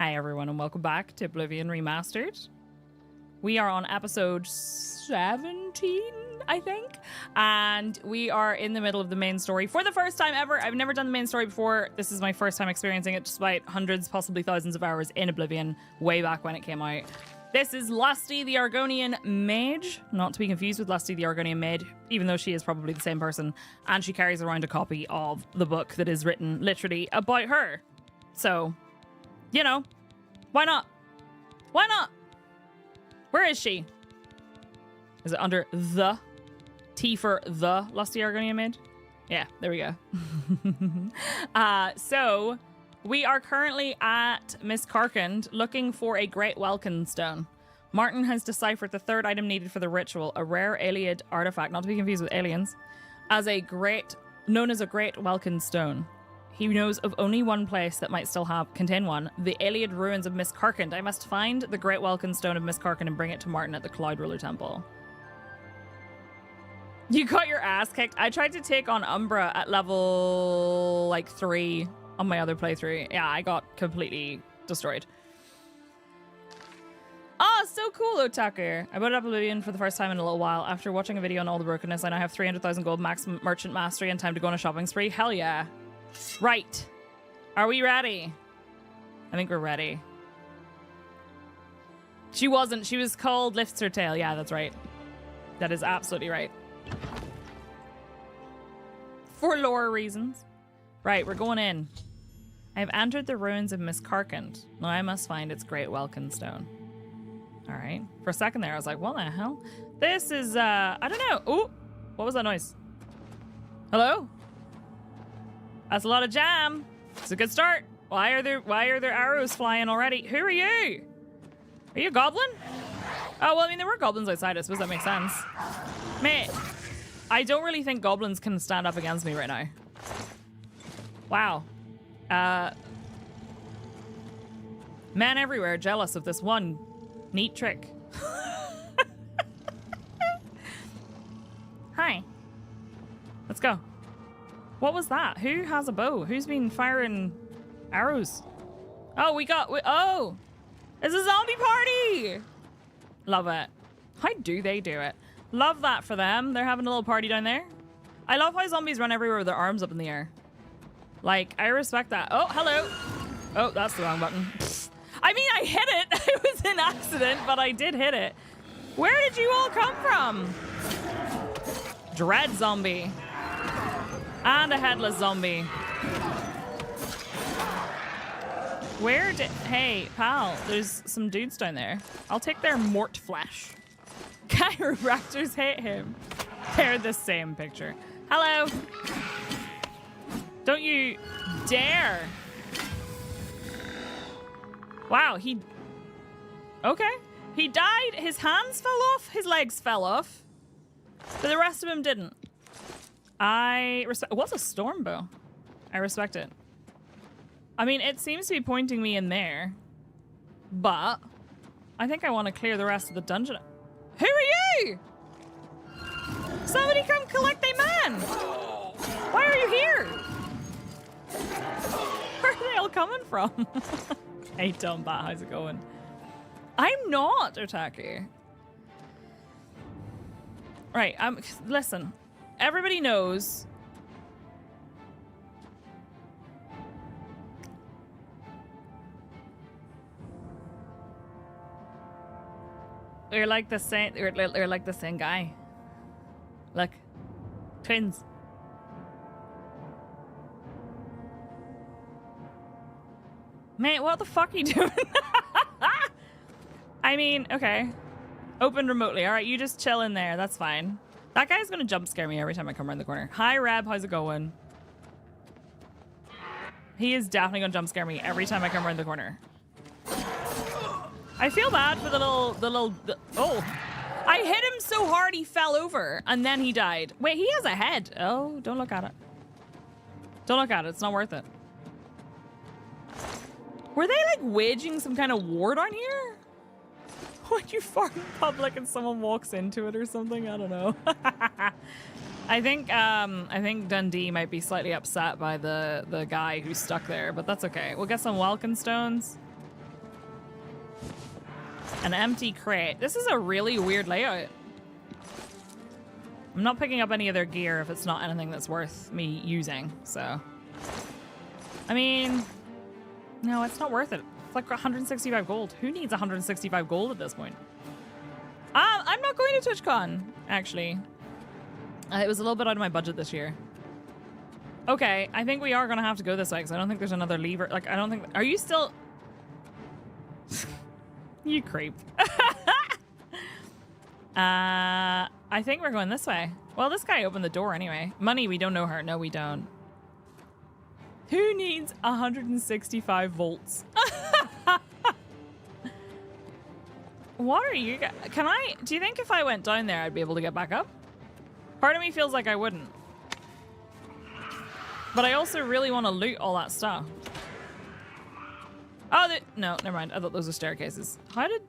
Hi everyone and welcome back to Oblivion Remastered. We are on episode 17, I think, and we are in the middle of the main story for the first time ever. I've never done the main story before. This is my first time experiencing it, despite hundreds, possibly thousands of hours in Oblivion way back when it came out. This is Lusty the Argonian Mage, not to be confused with Lusty the Argonian Maid, even though she is probably the same person, and she carries around a copy of the book that is written literally about her. So, you know, why not? Why not? Where is she? Is it under the T for the Lusty Argonian Maid? Yeah, there we go. So we are currently at Miscarcand looking for a Great Welkynd stone. Martin has deciphered the third item needed for the ritual, a rare alien artifact, not to be confused with aliens, known as a Great Welkynd stone. He knows of only one place that might still contain one, the alien ruins of Miscarcand. I must find the Great Welkynd stone of Miscarcand and bring it to Martin at the Cloud Ruler Temple. You got your ass kicked. I tried to take on Umbra at level, 3 on my other playthrough. Yeah, I got completely destroyed. Oh, so cool, Otaku. I booted up Oblivion for the first time in a little while. After watching a video on all the brokenness, I now have 300,000 gold max merchant mastery and time to go on a shopping spree. Hell yeah. Right. Are we ready? I think we're ready. She wasn't. She was called Lifts Her Tail. Yeah, that's right. That is absolutely right. For lore reasons. Right, we're going in. I have entered the ruins of Miscarcand. Now I must find its Great Welkynd stone. All right. For a second there, I was like, what the hell? This is, I don't know. Oh, what was that noise? Hello? That's a lot of jam. It's a good start. Why are there arrows flying already? Who are you? Are you a goblin? Oh, well, I mean, there were goblins outside. I suppose that makes sense. Mate, I don't really think goblins can stand up against me right now. Wow. Men everywhere jealous of this one neat trick. Hi. Let's go. What was that? Who has a bow? Who's been firing arrows? Oh, oh! It's a zombie party! Love it. How do they do it? Love that for them. They're having a little party down there. I love how zombies run everywhere with their arms up in the air. I respect that. Oh, hello. Oh, that's the wrong button. I mean, I hit it. It was an accident, but I did hit it. Where did you all come from? Dread zombie. And a headless zombie. Hey, pal, there's some dudes down there. I'll take their mort flesh. Chiropractors hate him. They're the same picture. Hello. Don't you dare. Wow, okay. He died, his hands fell off, his legs fell off, but the rest of him didn't. What's a storm bow? I respect it. I mean, it seems to be pointing me in there, but I think I want to clear the rest of the dungeon. Who are you? Somebody come collect a man. Why are you here? Where are they all coming from? Hey, Dumbat, how's it going? I'm not Otaku. Right, listen. Everybody knows. We're like the same. We're like the same guy. Look, twins. Mate, what the fuck are you doing? I mean, okay. Open remotely. All right, you just chill in there. That's fine. That guy's gonna jump scare me every time I come around the corner. Hi, Reb. How's it going? He is definitely gonna jump scare me every time I come around the corner. I feel bad for oh. I hit him so hard he fell over and then he died. Wait, he has a head. Oh, don't look at it. Don't look at it. It's not worth it. Were they waging some kind of war down here? When you fart in public and someone walks into it or something? I don't know. I think Dundee might be slightly upset by the guy who's stuck there, but that's okay. We'll get some Welkynd stones. An empty crate. This is a really weird layout. I'm not picking up any of their gear if it's not anything that's worth me using, so. I mean, no, it's not worth it. It's like 165 gold. Who needs 165 gold at this point? I'm not going to TwitchCon, actually. It was a little bit out of my budget this year. Okay, I think we are going to have to go this way because I don't think there's another lever. Like, I don't think... Are you still... You creep. I think we're going this way. Well, this guy opened the door anyway. Money, we don't know her. No, we don't. Who needs 165 volts? What are you guys... Can I... Do you think if I went down there, I'd be able to get back up? Part of me feels like I wouldn't. But I also really want to loot all that stuff. Oh, no, never mind. I thought those were staircases. How did...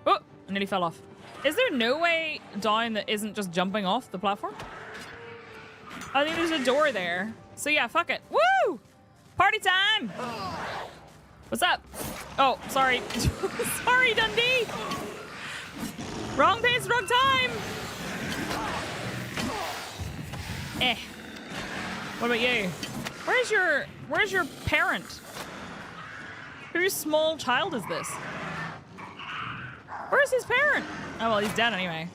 Oh, I nearly fell off. Is there no way down that isn't just jumping off the platform? I think there's a door there. So yeah, fuck it. Woo! Party time! What's up? Oh, sorry. Sorry, Dundee! Wrong place, wrong time! Eh. What about you? Where's your parent? Whose small child is this? Where's his parent? Oh, well, he's dead anyway.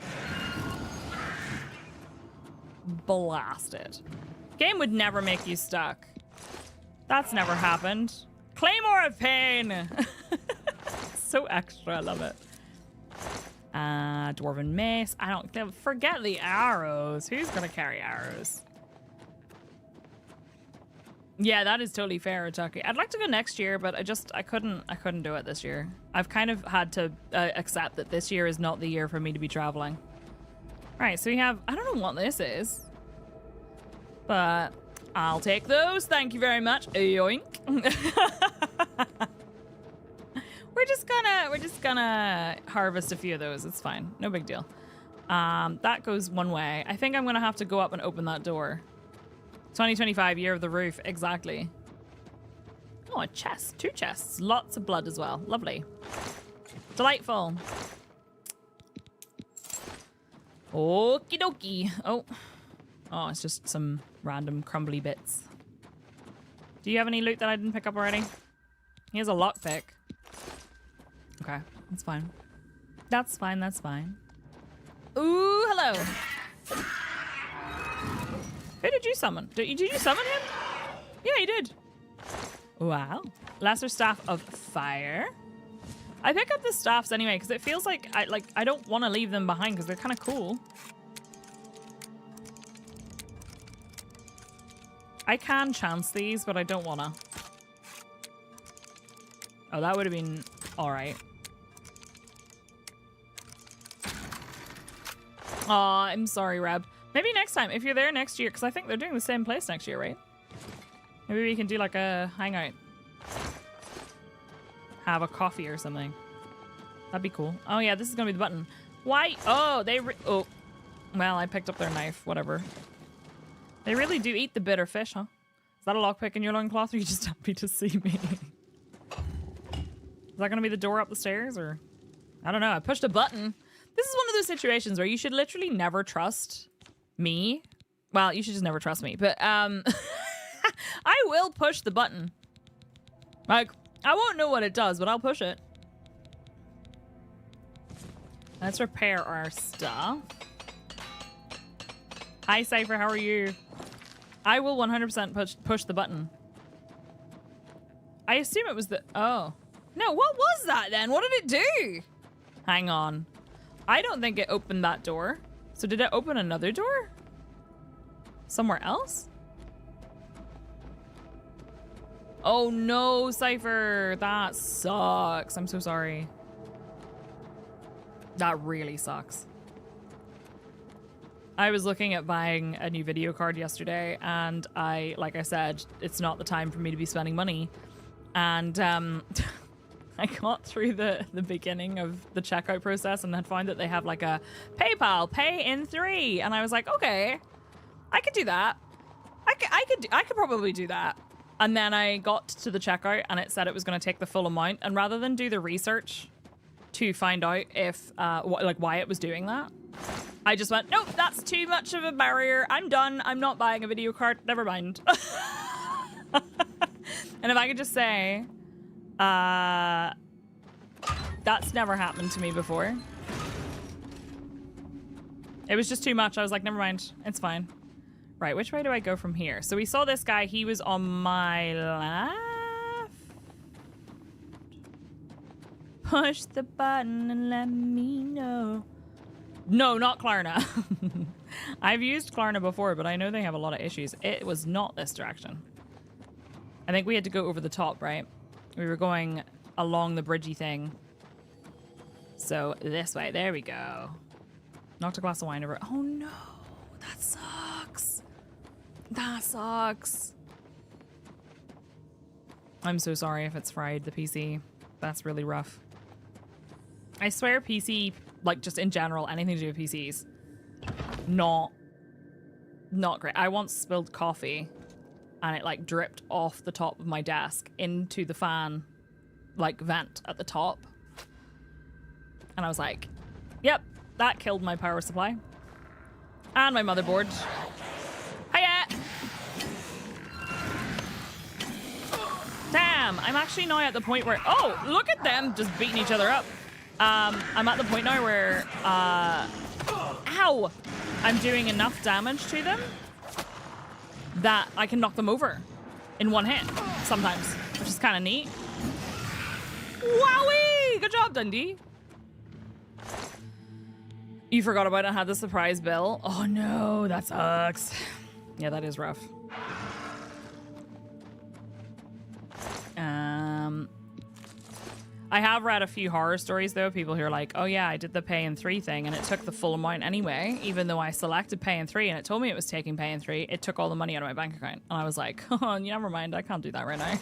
Blasted. Game would never make you stuck. That's never happened. Claymore of Pain! So extra, I love it. Dwarven Mace. I don't... Forget the arrows. Who's gonna carry arrows? Yeah, that is totally fair, Chucky. I'd like to go next year, but I couldn't do it this year. I've kind of had to accept that this year is not the year for me to be traveling. All right, so we have, I don't know what this is, but I'll take those. Thank you very much. Yoink. We're just gonna harvest a few of those. It's fine. No big deal. That goes one way. I think I'm gonna have to go up and open that door. 2025, year of the roof, exactly. Oh, a chest, 2 chests, lots of blood as well. Lovely. Delightful. Okie dokie. Oh, it's just some random crumbly bits. Do you have any loot that I didn't pick up already? He has a lockpick. Okay, that's fine. That's fine, that's fine. Ooh, hello. Who did you summon? Did you summon him? Yeah, you did. Wow. Lesser Staff of Fire. I pick up the staffs anyway because it feels like I don't want to leave them behind because they're kind of cool. I can chance these, but I don't want to. Oh, that would have been all right. Aw, I'm sorry, Reb. Maybe next time, if you're there next year, because I think they're doing the same place next year, right? Maybe we can do like a hangout. Have a coffee or something. That'd be cool. Oh yeah, this is gonna be the button. Why? Oh, oh. Well, I picked up their knife, whatever. They really do eat the bitter fish, huh? Is that a lockpick in your loincloth, or are you just happy to see me? Is that gonna be the door up the stairs, or? I don't know, I pushed a button. This is one of those situations where you should literally never trust me. Well, you should just never trust me, but I will push the button. Like, I won't know what it does, but I'll push it. Let's repair our stuff. Hi, Cypher, how are you? I will 100% push the button. I assume it was the... Oh. No, what was that then? What did it do? Hang on. I don't think it opened that door. So did it open another door? Somewhere else? Oh no, Cypher. That sucks. I'm so sorry. That really sucks. I was looking at buying a new video card yesterday, and like I said, it's not the time for me to be spending money. And I got through the beginning of the checkout process and had found that they have like a PayPal pay in 3, and I was like, okay, I could do that. I could probably do that. And then I got to the checkout and it said it was going to take the full amount. And rather than do the research to find out if, why it was doing that, I just went, nope, that's too much of a barrier. I'm done. I'm not buying a video card. Never mind. And if I could just say, that's never happened to me before. It was just too much. I was like, never mind. It's fine. Right, which way do I go from here? So we saw this guy. He was on my left. Push the button and let me know. No, not Klarna. I've used Klarna before, but I know they have a lot of issues. It was not this direction. I think we had to go over the top, right? We were going along the bridgey thing. So this way. There we go. Knocked a glass of wine over. Oh no, that sucks. That sucks. I'm so sorry if it's fried the PC. That's really rough. I swear PC, like just in general, anything to do with PCs, not great. I once spilled coffee and it like dripped off the top of my desk into the fan, like vent at the top. And I was like, yep, that killed my power supply. And my motherboard. Hiya! Damn, I'm actually now at the point where, oh, look at them just beating each other up. I'm at the point now where, ow! I'm doing enough damage to them that I can knock them over in one hit sometimes, which is kind of neat. Wowee! Good job, Dundee. You forgot about it and had the surprise bill. Oh no, that sucks. Yeah, that is rough. I have read a few horror stories though. People who are like, oh yeah, I did the pay in 3 thing and it took the full amount anyway, even though I selected pay in 3 and it told me it was taking pay in 3. It took all the money out of my bank account. And I was like, oh, never mind. I can't do that right now.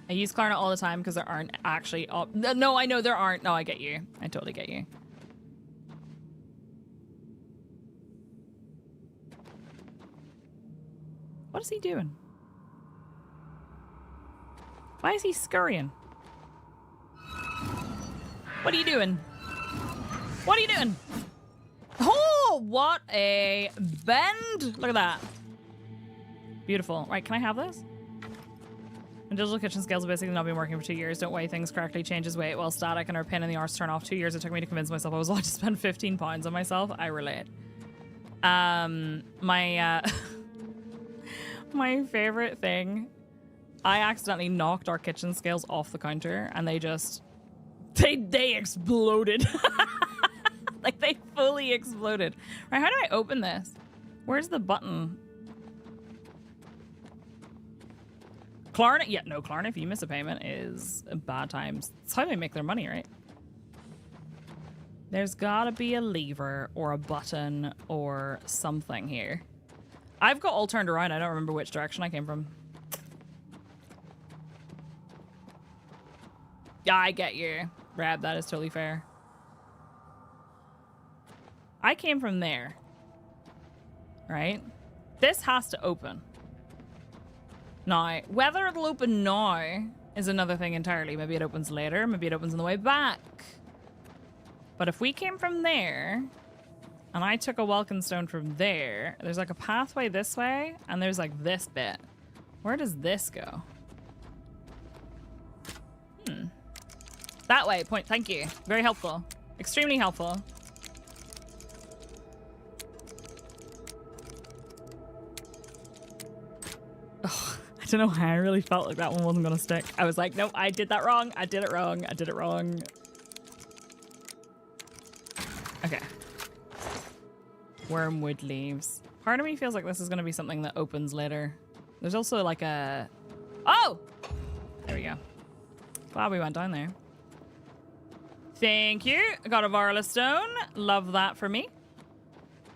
I use Klarna all the time because there aren't actually... no, I know there aren't. No, I get you. I totally get you. What is he doing? Why is he scurrying? What are you doing? What are you doing? Oh, what a bend. Look at that. Beautiful. Right, can I have this? And digital kitchen scales have basically not been working for 2 years. Don't weigh things correctly, changes weight while static, and are a pain in the arse to turn off. 2 years it took me to convince myself I was allowed to spend 15 pounds on myself. I relate. My favorite thing, I accidentally knocked our kitchen scales off the counter and they just, they exploded. Like they fully exploded. Right, how do I open this? Where's the button? Klarna? Yeah, no, Klarna, if you miss a payment, is bad times. That's how they make their money, right? There's gotta be a lever or a button or something here. I've got all turned around. I don't remember which direction I came from. Yeah, I get you, Rab. That is totally fair. I came from there. Right? This has to open. Now, whether it'll open now is another thing entirely. Maybe it opens later. Maybe it opens on the way back. But if we came from there, and I took a Welkynd stone from there, there's like a pathway this way, and there's like this bit. Where does this go? That way. Point. Thank you. Very helpful. Extremely helpful. Ugh. I don't know why I really felt like that one wasn't gonna stick. I was like, nope, I did that wrong. I did it wrong. I did it wrong. Okay. Wormwood leaves. Part of me feels like this is gonna be something that opens later. There's also like a... Oh! There we go. Glad we went down there. Thank you. I got a Varla stone. Love that for me.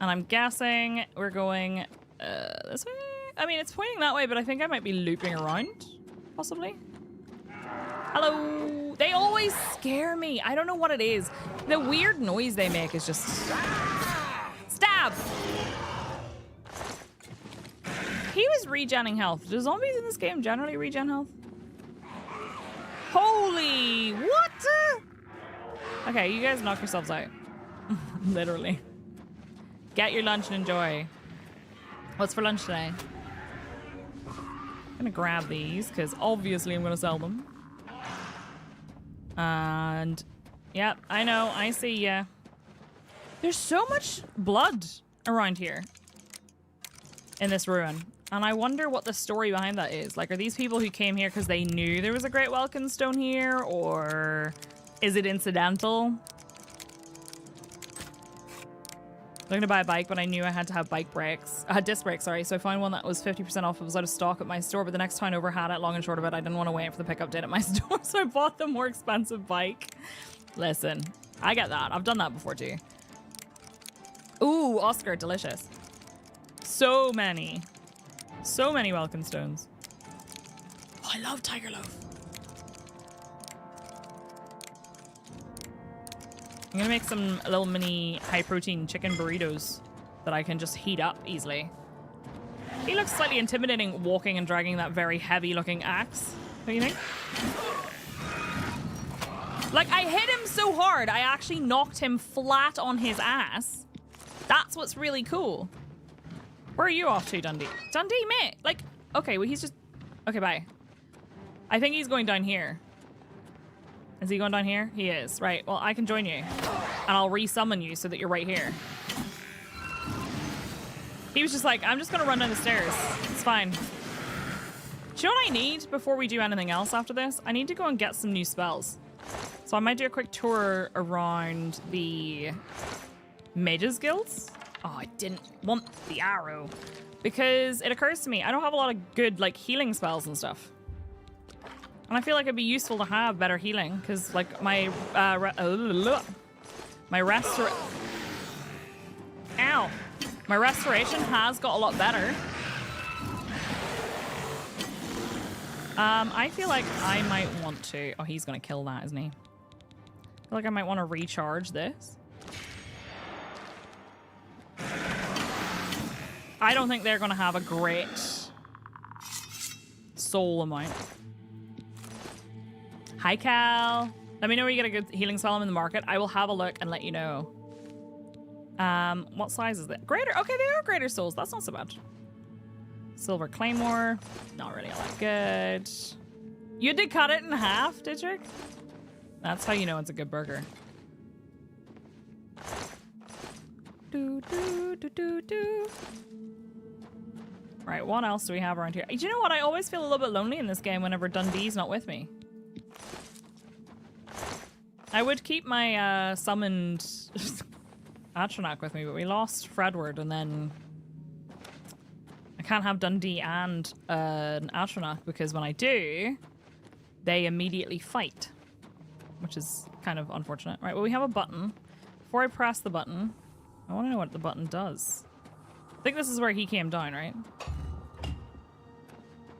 And I'm guessing we're going this way? I mean, it's pointing that way, but I think I might be looping around, possibly. Hello. They always scare me. I don't know what it is. The weird noise they make is just... Stab! He was regenning health. Do zombies in this game generally regen health? Holy, what? Okay, you guys knock yourselves out. Literally. Get your lunch and enjoy. What's for lunch today? I'm gonna grab these because obviously I'm gonna sell them. And yep, I know, I see ya. There's so much blood around here in this ruin. And I wonder what the story behind that is. Like, are these people who came here because they knew there was a great Welkynd stone here? Or is it incidental? I'm going to buy a bike, but I knew I had to have bike brakes. Disc brakes, sorry. So I found one that was 50% off. It was out of stock at my store, but the next town over had it. Long and short of it, I didn't want to wait for the pickup date at my store, so I bought the more expensive bike. Listen, I get that. I've done that before too. Ooh, Oscar, delicious. So many. So many Welkynd stones. Oh, I love tiger loaf. I'm gonna make some little mini high protein chicken burritos that I can just heat up easily. He looks slightly intimidating walking and dragging that very heavy looking axe. What do you think? Like, I hit him so hard, I actually knocked him flat on his ass. That's what's really cool. Where are you off to, Dundee? Dundee, mate! Like, okay, well, he's just... Okay, bye. I think he's going down here. Is he going down here? He is. Right, well, I can join you. And I'll re-summon you so that you're right here. He was just like, I'm just gonna run down the stairs. It's fine. Do you know what I need before we do anything else after this? I need to go and get some new spells. So I might do a quick tour around the Mages guilds. Oh, I didn't want the arrow. Because it occurs to me, I don't have a lot of good, like, healing spells and stuff. And I feel like it'd be useful to have better healing, because, like, my restoration has got a lot better. I feel like I might want to... Oh, he's going to kill that, isn't he? I feel like I might want to recharge this. I don't think they're going to have a great soul amount. Hi, Cal. Let me know where you get a good healing spell in the market. I will have a look and let you know. What size is it? Greater. Okay, they are greater souls. That's not so bad. Silver Claymore. Not really all that good. You did cut it in half, did you? That's how you know it's a good burger. Do, do, do, do, do. Right, what else do we have around here? Do you know what? I always feel a little bit lonely in this game whenever Dundee's not with me. I would keep my summoned Atronach with me, but we lost Fredward, and then I can't have Dundee and an Atronach because when I do, they immediately fight, which is kind of unfortunate. Right, well, we have a button. Before I press the button, I want to know what the button does. I think this is where he came down, right?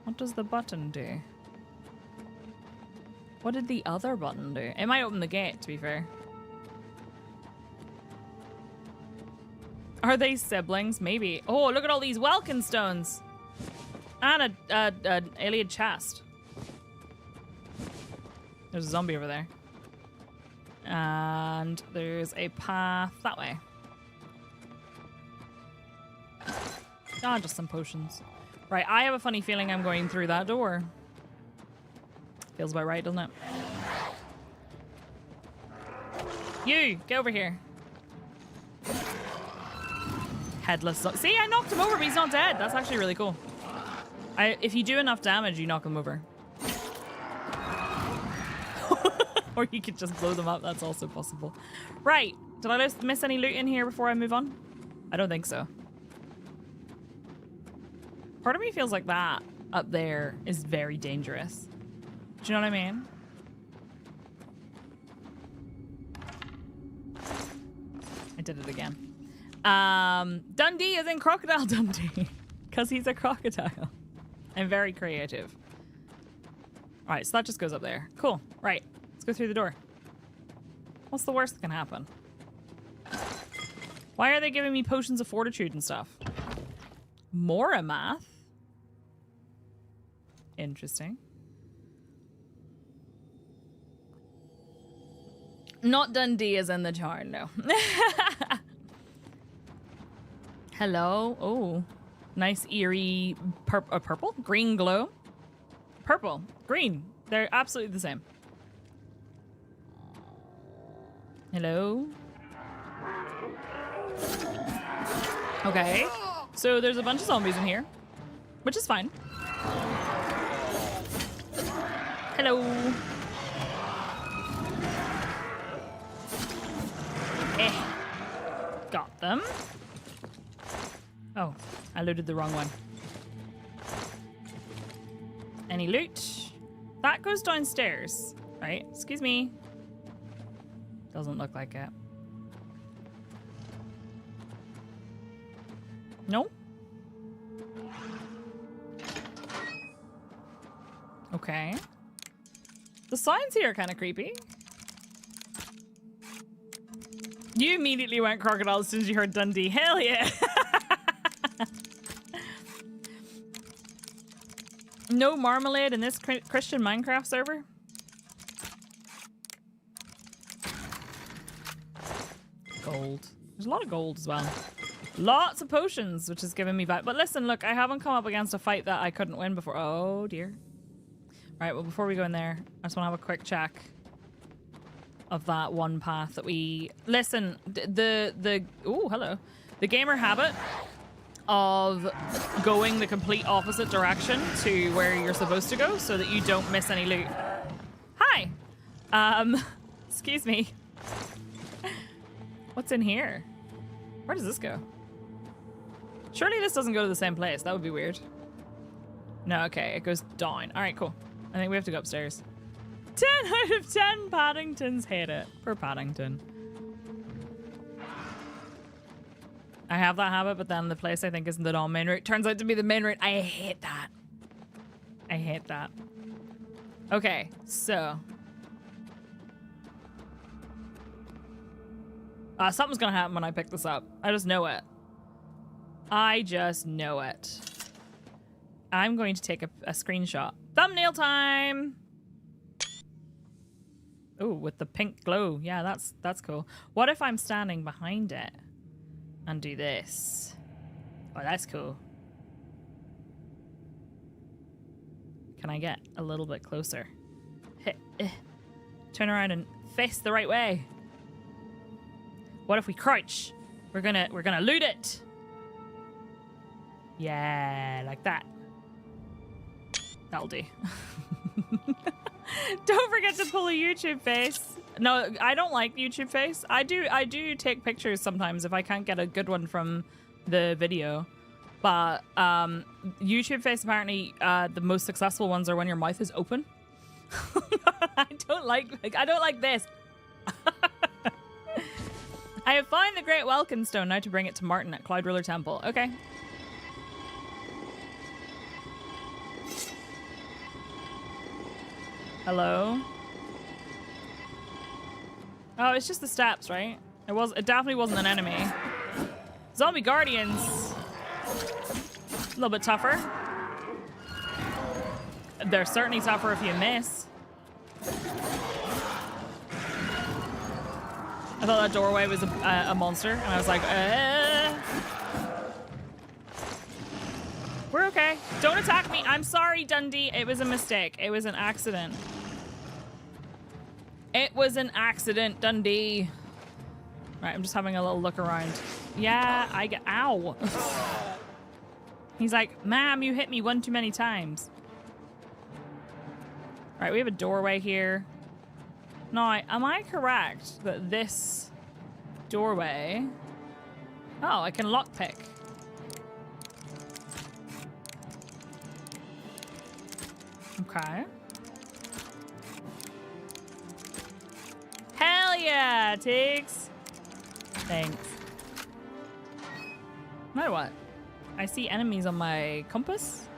What does the button do? What did the other button do? It might open the gate, to be fair. Are they siblings? Maybe. Oh, look at all these Welkynd stones. And an alien chest. There's a zombie over there. And there's a path that way. Ah, just some potions. Right, I have a funny feeling I'm going through that door. Feels about right, doesn't it? You, get over here. Headless. See, I knocked him over, but he's not dead. That's actually really cool. If you do enough damage, you knock them over. Or you could just blow them up. That's also possible. Right. Did I miss any loot in here before I move on? I don't think so. Part of me feels like that up there is very dangerous. Do you know what I mean? I did it again. Dundee is in Crocodile Dundee because he's a crocodile. I'm very creative. All right, so that just goes up there. Cool. Right, let's go through the door. What's the worst that can happen? Why are they giving me potions of fortitude and stuff? More math? Interesting. Not Dundee as in the charm, no. Hello. Oh, nice eerie purple? Green glow. Purple. Green. They're absolutely the same. Hello. Okay. So there's a bunch of zombies in here, which is fine. Hello. Got them. Oh, I looted the wrong one. Any loot? That goes downstairs, right? Excuse me. Doesn't look like it. No? Okay. The signs here are kind of creepy. You immediately went crocodile as soon as you heard Dundee. Hell yeah! No marmalade in this Christian Minecraft server? Gold. There's a lot of gold as well. Lots of potions, which is giving me vibe. But listen, look, I haven't come up against a fight that I couldn't win before. Oh, dear. Right, well, before we go in there, I just want to have a quick check of that one path that we... Listen, oh, hello. The gamer habit of going the complete opposite direction to where you're supposed to go so that you don't miss any loot. Hi! Excuse me. What's in here? Where does this go? Surely this doesn't go to the same place. That would be weird. No, okay, it goes down. All right, cool. I think we have to go upstairs. 10 out of 10 Paddingtons hate it. Poor Paddington. I have that habit, but then the place I think isn't the main route turns out to be the main route. I hate that. I hate that. Okay, so. Something's gonna happen when I pick this up. I just know it. I just know it. I'm going to take a screenshot. Thumbnail time! Ooh, with the pink glow. Yeah, that's cool. What if I'm standing behind it and do this? Oh, that's cool. Can I get a little bit closer? Turn around and face the right way. What if we crouch? We're gonna loot it. Yeah, like that. That'll do. Don't forget to pull a YouTube face. No, I don't like YouTube face. I do take pictures sometimes if I can't get a good one from the video. But YouTube face, apparently the most successful ones are when your mouth is open. I don't like this. I have found the Great Welkynd Stone. Now to bring it to Martin at Cloud Ruler Temple. Okay. Hello? Oh, it's just the steps, right? It definitely wasn't an enemy. Zombie Guardians. A little bit tougher. They're certainly tougher if you miss. I thought that doorway was a monster, and I was like, We're okay. Don't attack me. I'm sorry, Dundee. It was a mistake. It was an accident. It was an accident, Dundee. Right, I'm just having a little look around. Yeah, I get... Ow. He's like, ma'am, you hit me one too many times. Right, we have a doorway here. Now, am I correct that this doorway... Oh, I can lockpick. Okay. Hell yeah, Tiggs. Thanks. Now what? I see enemies on my compass.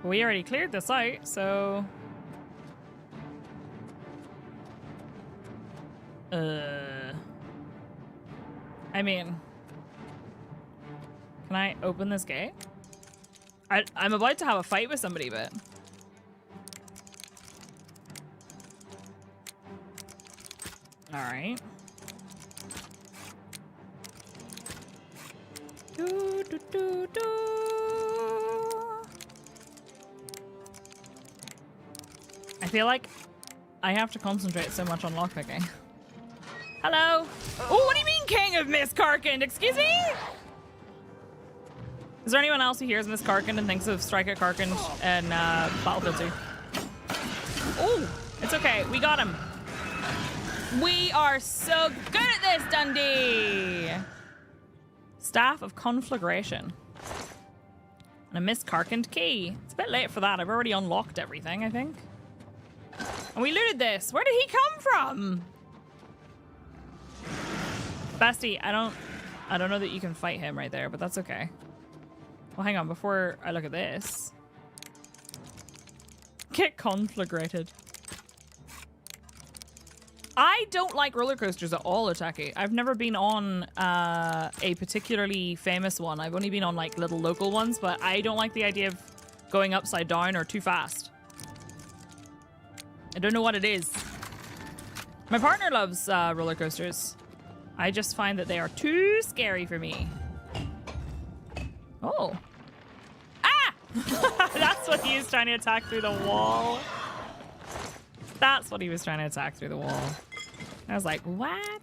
We already cleared this out, so... I mean... Can I open this gate? I'm about to have a fight with somebody, but... Alright. Do, do, do, do. I feel like I have to concentrate so much on lockpicking. Hello? Oh, what do you mean, King of Miscarcand? Excuse me? Is there anyone else who hears Miscarcand and thinks of Strike at Carcand and Battlefield 2? Oh, it's okay. We got him. We are so good at this, Dundee. Staff of Conflagration. And a Miscarcand key. It's a bit late for that. I've already unlocked everything, I think. And we looted this. Where did he come from? Bestie, I don't know that you can fight him right there, but that's okay. Well, hang on, before I look at this. Get conflagrated. I don't like roller coasters at all, Ataki. I've never been on a particularly famous one. I've only been on like little local ones, but I don't like the idea of going upside down or too fast. I don't know what it is. My partner loves roller coasters. I just find that they are too scary for me. Oh. Ah! That's what he was trying to attack through the wall. That's what he was trying to attack through the wall. I was like, what?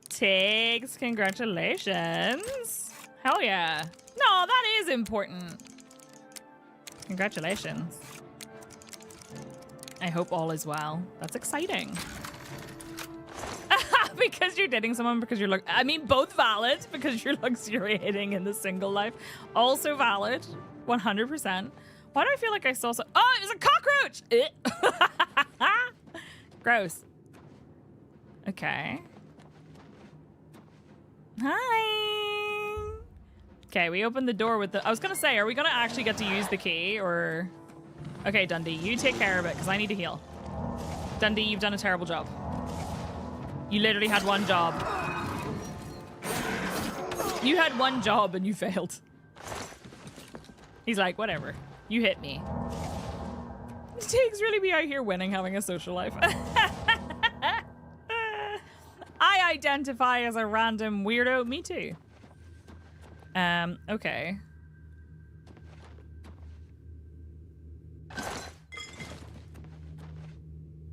Tiggs, congratulations. Hell yeah. No, that is important. Congratulations. I hope all is well. That's exciting. Because you're dating someone because you're I mean, both valid because you're luxuriating in the single life. Also valid. 100%. Why do I feel like I saw oh, it was a cockroach! Gross. Okay. Hi. Okay, we opened the door with the... I was going to say, are we going to actually get to use the key or... Okay, Dundee, you take care of it because I need to heal. Dundee, you've done a terrible job. You literally had one job. You had one job and you failed. He's like, whatever. You hit me. Tiggs really be out here winning, having a social life. I identify as a random weirdo. Me too. Okay.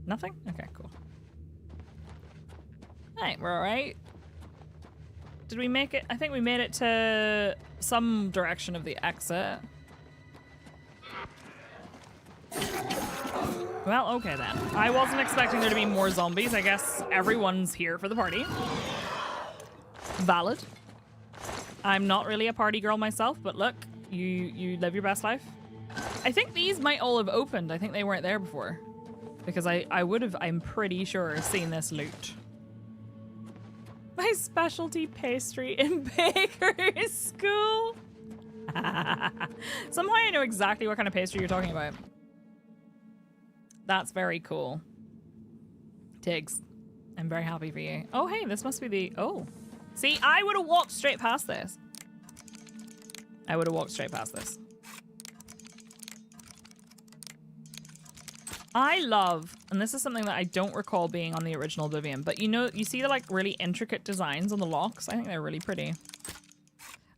Nothing? Okay, cool. Alright, we're alright. Did we make it? I think we made it to some direction of the exit. Well, okay then. I wasn't expecting there to be more zombies. I guess everyone's here for the party. Valid. I'm not really a party girl myself, but look, you live your best life. I think these might all have opened. I think they weren't there before. Because I would have, I'm pretty sure, seen this loot. My specialty pastry in bakery school. Somehow I know exactly what kind of pastry you're talking about. That's very cool. Tiggs, I'm very happy for you. Oh, hey, this must be the... Oh. See, I would have walked straight past this. I would have walked straight past this. I love, and this is something that I don't recall being on the original Oblivion, but you know, you see the like really intricate designs on the locks? I think they're really pretty.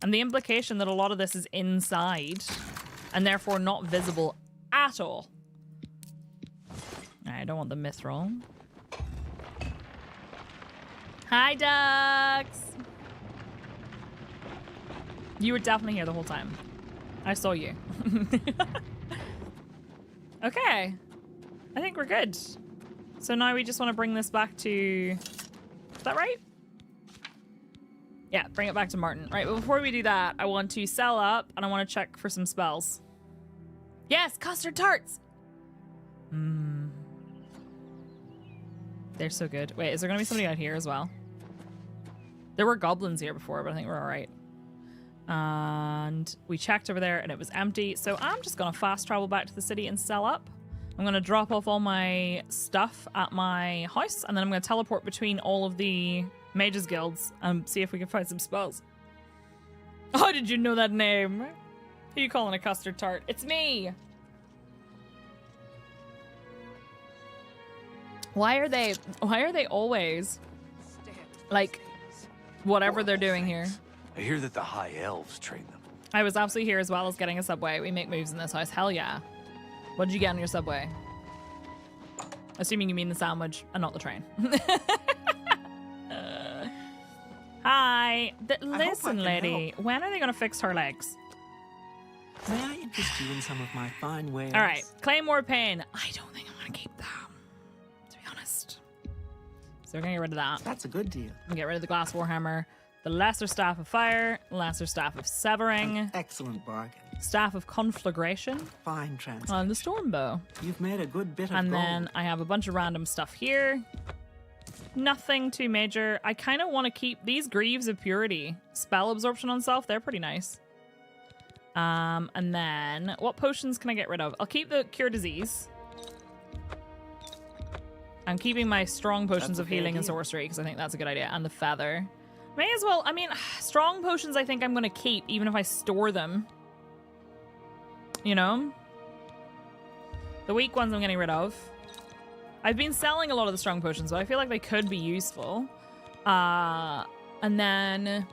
And the implication that a lot of this is inside and therefore not visible at all. I don't want the mithril. Hi, ducks. You were definitely here the whole time. I saw you. Okay. I think we're good. So now we just want to bring this back to... Is that right? Yeah, bring it back to Martin. Right, but before we do that, I want to sell up and I want to check for some spells. Yes, custard tarts! Mmm. They're so good. Wait, is there going to be somebody out here as well? There were goblins here before, but I think we're all right. And we checked over there and it was empty. So I'm just going to fast travel back to the city and sell up. I'm going to drop off all my stuff at my house and then I'm going to teleport between all of the Mage's Guilds. See if we can find some spells. Oh, did you know that name? Who are you calling a custard tart? It's me! Why are they always like whatever they're doing here? I hear that the High Elves train them. I was absolutely here as well as getting a subway. We make moves in this house. Hell yeah. What did you get on your subway? Assuming you mean the sandwich and not the train. Hi. Listen, lady. When are they going to fix her legs? May I interest you in some of my fine wares? All right. Claymore Pain. I don't think I'm going to keep them, to be honest. So we're going to get rid of that. That's a good deal. And get rid of the Glass Warhammer. The Lesser Staff of Fire. Lesser Staff of Severing. An excellent bargain. Staff of Conflagration. Fine translation. And the Stormbow. You've made a good bit of And gold. then I have a bunch of random stuff here. Nothing too major. I kind of want to keep these Greaves of Purity. Spell absorption on self. They're pretty nice. And then what potions can I get rid of? I'll keep the Cure Disease. I'm keeping my strong potions of healing and sorcery because I think that's a good idea. And the feather. May as well. I mean, strong potions I think I'm going to keep even if I store them. You know? The weak ones I'm getting rid of. I've been selling a lot of the strong potions, but I feel like they could be useful. And then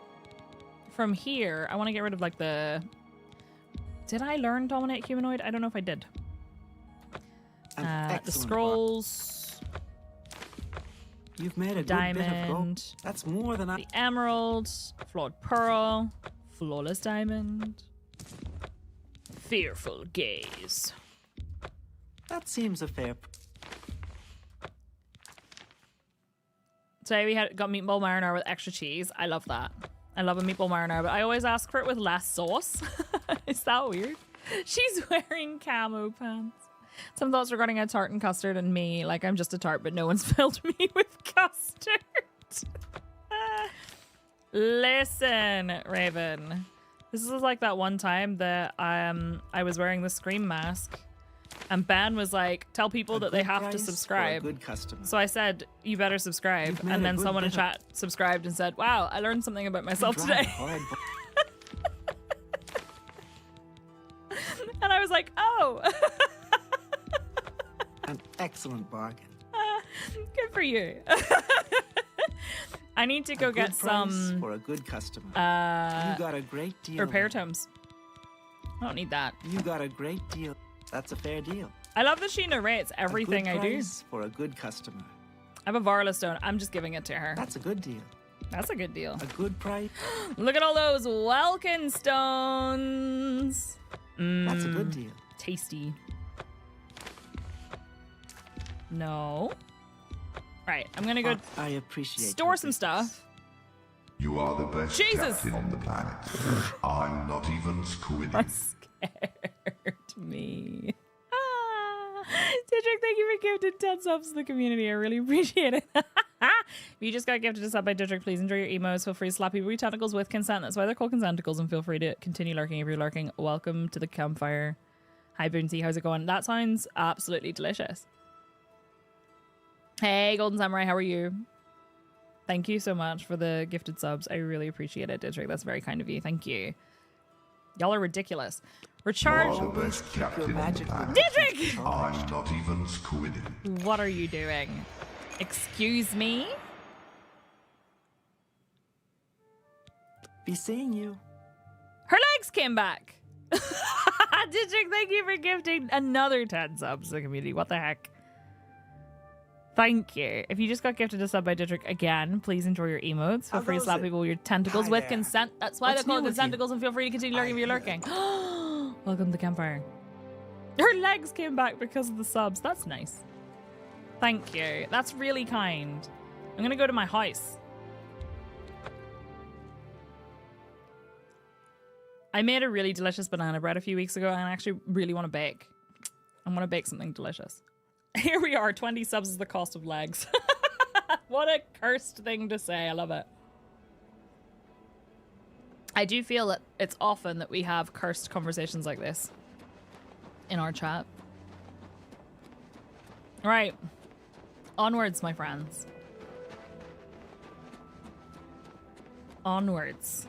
from here, I want to get rid of like the... Did I learn Dominate Humanoid? I don't know if I did. The scrolls. You've made a diamond, good bit of gold. That's more than I... The emerald, flawed pearl, flawless diamond, fearful gaze. That seems a fair... Today we got meatball marinara with extra cheese. I love that. I love a meatball marinara, but I always ask for it with less sauce. Is that weird? She's wearing camo pants. Some thoughts regarding a tart and custard and me. Like I'm just a tart, but no one's filled me with custard. Listen, Raven. This is like that one time that I was wearing the Scream mask. And Ben was like, tell people that they have to subscribe. Good customer. So I said, you better subscribe. And then someone in chat subscribed and said, wow, I learned something about myself today. And I was like, oh. An excellent bargain. Good for you. I need to go get some for a good customer. You got a great deal. Repair tomes. I don't need that. You got a great deal. That's a fair deal. I love that she narrates everything I do. For a good customer. I have a Varla stone. I'm just giving it to her. That's a good deal. That's a good deal. A good price. Look at all those Welkynd stones. That's a good deal. Tasty. No. Right, I'm gonna go I appreciate store some stuff. You are the best captain on the planet. I'm not even squinting. Scared me. Didrik, thank you for gifted 10 subs to the community. I really appreciate it. If you just got gifted a sub by Didrik, please enjoy your emos. Feel free to slap people with tentacles with consent. That's why they're called consenticles. And feel free to continue lurking if you're lurking. Welcome to the campfire. Hi, Boonty. How's it going? That sounds absolutely delicious. Hey, Golden Samurai. How are you? Thank you so much for the gifted subs. I really appreciate it, Didrik. That's very kind of you. Thank you. Y'all are ridiculous. Recharge. You are the best captain on the planet. Didrik! I'm not even squinting. What are you doing? Excuse me? Be seeing you. Her legs came back. Didrik, thank you for gifting another 10 subs to the community. What the heck? Thank you. If you just got gifted a sub by Didrik again, please enjoy your emotes. Feel free to slap people with your tentacles with consent. That's why they're called consenticles, and feel free to continue lurking if you're lurking. Welcome to the campfire. Her legs came back because of the subs. That's nice. Thank you. That's really kind. I'm going to go to my house. I made a really delicious banana bread a few weeks ago, and I actually really want to bake. I want to bake something delicious. Here we are, 20 subs is the cost of legs. What a cursed thing to say. I love it. I do feel that it's often that we have cursed conversations like this in our chat. All right. Onwards, my friends. onwards.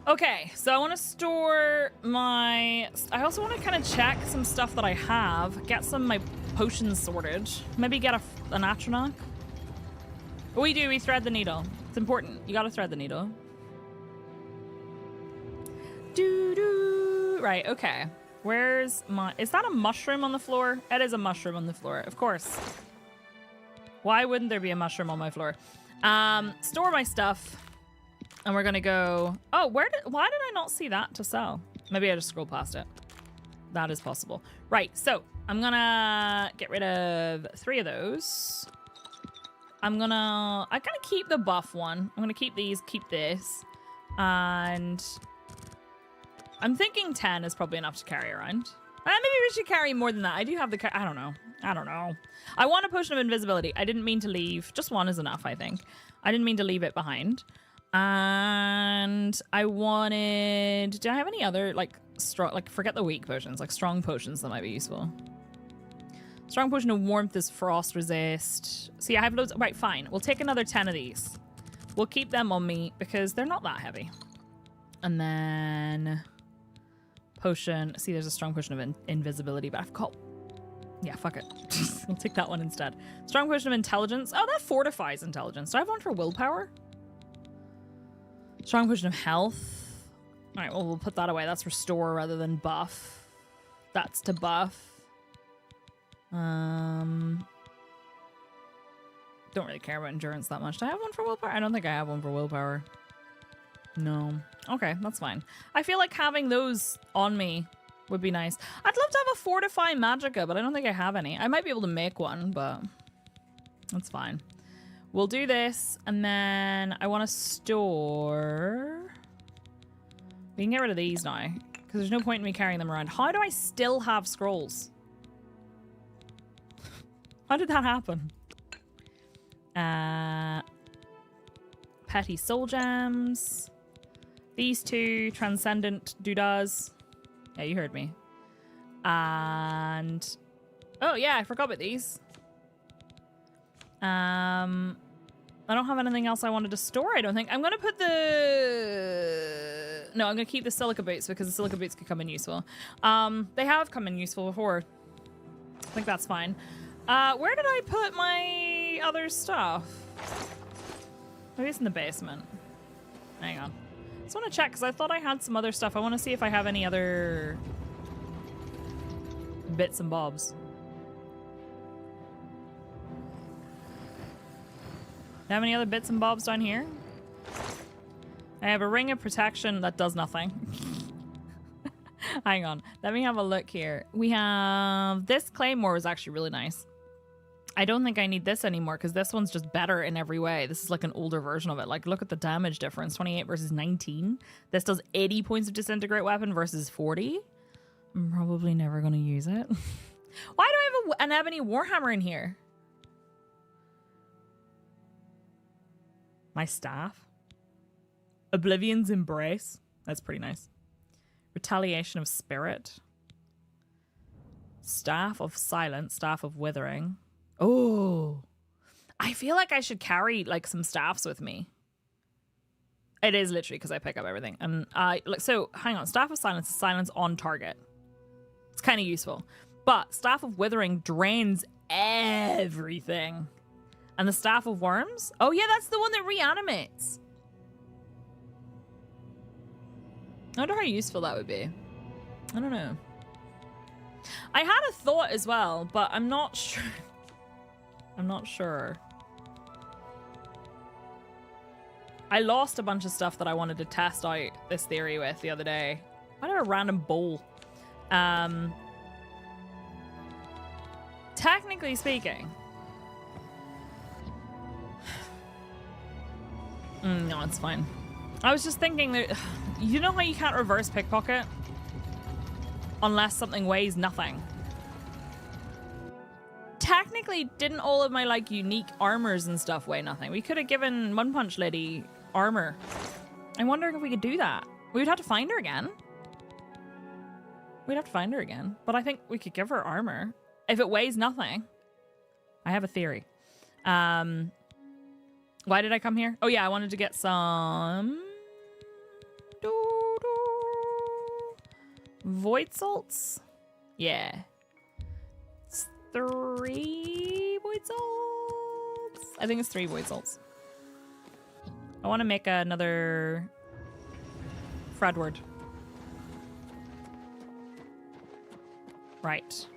Okay, so I want to store my... I also want to kind of check some stuff that I have. Get some of my potions sorted. Maybe get an atronach. We thread the needle. It's important. You gotta thread the needle. Doo-doo. Right, okay. Where's my... Is that a mushroom on the floor? It is a mushroom on the floor, of course. Why wouldn't there be a mushroom on my floor? Store my stuff. And we're gonna go... Oh, why did I not see that to sell? Maybe I just scrolled past it. That is possible. Right, so I'm gonna get rid of 3 of those. I'm gonna keep the buff one. I'm gonna keep these, keep this. And I'm thinking 10 is probably enough to carry around. Maybe we should carry more than that. I do have the... I don't know. I want a potion of invisibility. I didn't mean to leave. Just 1 is enough, I think. I didn't mean to leave it behind. And I wanted... Do I have any other, like, strong... Like, forget the weak potions. Like, strong potions that might be useful. Strong potion of warmth is frost resist. See, I have loads... Right, fine. We'll take another 10 of these. We'll keep them on me because they're not that heavy. And then... Potion... See, there's a strong potion of invisibility, but I've got... Yeah, fuck it. We'll take that one instead. Strong potion of intelligence. Oh, that fortifies intelligence. Do I have one for willpower? Strong potion of health. All right, well, we'll put that away. That's restore rather than buff. That's to buff. Don't really care about endurance that much. Do I have one for willpower? I don't think I have one for willpower. No. Okay, that's fine. I feel like having those on me would be nice. I'd love to have a fortify magicka, but I don't think I have any. I might be able to make one, but that's fine. We'll do this, and then I want to store... We can get rid of these now, because there's no point in me carrying them around. How do I still have scrolls? How did that happen? Petty soul gems. These 2 transcendent doodads. Yeah, you heard me. And... Oh, yeah, I forgot about these. I don't have anything else I wanted to store, I don't think. I'm going to put the... No, I'm going to keep the silica boots because the silica boots could come in useful. They have come in useful before. I think that's fine. Where did I put my other stuff? Maybe it's in the basement. Hang on. I just want to check because I thought I had some other stuff. I want to see if I have any other bits and bobs. Do I have any other bits and bobs down here? I have a ring of protection that does nothing. Hang on. Let me have a look here. We have... This claymore was actually really nice. I don't think I need this anymore because this one's just better in every way. This is like an older version of it. Like, look at the damage difference. 28 versus 19. This does 80 points of disintegrate weapon versus 40. I'm probably never going to use it. Why do I have an ebony warhammer in here? My staff. Oblivion's Embrace. That's pretty nice. Retaliation of Spirit. Staff of Silence. Staff of Withering. Oh. I feel like I should carry like some staffs with me. It is literally because I pick up everything. And so hang on. Staff of Silence is silence on target. It's kind of useful. But Staff of Withering drains everything. And the Staff of Worms? Oh yeah, that's the one that reanimates. I wonder how useful that would be. I don't know. I had a thought as well, but I'm not sure. I'm not sure. I lost a bunch of stuff that I wanted to test out this theory with the other day. I had a random bowl. Technically speaking... no, it's fine. I was just thinking that... You know how you can't reverse pickpocket? Unless something weighs nothing. Technically, didn't all of my, like, unique armors and stuff weigh nothing? We could have given One Punch Lady armor. I'm wondering if we could do that. We would have to find her again. We'd have to find her again. But I think we could give her armor. If it weighs nothing. I have a theory. Why did I come here? Oh, yeah, I wanted to get some... Void salts? Yeah. It's 3 void salts? I think it's 3 void salts. I want to make another Fredward. Right.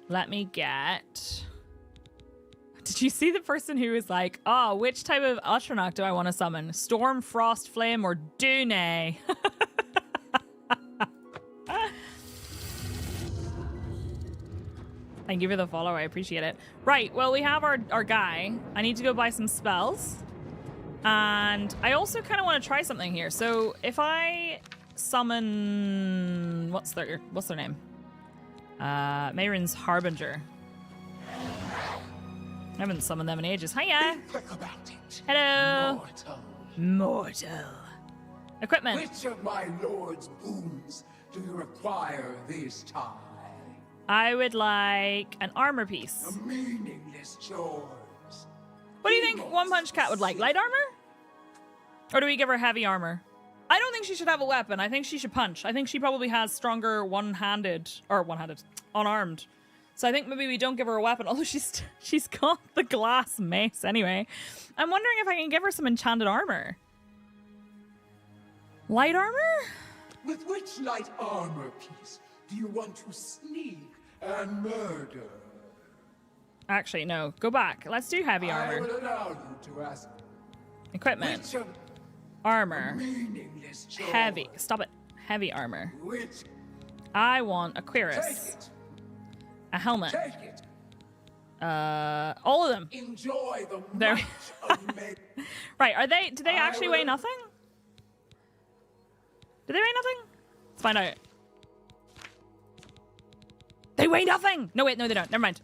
Let me get... Did you see the person who was like, oh, which type of Atronach do I want to summon? Storm, Frost, Flame, or Dune? Thank you for the follow. I appreciate it. Right. Well, we have our guy. I need to go buy some spells. And I also kind of want to try something here. So if I summon... What's their name? Mehrunes Harbinger. I haven't summoned them in ages. Hiya! Hello! Mortal. Equipment. Which of my lord's boons do you require this time? I would like an armor piece. A meaningless chores. What do you think One Punch Cat would like? Light armor? Or do we give her heavy armor? I don't think she should have a weapon. I think she should punch. I think she probably has stronger one-handed, unarmed. So I think maybe we don't give her a weapon, although she's got the glass mace anyway. I'm wondering if I can give her some enchanted armor. Light armor? With which light armor piece do you want to sneak and murder? Actually, no. Go back. Let's do heavy I armor. will allow you to ask Equipment. which of Armor. meaningless chores. Heavy. Stop it. Heavy armor. Which? I want a Take cuirass. it. A helmet. Take it. All of them. Enjoy the There. might of men. Right. Do they actually weigh will- nothing? Do they weigh nothing? Let's find out. They weigh nothing! No, wait, no, they don't. Never mind.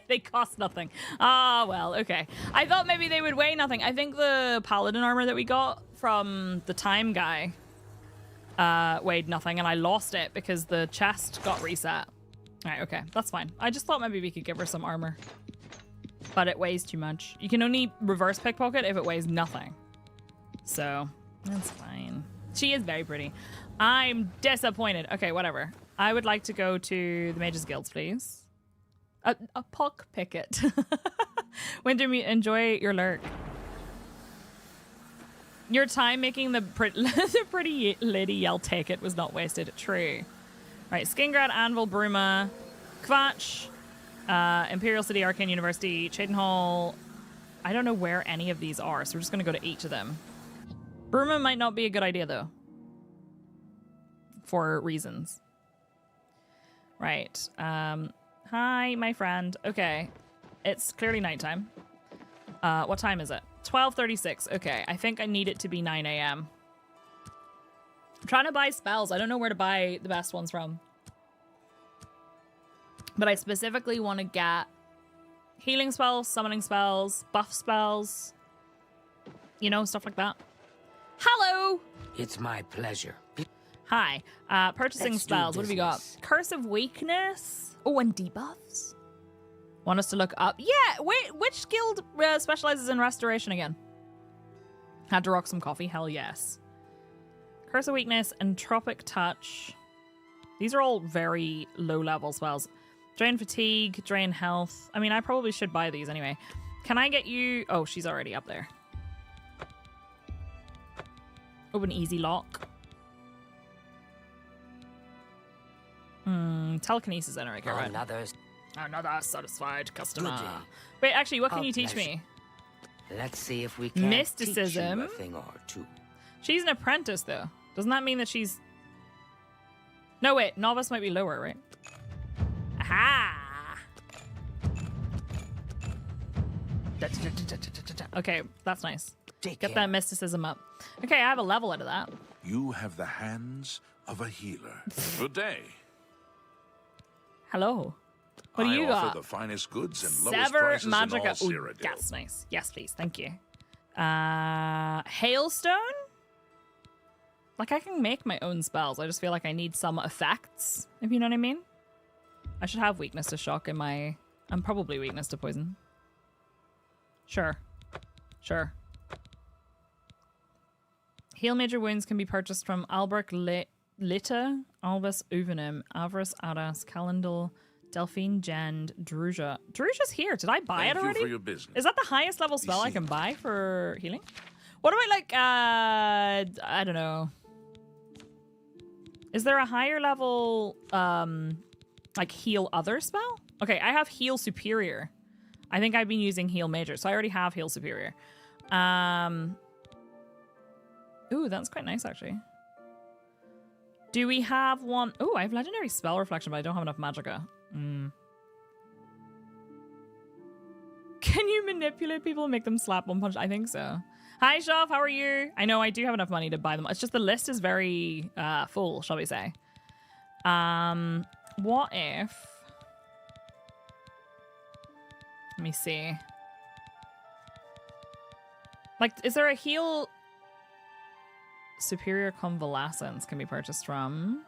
they cost nothing. Ah, well, okay. I thought maybe they would weigh nothing. I think the paladin armor that we got from the time guy weighed nothing, and I lost it because the chest got reset. All right, okay, that's fine. I just thought maybe we could give her some armor. But it weighs too much. You can only reverse pickpocket if it weighs nothing. So, that's fine. She is very pretty. I'm disappointed. Okay, whatever. I would like to go to the Mages Guilds, please. A pock picket. Winter, enjoy your lurk. Your time making the pretty lady yell take it was not wasted. True. Right, Skingrad, Anvil, Bruma, Kvatch, Imperial City, Arcane University, Cheydinhall. I don't know where any of these are, so we're just going to go to each of them. Bruma might not be a good idea, though. For reasons. Right. Hi, my friend. Okay. It's clearly nighttime. What time is it? 12:36. Okay. I think I need it to be 9 a.m. I'm trying to buy spells. I don't know where to buy the best ones from. But I specifically want to get healing spells, summoning spells, buff spells. You know, stuff like that. Hello! It's my pleasure. Hi. Purchasing Let's do spells. What have we got? business. Curse of Weakness. Oh, and debuffs. Want us to look up? Yeah, wait, which guild specializes in restoration again? Had to rock some coffee? Hell yes. Curse of Weakness, Entropic Touch. These are all very low-level spells. Drain Fatigue, Drain Health. I mean, I probably should buy these anyway. Can I get you... Oh, she's already up there. Open Easy Lock. Telekinesis Energy, right? Another satisfied customer. Good day. Wait, actually, what can Our you teach pleasure. me? Let's see if we can Mysticism. teach you a thing or two. She's an apprentice, though. Doesn't that mean that she's... No, wait. Novice might be lower, right? Aha! Okay, that's nice. Take Get care. that mysticism up. Okay, I have a level out of that. You have the hands of a healer. Good day. Hello. What do you I offer got? the finest goods and lowest Sever prices in all Magica. Ooh, Cyrodiil. that's nice. Yes, please. Thank you. Hailstone? Like, I can make my own spells. I just feel like I need some effects, if you know what I mean. I should have weakness to shock in my... I'm probably weakness to poison. Sure. Sure. Heal major wounds can be purchased from Albrecht Litta, Albus Uvenum, Avarice Adas, Calendal, Delphine Jend, Druja. Druja's here. Did I buy it already? Thank you for your business. Is that the highest level spell I can buy for healing? What do I like? I don't know. Is there a higher level, like heal other spell? Okay, I have heal superior. I think I've been using heal major, so I already have heal superior. Ooh, that's quite nice actually. Do we have one? Ooh, I have legendary spell reflection, but I don't have enough magicka. Can you manipulate people and make them slap one punch? I think so. Hi, Shoff, how are you? I know I do have enough money to buy them. It's just the list is very full, shall we say. What if... Let me see. Like, is there a heal... Superior Convalescence can be purchased from...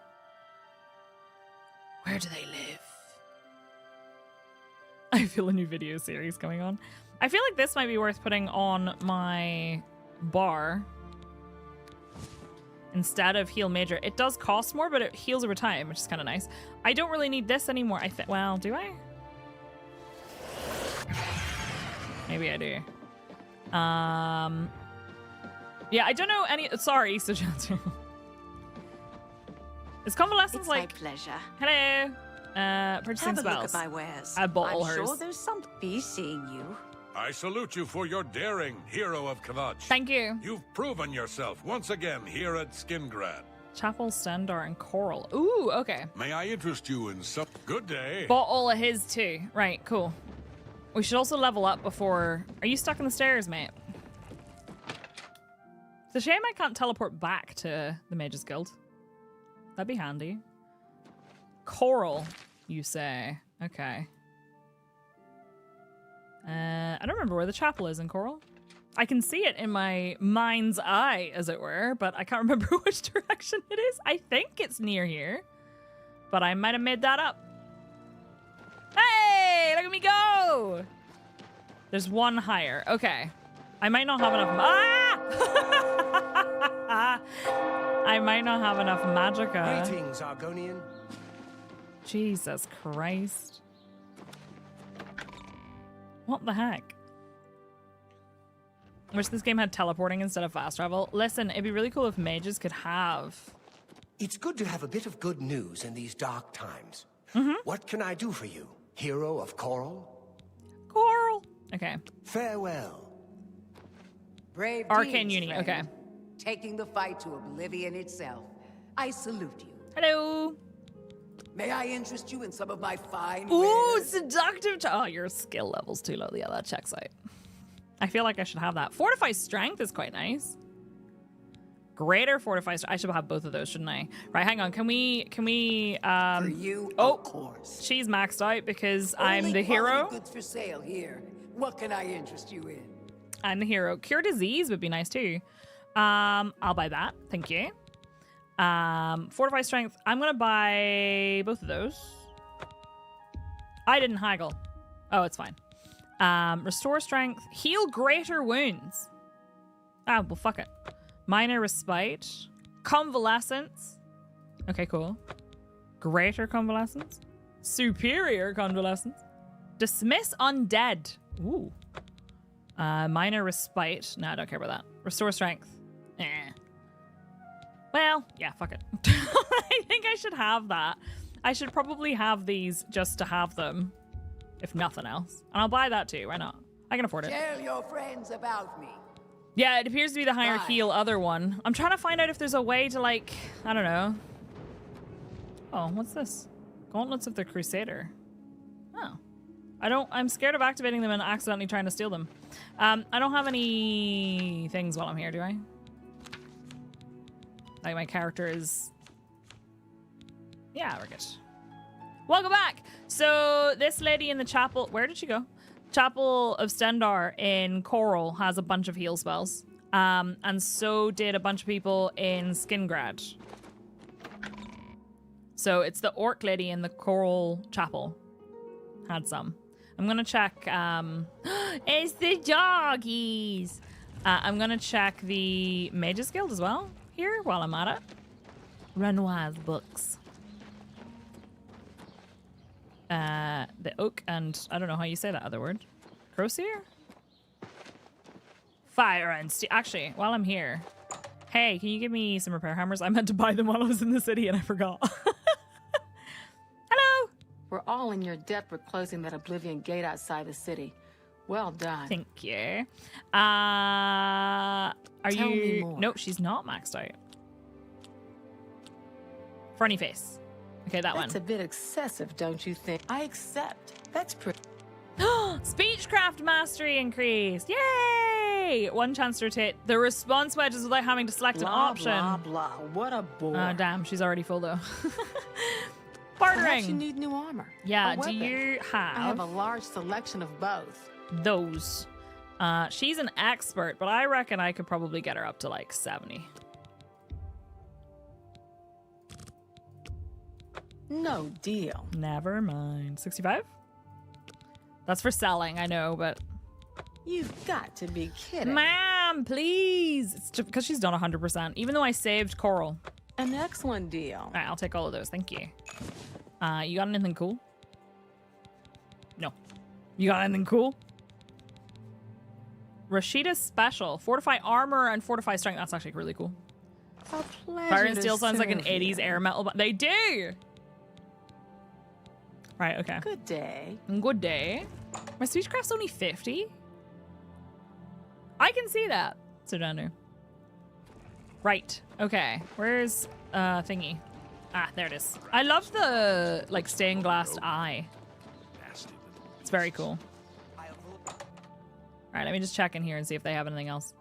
Where do they live? I feel a new video series coming on. I feel like this might be worth putting on my bar instead of heal major. It does cost more, but it heals over time, which is kind of nice. I don't really need this anymore. Well, do I? Maybe I do. Yeah, I don't know any. Sorry, Sujata. Is Convalescence it's like? My pleasure. Hello. Purchasing Have a spells. look at my wares. I bought all I'm hers. sure there's some be seeing you. I salute you for your daring, hero of Kavach. Thank you. You've proven yourself once again here at Skingrad. Chapel, Stendar, and Coral. Ooh, okay. May I interest you in some... Good day. Bought all of his too. Right, cool. We should also level up before... Are you stuck in the stairs, mate? It's a shame I can't teleport back to the Mage's Guild. That'd be handy. Coral, you say. Okay. I don't remember where the chapel is in Coral. I can see it in my mind's eye, as it were, but I can't remember which direction it is. I think it's near here, but I might have made that up. Hey, look at me go! There's one higher. Okay. I might not have enough... Ah! I might not have enough magicka. Greetings, Argonian. Jesus Christ. What the heck? Wish this game had teleporting instead of fast travel. Listen, it'd be really cool if mages could have... It's good to have a bit of good news in these dark times. What can I do for you, hero of Coral? Coral! Okay. Farewell. Brave Arcane deeds, Uni, friend. okay. Taking the fight to Oblivion itself. I salute you. Hello! May I interest you in some of my fine Ooh, wares? seductive... Oh, your skill level's too low. Yeah, that checks out. I feel like I should have that. Fortify Strength is quite nice. Greater Fortify Strength. I should have both of those, shouldn't I? Right, hang on. Can we For you, of course. She's maxed out because Only I'm the hero. quality goods for sale here. What can I interest you in? I'm the hero. Cure Disease would be nice too. I'll buy that. Thank you. Fortify Strength. I'm going to buy both of those. I didn't haggle. Oh, it's fine. Restore Strength. Heal Greater Wounds. Oh, well, fuck it. Minor Respite. Convalescence. Okay, cool. Greater Convalescence. Superior Convalescence. Dismiss Undead. Ooh. Minor Respite. No, I don't care about that. Restore Strength. Eh. Well, yeah, fuck it. I think I should have that. I should probably have these just to have them, if nothing else. And I'll buy that too. Why not? I can afford it. Tell your friends about me. Yeah, it appears to be the higher heal other one. I'm trying to find out if there's a way to, like, I don't know. Oh, what's this? Gauntlets of the Crusader. Oh. I'm scared of activating them and accidentally trying to steal them. I don't have any things while I'm here, do I? Like, my character is... Yeah, we're good. Welcome back! So, this lady in the chapel... Where did she go? Chapel of Stendar in Coral has a bunch of heal spells. And so did a bunch of people in Skingrad. So, it's the orc lady in the Coral Chapel. Had some. I'm gonna check... it's the doggies! I'm going to check the Mage's Guild as well here while I'm at it. Renoir's books. The oak and I don't know how you say that other word. Crosier? Fire and steel. Actually, while I'm here, hey, can you give me some repair hammers? I meant to buy them while I was in the city and I forgot. Hello. We're all in your debt for closing that Oblivion gate outside the city. Well done. Thank you. Tell me more. Nope, she's not maxed out. Ferny face. Okay, that one. That's a bit excessive, don't you think? I accept. That's pretty. Speechcraft mastery increased. Yay! One chance to rotate the response wedges without having to select an option. Blah, blah. What a bore. Oh, damn. She's already full, though. Perhaps Bartering. you need new armor. Yeah, A do weapon. you have... I have a large selection of both. those? She's an expert, but I reckon I could probably get her up to like 70. No deal. Never mind. 65? That's for selling, I know, but... You've got to be kidding. Ma'am, please! It's just because she's done 100%, even though I saved Coral. An excellent deal. All right, I'll take all of those. Thank you. You got anything cool? No. You got anything cool? Rashida's special. Fortify armor and fortify strength. That's actually really cool. A pleasure Fire and to steel sounds like an serve 80s you. air metal. They do! Right, okay. Good day. Good day. My speechcraft's only 50? I can see that. So down there. Right. Okay. Where's thingy? Ah, there it is. I love the like stained glass eye. It's very cool. Alright, let me just check in here and see if they have anything else.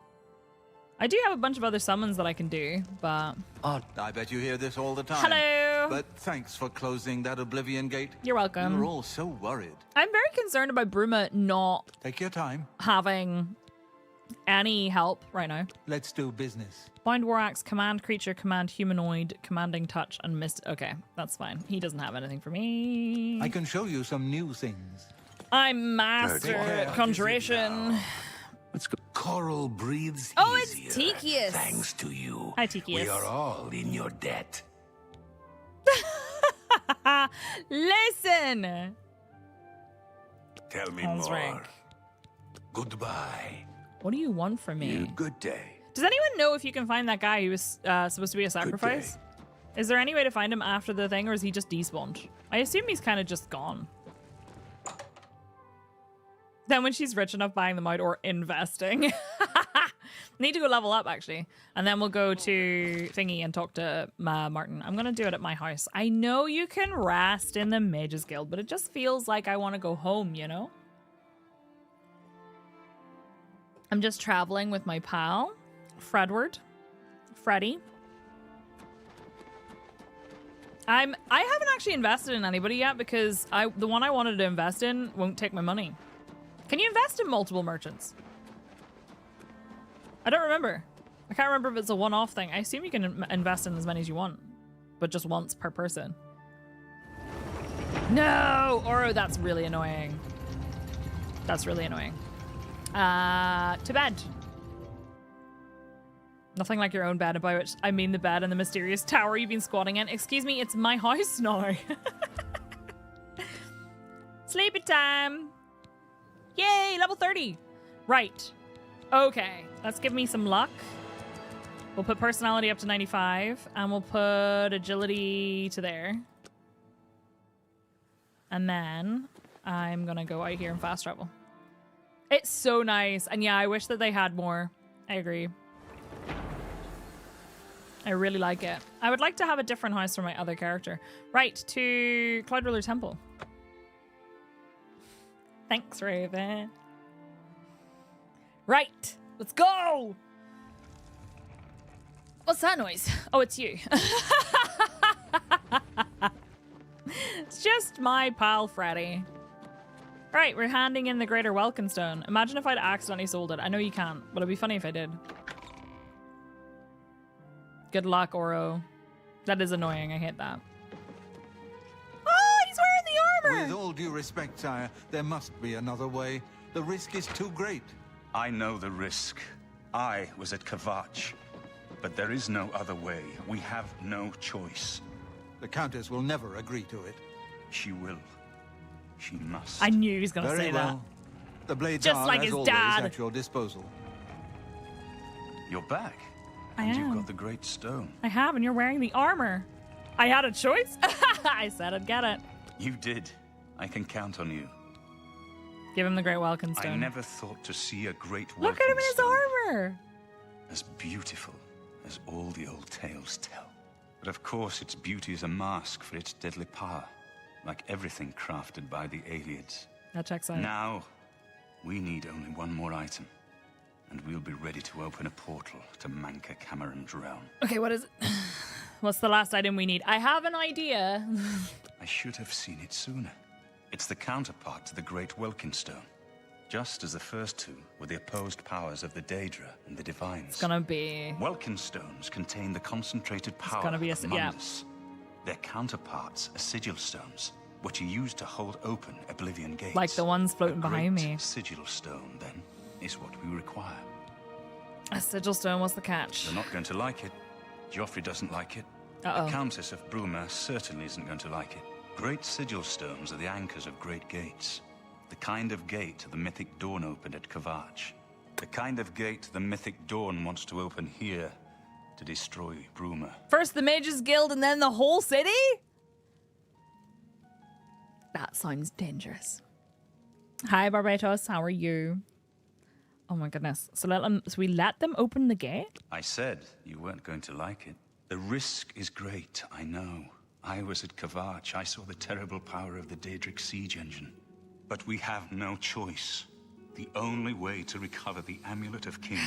I do have a bunch of other summons that I can do, but... Oh, I bet you hear this all the time. Hello! But thanks for closing that Oblivion gate. You're welcome. We were all so worried. I'm very concerned about Bruma not Take your time. having any help right now. Let's do business. Bind War Axe, command creature, command humanoid, commanding touch, and mist. Okay, that's fine. He doesn't have anything for me. I can show you some new things. I'm master Dirty. at conjuration. Let's go. Coral breathes Oh, it's easier. Tychius. Thanks to you. Hi, Tychius. We are all in your debt. Listen. Tell me All's more. rank. Goodbye. What do you want from me? You good day. Does anyone know if you can find that guy who was supposed to be a sacrifice? Is there any way to find him after the thing, or is he just despawned? I assume he's kind of just gone. Then when she's rich enough, buying them out or investing. Need to go level up, actually. And then we'll go to Thingy and talk to Martin. I'm going to do it at my house. I know you can rest in the Mage's Guild, but it just feels like I want to go home, you know? I'm just traveling with my pal, Freddy. I haven't actually invested in anybody yet because the one I wanted to invest in won't take my money. Can you invest in multiple merchants? I don't remember. I can't remember if it's a one-off thing. I assume you can invest in as many as you want, but just once per person. No! Oro, that's really annoying. That's really annoying. To bed. Nothing like your own bed, by which I mean the bed in the mysterious tower you've been squatting in. Excuse me, it's my house now. Sleepy time. Yay, level 30. Right. Okay, let's give me some luck. We'll put personality up to 95, and we'll put agility to there. And then I'm gonna go out here and fast travel. It's so nice, and yeah, I wish that they had more. I agree. I really like it. I would like to have a different house for my other character. Right, to Cloud Ruler Temple. Thanks, Raven. Right, let's go! What's that noise? Oh, it's you. It's just my pal, Freddy. Right, we're handing in the Greater Welkynd Stone. Imagine if I'd accidentally sold it. I know you can't, but it'd be funny if I did. Good luck, Oro. That is annoying. I hate that. Oh, he's wearing the armor! With all due respect, sire, there must be another way. The risk is too great. I know the risk. I was at Kavach, but there is no other way. We have no choice. The Countess will never agree to it. She will. She must. I knew he was going to say well. The blades Just are, like as his always, dad. at your disposal. You're back. I And am. you've got the Great Stone. I have, and you're wearing the armor. I had a choice. I said I'd get it. You did. I can count on you. Give him the Great Welkynd I Stone. never thought to see a great Look at him in his Welkynd stone armor. as beautiful as all the old tales tell. But of course, its beauty is a mask for its deadly power, like everything crafted by the Aliens. That checks out. Now, we need only one more item, and we'll be ready to open a portal to Mankar Camoran's realm. Okay, what is it? What's the last item we need? I have an idea. I should have seen it sooner. It's the counterpart to the Great Welkynd Stone. Just as the first two were the opposed powers of the Daedra and the Divines. It's gonna be... Welkynd stones contain the concentrated power gonna be of yeah. Mundus. Their counterparts are sigil stones, which are used to hold open Oblivion gates. Like the ones floating behind me. Sigil stone, then, is what we require. A sigil stone, what's the catch? You're not going to like it. Joffrey doesn't like it. Uh-oh. The Countess of Bruma certainly isn't going to like it. Great sigil stones are the anchors of great gates. The kind of gate the mythic Dawn opened at Kavach. The kind of gate the mythic Dawn wants to open here to destroy Bruma. First the Mages Guild and then the whole city? That sounds dangerous. Hi, Barbatos. How are you? Oh my goodness. So we let them open the gate? I said you weren't going to like it. The risk is great, I know. I was at Kavach. I saw the terrible power of the Daedric siege engine. But we have no choice. The only way to recover the Amulet of Kings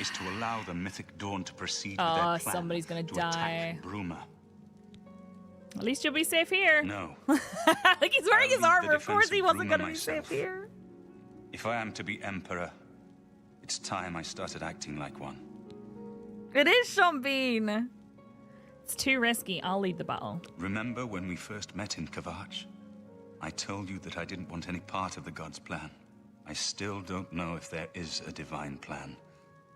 is to allow the mythic Dawn to proceed with their plan somebody's gonna to die. attack Bruma. At least you'll be safe here. No. Like he's wearing I'll his lead the armor. Of defense course he of wasn't Bruma going to be myself. safe here. If I am to be Emperor, it's time I started acting like one. It is Sean Bean. It's too risky. I'll lead the battle. Remember when we first met in Kavach? I told you that I didn't want any part of the God's plan. I still don't know if there is a divine plan,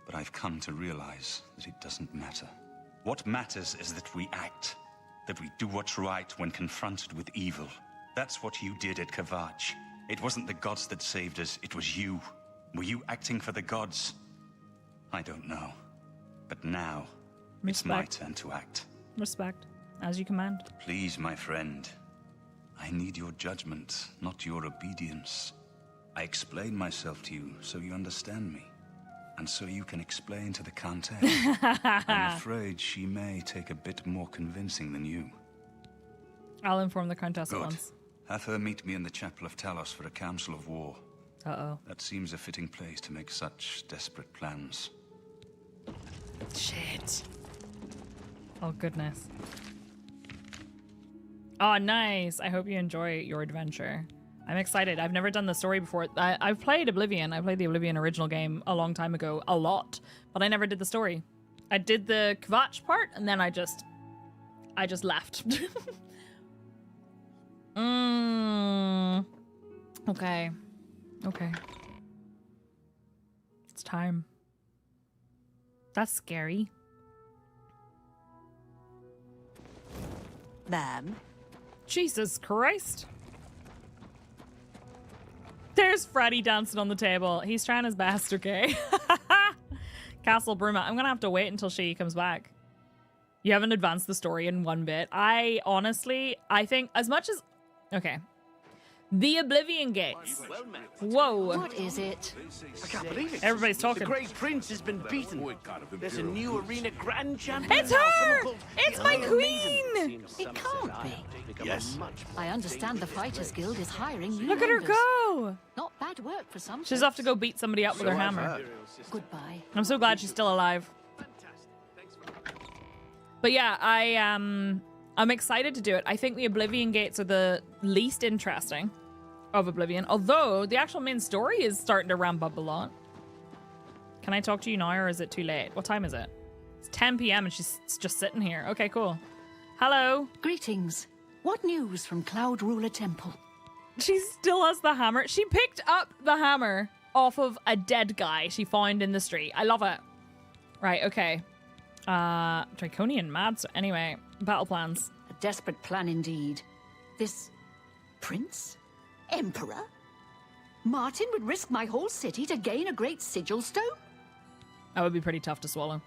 but I've come to realize that it doesn't matter. What matters is that we act, that we do what's right when confronted with evil. That's what you did at Kavach. It wasn't the gods that saved us, it was you. Were you acting for the gods? I don't know. But now, it's my turn to act. Respect. As you command. Please, my friend. I need your judgment, not your obedience. I explain myself to you so you understand me. And so you can explain to the Countess. I'm afraid she may take a bit more convincing than you. I'll inform the Countess at Good. once. Have her meet me in the Chapel of Talos for a council of war. Uh-oh. That seems a fitting place to make such desperate plans. Shit. Oh, goodness. Oh, nice. I hope you enjoy your adventure. I'm excited. I've never done the story before. I've played Oblivion. I played the Oblivion original game a long time ago, a lot, but I never did the story. I did the Kavach part, and then I just left. Okay. Okay. It's time. That's scary. Ma'am? Jesus Christ. There's Freddy dancing on the table. He's trying his best, okay? Castle Bruma. I'm gonna have to wait until she comes back. You haven't advanced the story in one bit. I think as much as... Okay. The Oblivion Gates. Whoa. What is it? I can't believe it. Everybody's talking. The Great Prince has been beaten. There's a new arena grand champion. It's her! It's my queen! It can't be. Yes. I understand the Fighters Guild is hiring new Look at her members. go! Not bad work for some. She's off to go beat somebody up with her hammer. Goodbye. I'm so glad she's still alive. But yeah, I'm excited to do it. I think the Oblivion Gates are the least interesting of Oblivion, although the actual main story is starting to ramp up a lot. Can I talk to you now, or is it too late? What time is it? It's 10 p.m. and she's just sitting here. Okay, cool. Hello. Greetings. What news from Cloud Ruler Temple? She still has the hammer. She picked up the hammer off of a dead guy she found in the street. I love it. Right, okay. Draconian mad. So anyway, battle plans. A desperate plan indeed. This prince? Emperor? Martin would risk my whole city to gain a great sigil stone? That would be pretty tough to swallow.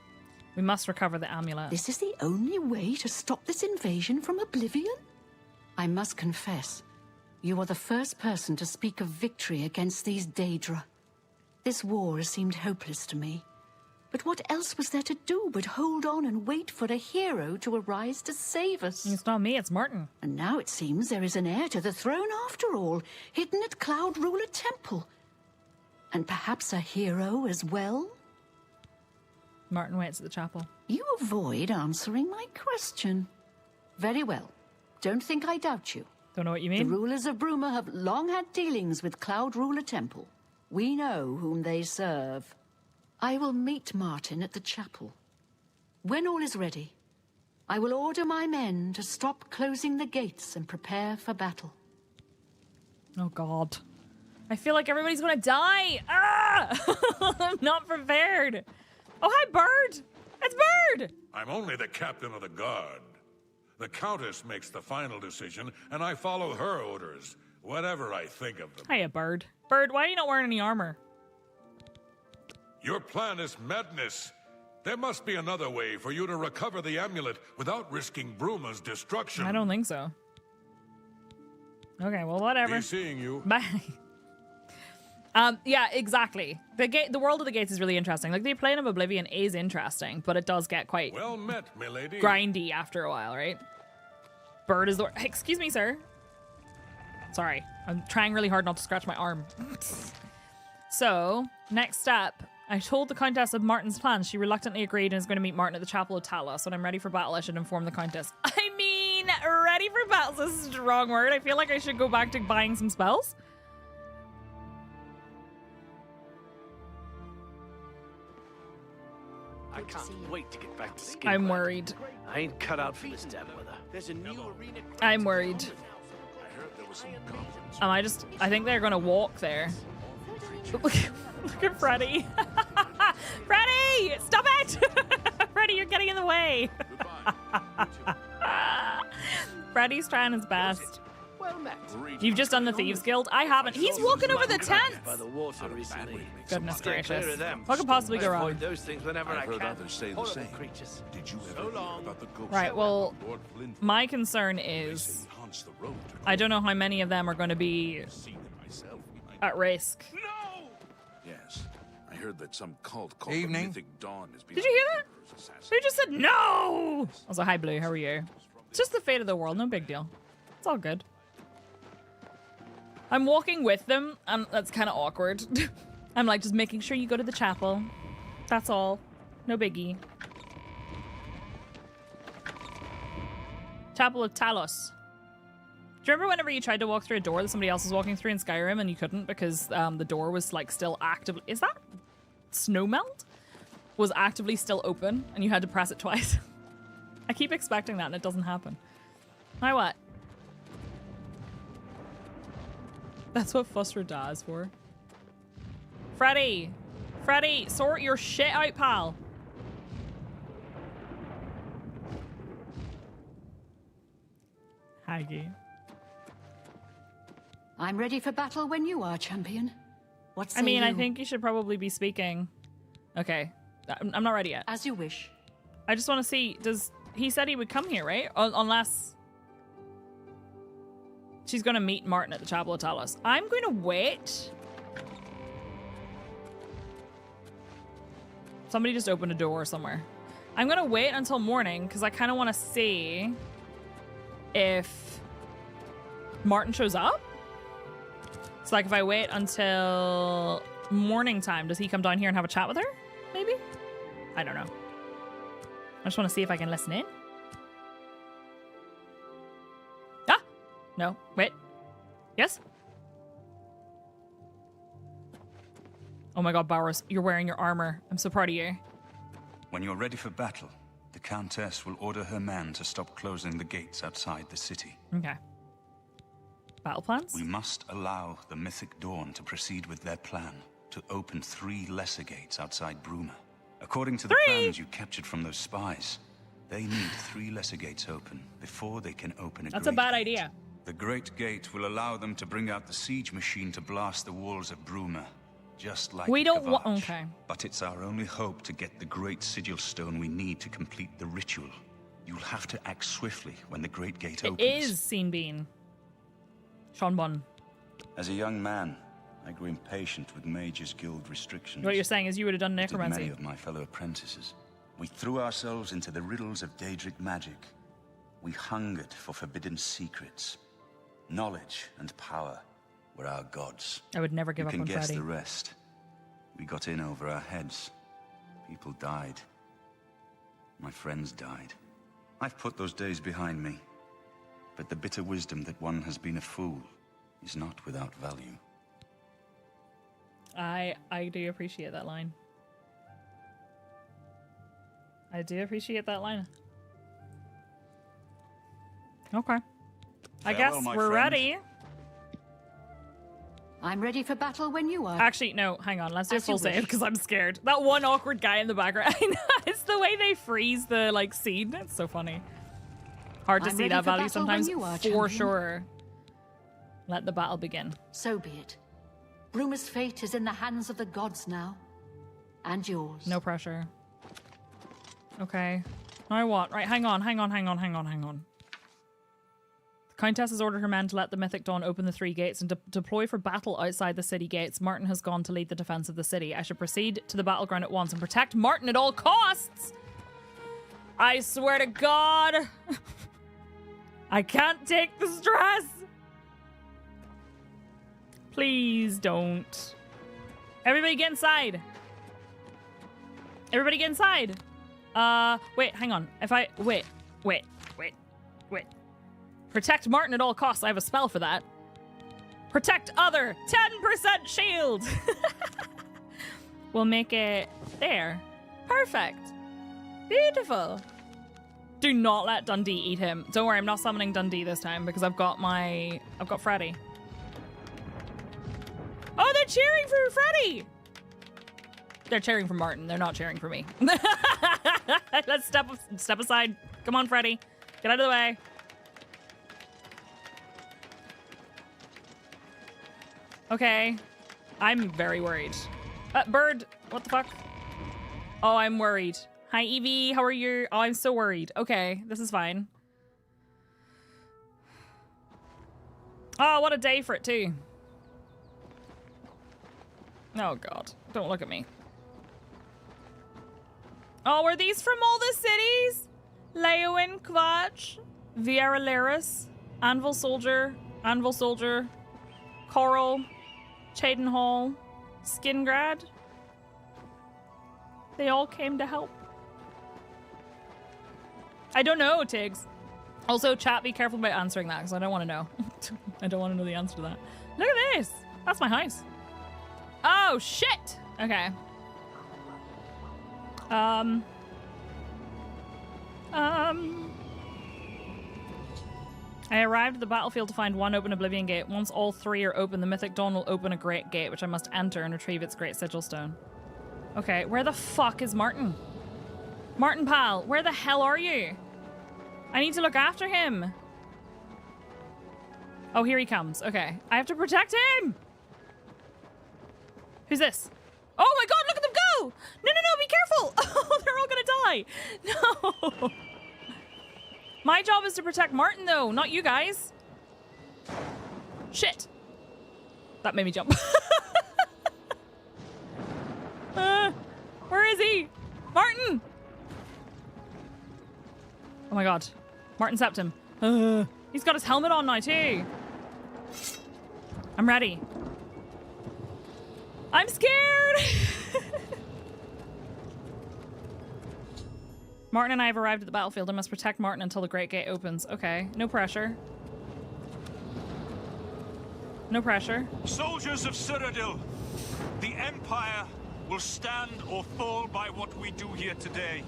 We must recover the amulet. This is the only way to stop this invasion from Oblivion? I must confess, you are the first person to speak of victory against these Daedra. This war seemed hopeless to me. But what else was there to do but hold on and wait for a hero to arise to save us? It's not me, it's Martin. And now it seems there is an heir to the throne after all, hidden at Cloud Ruler Temple. And perhaps a hero as well? Martin waits at the chapel. You avoid answering my question. Very well. Don't think I doubt you. Don't know what you mean. The rulers of Bruma have long had dealings with Cloud Ruler Temple. We know whom they serve. I will meet Martin at the chapel. When all is ready, I will order my men to stop closing the gates and prepare for battle. Oh, God. I feel like everybody's gonna die. Ah! I'm not prepared. Oh, hi, Bird. It's Bird. I'm only the captain of the guard. The Countess makes the final decision, and I follow her orders, whatever I think of them. Hiya, Bird. Bird, why are you not wearing any armor? Your plan is madness. There must be another way for you to recover the amulet without risking Bruma's destruction. I don't think so. Okay, well, whatever. Be seeing you. Bye. Yeah, exactly. The world of the gates is really interesting. Like, the plane of Oblivion is interesting, but it does get quite well met, milady. Grindy after a while, right? Bird is the word. Excuse me, sir. Sorry, I'm trying really hard not to scratch my arm. So, next step. I told the Countess of Martin's plans. She reluctantly agreed and is going to meet Martin at the Chapel of Talos. When I'm ready for battle, I should inform the Countess. I mean, ready for battle is a strong word. I feel like I should go back to buying some spells. I can't wait to get back to Skin. I'm worried. I ain't cut out for this damn weather. There's a new arena. I'm worried. I think they're going to walk there. Look at Freddy. Freddy! Stop it! Freddy, you're getting in the way. Freddy's trying his best. Well met. You've just done the Thieves Guild? I haven't. He's walking over the tents! By the water recently. Goodness Stay clear gracious. of them. What could possibly go I wrong? avoid those things whenever I I've heard can. others say the Horrible same. creatures. Did you ever hear about the ghost? Right, well, Lord Flynn? my concern is He haunts the road. I don't know how many of them are going to be Seen it myself. at risk. Yes, I heard that some cult called Evening. the Mythic Dawn is Did you hear that? Who just said no? Also, hi Blue, how are you? It's just the fate of the world, no big deal. It's all good. I'm walking with them, and that's kind of awkward. I'm like, just making sure you go to the chapel. That's all. No biggie. Chapel of Talos. Do you remember whenever you tried to walk through a door that somebody else was walking through in Skyrim and you couldn't because the door was like still actively... Is that snowmelt? Was actively still open and you had to press it twice. I keep expecting that and it doesn't happen. Now what? That's what Fuster dies for. Freddy! Freddy, sort your shit out, pal. Haggy. I'm ready for battle when you are, champion. What say I mean, I you? think you should probably be speaking. Okay. I'm not ready yet. As you wish. I just want to see, he said he would come here, right? Unless she's going to meet Martin at the Chapel of Talos. I'm going to wait. Somebody just opened a door somewhere. I'm going to wait until morning because I kind of want to see if Martin shows up. So like if I wait until morning time, does he come down here and have a chat with her? Maybe? I don't know. I just want to see if I can listen in. Ah! No. Wait. Yes? Oh my god, Bowers, you're wearing your armor. I'm so proud of you. When you're ready for battle, the Countess will order her men to stop closing the gates outside the city. Okay. Battle plans? We must allow the Mythic Dawn to proceed with their plan. to open 3 lesser gates outside Bruma. According to the plans you captured from those spies, they need 3 lesser gates open before they can open a That's a bad idea. The Great Gate will allow them to bring out the siege machine to blast the walls of Bruma, just like we don't want. Kavach. Okay. But it's our only hope to get the great sigil stone we need to complete the ritual. You'll have to act swiftly when the Great Gate opens. It is Scene Bean. Sean Bunn. As a young man, I grew impatient with Mage's Guild restrictions. What you're saying is you would have done necromancy. Many of my fellow apprentices. We threw ourselves into the riddles of Daedric magic. We hungered for forbidden secrets. Knowledge and power were our gods. I would never give up on You can guess Freddy. the rest. We got in over our heads. People died. My friends died. I've put those days behind me. But the bitter wisdom that one has been a fool is not without value. I do appreciate that line. I do appreciate that line. Okay. I guess we're ready. I'm ready for battle when you are. Actually, no, hang on. Let's do a As full you save wish. because I'm scared. That one awkward guy in the background. I know, it's the way they freeze the like scene. It's so funny. Hard to I'm see ready that for value battle sometimes, when you are, for champion. sure. Let the battle begin. So be it. Bruma's fate is in the hands of the gods now. And yours. No pressure. Okay. Now what? Right, hang on. The Countess has ordered her men to let the Mythic Dawn open the 3 gates and deploy for battle outside the city gates. Martin has gone to lead the defense of the city. I should proceed to the battleground at once and protect Martin at all costs! I swear to God! I can't take the stress! Please don't. Everybody get inside! Everybody get inside! Wait, hang on. If I... Wait. Protect Martin at all costs. I have a spell for that. Protect other. 10% shield. We'll make it there. Perfect. Beautiful. Do not let Dundee eat him. Don't worry, I'm not summoning Dundee this time because I've got Freddy. Oh, they're cheering for Freddy. They're cheering for Martin. They're not cheering for me. Let's step aside. Come on, Freddy. Get out of the way. Okay. I'm very worried. Bird, what the fuck? Oh, I'm worried. Hi, Evie. How are you? Oh, I'm so worried. Okay, this is fine. Oh, what a day for it, too. Oh, God. Don't look at me. Oh, are these from all the cities? Leowin, Kvatch, Vieira Laris, Anvil Soldier, Coral, Cheydinhall, Skingrad. They all came to help. I don't know, Tiggs. Also, chat, be careful about answering that because I don't want to know. I don't want to know the answer to that. Look at this. That's my house. Oh, shit. Okay. I arrived at the battlefield to find one open Oblivion Gate. Once all 3 are open, the Mythic Dawn will open a Great Gate, which I must enter and retrieve its Great Sigil Stone. Okay, where the fuck is Martin? Martin, pal, where the hell are you? I need to look after him. Oh, here he comes. Okay, I have to protect him. Who's this? Oh my God, look at them go! No, be careful! Oh, they're all gonna die. No. My job is to protect Martin, though, not you guys. Shit. That made me jump. Where is he? Martin! Oh my God. Martin Septim. He's got his helmet on now, too. I'm ready. I'm scared! Martin and I have arrived at the battlefield. I must protect Martin until the Great Gate opens. Okay, no pressure. No pressure. Soldiers of Cyrodiil, the Empire will stand or fall by what we do here today.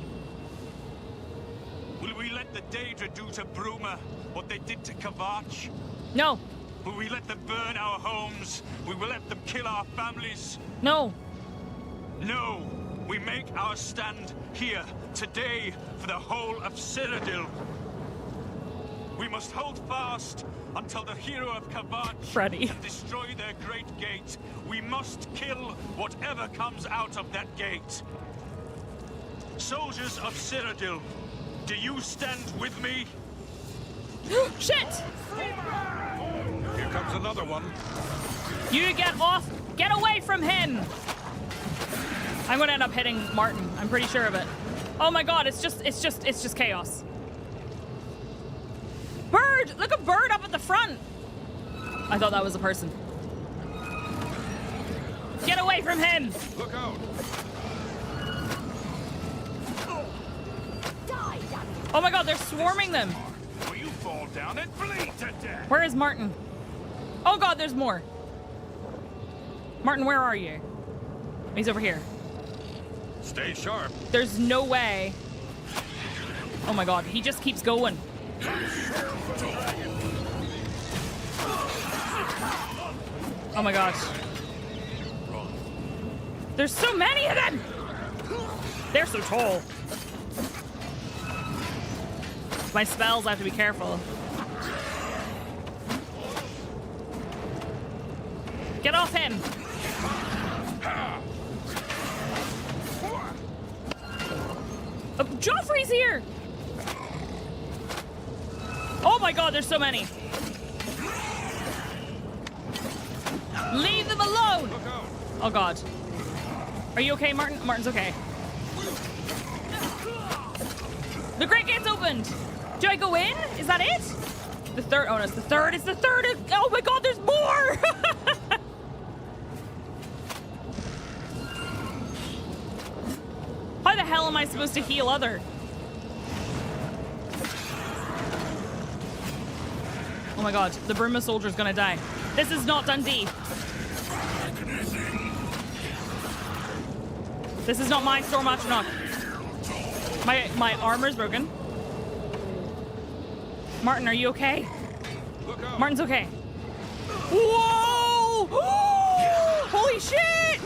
Will we let the Daedra do to Bruma what they did to Kavach? No. Will we let them burn our homes? We will let them kill our families? No. No. We make our stand here, today, for the whole of Cyrodiil. We must hold fast until the hero of Kavach can destroy their great gate. We must kill whatever comes out of that gate. Soldiers of Cyrodiil, do you stand with me? Shit! Here comes another one. You get off! Get away from him! I'm gonna end up hitting Martin. I'm pretty sure of it. Oh my god, it's just chaos. Bird! Look, a bird up at the front! I thought that was a person. Get away from him! Look out! Oh my god, they're swarming them! Will you fall down and bleed to death? Where is Martin? Oh god, there's more. Martin, where are you? He's over here. Stay sharp. There's no way. Oh my god, he just keeps going. Oh my gosh. There's so many of them! They're so tall. My spells, I have to be careful. Get off him! Oh, Joffrey's here! Oh my god, there's so many. Leave them alone! Oh god. Are you okay, Martin? Martin's okay. The Great Gate's opened! Do I go in? Is that it? The third. Oh no, it's the third. It's the third. Oh my god, there's more! How the hell am I supposed to heal other? Oh my god, the Bruma soldier's gonna die. This is not Dundee. This is not my Storm Atronach. My armor's broken. Martin, are you okay? Martin's okay. Whoa! Holy shit!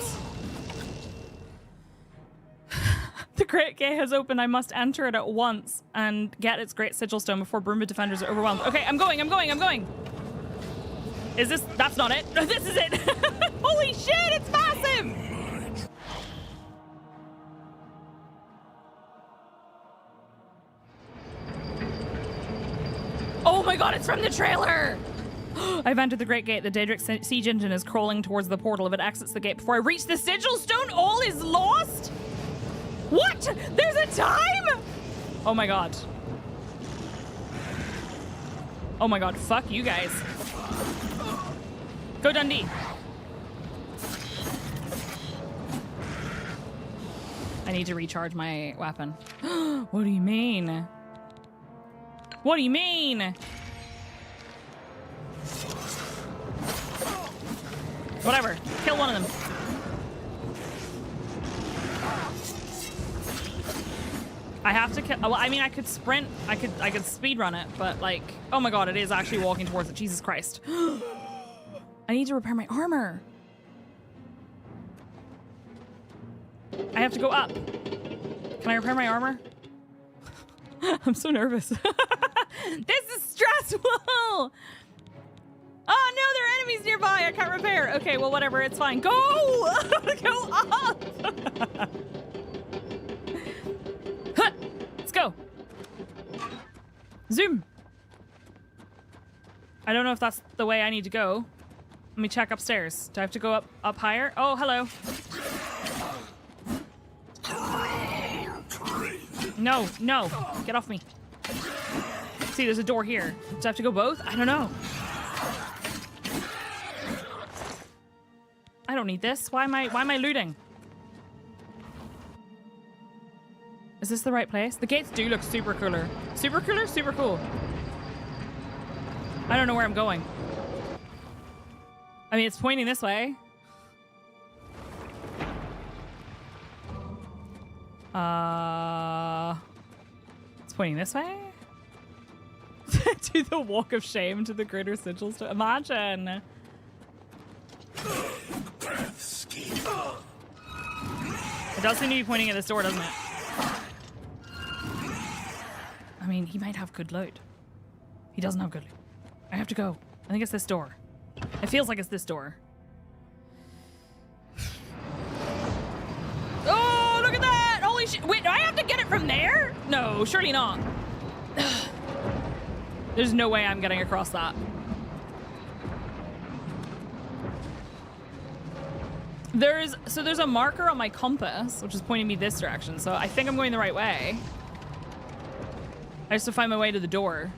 The Great Gate has opened. I must enter it at once and get its Great Sigil Stone before Bruma defenders are overwhelmed. Okay, I'm going. Is this? That's not it. This is it. Holy shit, it's massive! Oh my god, it's from the trailer! I've entered the Great Gate. The Daedric siege engine is crawling towards the portal. If it exits the gate before I reach the Sigil Stone, all is lost? What? There's a time? Oh my god. Oh my god, fuck you guys. Go Dundee. I need to recharge my weapon. What do you mean? What do you mean? Whatever. Kill one of them. I have to kill. Well, I mean, I could sprint. I could speed run it, but like, oh my god, it is actually walking towards it. Jesus Christ. I need to repair my armor. I have to go up. Can I repair my armor? I'm so nervous. This is stressful. Oh no, there are enemies nearby. I can't repair. Okay, well, whatever. It's fine. Go! Go up! Let's go. Zoom. I don't know if that's the way I need to go. Let me check upstairs. Do I have to go up higher? Oh, hello. No, no. Get off me. See, there's a door here. Do I have to go both? I don't know. I don't need this. Why am I looting? Is this the right place? The gates do look super cooler. Super cooler? Super cool. I don't know where I'm going. I mean, it's pointing this way. It's pointing this way? Do the walk of shame to the greater sigils to imagine. It does seem to be pointing at this door, doesn't it? I mean, he might have good loot. He doesn't have good loot. I have to go. I think it's this door. It feels like it's this door. Oh, look at that! Holy shit! Wait, do I have to get it from there? No, surely not. There's no way I'm getting across that. There's a marker on my compass, which is pointing me this direction, so I think I'm going the right way. I just have to find my way to the door.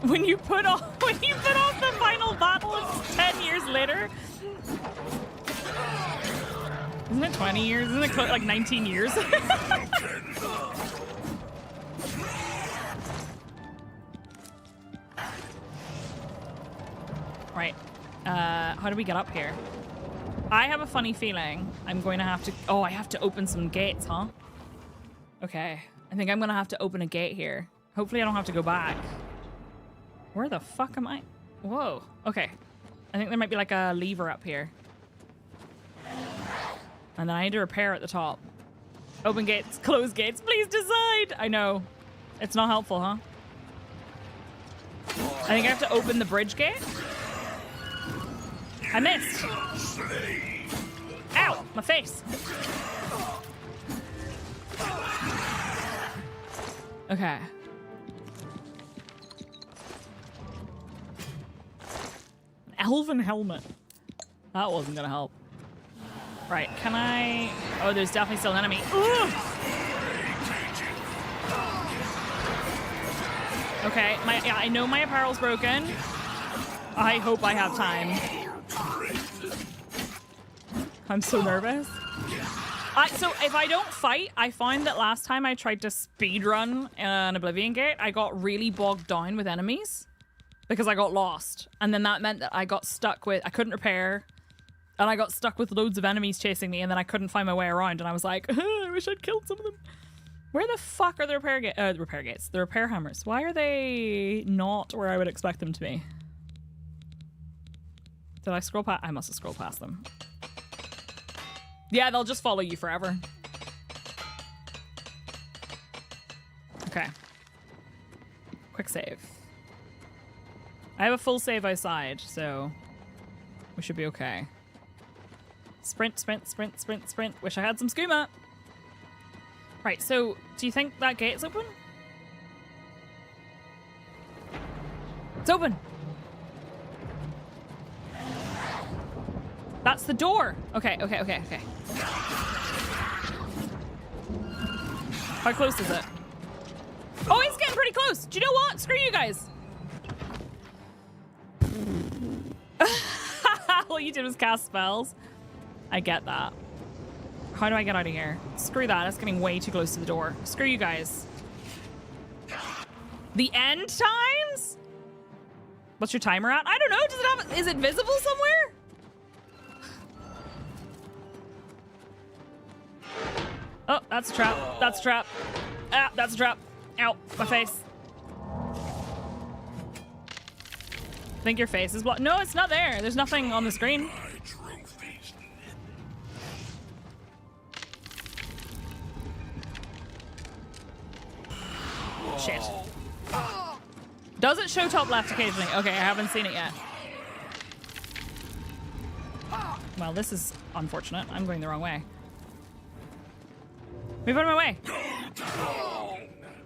When you put off the final battle, it's 10 years later. Isn't it 20 years? Isn't it like 19 years? Right. How do we get up here? I have a funny feeling I'm going to have to... Oh, I have to open some gates, huh? Okay. I think I'm going to have to open a gate here. Hopefully I don't have to go back. Where the fuck am I? Whoa. Okay. I think there might be like a lever up here. And then I need to repair at the top. Open gates, close gates, please decide! I know. It's not helpful, huh? I think I have to open the bridge gate. I missed. Ow! My face. Okay. Elven helmet. That wasn't gonna help. Right, can I... Oh, there's definitely still an enemy. Ugh! Okay, yeah, I know my apparel's broken. I hope I have time. I'm so nervous. So if I don't fight, I find that last time I tried to speedrun an Oblivion Gate, I got really bogged down with enemies because I got lost. And then that meant that I got stuck with... I couldn't repair. And I got stuck with loads of enemies chasing me, and then I couldn't find my way around, and I was like, I wish I'd killed some of them. Where the fuck are the repair gates? The repair hammers. Why are they not where I would expect them to be? Did I scroll past? I must have scrolled past them. Yeah, they'll just follow you forever. Okay. Quick save. I have a full save outside, so we should be okay. Sprint, sprint, sprint, sprint, sprint. Wish I had some skooma. Right, so do you think that gate's open? It's open. That's the door. Okay, okay, okay, okay. How close is it? Oh, it's getting pretty close. Do you know what? Screw you guys. All you did was cast spells. I get that. How do I get out of here? Screw that. It's getting way too close to the door. Screw you guys. The end times? What's your timer at? I don't know. Does it have... Is it visible somewhere? Oh, that's a trap. That's a trap. Ah, that's a trap. Ow, my face. I think your face is blocked. No, it's not there. There's nothing on the screen. Shit. Does it show top left occasionally? Okay, I haven't seen it yet. Well, this is unfortunate. I'm going the wrong way. Move out of my way.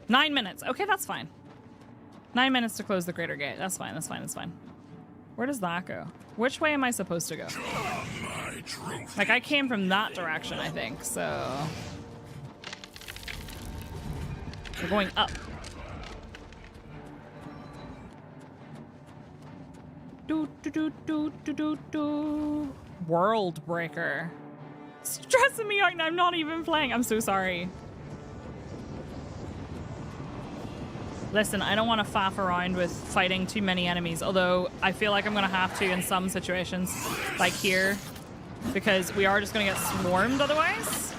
9 minutes. Okay, that's fine. 9 minutes to close the greater gate. That's fine, that's fine, that's fine. Where does that go? Which way am I supposed to go? Like, I came from that direction, I think, so... We're going up. World Breaker. Stressing me out and I'm not even playing. I'm so sorry. Listen, I don't want to faff around with fighting too many enemies, although I feel like I'm going to have to in some situations, like here, because we are just going to get swarmed otherwise.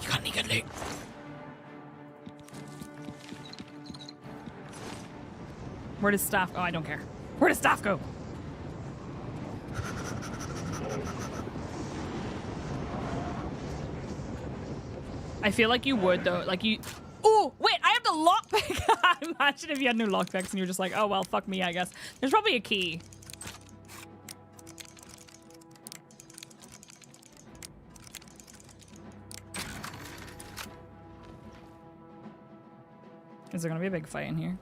You got any good loot? Where does staff... Oh, I don't care. Where does staff go? I feel like you would, though. Like, you... Oh, wait, I have the lockpick. Imagine if you had no lockpicks and you're just like, oh, well, fuck me, I guess. There's probably a key. Is there gonna be a big fight in here?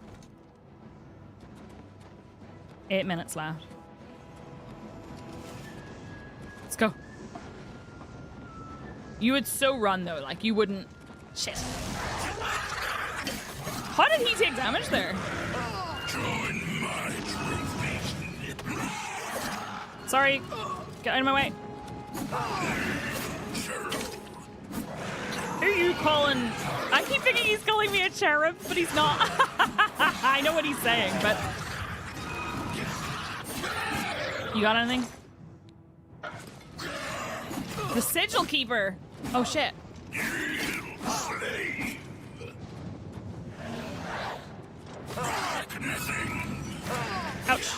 8 minutes left. Let's go. You would so run though, like you wouldn't. Shit. How did he take damage there? Join my troop. Sorry. Get out of my way. Who are you calling? I keep thinking he's calling me a cherub, but he's not. I know what he's saying, but... You got anything? The Sigil Keeper! Oh, shit. Slave. Ouch.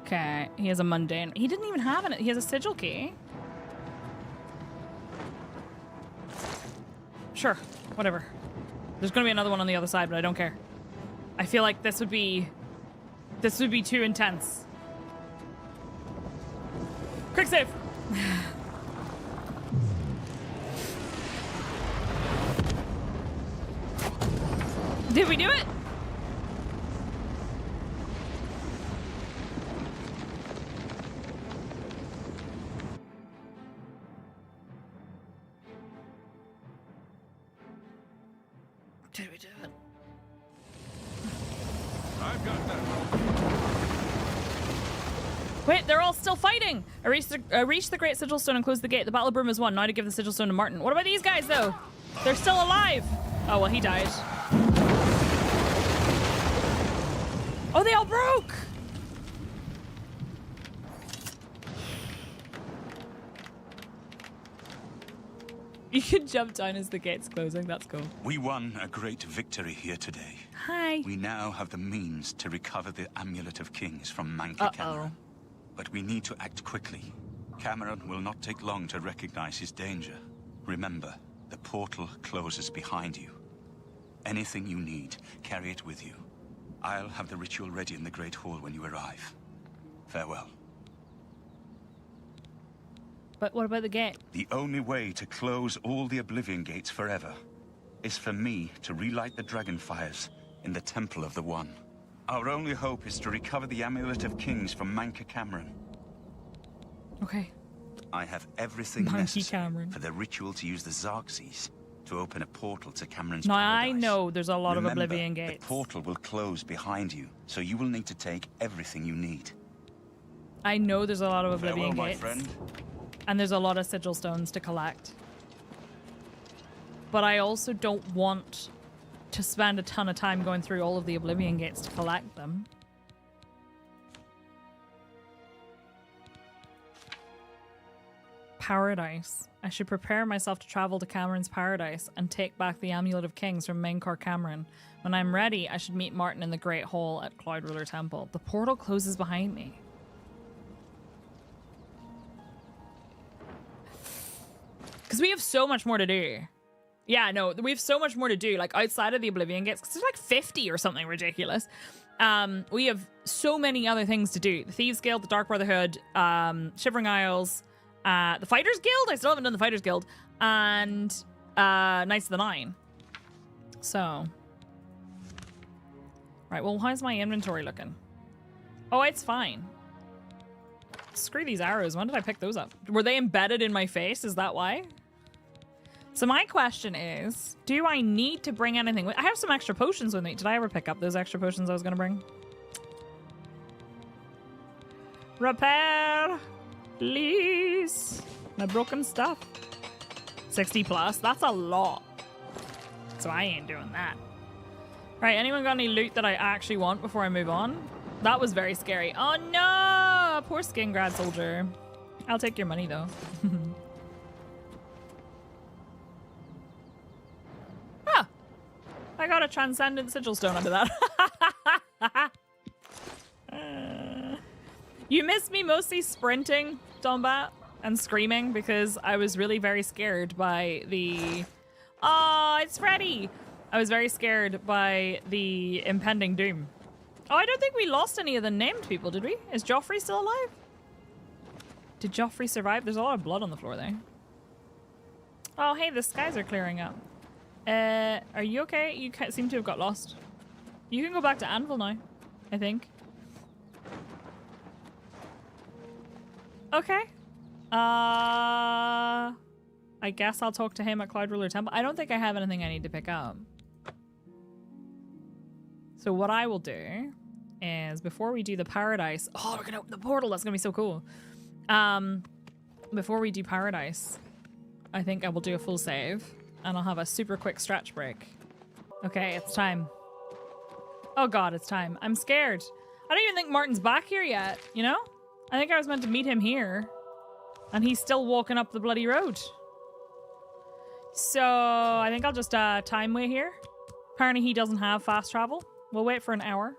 Okay, he has a mundane. He didn't even have it. He has a sigil key. Sure, whatever. There's gonna be another one on the other side, but I don't care. I feel like this would be too intense. Quick save. Did we do it? Did we do it? I've got that. Wait, they're all still fighting! I reached the Great Sigil Stone and closed the gate. The Battle of Bruma is won. Now to give the Sigil Stone to Martin. What about these guys, though? They're still alive! Oh, well, he died. Oh, they all broke! You can jump down as the gate's closing. That's cool. We won a great victory here today. Hi. We now have the means to recover the Amulet of Kings from Mankar Camoran. But we need to act quickly. Camoran will not take long to recognize his danger. Remember, the portal closes behind you. Anything you need, carry it with you. I'll have the ritual ready in the Great Hall when you arrive. Farewell. But what about the gate? The only way to close all the Oblivion gates forever is for me to relight the dragon fires in the Temple of the One. Our only hope is to recover the Amulet of Kings from Mankar Camoran. Okay. I have everything necessary for the ritual to use the Xarxes to open a portal to Cameron's Now paradise. I know there's a lot Remember, of Oblivion gates. The portal will close behind you, so you will need to take everything you need. I know there's a lot of Oblivion Farewell, gates. my friend. And there's a lot of sigil stones to collect. But I also don't want to spend a ton of time going through all of the Oblivion gates to collect them. Paradise. I should prepare myself to travel to Cameron's paradise and take back the Amulet of Kings from Mankar Camoran. When I'm ready, I should meet Martin in the Great Hall at Cloud Ruler Temple. The portal closes behind me. Because we have so much more to do. Yeah, no, we have so much more to do, like outside of the Oblivion gates, because there's like 50 or something ridiculous. We have so many other things to do. The Thieves Guild, the Dark Brotherhood, Shivering Isles, the Fighters Guild. I still haven't done the Fighters Guild. And Knights of the Nine. So. Right, well, how's my inventory looking? Oh, it's fine. Screw these arrows. When did I pick those up? Were they embedded in my face? Is that why? So my question is, do I need to bring anything? I have some extra potions with me. Did I ever pick up those extra potions I was going to bring? Repair, please. My broken stuff. 60 plus. That's a lot. So I ain't doing that. Right, anyone got any loot that I actually want before I move on? That was very scary. Oh no! Poor Skingrad soldier. I'll take your money though. got a transcendent sigil stone under that. You missed me mostly sprinting, Dombat, and screaming because I was really very scared by the... Oh, it's Freddy! I was very scared by the impending doom. Oh, I don't think we lost any of the named people, did we? Is Joffrey still alive? Did Joffrey survive? There's a lot of blood on the floor there. Oh, hey, the skies are clearing up. Are you okay? You seem to have got lost. You can go back to Anvil now, I think. Okay. I guess I'll talk to him at Cloud Ruler Temple. I don't think I have anything I need to pick up. So what I will do is before we do the Paradise... Oh, we're gonna open the portal. That's gonna be so cool. Before we do Paradise, I think I will do a full save and I'll have a super quick stretch break. Okay, it's time. Oh god, it's time. I'm scared. I don't even think Martin's back here yet, you know? I think I was meant to meet him here and he's still walking up the bloody road. So I think I'll just time wait here. Apparently he doesn't have fast travel. We'll wait for an hour.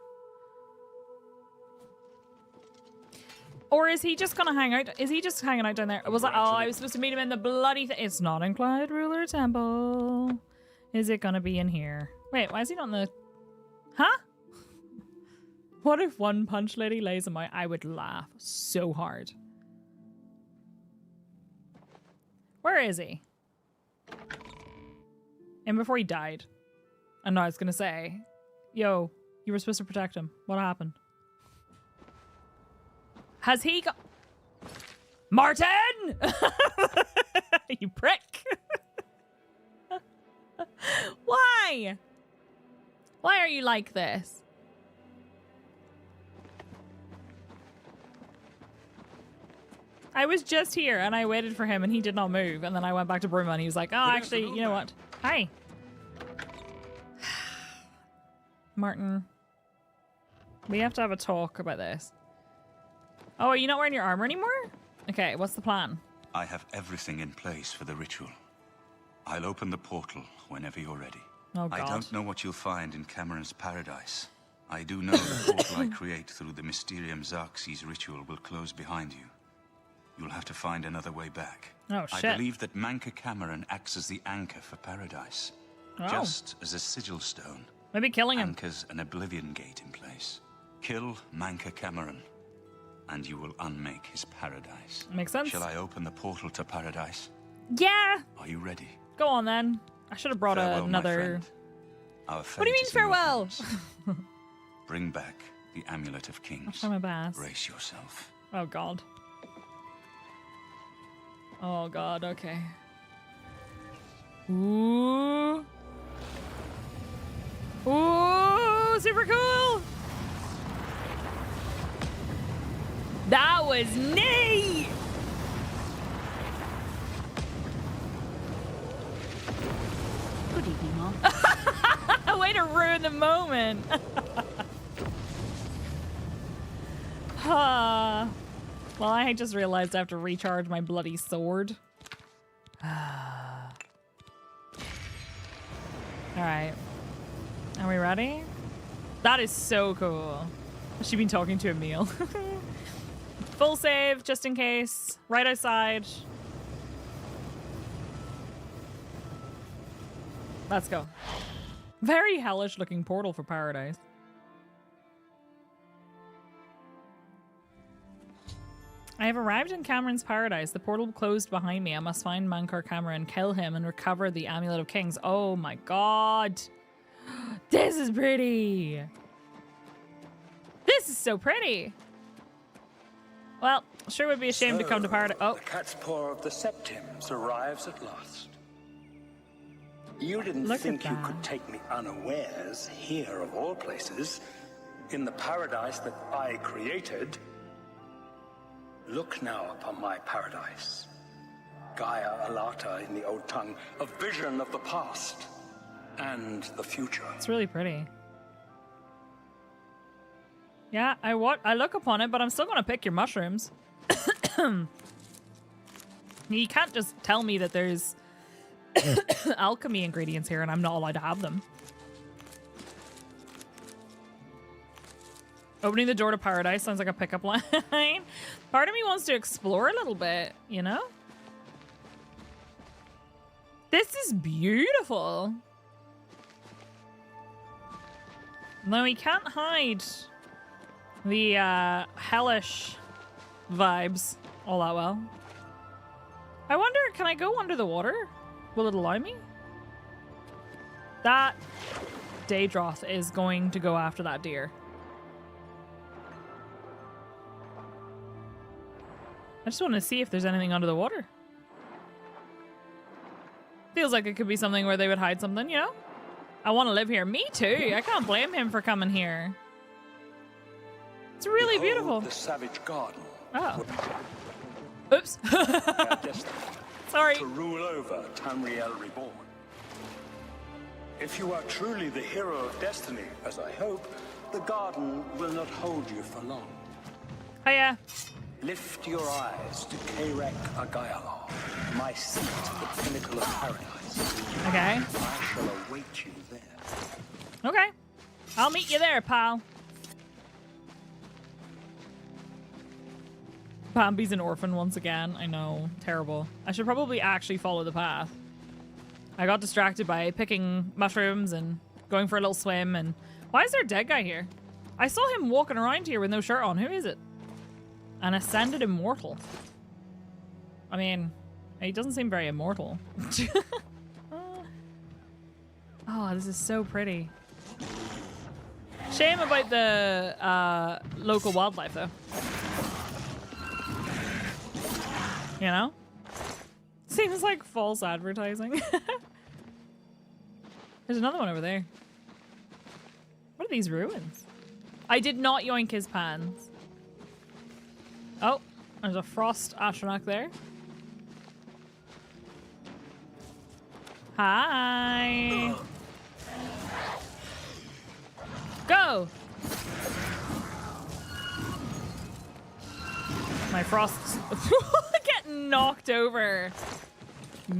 Or is he just gonna hang out? Is he just hanging out down there? Was that? Oh, I was supposed to meet him in the bloody thing. It's not in Cloud Ruler Temple. Is it gonna be in here? Wait, why is he not in the... Huh? What if One Punch Lady lays on my... I would laugh so hard. Where is he? And before he died. And I was gonna say, yo, you were supposed to protect him. What happened? Has he got... Martin! You prick. Why? Why are you like this? I was just here and I waited for him and he did not move. And then I went back to Bruma and he was like, oh, actually, you know what? Hi. Martin. We have to have a talk about this. Oh, are you not wearing your armor anymore? Okay, what's the plan? I have everything in place for the ritual. I'll open the portal whenever you're ready. Oh, God. I don't know what you'll find in Camoran's paradise. I do know the portal I create through the Mysterium Xerxes ritual will close behind you. You'll have to find another way back. Oh, shit. I believe that Mankar Camoran acts as the anchor for paradise. Oh. Just as a sigil stone. Maybe killing him. Anchors an Oblivion gate in place. Kill Mankar Camoran, and you will unmake his paradise. Makes sense. Shall I open the portal to paradise? Yeah. Are you ready? Go on then. I should have brought Farewell, another... Our What do you mean farewell? Bring back the Amulet of Kings. I'll try my best. Brace yourself. Oh god. Oh god, okay. Ooh. Ooh, super cool. That was neat. Good evening, Mom. Way to ruin the moment. Well, I just realized I have to recharge my bloody sword. Alright. Are we ready? That is so cool. She's been talking to Emil. Full save, just in case. Right outside. Let's go. Very hellish looking portal for paradise. I have arrived in Camoran's paradise. The portal closed behind me. I must find Mankar Camoran, kill him, and recover the Amulet of Kings. Oh my god. This is pretty. This is so pretty. Well, sure would be a shame to come to paradise. Oh. The cat's paw of the Septims arrives at last. You didn't think you could take me unawares here, of all places, in the paradise that I created. Look now upon my paradise. Gaia Alata in the old tongue, a vision of the past and the future. It's really pretty. Yeah, I look upon it, but I'm still gonna pick your mushrooms. You can't just tell me that there's alchemy ingredients here and I'm not allowed to have them. Opening the door to paradise sounds like a pickup line. Part of me wants to explore a little bit, you know? This is beautiful. No, we can't hide the hellish vibes all that well. I wonder, can I go under the water? Will it allow me? That Daedroth is going to go after that deer. I just want to see if there's anything under the water. Feels like it could be something where they would hide something, you know? I want to live here. Me too. I can't blame him for coming here. It's really beautiful. The savage garden. Oh. Oops. Sorry. To rule over Tamriel Reborn. If you are truly the hero of destiny, as I hope, the garden will not hold you for long. Hiya. Lift your eyes to Karek Agayalor, my seat at the pinnacle of paradise. Okay. I shall await you there. Okay. I'll meet you there, pal. Bambi's an orphan once again. I know. Terrible. I should probably actually follow the path. I got distracted by picking mushrooms and going for a little swim and... Why is there a dead guy here? I saw him walking around here with no shirt on. Who is it? An ascended immortal. I mean, he doesn't seem very immortal. Oh, this is so pretty. Shame about the local wildlife, though. You know? Seems like false advertising. There's another one over there. What are these ruins? I did not yoink his pans. Oh, there's a frost Atronach there. Hi. Go. My frosts get knocked over.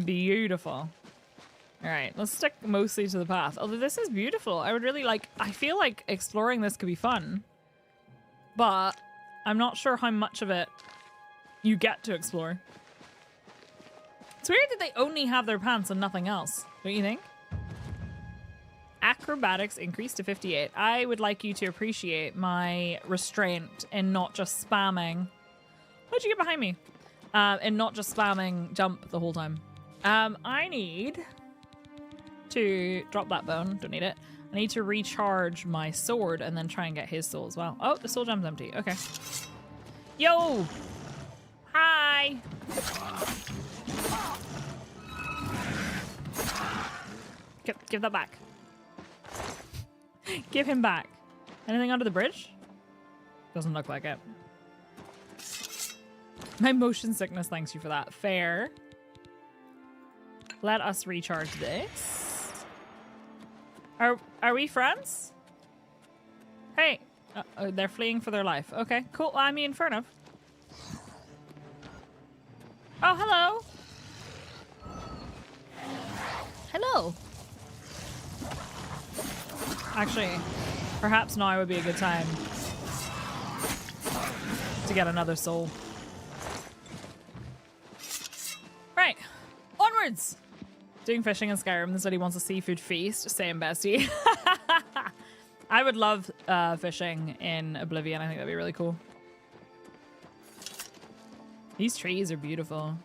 Beautiful. All right, let's stick mostly to the path. Although this is beautiful. I would really like, I feel like exploring this could be fun, but I'm not sure how much of it you get to explore. It's weird that they only have their pants and nothing else, don't you think? Acrobatics increased to 58. I would like you to appreciate my restraint in not just spamming. What'd you get behind me? And not just spamming jump the whole time. I need to drop that bone. Don't need it. I need to recharge my sword and then try and get his soul as well. Oh, the soul gem's empty. Okay. Yo! Hi! Give that back. Give him back. Anything under the bridge? Doesn't look like it. My motion sickness thanks you for that. Fair. Let us recharge this. Are we friends? Hey. Oh, they're fleeing for their life. Okay, cool. I mean, fair enough. Oh, hello. Hello. Actually, perhaps now would be a good time to get another soul. Right. Onwards! Doing fishing in Skyrim. This lady wants a seafood feast. Same, bestie. I would love fishing in Oblivion. I think that'd be really cool. These trees are beautiful.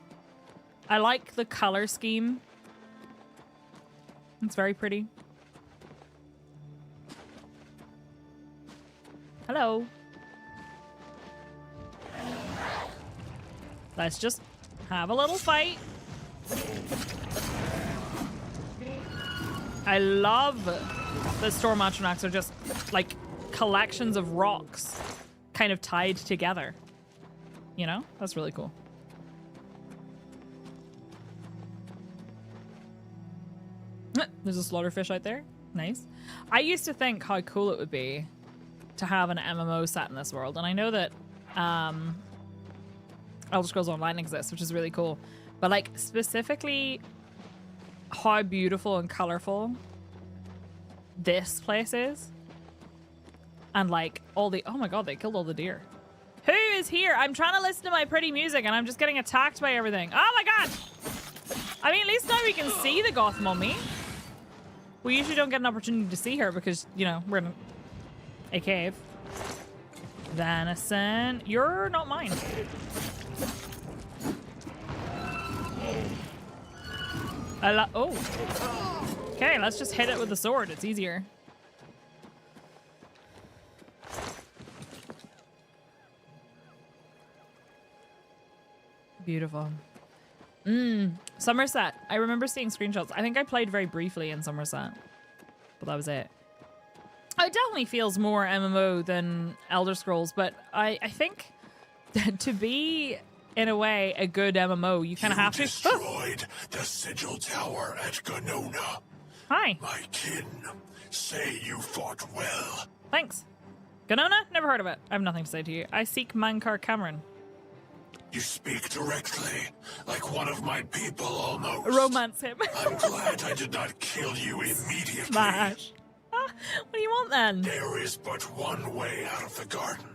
I like the color scheme. It's very pretty. Hello. Let's just have a little fight. I love the Storm Atronachs are just like collections of rocks kind of tied together. You know? That's really cool. There's a slaughterfish out there. Nice. I used to think how cool it would be to have an MMO set in this world. And I know that Elder Scrolls Online exists, which is really cool. But like specifically how beautiful and colorful this place is. And like all the, oh my god, they killed all the deer. Who is here? I'm trying to listen to my pretty music and I'm just getting attacked by everything. Oh my god! I mean, at least now we can see the goth mummy. We usually don't get an opportunity to see her because, you know, we're in a cave. Venison. You're not mine. Oh. Okay, let's just hit it with the sword. It's easier. Beautiful. Somerset. I remember seeing screenshots. I think I played very briefly in Somerset, but that was it. It definitely feels more MMO than Elder Scrolls, but I think that to be, in a way, a good MMO, you kind of have to. Destroyed the Sigil Tower at Ganona. Hi. My kin say you fought well. Thanks. Ganona? Never heard of it. I have nothing to say to you. I seek Mankar Camoran. You speak directly, like one of my people almost. Romance him. I'm glad I did not kill you immediately. Smash. What do you want then? There is but one way out of the garden.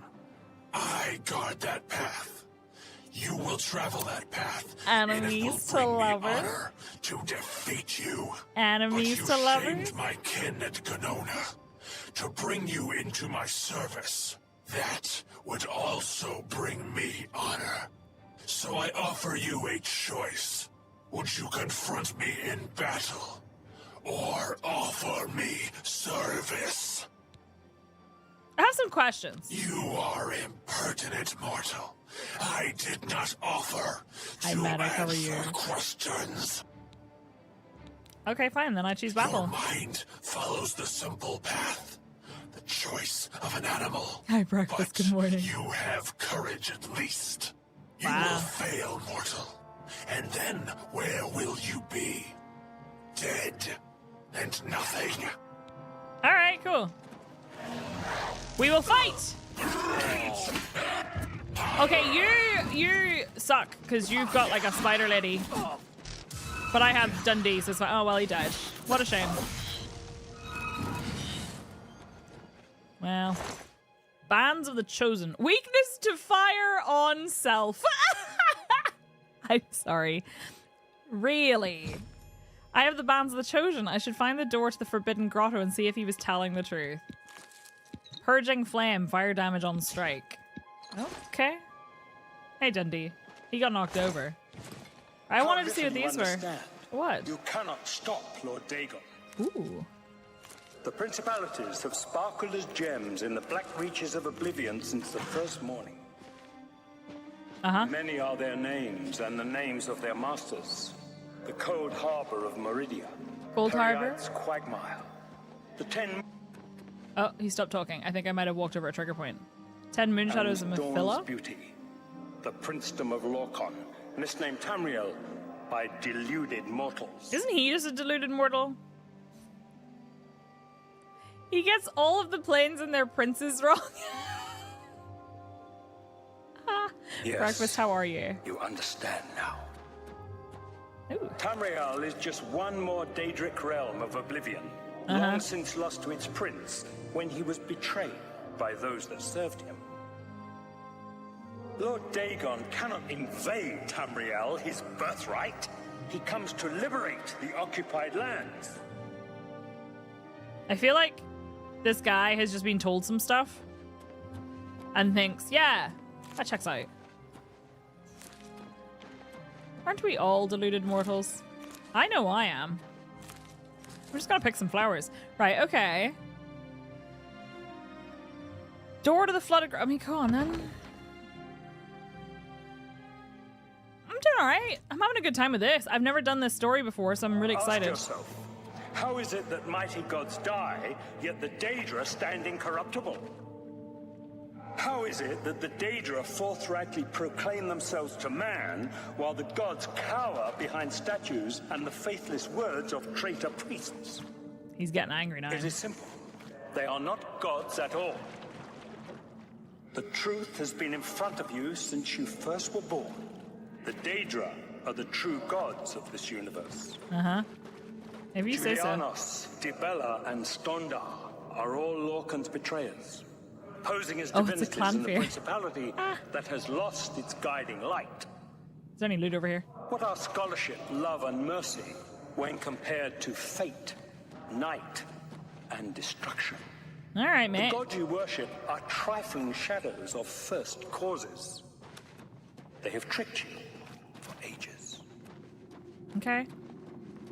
I guard that path. You will travel that path. Enemies to lovers. To defeat you. Enemies to lovers. My kin at Ganona to bring you into my service. That would also bring me honor. So I offer you a choice. Would you confront me in battle? Or offer me service? I have some questions. You are impertinent mortal. I did not offer to answer questions. Okay, fine. Then I choose battle. Your mind follows the simple path. The choice of an animal. Hi, breakfast. Good morning. You have courage at least. You will fail, mortal. And then where will you be? Dead. And nothing. All right, cool. We will fight. Okay, you suck because you've got like a spider lady, but I have Dundee, so it's like, oh well, he died. What a shame. Well, bands of the chosen. Weakness to fire on self. I'm sorry. Really? I have the bands of the chosen. I should find the door to the forbidden grotto and see if he was telling the truth. Purging flame, fire damage on strike. Okay. Hey, Dundee. He got knocked over. I wanted to see what these were. What? You cannot stop Lord Dagon. Ooh. The principalities have sparkled as gems in the black reaches of Oblivion since the first morning. Many are their names and the names of their masters. The cold harbor of Meridia. Cold harbor? Quagmire. The 10... Oh, he stopped talking. I think I might have walked over a trigger point. 10 Moonshadows of Mephilah? Beauty. The princedom of Lorcon, misnamed Tamriel by deluded mortals. Isn't he just a deluded mortal? He gets all of the planes and their princes wrong. Yes, Breakfast, how are you? You understand now. Ooh. Tamriel is just one more Daedric realm of Oblivion, long since lost to its prince when he was betrayed by those that served him. Lord Dagon cannot invade Tamriel, his birthright. He comes to liberate the occupied lands. I feel like this guy has just been told some stuff and thinks, yeah, that checks out. Aren't we all deluded mortals? I know I am. We're just gonna pick some flowers. Right, okay. Door to the flooded... I mean, come on, then. I'm doing alright. I'm having a good time with this. I've never done this story before, so I'm really excited. Ask yourself, how is it that mighty gods die, yet the Daedra stand incorruptible? How is it that the Daedra forthrightly proclaim themselves to man, while the gods cower behind statues and the faithless words of traitor priests? He's getting angry now. It is simple. They are not gods at all. The truth has been in front of you since you first were born. The Daedra are the true gods of this universe. Maybe you say so. Julianos, Dibella, and Stondar are all Lorcan's betrayers. posing as Oh, it's a divinities clan in the fear. principality that has lost its guiding light. Is there any loot over here? What are scholarship, love, and mercy when compared to fate, night, and destruction? All right, mate. The gods you worship are trifling shadows of first causes. They have tricked you for ages. Okay.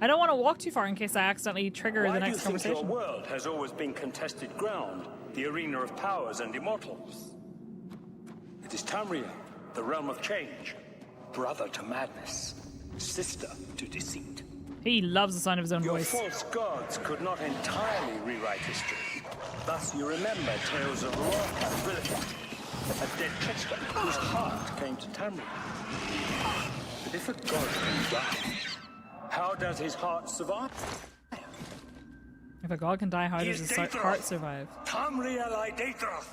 I don't want to walk too far in case I accidentally trigger the next Why do you think conversation. your world has always been contested ground, the arena of powers and immortals? It is Tamriel, the realm of change, brother to madness, sister to deceit. He loves the sound of his own Your voice. false gods could not entirely rewrite history. Thus you remember tales of raw capability, a dead trickster whose heart came to Tamriel. But if a god can die, how does his heart survive? If a god can die, how He does is his Daedroth. heart survive? Tamriel I Daedroth.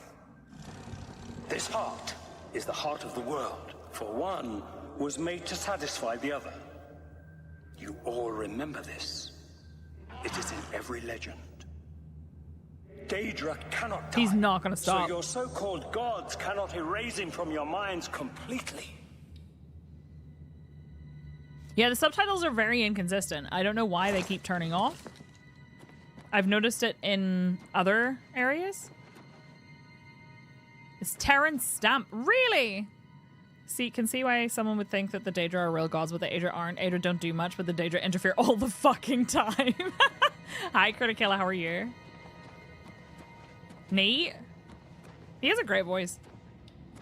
This heart is the heart of the world, for one was made to satisfy the other. You all remember this. It is in every legend. Daedra cannot die. He's not going to stop. So your so-called gods cannot erase him from your minds completely. Yeah, the subtitles are very inconsistent. I don't know why they keep turning off. I've noticed it in other areas. It's Terran's stamp. Really? Can see why someone would think that the Daedra are real gods, but the Daedra aren't. Daedra don't do much, but the Daedra interfere all the fucking time. Hi, Criticilla, how are you? Neat. He has a great voice.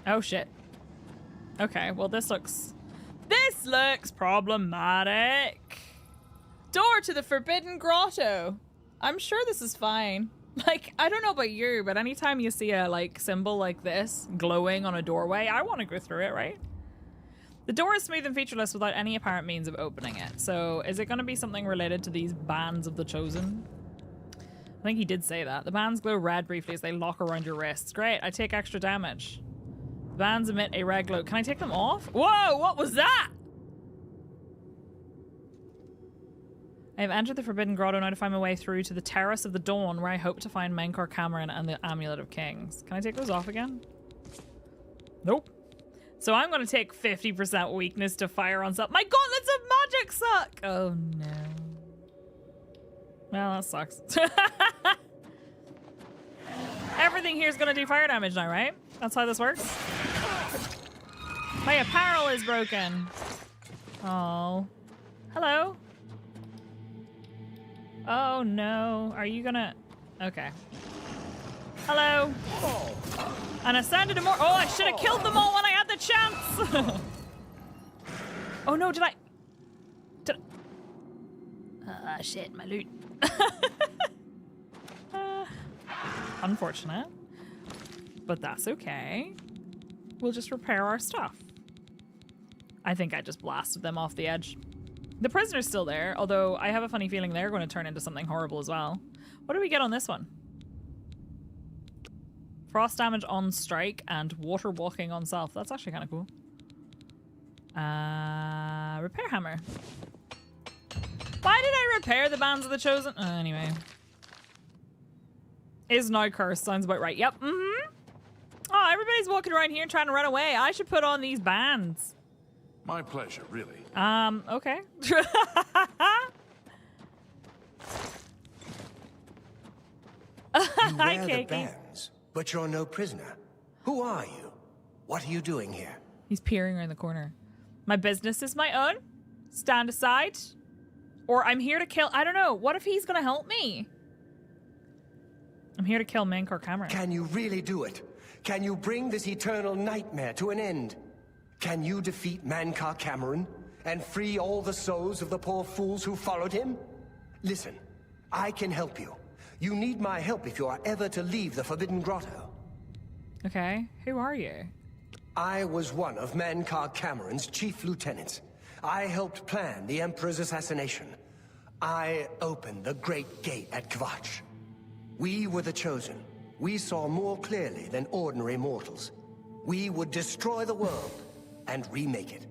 Oh, shit. Okay, well, this looks problematic. Door to the Forbidden Grotto. I'm sure this is fine. Like, I don't know about you, but anytime you see a, like, symbol like this glowing on a doorway, I want to go through it, right? The door is smooth and featureless without any apparent means of opening it. So, is it going to be something related to these bands of the Chosen? I think he did say that. The bands glow red briefly as they lock around your wrists. Great, I take extra damage. The bands emit a red glow. Can I take them off? Whoa, what was that? I have entered the Forbidden Grotto now to find my way through to the Terrace of the Dawn, where I hope to find Mankar, Camoran, and the Amulet of Kings. Can I take those off again? Nope. So I'm going to take 50% weakness to fire on stuff. My gauntlets of magic suck! Oh, no. Well, that sucks. Everything here is going to do fire damage now, right? That's how this works? My apparel is broken. Oh. Hello? Oh no, are you gonna... Okay. Hello. And I sounded more... Oh, I should have killed them all when I had the chance. Oh no, did I... Shit, my loot. Unfortunate. But that's okay. We'll just repair our stuff. I think I just blasted them off the edge. The prisoner's still there, although I have a funny feeling they're going to turn into something horrible as well. What do we get on this one? Frost damage on strike and water walking on self. That's actually kind of cool. Repair hammer. Why did I repair the bands of the Chosen? Anyway. Is now cursed. Sounds about right. Yep. Mm-hmm. Oh, everybody's walking around here trying to run away. I should put on these bands. My pleasure, really. Okay. You wear the bands, but you're no prisoner. Who are you? What are you doing here? He's peering around the corner. My business is my own. Stand aside. Or I'm here to kill... I don't know. What if he's going to help me? I'm here to kill Mankar Camoran. Can you really do it? Can you bring this eternal nightmare to an end? Can you defeat Mankar Camoran and free all the souls of the poor fools who followed him? Listen, I can help you. You need my help if you are ever to leave the Forbidden Grotto. Okay, who are you? I was one of Mankar Camoran's chief lieutenants. I helped plan the Emperor's assassination. I opened the Great Gate at Kvatch. We were the Chosen. We saw more clearly than ordinary mortals. We would destroy the world and remake it.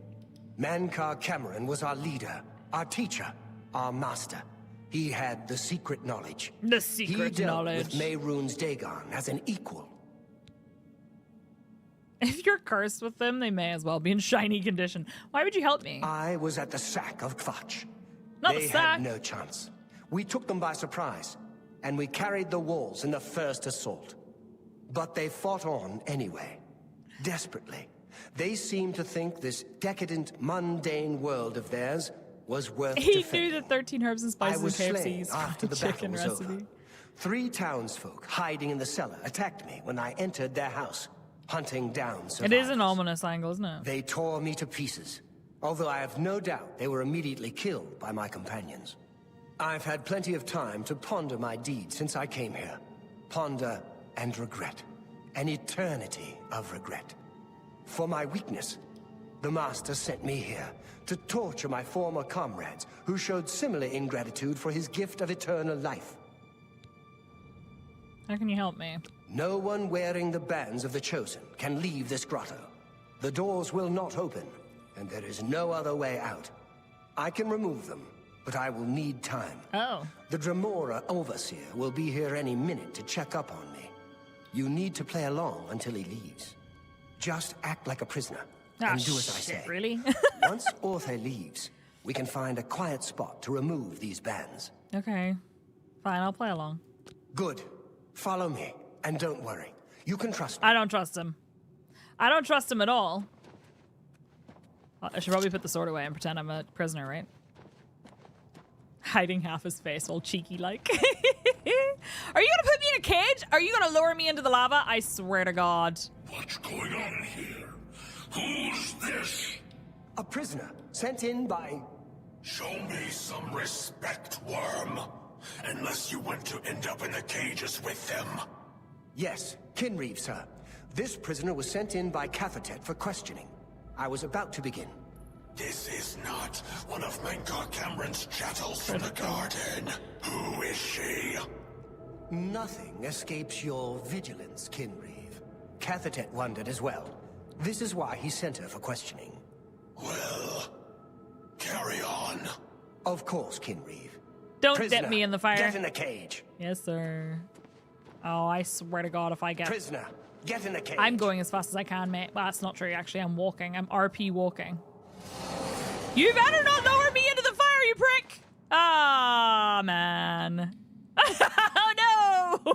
Mankar Camoran was our leader, our teacher, our master. He had the secret knowledge. The secret he dealt knowledge. with Mehrunes Dagon as an equal. If you're cursed with them, they may as well be in shiny condition. Why would you help me? I was at the sack of Kvach. Not they the sack. had no chance. We took them by surprise, and we carried the walls in the first assault. But they fought on anyway, desperately. They seemed to think this decadent, mundane world of theirs was worth He defending. knew the 13 herbs and spices I was and slain KFC's after the chicken battle was recipe. over. 3 townsfolk hiding in the cellar attacked me when I entered their house, hunting down survivors. It is an ominous angle, isn't it? They tore me to pieces, although I have no doubt they were immediately killed by my companions. I've had plenty of time to ponder my deeds since I came here. Ponder and regret. An eternity of regret. For my weakness, the Master sent me here to torture my former comrades who showed similar ingratitude for his gift of eternal life. How can you help me? No one wearing the bands of the Chosen can leave this grotto. The doors will not open, and there is no other way out. I can remove them, but I will need time. Oh. The Dremora Overseer will be here any minute to check up on me. You need to play along until he leaves. Just act like a prisoner, and do as I say. Really? Once Orthe leaves, we can find a quiet spot to remove these bands. Okay. Fine, I'll play along. Good. Follow me, and don't worry. You can trust me. I don't trust him. I don't trust him at all. I should probably put the sword away and pretend I'm a prisoner, right? Hiding half his face, all cheeky-like. Are you gonna put me in a cage? Are you gonna lower me into the lava? I swear to God. What's going on here? Who's this? A prisoner, sent in by... Show me some respect, worm. Unless you want to end up in the cages with them. Yes, Kinreeve, sir. This prisoner was sent in by Cathatet for questioning. I was about to begin. This is not one of Mankar Camoran's chattels from the garden. Who is she? Nothing escapes your vigilance, Kinreeve. Cathatet wondered as well. This is why he sent her for questioning. Well, carry on. Of course, Kinreeve. Don't Prisoner, dip me in the fire. Get in the cage. Yes, sir. Oh, I swear to God, if I get... Prisoner, get in the cage. I'm going as fast as I can, mate. Well, that's not true, actually. I'm walking. I'm RP walking. You better not lower me into the fire, you prick! Ah, man. Oh, no!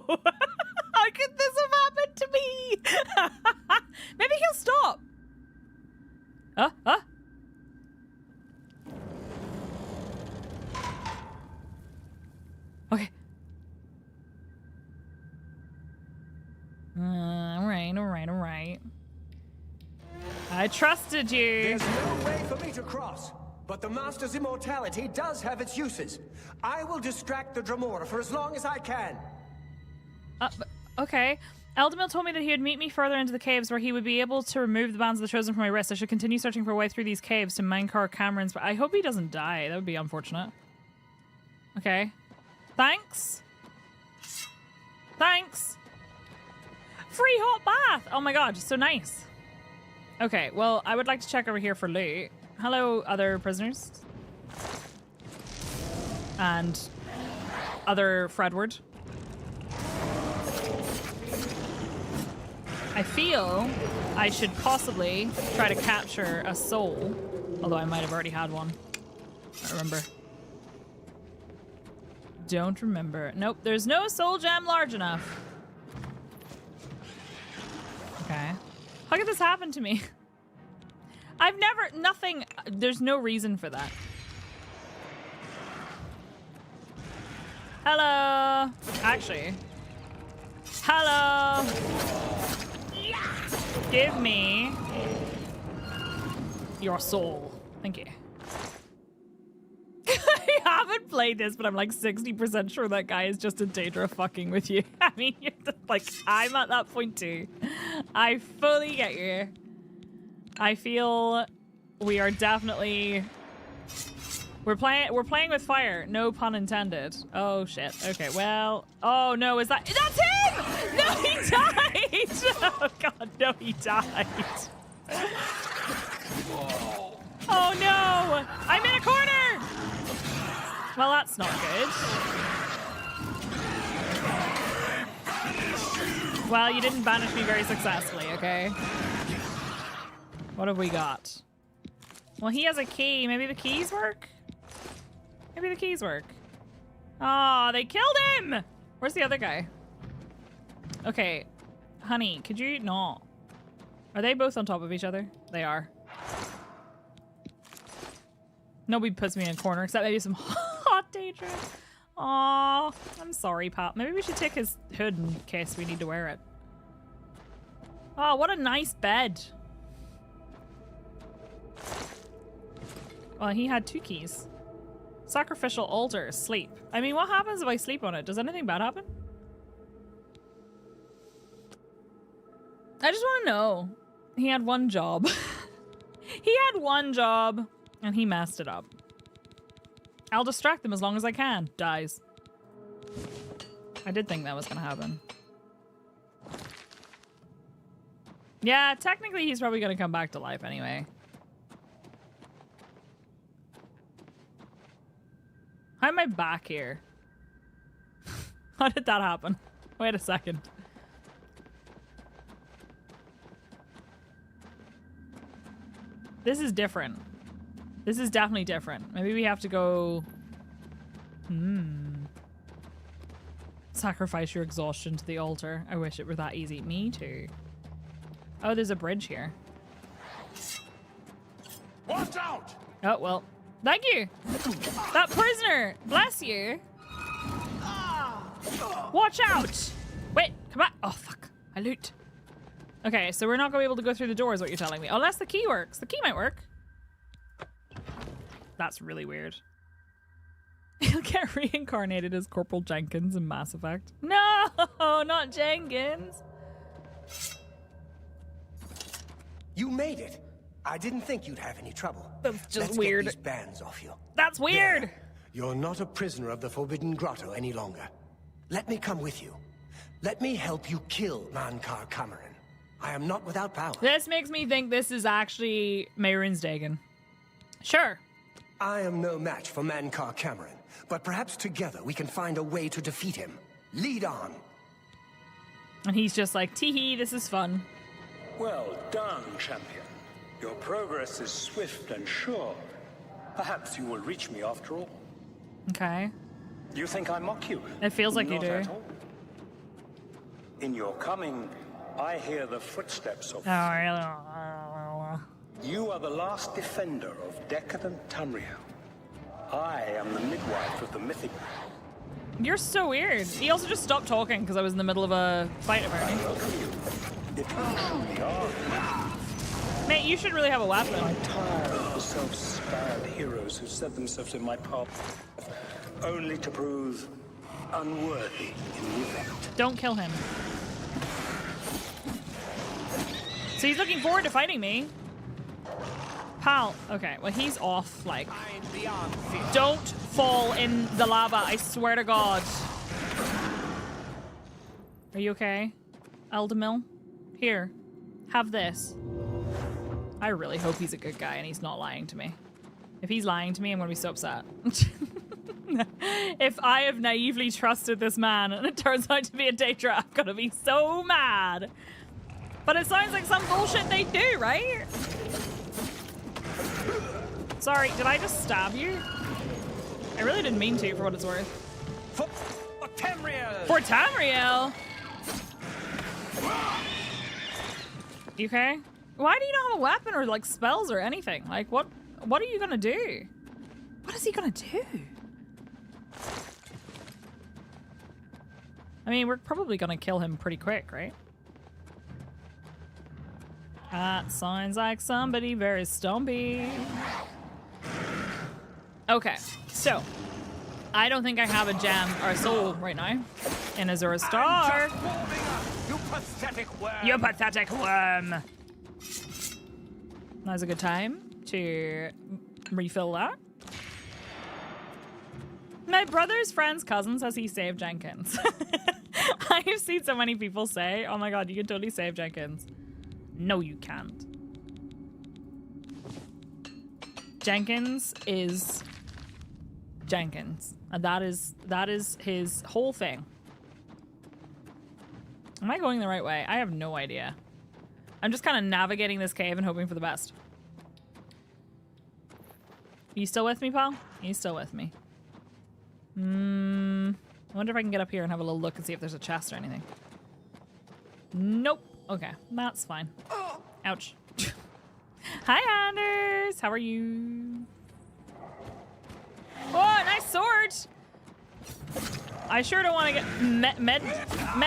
How could this have happened to me? Maybe he'll stop. Okay. All right. I trusted you. There's no way for me to cross, but the Master's immortality does have its uses. I will distract the Dremora for as long as I can. Okay. Eldamil told me that he would meet me further into the caves where he would be able to remove the bands of the Chosen from my wrist. I should continue searching for a way through these caves to Mankar Camoran's, but I hope he doesn't die. That would be unfortunate. Okay. Thanks. Thanks. Free hot bath. Oh my God, so nice. Okay, well, I would like to check over here for loot. Hello, other prisoners. And other Fredward. I feel I should possibly try to capture a soul, although I might have already had one. I don't remember. Don't remember. Nope, there's no soul gem large enough. Okay. How could this happen to me? I've never, nothing, there's no reason for that. Hello. Actually. Hello. Give me your soul. Thank you. I haven't played this, but I'm like 60% sure that guy is just a Daedra fucking with you. I mean, you're just, like, I'm at that point too. I fully get you. I feel we are definitely... We're playing with fire. No pun intended. Oh, shit. Okay, well... Oh, no, is that... That's him! No, he died! Oh, God, no, he died. Oh, no! I'm in a corner! Well, that's not good. Well, you didn't banish me very successfully, okay? What have we got? Well, he has a key. Maybe the keys work? Maybe the keys work. Oh, they killed him! Where's the other guy? Okay. Honey, could you not? Are they both on top of each other? They are. Nobody puts me in a corner except maybe some hot Daedra. Aw, I'm sorry, Pop. Maybe we should take his hood in case we need to wear it. Oh, what a nice bed. Well, he had 2 keys. Sacrificial altar, sleep. I mean, what happens if I sleep on it? Does anything bad happen? I just want to know. He had one job. He had one job, and he messed it up. I'll distract them as long as I can. Dies. I did think that was going to happen. Yeah, technically he's probably going to come back to life anyway. How am I back here? How did that happen? Wait a second. This is different. This is definitely different. Maybe we have to go... Sacrifice your exhaustion to the altar. I wish it were that easy. Me too. Oh, there's a bridge here. Watch out! Oh, well. Thank you. That prisoner. Bless you. Watch out. Wait, come back. Oh, fuck. I loot. Okay, so we're not going to be able to go through the door is what you're telling me. Unless the key works. The key might work. That's really weird. He'll get reincarnated as Corporal Jenkins in Mass Effect. No, not Jenkins. You made it. I didn't think you'd have any trouble. That's just Let's weird. Get these bands off you. That's weird. There. You're not a prisoner of the Forbidden Grotto any longer. Let me come with you. Let me help you kill Mankar Camoran. I am not without power. This makes me think this is actually Mehrunes Dagon. Sure. I am no match for Mankar Camoran, but perhaps together we can find a way to defeat him. Lead on. And he's just like, tee-hee, this is fun. Well done, champion. Your progress is swift and sure. Perhaps you will reach me after all. Okay. You think I mock you? It feels like Not you do. at all. In your coming, I hear the footsteps of... Oh, really? You are the last defender of decadent Tamriel. I am the midwife of the mythic... You're so weird. He also just stopped talking because I was in the middle of a fight apparently. Mate, you should really have a weapon. I'm tired of the self-styled heroes who set themselves in my path only to prove unworthy in the event. Don't kill him. So he's looking forward to fighting me. Pal. Okay, well he's off, like... Don't fall in the lava, I swear to God. Are you okay? Eldamil? Here. Have this. I really hope he's a good guy and he's not lying to me. If he's lying to me, I'm gonna be so upset. If I have naively trusted this man and it turns out to be a Daedra, I'm gonna be so mad. But it sounds like some bullshit they do, right? Sorry, did I just stab you? I really didn't mean to, for what it's worth. For Tamriel! For Tamriel? You okay? Why do you not have a weapon or like spells or anything? Like what are you gonna do? What is he gonna do? I mean, we're probably gonna kill him pretty quick, right? That sounds like somebody very stumpy. Okay, so I don't think I have a gem or a soul right now in Azura's Star. You pathetic worm! You pathetic worm! Now's a good time to refill that. My brother's friend's cousin says he saved Jenkins. I've seen so many people say, oh my god, you can totally save Jenkins. No, you can't. Jenkins is Jenkins. And that is his whole thing. Am I going the right way? I have no idea. I'm just kind of navigating this cave and hoping for the best. Are you still with me, pal? You still with me? I wonder if I can get up here and have a little look and see if there's a chest or anything. Nope. Okay, that's fine. Ouch. Hi, Anders. How are you? Oh, nice sword. I sure don't want to get med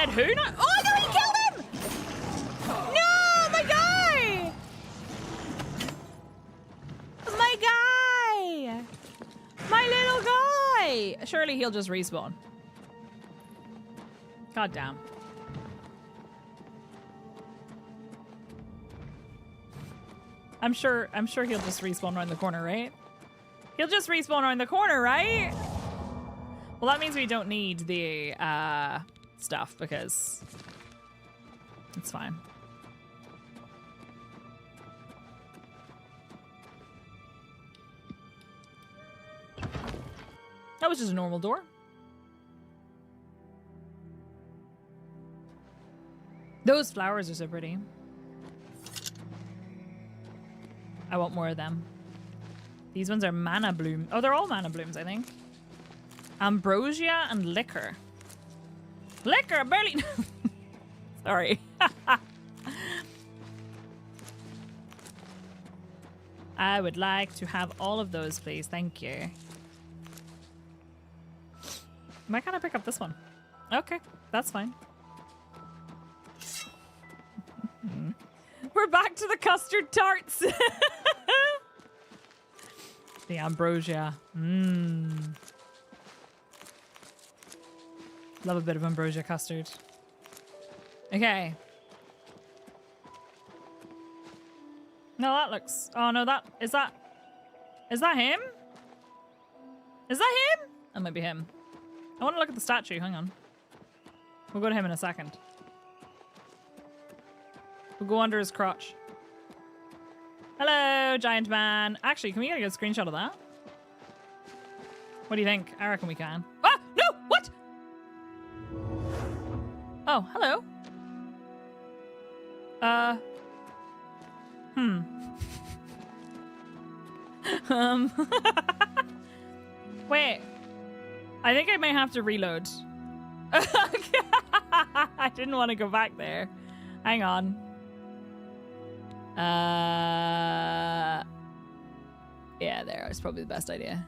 who? Not, oh no, he killed him! No, my guy! My guy! My little guy! Surely he'll just respawn. God damn. I'm sure he'll just respawn around the corner, right? He'll just respawn around the corner, right? Well, that means we don't need the stuff because it's fine. That was just a normal door. Those flowers are so pretty. I want more of them. These ones are mana bloom. Oh, they're all mana blooms, I think. Ambrosia and liquor. Liquor, barely. Sorry. I would like to have all of those, please. Thank you. Why can't I pick up this one? Okay, that's fine. We're back to the custard tarts. The ambrosia. Love a bit of ambrosia custard. Okay. No, that looks... Oh, no, that... Is that him? Is that him? That might be him. I want to look at the statue. Hang on. We'll go to him in a second. We'll go under his crotch. Hello, giant man. Actually, can we get a good screenshot of that? What do you think? I reckon we can. Ah! No! What? Oh, hello. Wait. I think I may have to reload. I didn't want to go back there. Hang on. Yeah, there is probably the best idea.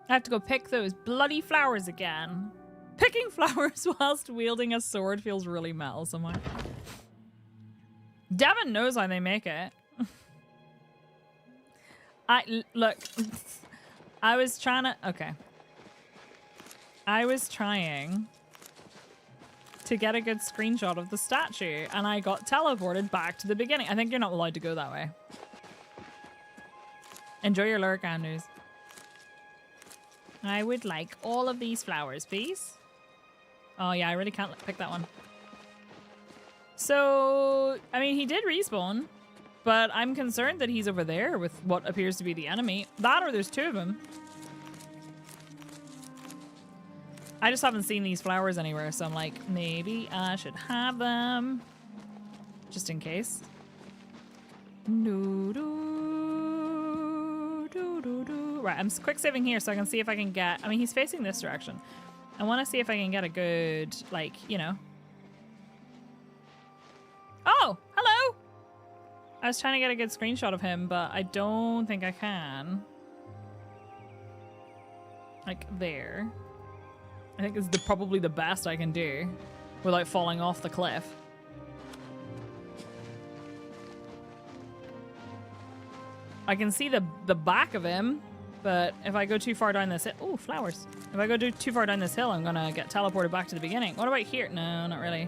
I have to go pick those bloody flowers again. Picking flowers whilst wielding a sword feels really metal somewhere. Devin knows how they make it. Look. I was trying to... Okay. I was trying to get a good screenshot of the statue, and I got teleported back to the beginning. I think you're not allowed to go that way. Enjoy your lurk, Anders. I would like all of these flowers, please. Oh, yeah, I really can't pick that one. So, I mean, he did respawn, but I'm concerned that he's over there with what appears to be the enemy. That or there's two of them. I just haven't seen these flowers anywhere, so I'm like, maybe I should have them. Just in case. Right, I'm quick saving here so I can see if I can get... I mean, he's facing this direction. I want to see if I can get a good, like, you know... Oh, hello! I was trying to get a good screenshot of him, but I don't think I can. Like, there. I think it's probably the best I can do without falling off the cliff. I can see the back of him, but if I go too far down this hill... Oh, flowers. If I go too far down this hill, I'm gonna get teleported back to the beginning. What about here? No, not really.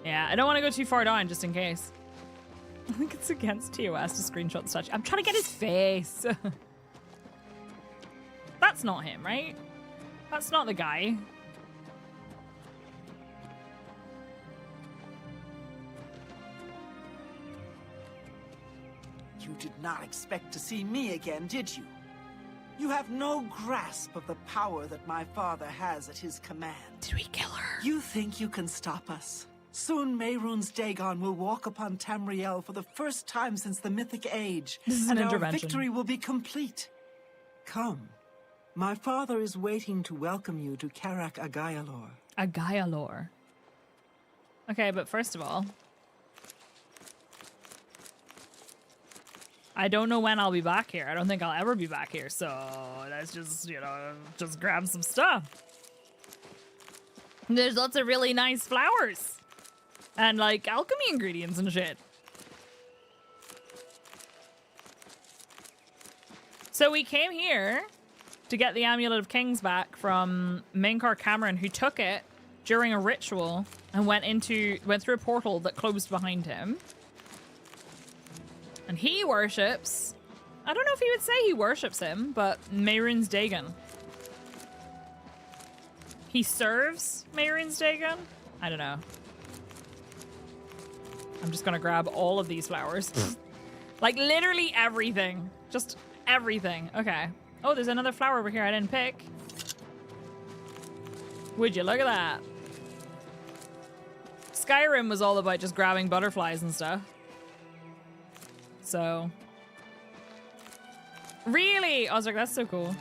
Yeah, I don't want to go too far down just in case. I think it's against TOS to screenshot the statue. I'm trying to get his face. That's not him, right? That's not the guy. You did not expect to see me again, did you? You have no grasp of the power that my father has at his command. Did we kill her? You think you can stop us? Soon Mehrunes Dagon will walk upon Tamriel for the first time since the Mythic Age. This is an intervention. Our victory will be complete. Come. My father is waiting to welcome you to Karak Agaialor. Agaialor. Okay, but first of all, I don't know when I'll be back here. I don't think I'll ever be back here, so let's just, you know, just grab some stuff. There's lots of really nice flowers. And, like, alchemy ingredients and shit. So we came here to get the Amulet of Kings back from Mankar Camoran, who took it during a ritual and went through a portal that closed behind him. And he worships, I don't know if he would say he worships him, but Mehrunes Dagon. He serves Mehrunes Dagon? I don't know. I'm just gonna grab all of these flowers. Like literally everything. Just everything. Okay. Oh, there's another flower over here I didn't pick. Would you look at that? Skyrim was all about just grabbing butterflies and stuff. So. Really? I was like, that's so cool.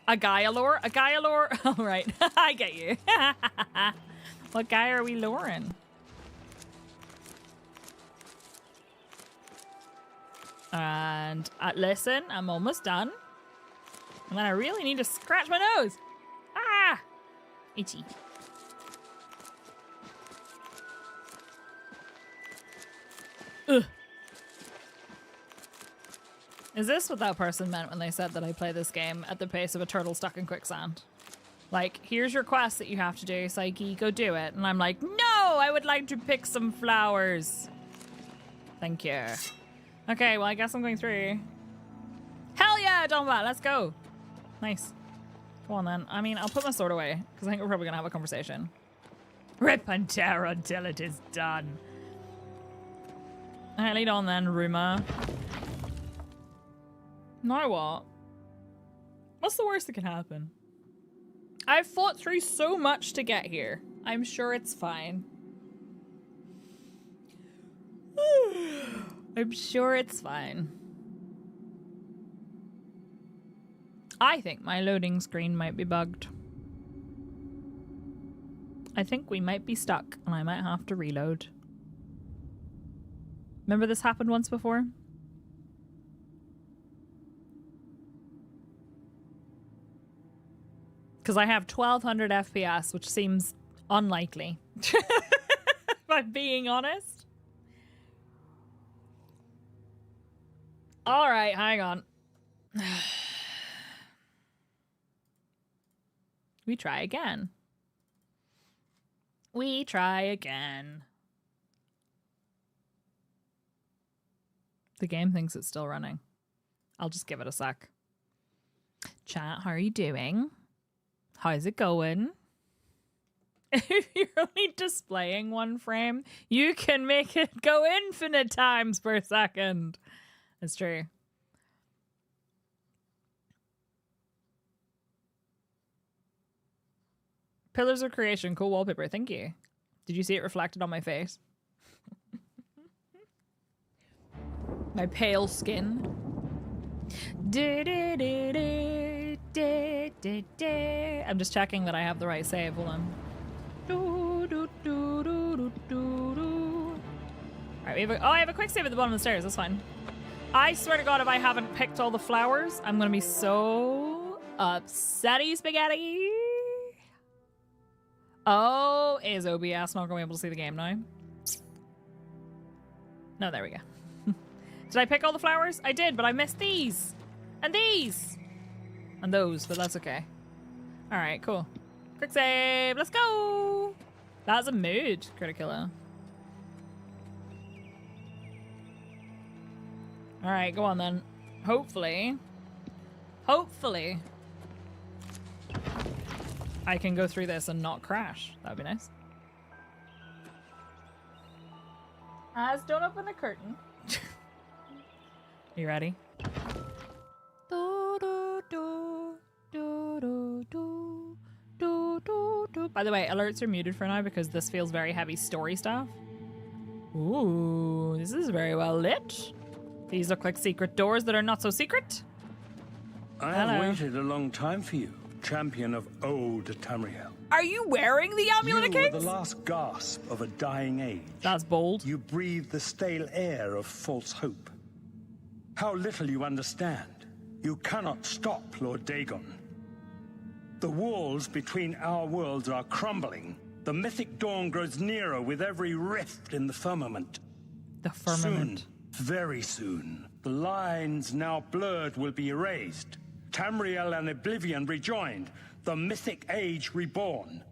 Agaialor? Agaialor? Oh, right. I get you. What guy are we luring? And listen, I'm almost done. And then I really need to scratch my nose. Ah! Itchy. Ugh. Is this what that person meant when they said that I play this game at the pace of a turtle stuck in quicksand? Like, here's your quest that you have to do, Psyche, go do it. And I'm like, no, I would like to pick some flowers. Thank you. Okay, well, I guess I'm going through. Hell yeah, Donbat, let's go. Nice. Go on then. I mean, I'll put my sword away, because I think we're probably going to have a conversation. Rip and tear until it is done. Alright, lead on then, Bruma. Now what? What's the worst that can happen? I've fought through so much to get here. I'm sure it's fine. I'm sure it's fine. I think my loading screen might be bugged. I think we might be stuck and I might have to reload. Remember this happened once before? Because I have 1200 FPS, which seems unlikely. If I'm being honest. All right, hang on. We try again. We try again. The game thinks it's still running. I'll just give it a sec. Chat, how are you doing? How's it going? If you're only displaying one frame, you can make it go infinite times per second. That's true. Pillars of Creation, cool wallpaper. Thank you. Did you see it reflected on my face? My pale skin. I'm just checking that I have the right save. Hold on. Alright, I have a quick save at the bottom of the stairs. That's fine. I swear to God, if I haven't picked all the flowers, I'm gonna be so upsetty spaghetti. Oh, is OBS not gonna be able to see the game now? No, there we go. Did I pick all the flowers? I did, but I missed these. And these. And those, but that's okay. Alright, cool. Quick save. Let's go. That's a mood, Criticula. Alright, go on then. Hopefully. Hopefully. I can go through this and not crash. That would be nice. Don't open the curtain. You ready? By the way, alerts are muted for now because this feels very heavy story stuff. Ooh, this is very well lit. These look like secret doors that are not so secret. I have waited a long time for you, champion of old Tamriel. Are you wearing the Amulet of You Kings? were the last gasp of a dying age. That's bold. You breathe the stale air of false hope. How little you understand. You cannot stop Lord Dagon. The walls between our worlds are crumbling. The mythic dawn grows nearer with every rift in the firmament. The firmament. Soon, very soon, the lines now blurred will be erased. Tamriel and Oblivion rejoined, the mythic age reborn.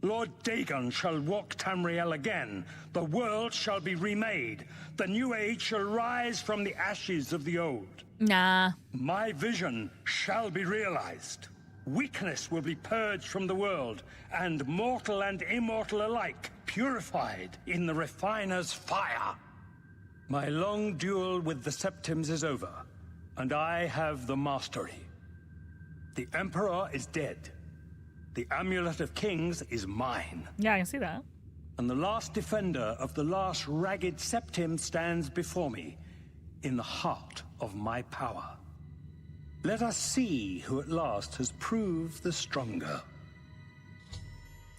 Lord Dagon shall walk Tamriel again. The world shall be remade. The new age shall rise from the ashes of the old. Nah. My vision shall be realized. Weakness will be purged from the world, and mortal and immortal alike purified in the refiner's fire. My long duel with the Septims is over, and I have the mastery. The Emperor is dead. The Amulet of Kings is mine. Yeah, I can see that. And the last defender of the last ragged Septim stands before me, in the heart of my power. Let us see who at last has proved the stronger.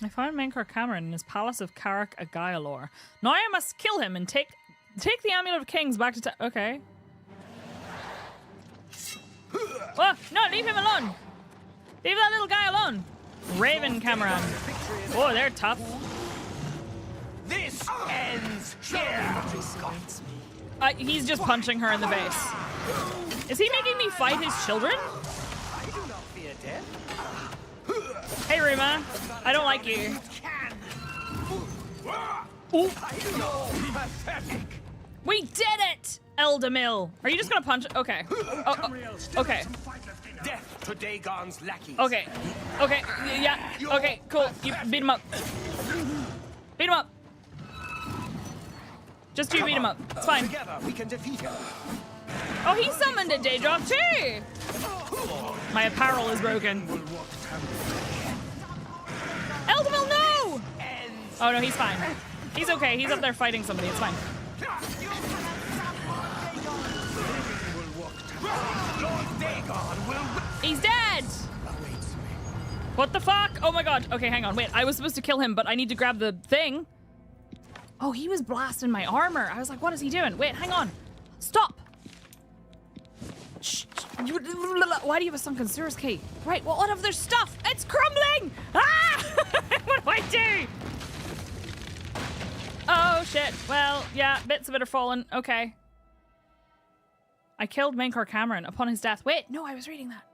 I found Mankar Camoran in his palace of Carak Agailor. Now I must kill him and take the Amulet of Kings back to okay. Oh, no, leave him alone. Leave that little guy alone. Raven Camoran. Oh, they're tough. This ends here. He's just punching her in the face. Is he making me fight his children? I do not fear death. Hey, Bruma. I don't like you. Ooh. Pathetic. We did it! Eldamil. Are you just gonna punch? Okay. Okay. Death to Dagon's lackeys. Okay. Okay. Yeah. Okay. Cool. You beat him up. Beat him up. Just you beat him up. It's fine. Together we can defeat him. Oh, he summoned a Daedra too. My apparel is broken. Eldamil, no! Oh no, he's fine. He's okay. He's up there fighting somebody. It's fine. He's dead! What the fuck? Oh my god. Okay, hang on. Wait, I was supposed to kill him, but I need to grab the thing. Oh, he was blasting my armor. I was like, what is he doing? Wait, hang on. Stop. Shh. Why do you have a sunken sewers key? Right, well, what of their stuff? It's crumbling! Ah! What do I do? Oh, shit. Well, yeah, bits of it are fallen. Okay. I killed Mankar Camoran upon his death. Wait, no, I was reading that.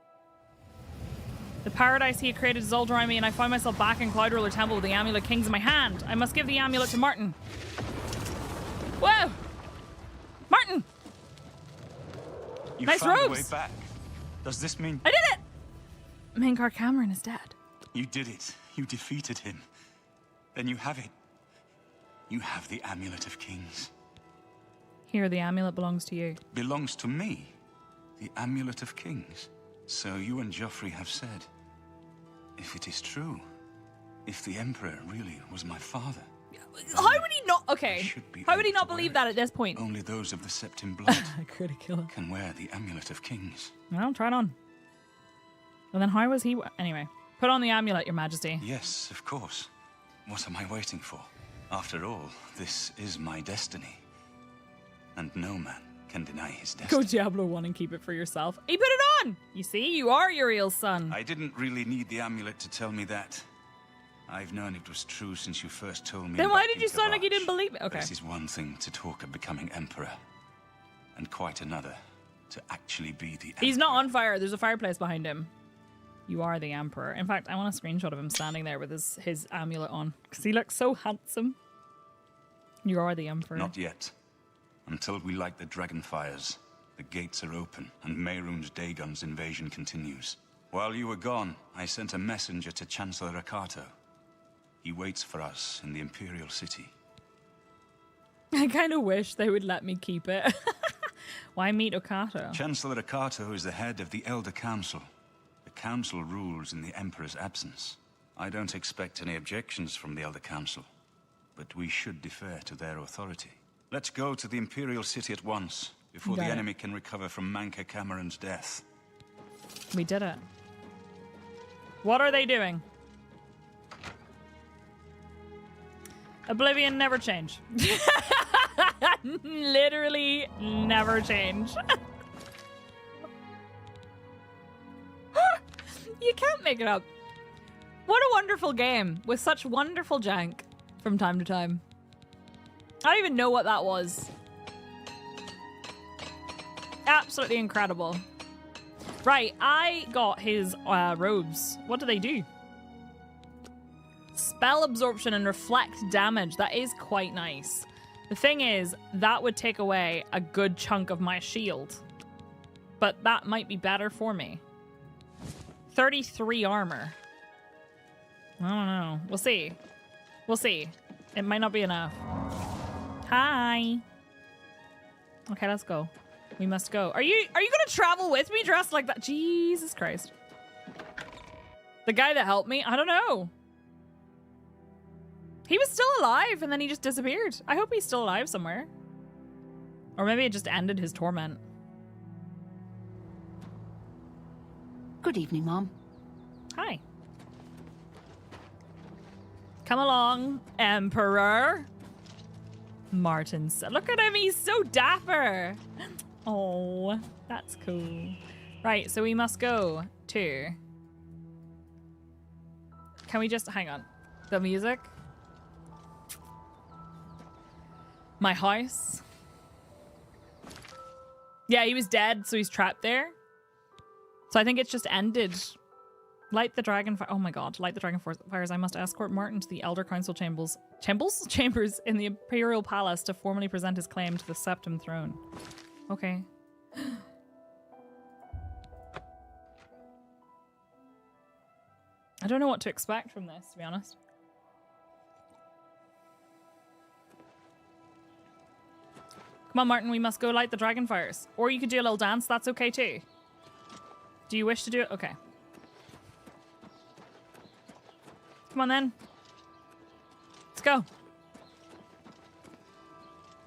The paradise he had created dissolved around me, and I found myself back in Cloud Ruler Temple with the Amulet Kings in my hand. I must give the amulet to Martin. Whoa! Martin! You nice found robes! a way back. Does this mean... I did it! Mankar Camoran is dead. You did it. You defeated him. Then you have it. You have the Amulet of Kings. Here, the amulet belongs to you. Belongs to me? The Amulet of Kings? So you and Joffrey have said. If it is true, if the Emperor really was my father... How would he not... Okay. How would he not believe that at this point? Only those of the Septim blood Critical. can wear the Amulet of Kings. Well, try it on. Well, then how was he... Anyway. Put on the amulet, Your Majesty. Yes, of course. What am I waiting for? After all, this is my destiny. And no man can deny his destiny. Go Diablo 1 and keep it for yourself. He put it on! You see, you are Uriel's son. I didn't really need the amulet to tell me that. I've known it was true since you first told me. Then why did you sound like you didn't believe it? Okay. This is one thing to talk of becoming emperor, and quite another to actually be the emperor. He's not on fire. There's a fireplace behind him. You are the emperor. In fact, I want a screenshot of him standing there with his amulet on, because he looks so handsome. You are the emperor. Not yet. Until we light the dragon fires, the gates are open, and Mehrunes Dagon's invasion continues. While you were gone, I sent a messenger to Chancellor Akato. He waits for us in the Imperial City. I kind of wish they would let me keep it. Why meet Okato? Chancellor Akato is the head of the Elder Council. The Council rules in the Emperor's absence. I don't expect any objections from the Elder Council, but we should defer to their authority. Let's go to the Imperial City at once, before the enemy can recover from Mankar Camoran's death. We did it. What are they doing? Oblivion never change. Literally never change. You can't make it up. What a wonderful game with such wonderful jank from time to time. I don't even know what that was. Absolutely incredible. Right, I got his robes. What do they do? Spell absorption and reflect damage. That is quite nice. The thing is, that would take away a good chunk of my shield. But that might be better for me. 33 armor. I don't know. We'll see. We'll see. It might not be enough. Hi. Okay, let's go. We must go. Are you gonna travel with me dressed like that? Jesus Christ. The guy that helped me? I don't know. He was still alive and then he just disappeared. I hope he's still alive somewhere. Or maybe it just ended his torment. Good evening, Mom. Hi. Come along, Emperor. Martin said, look at him, he's so dapper. Oh, that's cool. Right, so we must go to... Can we just... Hang on. The music. My house. Yeah, he was dead, so he's trapped there. So I think it's just ended. Light the dragon fire. Oh my god, light the dragon fires. I must escort Martin to the Elder Council chambers in the Imperial Palace to formally present his claim to the Septim throne. Okay. I don't know what to expect from this, to be honest. Come on, Martin, we must go light the dragon fires. Or you could do a little dance, that's okay too. Do you wish to do it? Okay. Come on then. Let's go.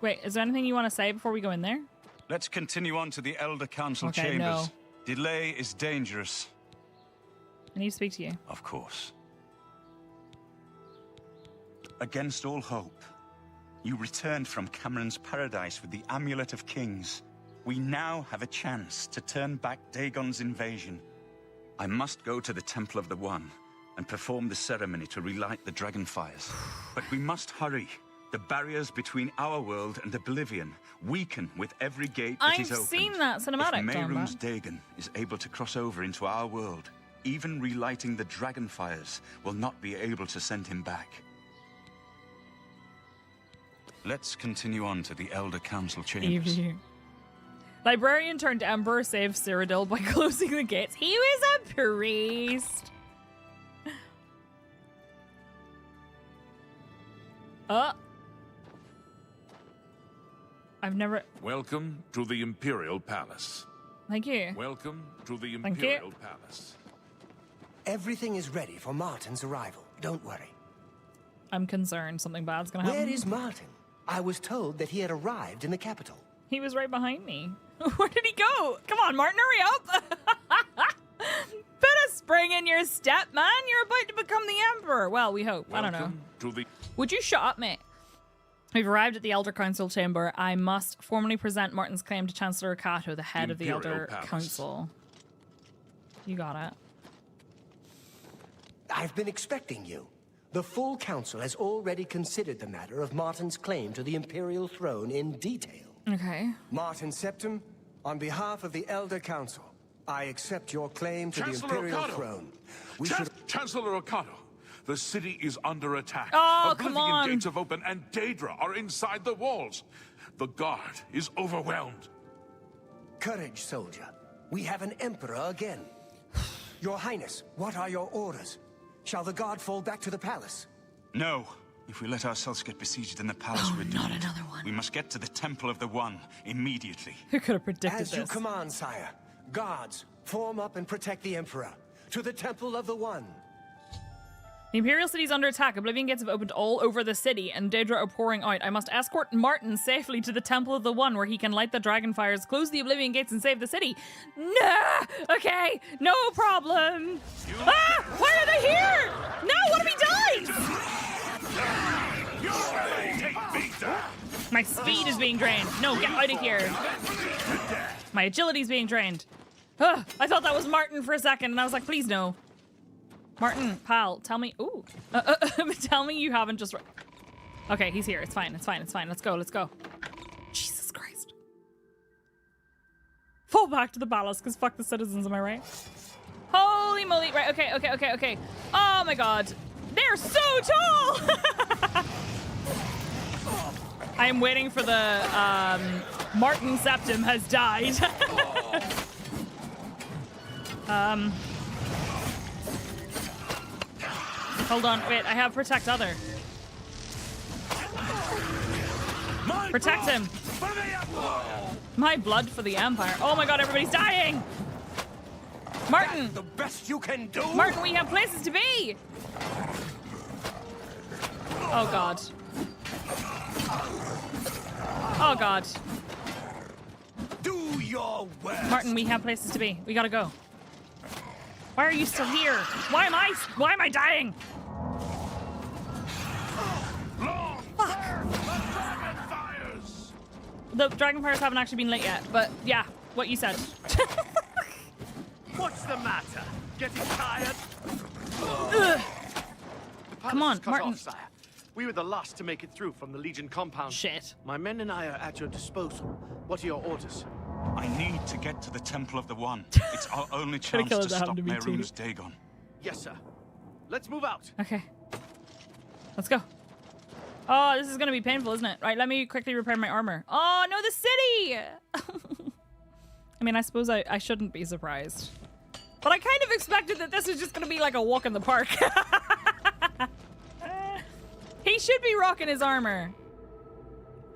Wait, is there anything you want to say before we go in there? Let's continue on to the Elder Council Okay, chambers. no. Delay is dangerous. I need to speak to you. Of course. Against all hope, you returned from Camoran's paradise with the Amulet of Kings. We now have a chance to turn back Dagon's invasion. I must go to the Temple of the One and perform the ceremony to relight the dragon fires. But we must hurry. The barriers between our world and Oblivion weaken with every gate that is opened. I've seen that cinematic. If Mehrunes Dagon is able to cross over into our world, even relighting the dragon fires will not be able to send him back. Let's continue on to the Elder Council chambers. Librarian turned Emperor saves Cyrodiil by closing the gates. He was a priest. I've never... Welcome to the Imperial Palace. Thank you. Welcome to the Imperial Palace. Everything is ready for Martin's arrival. Don't worry. I'm concerned something bad's gonna happen. Where is Martin? I was told that he had arrived in the capital. He was right behind me. Where did he go? Come on, Martin, hurry up. Put a spring in your step, man. You're about to become the Emperor. Well, we hope. I don't know. Would you shut up, mate? We've arrived at the Elder Council chamber. I must formally present Martin's claim to Chancellor Cato, the head of the Elder Council. You got it. I've been expecting you. The full council has already considered the matter of Martin's claim to the Imperial throne in detail. Okay. Martin Septim, on behalf of the Elder Council, I accept your claim to Chancellor the Imperial Okato. throne. Chancellor Okato, the city is under attack. Oh, Oblivion come on. gates have opened and Daedra are inside the walls. The guard is overwhelmed. Courage, soldier. We have an emperor again. Your Highness, what are your orders? Shall the guard fall back to the palace? No. If we let ourselves get besieged in the palace, we're doomed. Not another one. We must get to the Temple of the One immediately. Who could have predicted As you this? command, sire. Guards, form up and protect the emperor. To the Temple of the One. The Imperial City is under attack. Oblivion gates have opened all over the city, and Daedra are pouring out. I must escort Martin safely to the Temple of the One, where he can light the dragon fires, close the Oblivion gates, and save the city. Nah! Okay, no problem. Ah! Why are they here? No, what if he dies? My speed is being drained. No, get out of here. My agility is being drained. Ugh, I thought that was Martin for a second, and I was like, please no. Martin, pal, tell me. Ooh. Tell me you haven't just. Okay, he's here. It's fine. It's fine. It's fine. Let's go. Let's go. Jesus Christ. Fall back to the ballast, because fuck the citizens, am I right? Holy moly. Right. Okay. Okay. Okay. Okay. Oh my god. They're so tall. I am waiting for the Martin Septim has died. Hold on, wait, I have Protect Other. Protect him. My blood for the Empire. Oh my god, everybody's dying! Martin! That's the best you can do? Martin, we have places to be! Oh god. Oh god. Do your worst. Martin, we have places to be. We gotta go. Why are you still here? Why am I dying? The dragon fires haven't actually been lit yet, but yeah, what you said. What's the matter? Getting tired? Come on, Martin. Off, sire. We were the last to make it through from the Legion compound. Shit. My men and I are at your disposal. What are your orders? I need to get to the Temple of the One. It's our only chance to stop Mehrunes Dagon. Yes, sir. Let's move out. Okay. Let's go. Oh, this is gonna be painful, isn't it? Right, let me quickly repair my armor. Oh, no, the city! I mean, I suppose I shouldn't be surprised. But I kind of expected that this was just gonna be like a walk in the park. He should be rocking his armor.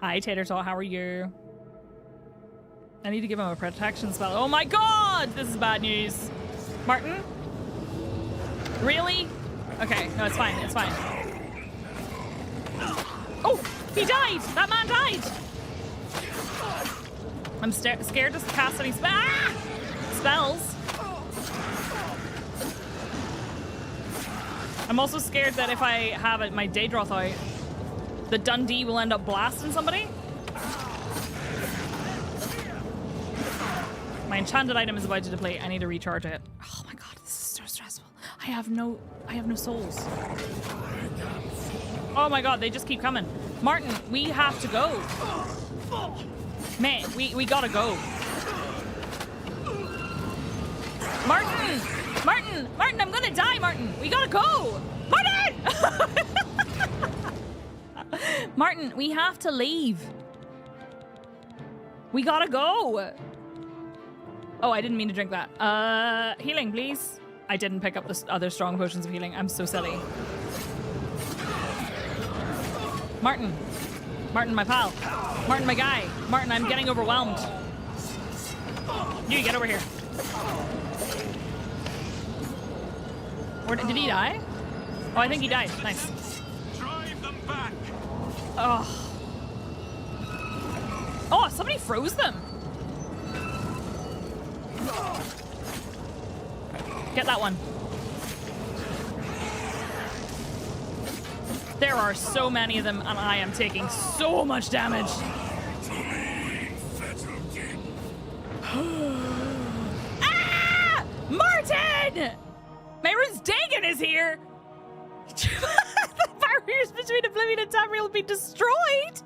Hi, Tater Tot, how are you? I need to give him a protection spell. Oh my god! This is bad news. Martin? Really? Okay, no, it's fine, it's fine. Oh, he died! That man died! I'm scared to cast any spells. I'm also scared that if I have my Daedroth out, the Dundee will end up blasting somebody. My enchanted item is about to deplete. I need to recharge it. Oh my god, this is so stressful. I have no souls. Oh my god, they just keep coming. Martin, we have to go. Man, we gotta go. Martin! Martin! Martin, I'm gonna die, Martin! We gotta go! Martin! Martin, we have to leave. We gotta go. Oh, I didn't mean to drink that. Healing, please. I didn't pick up the other strong potions of healing. I'm so silly. Martin. Martin, my pal. Martin, my guy. Martin, I'm getting overwhelmed. You get over here. Or did he die? Oh, I think he died. Nice. Drive them back. Oh. Oh, somebody froze them. Get that one. There are so many of them, and I am taking so much damage. Ah! Martin! Mehrunes Dagon is here! The barriers between Oblivion and Tamriel will be destroyed!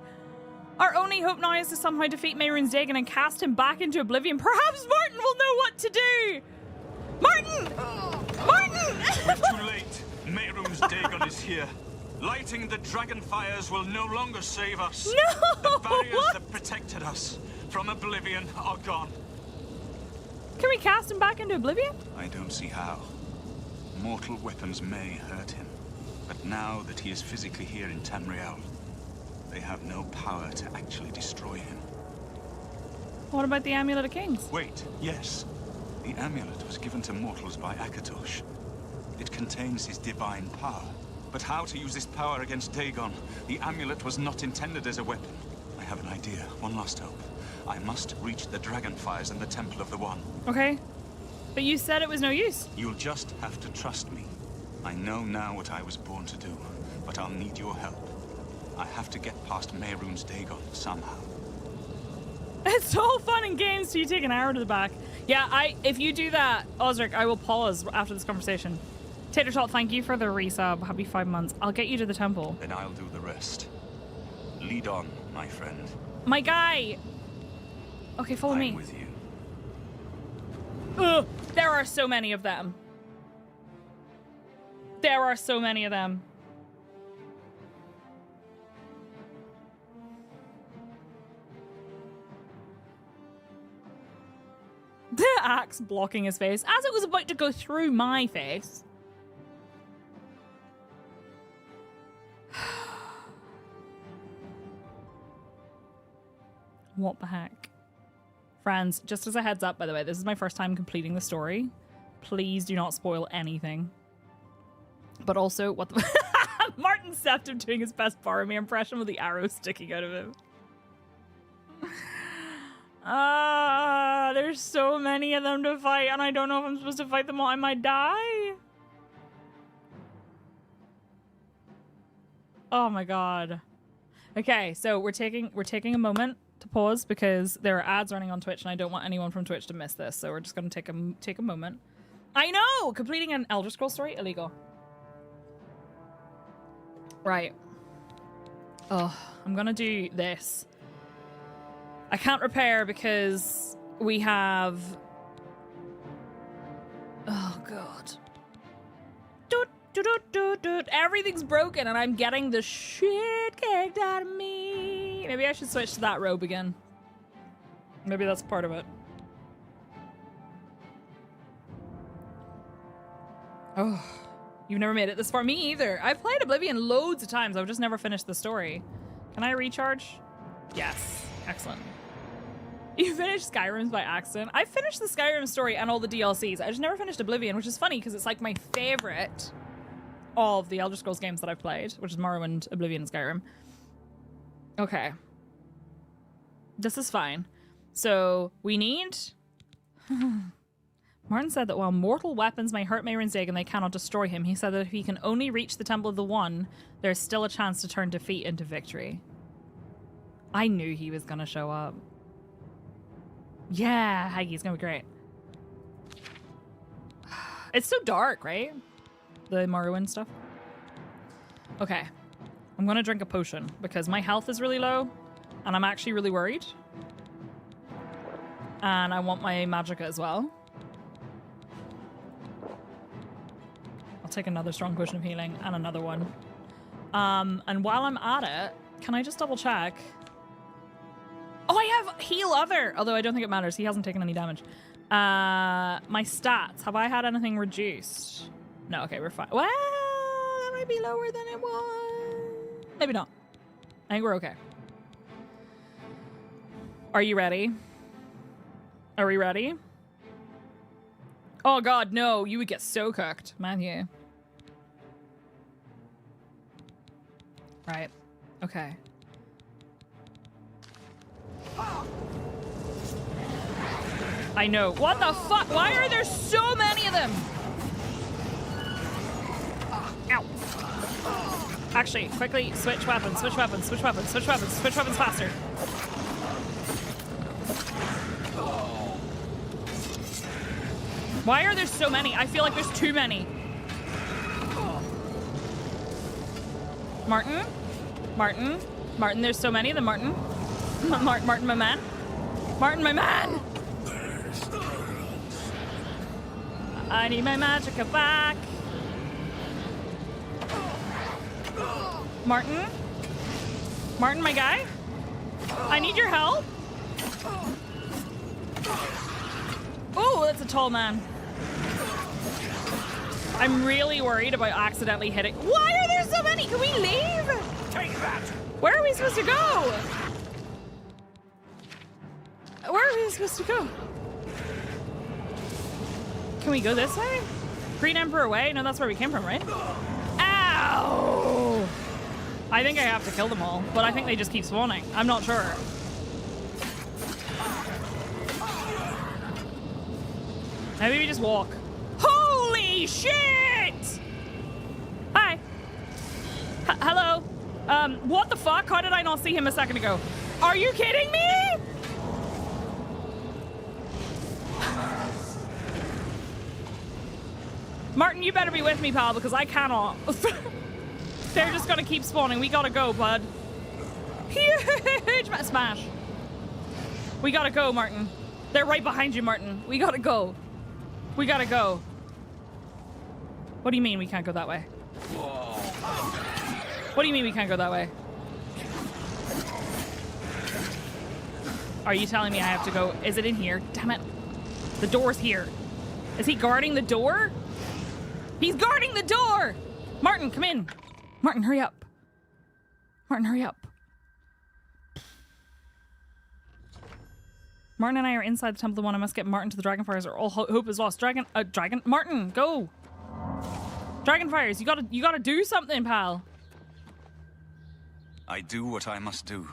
Our only hope now is to somehow defeat Mehrunes Dagon and cast him back into Oblivion. Perhaps Martin will know what to do! Martin! Martin! Too late. Mehrunes Dagon is here. Lighting the dragon fires will no longer save us. No! The barriers that protected us from Oblivion are gone. Can we cast him back into Oblivion? I don't see how. Mortal weapons may hurt him, but now that he is physically here in Tamriel, they have no power to actually destroy him. What about the Amulet of Kings? Wait, yes. The amulet was given to mortals by Akatosh. It contains his divine power. But how to use this power against Dagon? The amulet was not intended as a weapon. I have an idea. One last hope. I must reach the dragonfires and the Temple of the One. Okay. But you said it was no use. You'll just have to trust me. I know now what I was born to do, but I'll need your help. I have to get past Mehrunes Dagon somehow. It's all fun and games till you take an hour to the back. Yeah, if you do that, Osric, I will pause after this conversation. Tater Tot, thank you for the resub. Happy 5 months. I'll get you to the temple. Then I'll do the rest. Lead on, my friend. My guy! Okay, follow me. I'm with you. Ugh, there are so many of them. There are so many of them. The axe blocking his face as it was about to go through my face. What the heck? Friends, just as a heads up, by the way, this is my first time completing the story. Please do not spoil anything. But also, what the... Martin Septim doing his best Boromir impression with the arrow sticking out of him. There's so many of them to fight, and I don't know if I'm supposed to fight them all. I might die. Oh my god. Okay, so we're taking a moment to pause because there are ads running on Twitch, and I don't want anyone from Twitch to miss this. So we're just gonna take a moment. I know, completing an Elder Scrolls story illegal. Right. Oh, I'm gonna do this. I can't repair because we have... Oh, God. Doot, doot, doot, doot, doot. Everything's broken and I'm getting the shit kicked out of me. Maybe I should switch to that robe again. Maybe that's part of it. Oh, you've never made it this far. Me either. I've played Oblivion loads of times. I've just never finished the story. Can I recharge? Yes. Excellent. You finished Skyrim by accident. I finished the Skyrim story and all the DLCs. I just never finished Oblivion, which is funny because it's like my favorite of the Elder Scrolls games that I've played, which is Morrowind, Oblivion, and Skyrim. Okay. This is fine. So we need... Martin said that while mortal weapons may hurt Mehrunes Dagon, they cannot destroy him. He said that if he can only reach the Temple of the One, there's still a chance to turn defeat into victory. I knew he was gonna show up. Yeah, Haggie's gonna be great. It's so dark, right? The Morrowind stuff. Okay. I'm gonna drink a potion because my health is really low and I'm actually really worried. And I want my magicka as well. I'll take another strong potion of healing and another one. And while I'm at it, can I just double check? Oh, I have heal other, although I don't think it matters. He hasn't taken any damage. My stats, have I had anything reduced? No, okay, we're fine. Well, that might be lower than it was. Maybe not. I think we're okay. Are you ready? Are we ready? Oh god, no, you would get so cooked, Matthew. Right, okay. I know. What the fuck? Why are there so many of them? Ow. Actually, quickly switch weapons, switch weapons, switch weapons, switch weapons, switch weapons faster. Why are there so many? I feel like there's too many. Martin? Martin? Martin, there's so many of them, Martin. Martin, my man. Martin, my man! I need my magicka back. Martin? Martin, my guy? I need your help. Oh, that's a tall man. I'm really worried about accidentally hitting. Why are there so many? Can we leave? Take that. Where are we supposed to go? Where are we supposed to go? Can we go this way? Green Emperor away? No, that's where we came from, right? Ow! I think I have to kill them all, but I think they just keep spawning. I'm not sure. Maybe we just walk. Holy shit! Hi. Hello. What the fuck? How did I not see him a second ago? Are you kidding me? Martin, you better be with me, pal, because I cannot. They're just gonna keep spawning. We gotta go, bud. Huge smash. We gotta go, Martin. They're right behind you, Martin. We gotta go. We gotta go. What do you mean we can't go that way? What do you mean we can't go that way? Are you telling me I have to go? Is it in here? Damn it. The door's here. Is he guarding the door? He's guarding the door! Martin, come in. Martin, hurry up. Martin, hurry up. Martin and I are inside the Temple of One. I must get Martin to the Dragonfires or all hope is lost. Martin, go. Dragonfires, you gotta do something, pal. I do what I must do.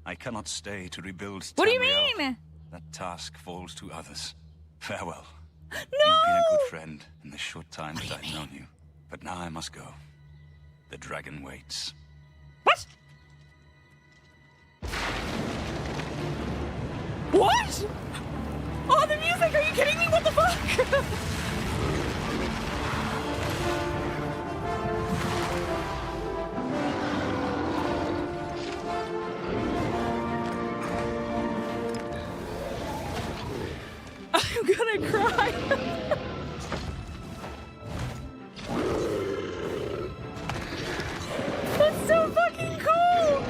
I cannot stay to rebuild Tamriel. What do you mean? That task falls to others. Farewell. No! You've been a good friend in the short time that I've known you. But now I must go. The dragon waits. What? What? Oh, the music! Are you kidding me? What the fuck? I'm gonna cry. That's so fucking cool.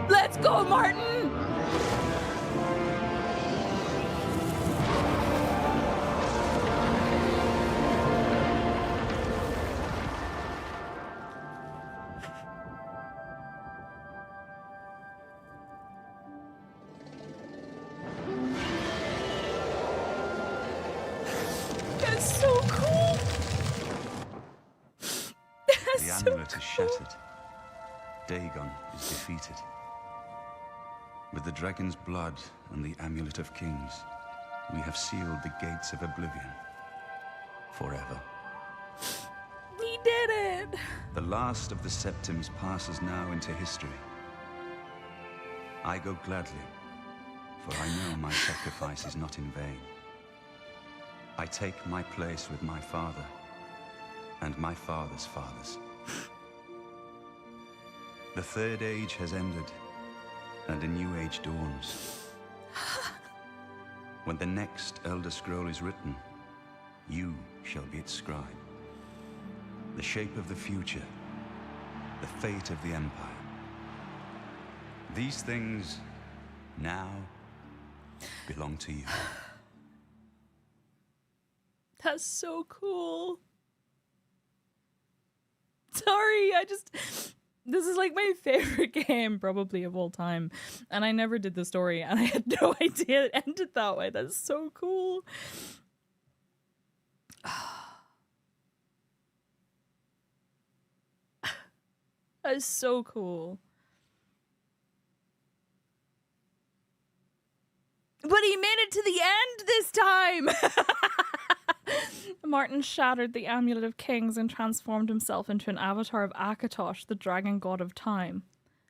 Let's go, Martin. That's so cool. The amulet is shattered. Dagon is defeated. With the dragon's blood and the amulet of kings, we have sealed the gates of Oblivion. Forever. We did it! The last of the Septims passes now into history. I go gladly, for I know my sacrifice is not in vain. I take my place with my father, and my father's fathers. The Third Age has ended, and a new age dawns. When the next Elder Scroll is written, you shall be its scribe. The shape of the future, the fate of the Empire. These things now belong to you. That's so cool. Sorry, this is like my favorite game probably of all time. And I never did the story and I had no idea it ended that way. That's so cool. That's so cool. But he made it to the end this time! Martin shattered the Amulet of Kings and transformed himself into an avatar of Akatosh, the dragon god of time.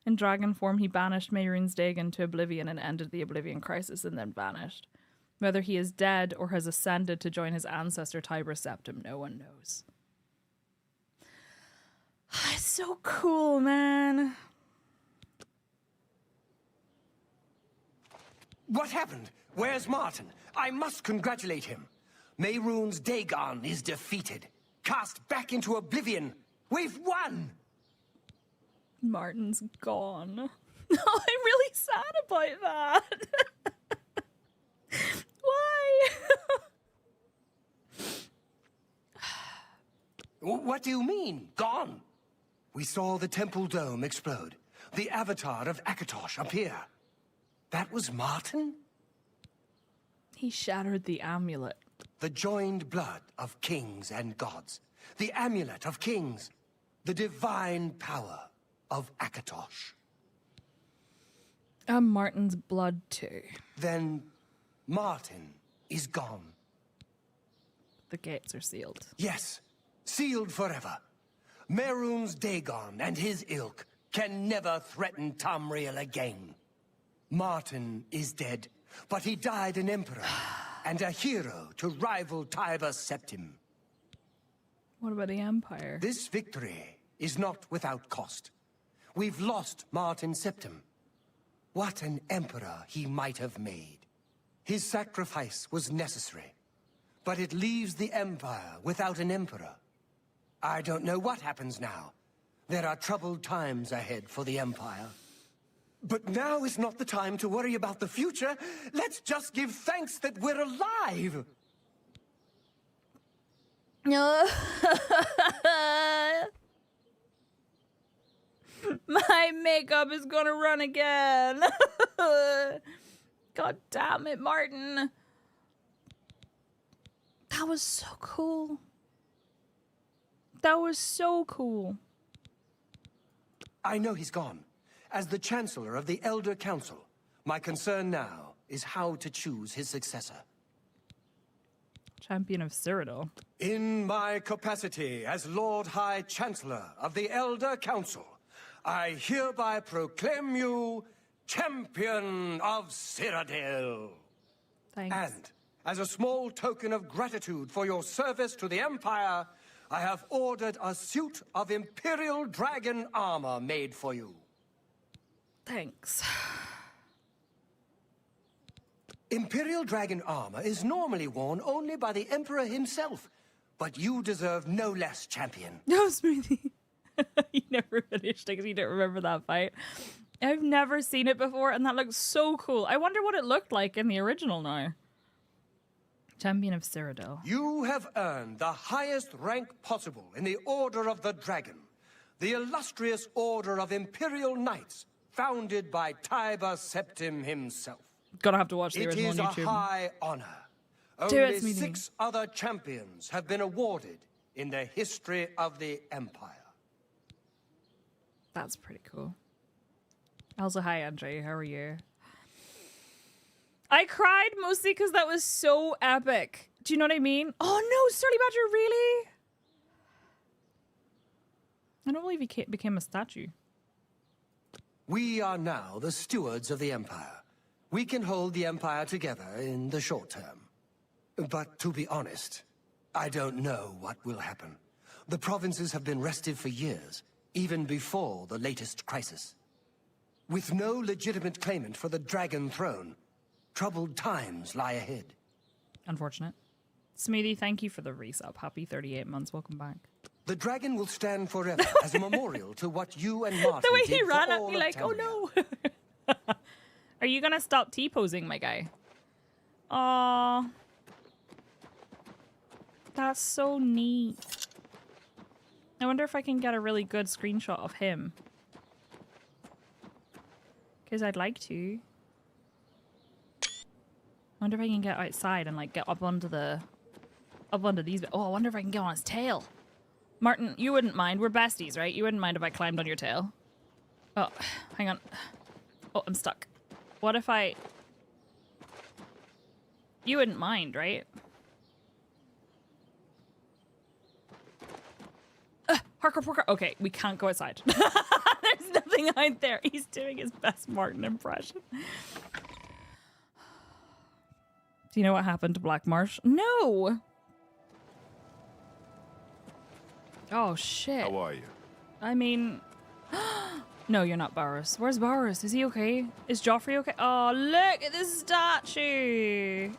In dragon form, he banished Mehrunes Dagon to Oblivion and ended the Oblivion Crisis and then vanished. Whether he is dead or has ascended to join his ancestor Tiber Septim, no one knows. It's so cool, man. What happened? Where's Martin? I must congratulate him. Mehrunes Dagon is defeated. Cast back into Oblivion. We've won! Martin's gone. No, I'm really sad about that. Why? What do you mean, gone? We saw the temple dome explode, the avatar of Akatosh appear. That was Martin? He shattered the amulet. The joined blood of kings and gods. The amulet of kings. The divine power of Akatosh. And Martin's blood too. Then Martin is gone. The gates are sealed. Yes, sealed forever. Mehrunes Dagon and his ilk can never threaten Tamriel again. Martin is dead, but he died an emperor and a hero to rival Tiber Septim. What about the Empire? This victory is not without cost. We've lost Martin Septim. What an emperor he might have made. His sacrifice was necessary, but it leaves the Empire without an emperor. I don't know what happens now. There are troubled times ahead for the Empire. But now is not the time to worry about the future. Let's just give thanks that we're alive! My makeup is gonna run again. God damn it, Martin. That was so cool. That was so cool. I know he's gone. As the Chancellor of the Elder Council, my concern now is how to choose his successor. Champion of Cyrodiil. In my capacity as Lord High Chancellor of the Elder Council, I hereby proclaim you Champion of Cyrodiil. Thanks. And as a small token of gratitude for your service to the Empire, I have ordered a suit of Imperial Dragon armor made for you. Thanks. Imperial Dragon armor is normally worn only by the Emperor himself, but you deserve no less, champion. No, Smoothie. You never finished it because you don't remember that fight. I've never seen it before, and that looks so cool. I wonder what it looked like in the original now. Champion of Cyrodiil. You have earned the highest rank possible in the Order of the Dragon, the illustrious Order of Imperial Knights, founded by Tiber Septim himself. Gonna have to watch the original on YouTube. It is a high honor. Do it, Only Smoothie. 6 other champions have been awarded in the history of the Empire. That's pretty cool. Also, hi, Andre. How are you? I cried mostly because that was so epic. Do you know what I mean? Oh no, Sturdy Badger, really? I don't believe he became a statue. We are now the stewards of the Empire. We can hold the Empire together in the short term. But to be honest, I don't know what will happen. The provinces have been restive for years, even before the latest crisis. With no legitimate claimant for the Dragon Throne, troubled times lie ahead. Unfortunate. Smoothie, thank you for the resub. Happy 38 months. Welcome back. The dragon will stand forever as a memorial to what you and Martin The way did he ran for at all me of like, Tamriel. oh no. Are you gonna stop T-posing, my guy? Aww. That's so neat. I wonder if I can get a really good screenshot of him. Because I'd like to. I wonder if I can get outside and like get up onto these. Oh, I wonder if I can get on his tail. Martin, you wouldn't mind. We're besties, right? You wouldn't mind if I climbed on your tail. Oh, hang on. Oh, I'm stuck. What if I... You wouldn't mind, right? Parker. Okay, we can't go outside. There's nothing out there. He's doing his best Martin impression. Do you know what happened to Black Marsh? No! Oh, shit. How are you? I mean... No, you're not Boris. Where's Boris? Is he okay? Is Joffrey okay? Oh, look at this statue.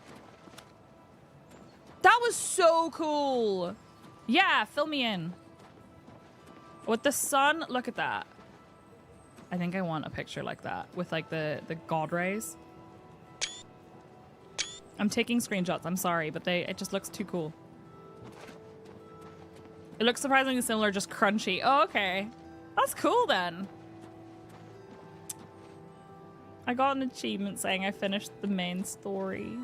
That was so cool. Yeah, fill me in. With the sun, look at that. I think I want a picture like that with like the god rays. I'm taking screenshots. I'm sorry, but it just looks too cool. It looks surprisingly similar, just crunchy. Oh, okay. That's cool then. I got an achievement saying I finished the main story.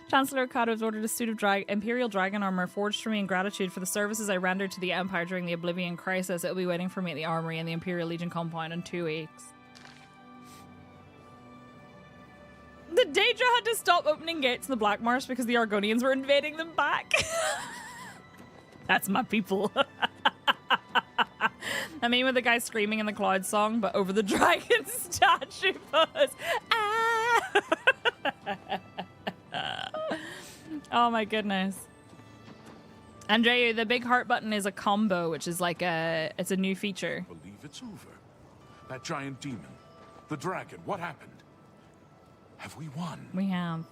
Chancellor Okado has ordered a suit of Imperial Dragon armor forged for me in gratitude for the services I rendered to the Empire during the Oblivion Crisis. It'll be waiting for me at the armory in the Imperial Legion compound in 2 weeks. The Daedra had to stop opening gates in the Black Marsh because the Argonians were invading them back. That's my people. I mean, with the guy screaming in the Cloud song, but over the dragon statue pose. Ah! Oh my goodness. Andreu, the big heart button is a combo, which is like it's a new feature. I believe it's over. That giant demon, the dragon, what happened? Have we won? We have.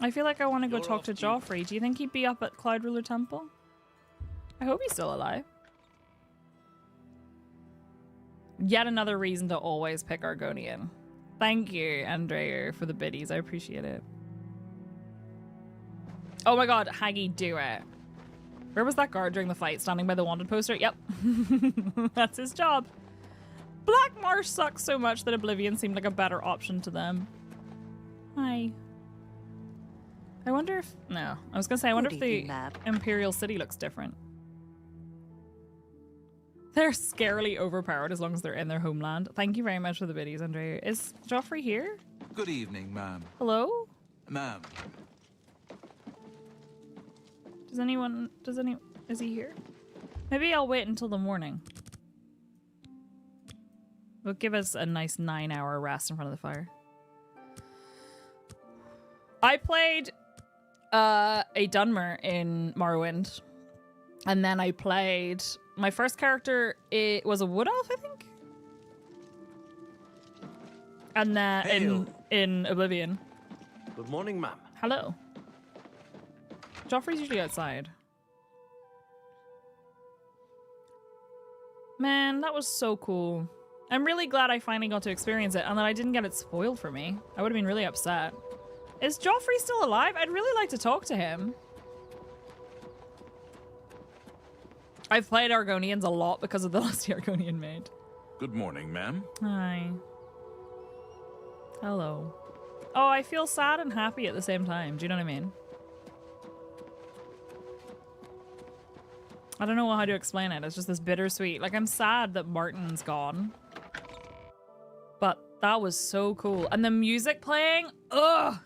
I feel like I want to go talk to Joffrey. Do you think he'd be up at Cloud Ruler Temple? I hope he's still alive. Yet another reason to always pick Argonian. Thank you, Andreu, for the biddies. I appreciate it. Oh my god, Haggy, do it. Where was that guard during the fight? Standing by the wanted poster? Yep. That's his job. Black Marsh sucks so much that Oblivion seemed like a better option to them. Hi. I wonder if... No. I was gonna say, I wonder if the Imperial City looks different. They're scarily overpowered as long as they're in their homeland. Thank you very much for the biddies, Andrea. Is Joffrey here? Good evening, ma'am. Hello? Ma'am. Is he here? Maybe I'll wait until the morning. It'll give us a nice 9-hour rest in front of the fire. I played a Dunmer in Morrowind. And then I played... My first character, it was a Wood Elf, I think? And then in Oblivion. Good morning, ma'am. Hello. Joffrey's usually outside. Man, that was so cool. I'm really glad I finally got to experience it and that I didn't get it spoiled for me. I would have been really upset. Is Joffrey still alive? I'd really like to talk to him. I've played Argonians a lot because of the Lusty Argonian Maid. Good morning, ma'am. Hi. Hello. Oh, I feel sad and happy at the same time. Do you know what I mean? I don't know how to explain it. It's just this bittersweet. Like, I'm sad that Martin's gone. But that was so cool. And the music playing, ugh!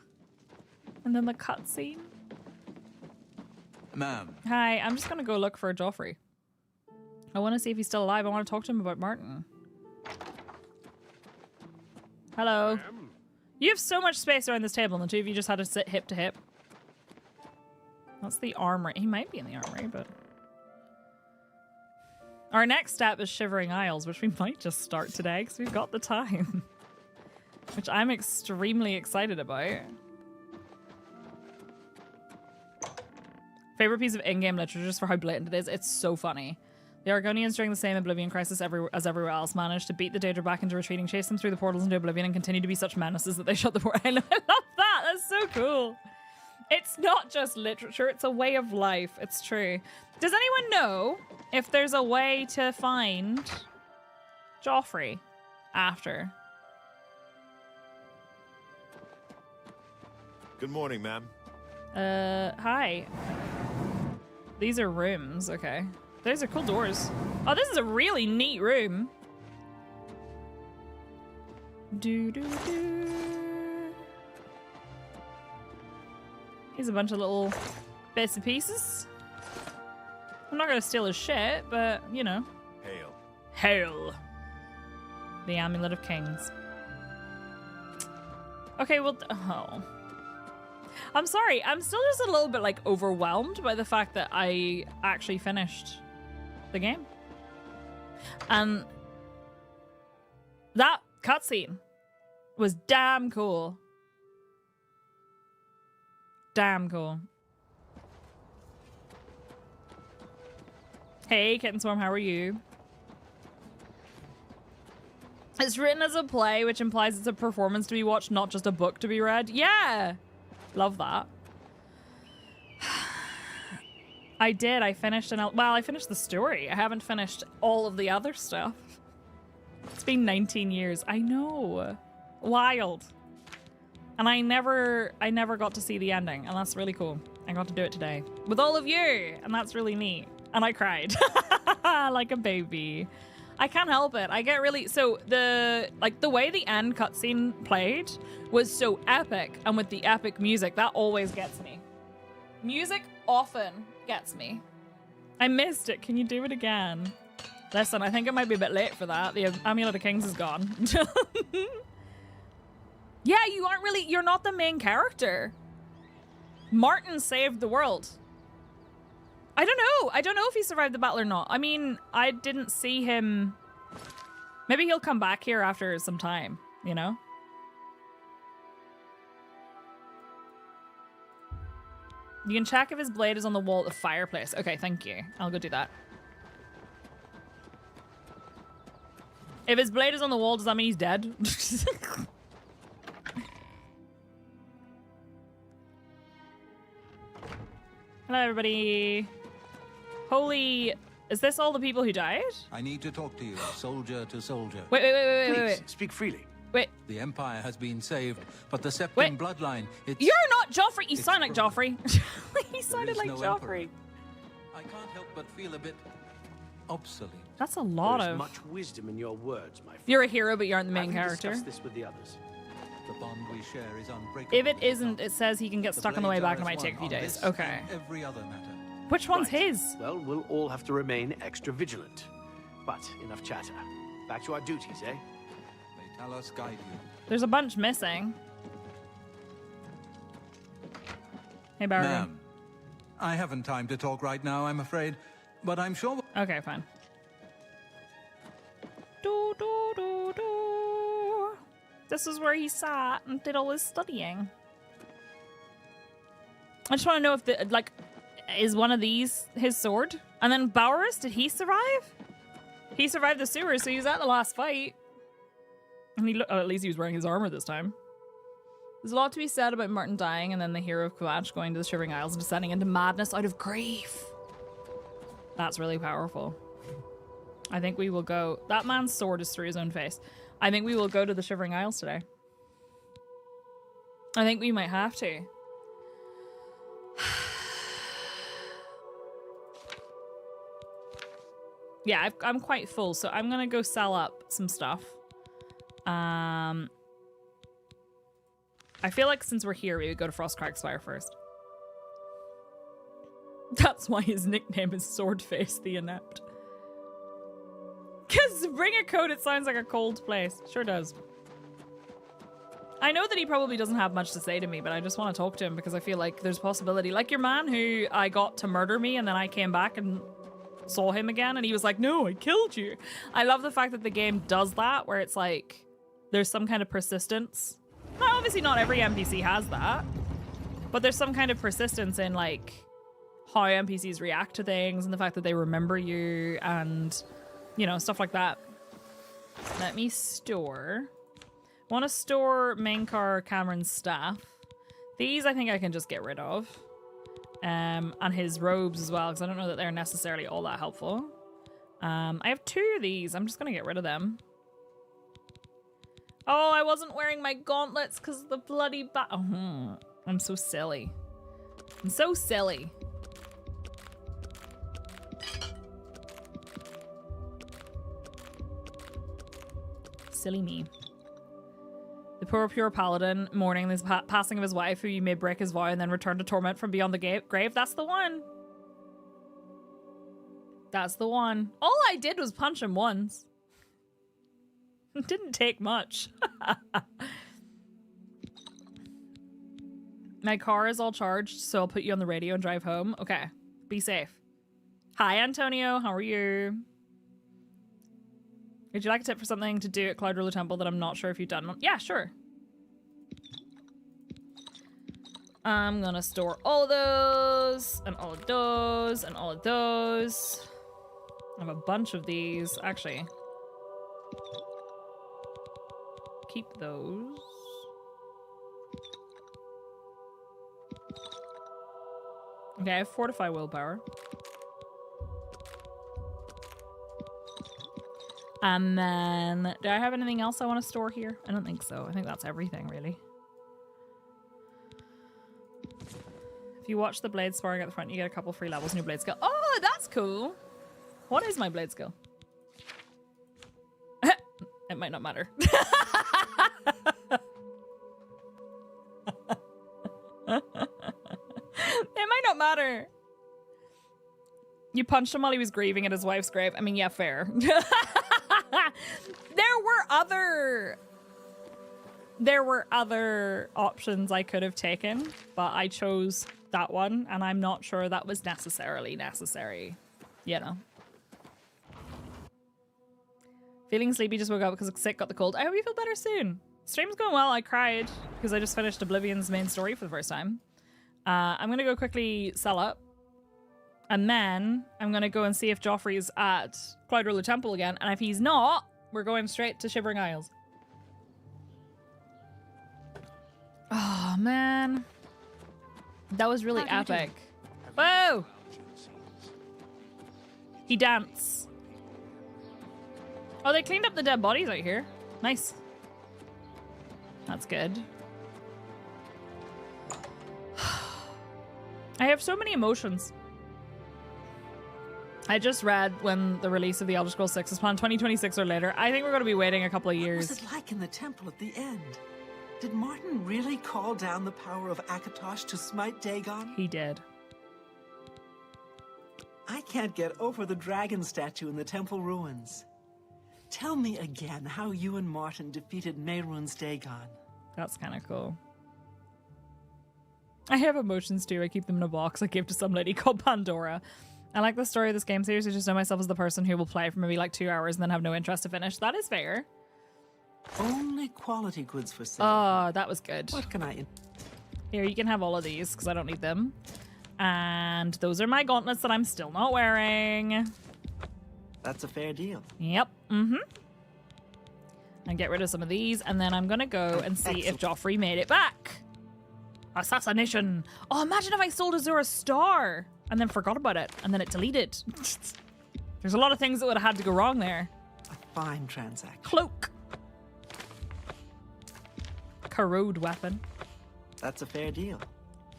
And then the cutscene. Ma'am. Hi, I'm just gonna go look for Joffrey. I want to see if he's still alive. I want to talk to him about Martin. Hello. You have so much space around this table, and the two of you just had to sit hip to hip. That's the armory. He might be in the armory, but... Our next step is Shivering Isles, which we might just start today, because we've got the time. Which I'm extremely excited about. Favorite piece of in-game literature, just for how blatant it is. It's so funny. The Argonians, during the same Oblivion crisis as everywhere else, managed to beat the Daedra back into retreating, chase them through the portals into Oblivion, and continue to be such menaces that they shut the portal. I love that! That's so cool! It's not just literature, it's a way of life. It's true. Does anyone know if there's a way to find Joffrey after? Good morning, ma'am. Hi. These are rooms, okay. Those are cool doors. Oh, this is a really neat room. Here's a bunch of little bits and pieces. I'm not gonna steal his shit, but, you know. Hail. Hail. The Amulet of Kings. Okay, well, oh. I'm sorry, I'm still just a little bit, like, overwhelmed by the fact that I actually finished the game. And that cutscene was damn cool. Damn cool. Hey, Kitten Swarm, how are you? It's written as a play, which implies it's a performance to be watched, not just a book to be read. Yeah! Love that. I did. I finished I finished the story. I haven't finished all of the other stuff. It's been 19 years. I know. Wild. And I never got to see the ending, and that's really cool. I got to do it today with all of you, and that's really neat. And I cried like a baby. I can't help it. I get really the way the end cutscene played was so epic, and with the epic music, that always gets me. Music often gets me. I missed it. Can you do it again? Listen, I think it might be a bit late for that. The Amulet of Kings is gone. Yeah, you're not the main character. Martin saved the world. I don't know. I don't know if he survived the battle or not. I mean, I didn't see him. Maybe he'll come back here after some time, you know? You can check if his blade is on the wall at the fireplace. Okay, thank you. I'll go do that. If his blade is on the wall, does that mean he's dead? Hello, everybody. Holy... Is this all the people who died? I need to talk to you, soldier to soldier. Wait. Speak freely. Wait. The Empire has been saved, but the Septim bloodline... You're not Joffrey! You sound like Joffrey. He sounded like Joffrey. Emperor. I can't help but feel a bit obsolete. That's a lot There's of... much wisdom in your words, my friend. You're a hero, but you aren't the main character. Discuss this with the others. The bond we share is unbreakable. If it isn't, it says he can get stuck on the way back and it might take a few days. Okay. Every other matter. Which one's his? Well, we'll all have to remain extra vigilant. But enough chatter. Back to our duties, eh? May Talos guide you. There's a bunch missing. Hey, Barry. Ma'am, I haven't time to talk right now, I'm afraid. But I'm sure... Okay, fine. Do, do, do, do. This is where he sat and did all his studying. I just want to know if the, like, is one of these his sword? And then Bowers, did he survive? He survived the sewers, so he was at the last fight. And he at least he was wearing his armor this time. There's a lot to be said about Martin dying and then the hero of Kvatch going to the Shivering Isles and descending into madness out of grief. That's really powerful. I think we will go... That man's sword is through his own face. I think we will go to the Shivering Isles today. I think we might have to. Yeah, I'm quite full, so I'm gonna go sell up some stuff. I feel like since we're here, we would go to Frostcragsfire first. That's why his nickname is Swordface the Inept. Because bring a coat, it sounds like a cold place. Sure does. I know that he probably doesn't have much to say to me, but I just want to talk to him because I feel like there's possibility. Like your man who I got to murder me and then I came back and saw him again and he was like, no, I killed you. I love the fact that the game does that, where it's like there's some kind of persistence. Now, obviously not every NPC has that, but there's some kind of persistence in like how NPCs react to things and the fact that they remember you and, you know, stuff like that. Let me store. Want to store Mankar Camoran's staff. These I think I can just get rid of. And his robes as well, because I don't know that they're necessarily all that helpful. I have 2 of these. I'm just going to get rid of them. Oh, I wasn't wearing my gauntlets because of the bloody I'm so silly. I'm so silly. Silly me. The poor pure paladin mourning the passing of his wife, who you may break his vow and then return to torment from beyond the grave. That's the one. That's the one. All I did was punch him once. It didn't take much. My car is all charged, so I'll put you on the radio and drive home. Okay. Be safe. Hi, Antonio. How are you? Would you like a tip for something to do at Cloud Ruler Temple that I'm not sure if you've done? Yeah, sure. I'm gonna store all of those, and all of those, and all of those. I have a bunch of these. Actually, keep those. Okay, I have Fortify Willpower. And then, do I have anything else I want to store here? I don't think so. I think that's everything, really. If you watch the blade sparring at the front, you get a couple free levels in your blade skill. Oh, that's cool. What is my blade skill? It might not matter. It might not matter. You punched him while he was grieving at his wife's grave. I mean, yeah, fair. There were other options I could have taken, but I chose that one, and I'm not sure that was necessarily necessary. You know. Feeling sleepy, just woke up because sick, got the cold. I hope you feel better soon. Stream's going well. I cried because I just finished Oblivion's main story for the first time. I'm going to go quickly sell up. And then I'm going to go and see if Joffrey's at Cloud Ruler Temple again. And if he's not, we're going straight to Shivering Isles. Oh, man. That was really epic. Whoa! He danced. Oh, they cleaned up the dead bodies out here. Nice. That's good. I have so many emotions. I just read when the release of the Elder Scrolls 6 is planned 2026 or later. I think we're going to be waiting a couple of years. What was it like in the temple at the end? Did Martin really call down the power of Akatosh to smite Dagon? He did. I can't get over the dragon statue in the temple ruins. Tell me again how you and Martin defeated Mehrunes Dagon. That's kind of cool. I have emotions too. I keep them in a box I gave to some lady called Pandora. I like the story of this game series. I just know myself as the person who will play for maybe like 2 hours and then have no interest to finish. That is fair. Only quality goods for sale. Oh, that was good. What can I... Here, you can have all of these because I don't need them. And those are my gauntlets that I'm still not wearing. That's a fair deal. Yep. Mm-hmm. And get rid of some of these. And then I'm going to go and see if Joffrey made it back. Assassination. Oh, imagine if I sold Azura a star and then forgot about it and then it deleted. There's a lot of things that would have had to go wrong there. A fine transaction. Cloak. Corrode weapon. That's a fair deal.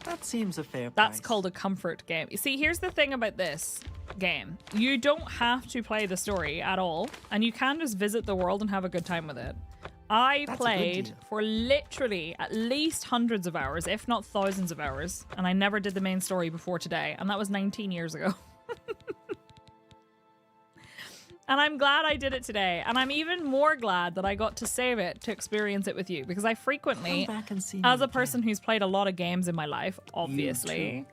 That seems a fair price. That's called a comfort game. You see, here's the thing about this game. You don't have to play the story at all, and you can just visit the world and have a good time with it. I played for literally at least hundreds of hours, if not thousands of hours, and I never did the main story before today, and that was 19 years ago. And I'm glad I did it today, and I'm even more glad that I got to save it to experience it with you, because I frequently, as a person who's played a lot of games in my life, obviously,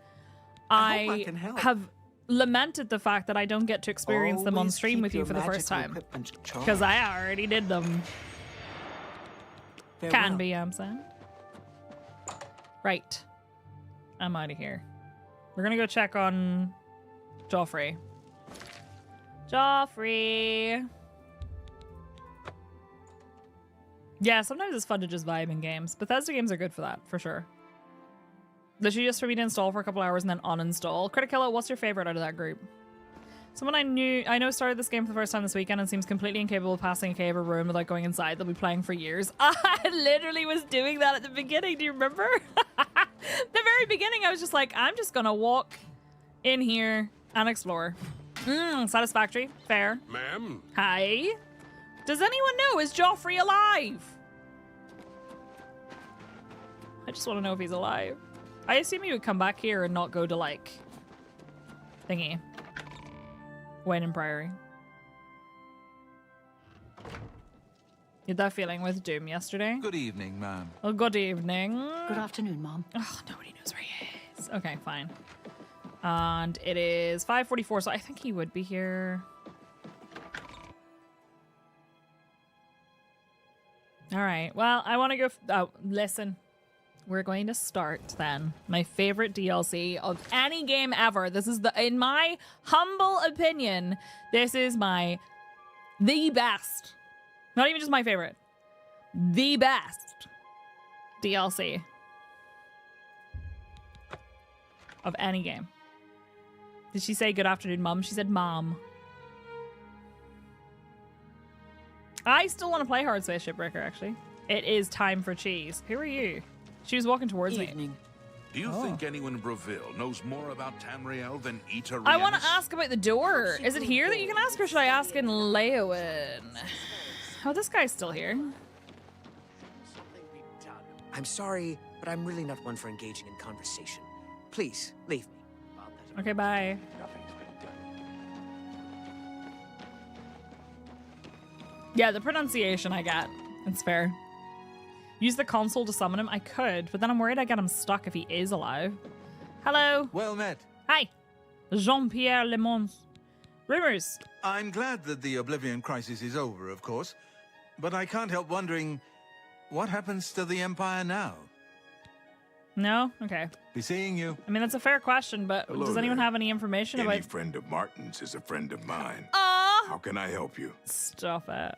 I have lamented the fact that I don't get to experience them on stream with you for the first time, because I already did them. Farewell. Can be, I'm saying. Right. I'm out of here. We're gonna go check on Joffrey. Joffrey. Yeah, sometimes it's fun to just vibe in games. Bethesda games are good for that, for sure. Literally just for me to install for a couple hours and then uninstall. Criticilla, what's your favorite out of that group? Someone I know started this game for the first time this weekend and seems completely incapable of passing a cave or room without going inside. They'll be playing for years. I literally was doing that at the beginning. Do you remember? The very beginning, I was just like, I'm just gonna walk in here and explore. Satisfactory. Fair. Ma'am? Hi. Does anyone know, is Joffrey alive? I just want to know if he's alive. I assume he would come back here and not go to, like, thingy. Wayne and Priory. You had that feeling with Doom yesterday? Good evening, ma'am. Well, good evening. Good afternoon, Mom. Oh, nobody knows where he is. Okay, fine. And it is 5:44, so I think he would be here. All right. Well, I want to go... Oh, listen. We're going to start, then. My favorite DLC of any game ever. This is in my humble opinion, this is the best. Not even just my favorite. The best DLC. of any game. Did she say good afternoon, Mum? She said mom. I still want to play Hard Space Shipbreaker, actually. It is time for cheese. Who are you? She was walking towards me. Do you think anyone in Breville knows more about Tamriel than Eta I want to ask about the door. Is it here that you can ask, or should I ask in Leowyn? Oh, this guy's still here. I'm sorry, but I'm really not one for engaging in conversation. Please, leave me. Okay, bye. Yeah, the pronunciation I got. It's fair. Use the console to summon him? I could, but then I'm worried I get him stuck if he is alive. Hello. Well met. Hi. Jean-Pierre Lemons. Rumors. I'm glad that the Oblivion crisis is over, of course. But I can't help wondering, what happens to the Empire now? No? Okay. Be seeing you. I mean, that's a fair question, but Hello does anyone there. have any information Any about... friend of Martin's is a friend of mine. Aww. How can I help you? Stop it.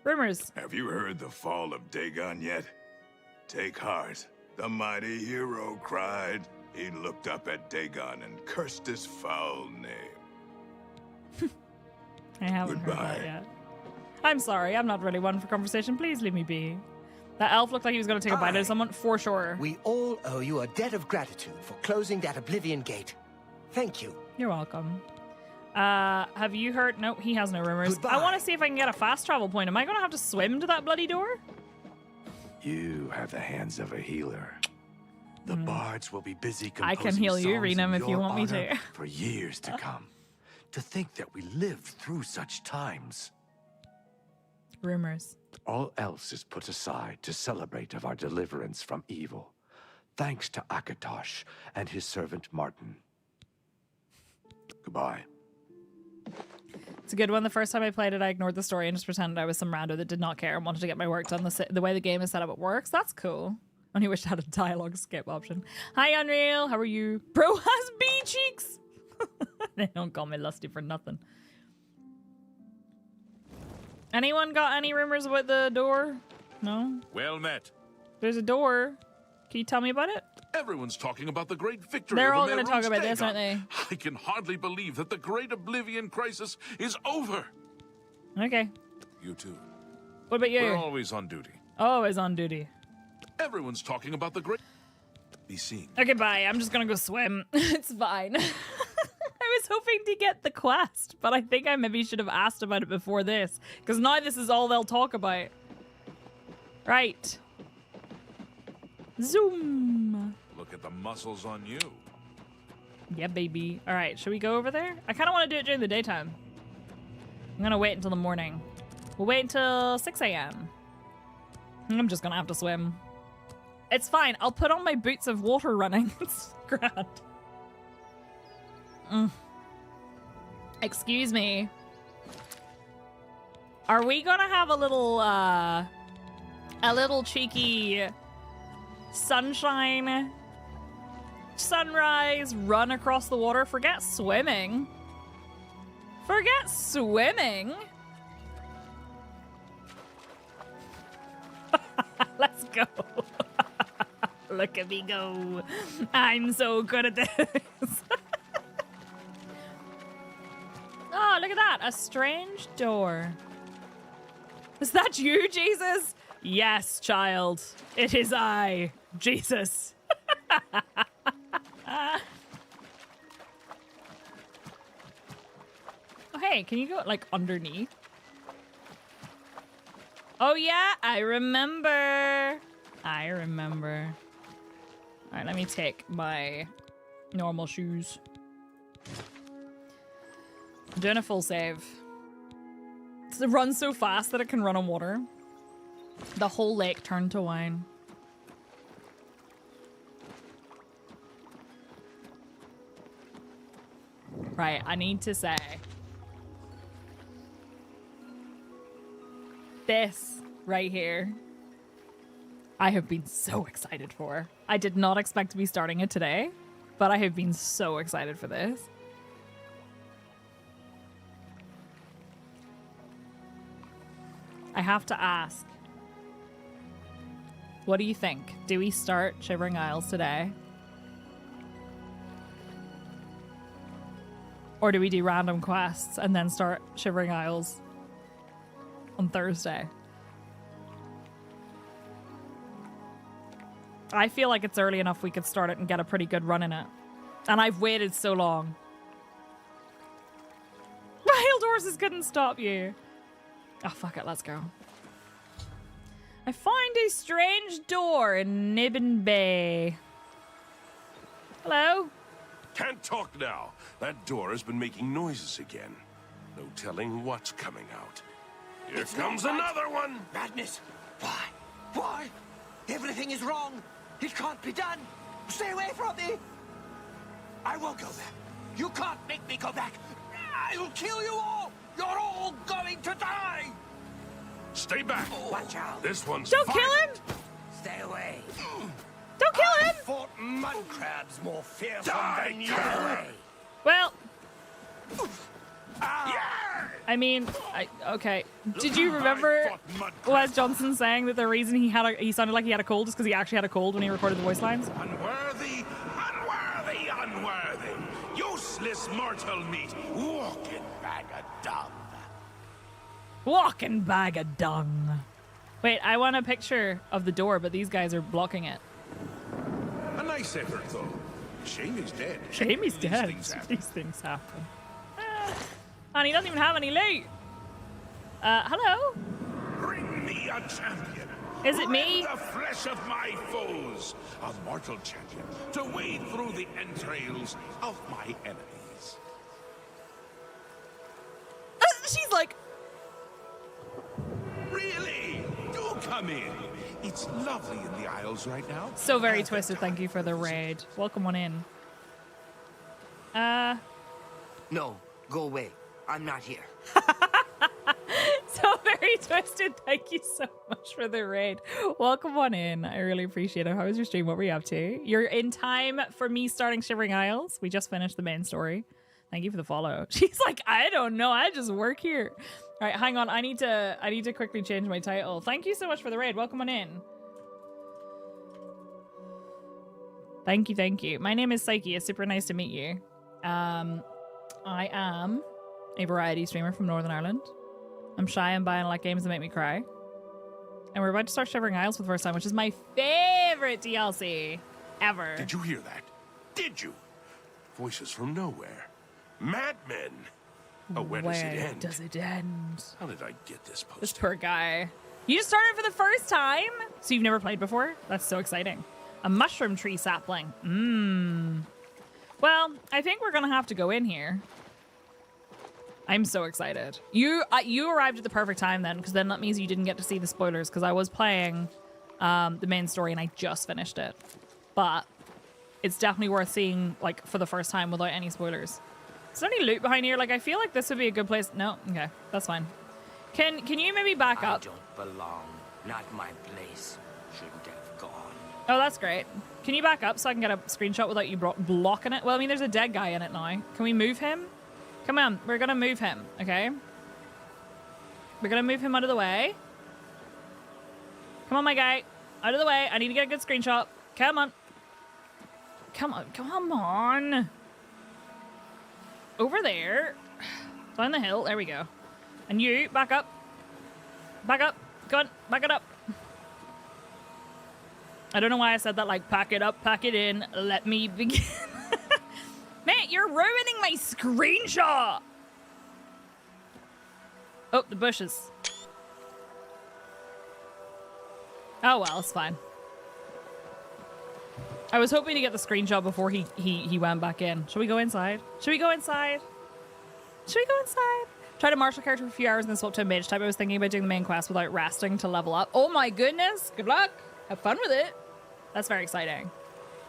Rumors. Have you heard the fall of Dagon yet? Take heart. The mighty hero cried. He looked up at Dagon and cursed his foul name. I haven't heard that yet. I'm sorry, I'm not really one for conversation. Please leave me be. That elf looked like he was going to take a bite out of someone, for sure. We all owe you a debt of gratitude for closing that Oblivion gate. Thank you. You're welcome. Have you heard? No, he has no rumors. Goodbye. I want to see if I can get a fast travel point. Am I going to have to swim to that bloody door? You have the hands of a healer. The bards will be busy I composing can heal you, songs in Renam, if you your want me honor to. for years to come. To think that we lived through such times. Rumors. All else is put aside to celebrate of our deliverance from evil. Thanks to Akatosh and his servant Martin. Goodbye. It's a good one. The first time I played it, I ignored the story and just pretended I was some rando that did not care and wanted to get my work done. The way the game is set up, it works. That's cool. Only wish I had a dialogue skip option. Hi, Unreal. How are you? Bro has bee cheeks. They don't call me Lusty for nothing. Anyone got any rumors about the door? No? Well met. There's a door. Can you tell me about it? Everyone's talking about the great victory. They're over all going to talk Mehrunes about this, Dagon. aren't they? I can hardly believe that the great Oblivion crisis is over. Okay. You too. What about you? We're always on duty. Always on duty. Everyone's talking about the great... Be seen. Okay, bye. I'm just going to go swim. It's fine. I was hoping to get the quest, but I think I maybe should have asked about it before this, because now this is all they'll talk about. Right. Zoom. Look at the muscles on you. Yeah, baby. All right, should we go over there? I kind of want to do it during the daytime. I'm going to wait until the morning. We'll wait until 6 a.m. I'm just going to have to swim. It's fine. I'll put on my boots of water running. It's grand. Excuse me. Are we going to have a little cheeky sunshine, sunrise, run across the water? Forget swimming. Forget swimming. Let's go. Look at me go. I'm so good at this. Oh, look at that. A strange door. Is that you, Jesus? Yes, child. It is I, Jesus. Oh, hey, can you go, like, underneath? Oh, yeah, I remember. I remember. All right, let me take my normal shoes. I'm doing a full save. It runs so fast that it can run on water. The whole lake turned to wine. Right, I need to say. This right here, I have been so excited for. I did not expect to be starting it today, but I have been so excited for this. I have to ask, what do you think? Do we start Shivering Isles today? Or do we do random quests and then start Shivering Isles on Thursday? I feel like it's early enough we could start it and get a pretty good run in it. And I've waited so long. Wild horses couldn't stop you. Oh, fuck it. Let's go. I find a strange door in Nibbin Bay. Hello? Can't talk now. That door has been making noises again. No telling what's coming out. Here comes another one! Madness! Why? Why? Everything is wrong! It can't be done! Stay away from me! I won't go back. You can't make me go back. I'll kill you all! You're all going to die! Stay back! Watch out! This one's Don't fine. kill him! Stay away! Don't kill him! I fought mud crabs more fearsome Die, than you! Well... I mean, okay. Did you remember Wes Johnson saying that the reason he sounded like he had a cold is because he actually had a cold when he recorded the voice lines? Unworthy, unworthy, unworthy. Useless mortal meat. Walking bag of dung. Walking bag of dung. Wait, I want a picture of the door, but these guys are blocking it. A nice effort, though. Shame he's dead. Shame he's dead. These things happen. And he doesn't even have any loot. Hello? Bring me a champion. Is it me? Rend the flesh of my foes. A mortal champion to wade through the entrails of my enemies. She's like... Really? Do come in. It's lovely in the Isles right now. So very twisted. Thank you for the raid. Welcome on in. No, go away. I'm not here. So very twisted. Thank you so much for the raid. Welcome on in. I really appreciate it. How was your stream? What were you up to? You're in time for me starting Shivering Isles. We just finished the main story. Thank you for the follow. She's like, I don't know. I just work here. All right, hang on. I need to quickly change my title. Thank you so much for the raid. Welcome on in. Thank you, thank you. My name is Psyche. It's super nice to meet you. I am a variety streamer from Northern Ireland. I'm shy and bi and like games that make me cry. And we're about to start Shivering Isles for the first time, which is my favorite DLC ever. Did you hear that? Did you? Voices from nowhere. Madmen. Oh, where does it end? Does it end? How did I get this post? This poor guy. You just started for the first time? So you've never played before? That's so exciting. A mushroom tree sapling. Well, I think we're gonna have to go in here. I'm so excited. You arrived at the perfect time then, because then that means you didn't get to see the spoilers, because I was playing the main story and I just finished it. But it's definitely worth seeing, like, for the first time without any spoilers. Is there any loot behind here? Like, I feel like this would be a good place. No? Okay, that's fine. Can you maybe back up? I don't belong. Not my place. Shouldn't have gone. Oh, that's great. Can you back up so I can get a screenshot without you blocking it? Well, I mean, there's a dead guy in it now. Can we move him? Come on, we're gonna move him, okay? We're gonna move him out of the way. Come on, my guy. Out of the way. I need to get a good screenshot. Come on. Come on, come on. Over there. Down the hill. There we go. And you, back up. Back up. Go on, back it up. I don't know why I said that, like, pack it up, pack it in, let me begin. Mate, you're ruining my screenshot. Oh, the bushes. Oh, well, it's fine. I was hoping to get the screenshot before he went back in. Should we go inside? Should we go inside? Should we go inside? Tried a martial character for a few hours and then swapped to a mage type. I was thinking about doing the main quest without resting to level up. Oh my goodness. Good luck. Have fun with it. That's very exciting.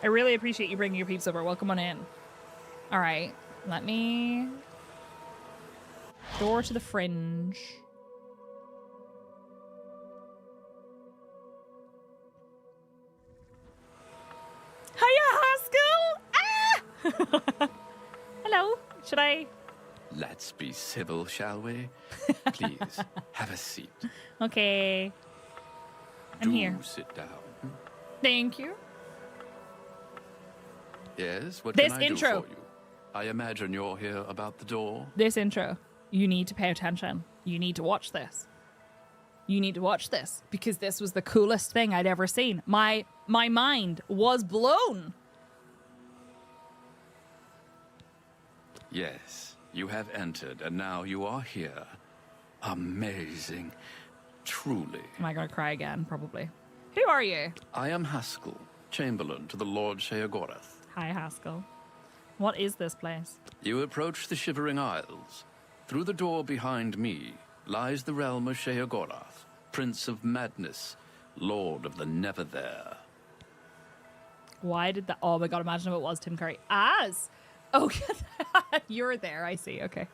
I really appreciate you bringing your peeps over. Welcome on in. All right. Let me... Door to the fringe. Hiya, Haskell! Ah! Hello. Should I... Let's be civil, shall we? Please, have a seat. Okay. I'm here. Sit down. Thank you. Yes, what This can I intro. do for you? I imagine you're here about the door. This intro, you need to pay attention. You need to watch this. You need to watch this because this was the coolest thing I'd ever seen. My mind was blown. Yes, you have entered, and now you are here. Amazing. Truly. Am I going to cry again? Probably. Who are you? I am Haskell, Chamberlain to the Lord Sheogorath. Hi, Haskell. What is this place? You approach the Shivering Isles. Through the door behind me lies the realm of Sheogorath, Prince of Madness, Lord of the Never There. Why did that? Oh my god, imagine if it was Tim Curry. Az! Oh, you're there, I see, okay.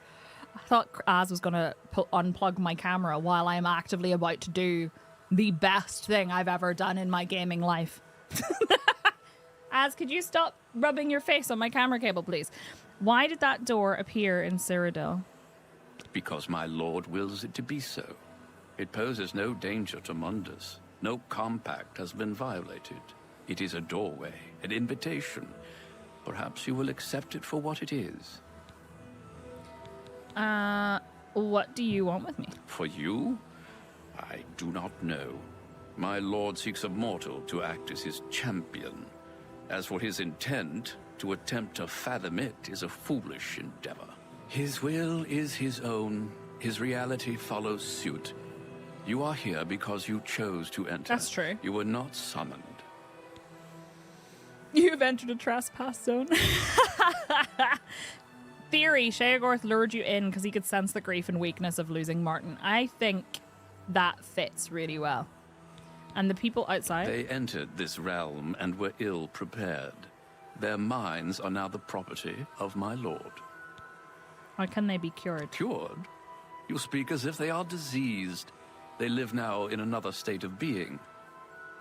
I thought Az was going to unplug my camera while I'm actively about to do the best thing I've ever done in my gaming life. Az, could you stop rubbing your face on my camera cable, please? Why did that door appear in Cyrodiil? Because my lord wills it to be so. It poses no danger to Mundus. No compact has been violated. It is a doorway, an invitation. Perhaps you will accept it for what it is. What do you want with me? For you? I do not know. My lord seeks a mortal to act as his champion. As for his intent, to attempt to fathom it is a foolish endeavor. His will is his own. His reality follows suit. You are here because you chose to enter. That's true. You were not summoned. You've entered a trespass zone. Theory, Sheogorath lured you in because he could sense the grief and weakness of losing Martin. I think that fits really well. And the people outside? They entered this realm and were ill prepared. Their minds are now the property of my lord. How can they be cured? Cured? You speak as if they are diseased. They live now in another state of being.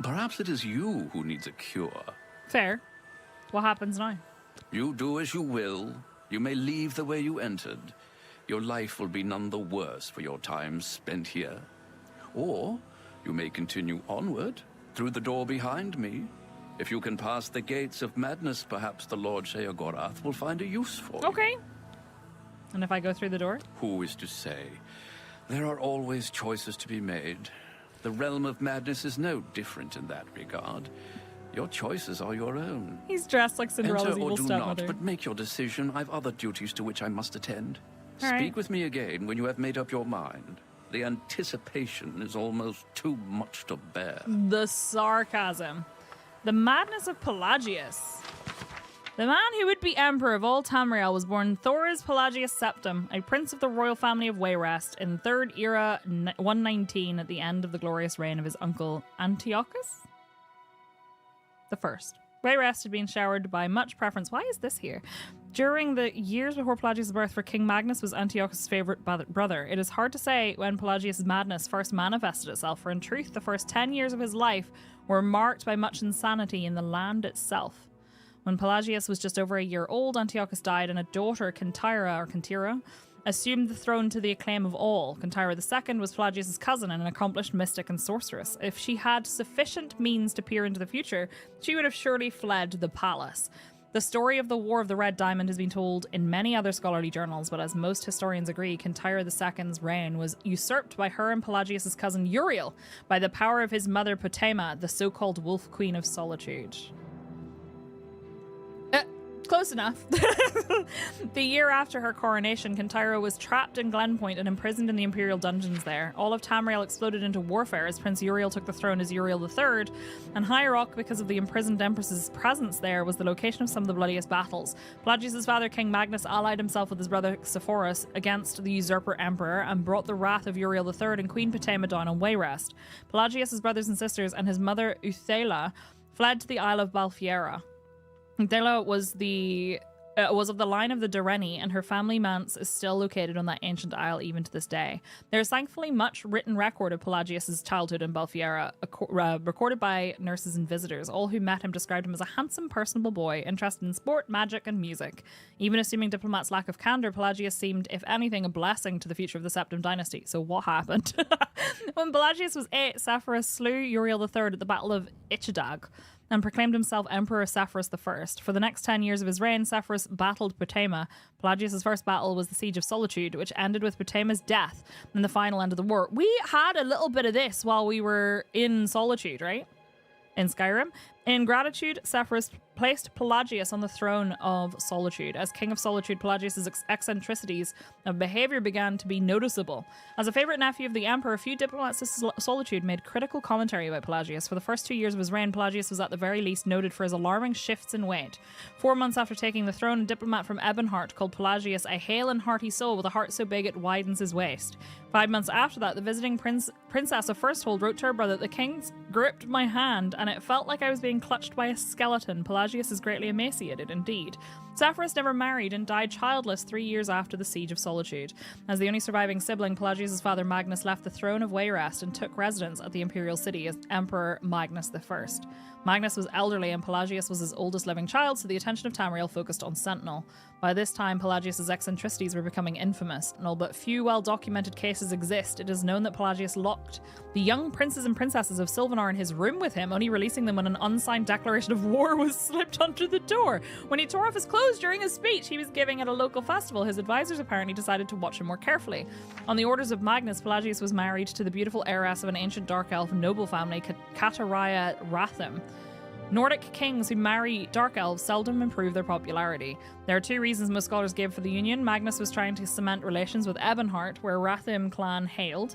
Perhaps it is you who needs a cure. Fair. What happens now? You do as you will. You may leave the way you entered. Your life will be none the worse for your time spent here. Or you may continue onward, through the door behind me. If you can pass the gates of madness, perhaps the Lord Sheogorath will find a use for you. Okay. And if I go through the door? Who is to say? There are always choices to be made. The realm of madness is no different in that regard. Your choices are your own. He's dressed like Cinderella's Enter or evil do stepmother. not, but make your decision. I've other duties to which I must attend. All Speak right. with me again when you have made up your mind. The anticipation is almost too much to bear. The sarcasm. The madness of Pelagius. The man who would be emperor of all Tamriel was born Thoris Pelagius Septim, a prince of the royal family of Wayrest in 3rd Era 119 at the end of the glorious reign of his uncle Antiochus the First. Wayrest had been showered by much preference. Why is this here? During the years before Pelagius' birth, for King Magnus was Antiochus' favourite brother. It is hard to say when Pelagius' madness first manifested itself, for in truth, the first 10 years of his life were marked by much insanity in the land itself. When Pelagius was just over a year old, Antiochus died, and a daughter, Kintira, assumed the throne to the acclaim of all. Kintira II was Pelagius' cousin and an accomplished mystic and sorceress. If she had sufficient means to peer into the future, she would have surely fled the palace. The story of the War of the Red Diamond has been told in many other scholarly journals, but as most historians agree, Kintira II's reign was usurped by her and Pelagius' cousin Uriel by the power of his mother Potema, the so-called Wolf Queen of Solitude. Close enough. The year after her coronation, Kintira was trapped in Glenpoint and imprisoned in the imperial dungeons there. All of Tamriel exploded into warfare as Prince Uriel took the throne as Uriel III, and High Rock, because of the imprisoned empress's presence there, was the location of some of the bloodiest battles. Pelagius' father, King Magnus, allied himself with his brother Sepphoris against the usurper emperor and brought the wrath of Uriel III and Queen Potema down on Wayrest. Pelagius' brothers and sisters and his mother Uthela fled to the Isle of Balfiera. Dela was of the line of the Durrani, and her family manse is still located on that ancient isle even to this day. There is thankfully much written record of Pelagius' childhood in Balfiera, recorded by nurses and visitors. All who met him described him as a handsome, personable boy, interested in sport, magic, and music. Even assuming diplomats' lack of candor, Pelagius seemed, if anything, a blessing to the future of the Septim dynasty. So what happened? When Pelagius was 8, Sepphoris slew Uriel III at the Battle of Ichadag. and proclaimed himself Emperor Sepphoris I. For the next 10 years of his reign, Sepphoris battled Potema. Pelagius' first battle was the Siege of Solitude, which ended with Potema's death and the final end of the war. We had a little bit of this while we were in Solitude, right? In Skyrim. In gratitude, Sepphoris placed Pelagius on the throne of Solitude. As King of Solitude, Pelagius' eccentricities of behavior began to be noticeable. As a favorite nephew of the Emperor, a few diplomats of Solitude made critical commentary about Pelagius. For the first 2 years of his reign, Pelagius was at the very least noted for his alarming shifts in weight. 4 months after taking the throne, a diplomat from Ebonheart called Pelagius a hale and hearty soul with a heart so big it widens his waist. 5 months after that, the visiting princess of Firsthold wrote to her brother, "The king gripped my hand, and it felt like I was being clutched by a skeleton. Pelagius is greatly emaciated indeed." Sepphoris never married and died childless 3 years after the Siege of Solitude. As the only surviving sibling, Pelagius' father Magnus left the throne of Wayrest and took residence at the imperial city as Emperor Magnus I. Magnus was elderly and Pelagius was his oldest living child, so the attention of Tamriel focused on Sentinel. By this time, Pelagius' eccentricities were becoming infamous, and although few well-documented cases exist, it is known that Pelagius locked the young princes and princesses of Sylvanar in his room with him, only releasing them when an unsigned declaration of war was slipped under the door. When he tore off his clothes during a speech he was giving at a local festival, his advisors apparently decided to watch him more carefully. On the orders of Magnus, Pelagius was married to the beautiful heiress of an ancient dark elf noble family, Kataraya Rathim. Nordic kings who marry dark elves seldom improve their popularity. There are 2 reasons most scholars give for the union. Magnus was trying to cement relations with Ebonheart, where the Rathim clan hailed.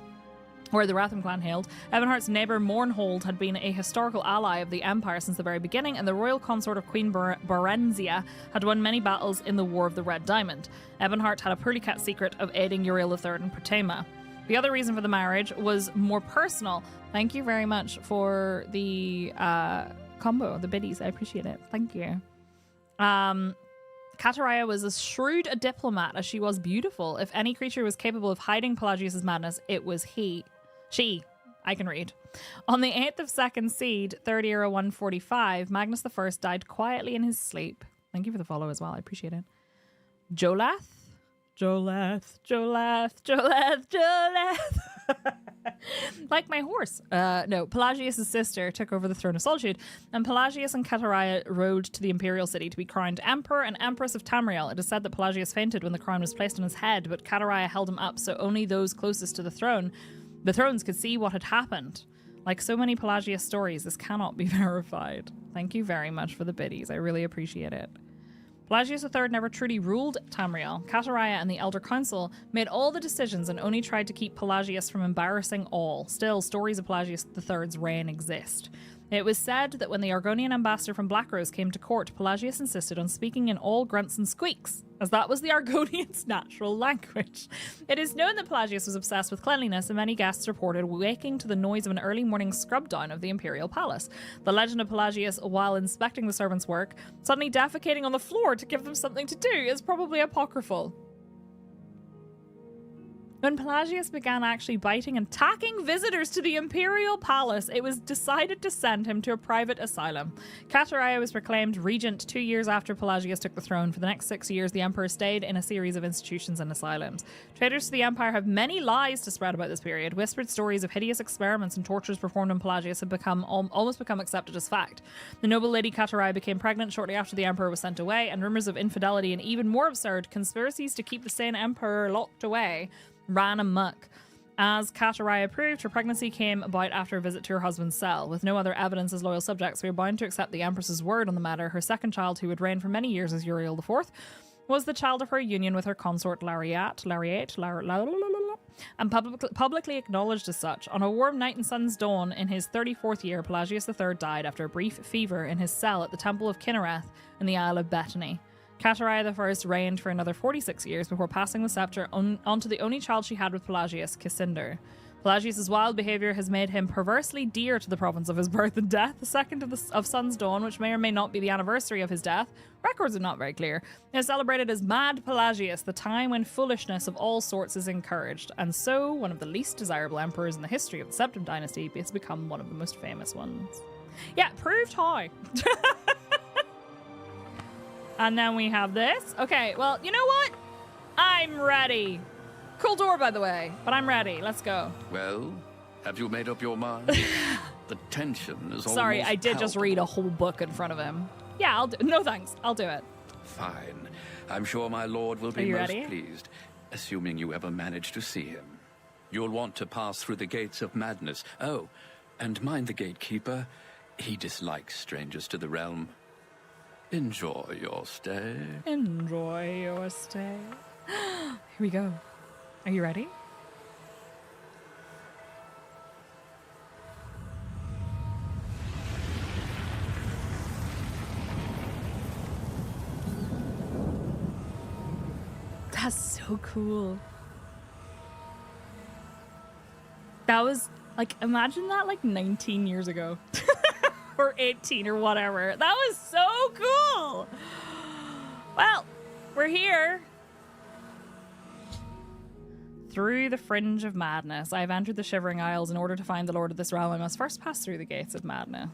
Ebonheart's neighbour Mournhold had been a historical ally of the Empire since the very beginning, and the royal consort of Queen Berenzia had won many battles in the War of the Red Diamond. Ebonheart had a poorly kept secret of aiding Uriel III and Potema. The other reason for the marriage was more personal. Thank you very much for the combo, the biddies. I appreciate it. Thank you. Kataraya was as shrewd a diplomat as she was beautiful. If any creature was capable of hiding Pelagius' madness, it was she. I can read. On the 8th of 2nd Seed, 3rd era 145, Magnus I died quietly in his sleep. Thank you for the follow as well. I appreciate it. Jolath. Like my horse. No, Pelagius' sister took over the throne of Solitude, and Pelagius and Kataraya rode to the imperial city to be crowned emperor and empress of Tamriel. It is said that Pelagius fainted when the crown was placed on his head, but Kataraya held him up so only those closest to the thrones could see what had happened. Like so many Pelagius stories, this cannot be verified. Thank you very much for the biddies. I really appreciate it. Pelagius III never truly ruled Tamriel. Kataraya and the Elder Council made all the decisions and only tried to keep Pelagius from embarrassing all. Still, stories of Pelagius III's reign exist. It was said that when the Argonian ambassador from Blackrose came to court, Pelagius insisted on speaking in all grunts and squeaks, as that was the Argonians' natural language. It is known that Pelagius was obsessed with cleanliness, and many guests reported waking to the noise of an early morning scrub down of the imperial palace. The legend of Pelagius, while inspecting the servants' work, suddenly defecating on the floor to give them something to do, is probably apocryphal. When Pelagius began actually biting and attacking visitors to the imperial palace, it was decided to send him to a private asylum. Kataraya was proclaimed regent 2 years after Pelagius took the throne. For the next 6 years, the emperor stayed in a series of institutions and asylums. Traitors to the empire have many lies to spread about this period. Whispered stories of hideous experiments and tortures performed on Pelagius have almost become accepted as fact. The noble lady Kataraya became pregnant shortly after the emperor was sent away, and rumors of infidelity and even more absurd conspiracies to keep the sane emperor locked away ran amok. As Kataraya proved, her pregnancy came about after a visit to her husband's cell. With no other evidence as loyal subjects, we are bound to accept the Empress's word on the matter. Her second child, who would reign for many years as Uriel IV, was the child of her union with her consort Lariat, and publicly acknowledged as such. On a warm night in Sun's Dawn, in his 34th year, Pelagius III died after a brief fever in his cell at the Temple of Kinnereth in the Isle of Bethany. Kataraya I reigned for another 46 years before passing the scepter onto the only child she had with Pelagius, Cinder. Pelagius' wild behaviour has made him perversely dear to the province of his birth and death. The second of Sun's Dawn, which may or may not be the anniversary of his death, records are not very clear, is celebrated as Mad Pelagius, the time when foolishness of all sorts is encouraged, and so one of the least desirable emperors in the history of the Septim dynasty has become one of the most famous ones. Yeah, proved how. And then we have this. Okay, well, you know what? I'm ready. Cool door, by the way, but I'm ready. Let's go. Well, have you made up your mind? The tension is Sorry, almost I did just read a whole book in front of him. Yeah, I'll do. No thanks, I'll do it. Fine. I'm sure my lord will be you most ready? pleased, assuming you ever manage to see him. You'll want to pass through the gates of madness. Oh, and mind the gatekeeper. He dislikes strangers to the realm. Enjoy your stay. Enjoy your stay. Here we go. Are you ready? That's so cool. That was, like, imagine that, like, 19 years ago. Or 18 or whatever. That was so cool. Well, we're here. Through the fringe of madness, I have entered the Shivering Isles. In order to find the Lord of this realm, I must first pass through the gates of madness.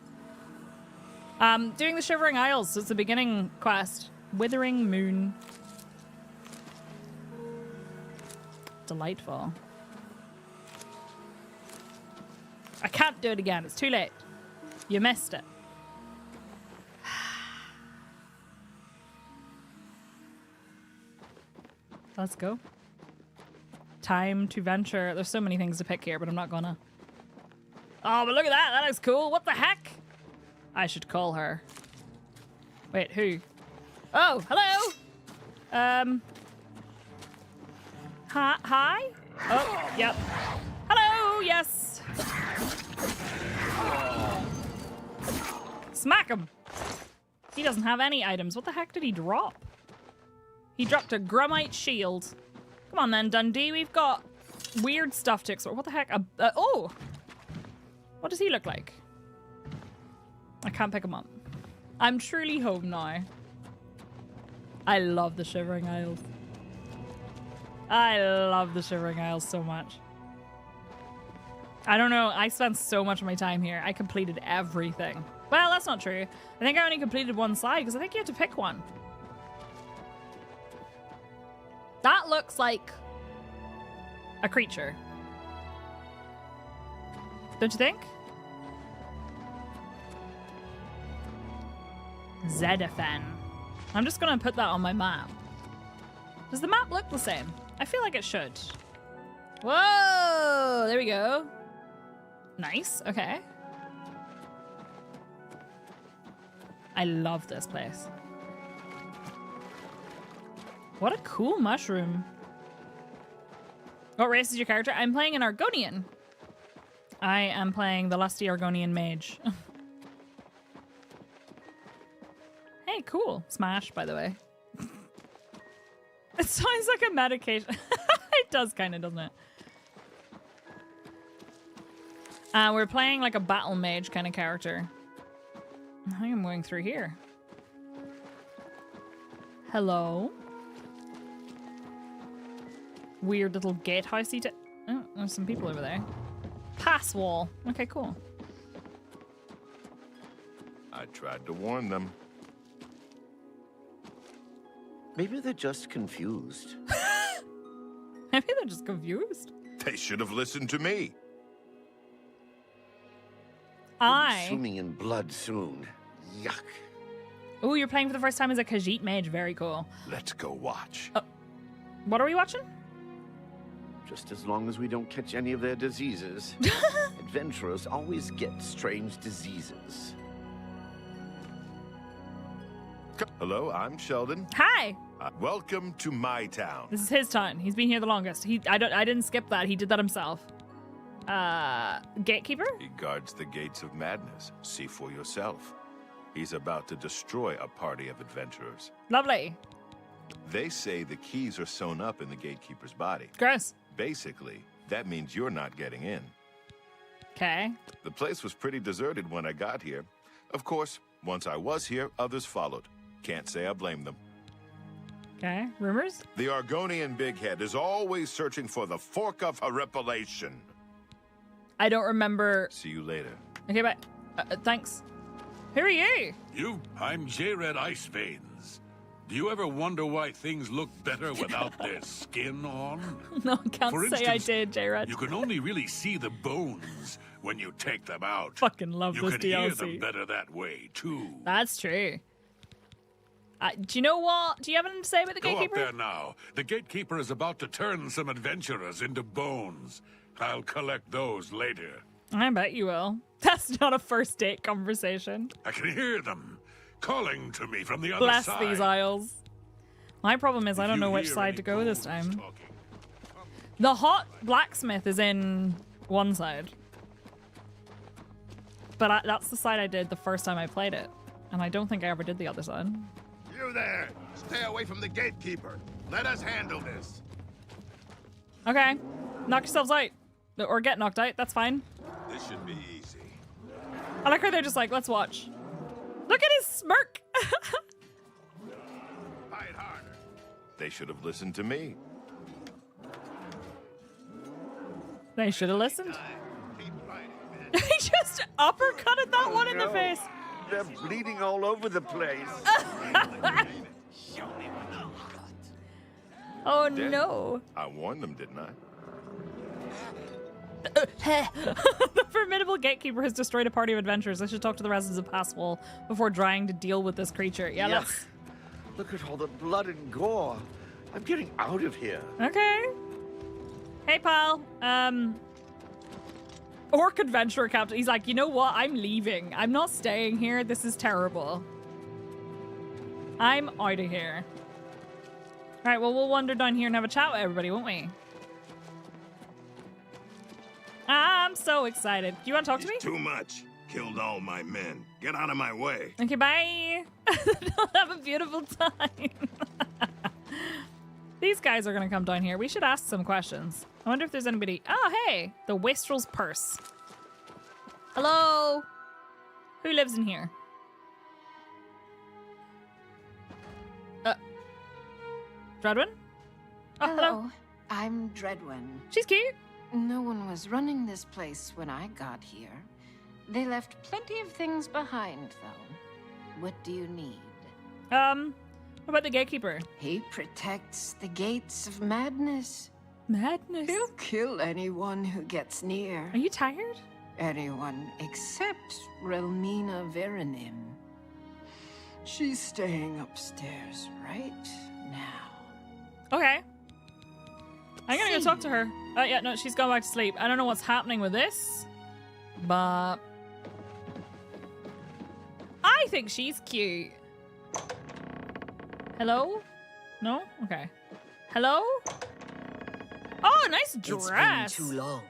Doing the Shivering Isles, so it's the beginning quest. Withering Moon. Delightful. I can't do it again. It's too late. You missed it. Let's go. Time to venture. There's so many things to pick here, but I'm not gonna. Oh, but look at that. That looks cool. What the heck? I should call her. Wait, who? Oh, hello. Hi? Oh, yep. Hello, yes. Smack him. He doesn't have any items. What the heck did he drop? He dropped a Grummite shield. Come on then, Dundee. We've got weird stuff to explore. What the heck? Oh! What does he look like? I can't pick him up. I'm truly home now. I love the Shivering Isles. I love the Shivering Isles so much. I don't know. I spent so much of my time here. I completed everything. Well, that's not true. I think I only completed one side because I think you have to pick one. That looks like a creature. Don't you think? Zedaphen. I'm just going to put that on my map. Does the map look the same? I feel like it should. Whoa! There we go. Nice. Okay. I love this place. What a cool mushroom. What race is your character? I'm playing an Argonian. I am playing the Lusty Argonian Mage. Hey, cool. Smash, by the way. It sounds like a medication. It does kind of, doesn't it? We're playing like a battle mage kind of character. I think I'm going through here. Hello. Weird little gatehousey. Oh, there's some people over there. Pass wall. Okay, cool. I tried to warn them. Maybe they're just confused. Maybe they're just confused. They should have listened to me. Swimming in blood soon. Yuck. Oh, you're playing for the first time as a Khajiit mage. Very cool. Let's go watch. What are we watching? Just as long as we don't catch any of their diseases. Adventurers always get strange diseases. Hello, I'm Sheldon. Hi. Welcome to my town. This is his town. He's been here the longest. I didn't skip that. He did that himself. Gatekeeper? He guards the gates of madness. See for yourself. He's about to destroy a party of adventurers. Lovely. They say the keys are sewn up in the gatekeeper's body. Gross. Basically, that means you're not getting in. Okay. The place was pretty deserted when I got here. Of course, once I was here, others followed. Can't say I blame them. Okay. Rumors? The Argonian Bighead is always searching for the Fork of Horripilation. I don't remember. See you later. Okay, bye. Thanks. Who are you? I'm J-Red Iceveins. Do you ever wonder why things look better without their skin on? No, I can't For say I instance, did, J-Red. You can only really see the bones when you take them out. Fucking love you this can hear DLC. them better that way, too. That's true. Do you know what? Do you have anything to say about the Go gatekeeper? up there now. The gatekeeper is about to turn some adventurers into bones. I'll collect those later. I bet you will. That's not a first date conversation. I can hear them calling to me from the other Bless side. these isles. My problem is I don't you know which hear side any to go this bones time. The hot blacksmith is in one side. But that's the side I did the first time I played it. And I don't think I ever did the other side. You there! Stay away from the gatekeeper. Let us handle this. Okay. Knock yourselves out. Or get knocked out. That's fine. This should be easy. I like how they're just like, let's watch. Look at his smirk. Fight harder. They should have listened to me. They should have listened. He just uppercutted that one in the face. They're bleeding all over the place. Oh no. I warned them, didn't I? The formidable gatekeeper has destroyed a party of adventurers. I should talk to the residents of Passwall before trying to deal with this creature. Yeah, Yuck. that's... Look at all the blood and gore. I'm getting out of here. Okay. Hey, pal. Orc adventurer captain. He's like, you know what? I'm leaving. I'm not staying here. This is terrible. I'm out of here. All right, well, we'll wander down here and have a chat with everybody, won't we? I'm so excited. Do you want to talk to me? Too much. Killed all my men. Get out of my way. Okay, bye. Have a beautiful time. These guys are going to come down here. We should ask some questions. I wonder if there's anybody... Oh, hey. The Wastrel's Purse. Hello? Who lives in here? Dreadwin? Oh, hello. I'm Dreadwin. She's cute. No one was running this place when I got here. They left plenty of things behind, though. What do you need? What about the gatekeeper? He protects the gates of madness. Madness? He'll kill anyone who gets near. Are you tired? Anyone except Relmina Verenim. She's staying upstairs right now. Okay. I'm gonna go talk to her. Oh, yeah, no, she's gone back to sleep. I don't know what's happening with this, but I think she's cute. Hello? No? Okay. Hello? Oh, nice dress. It's been too long.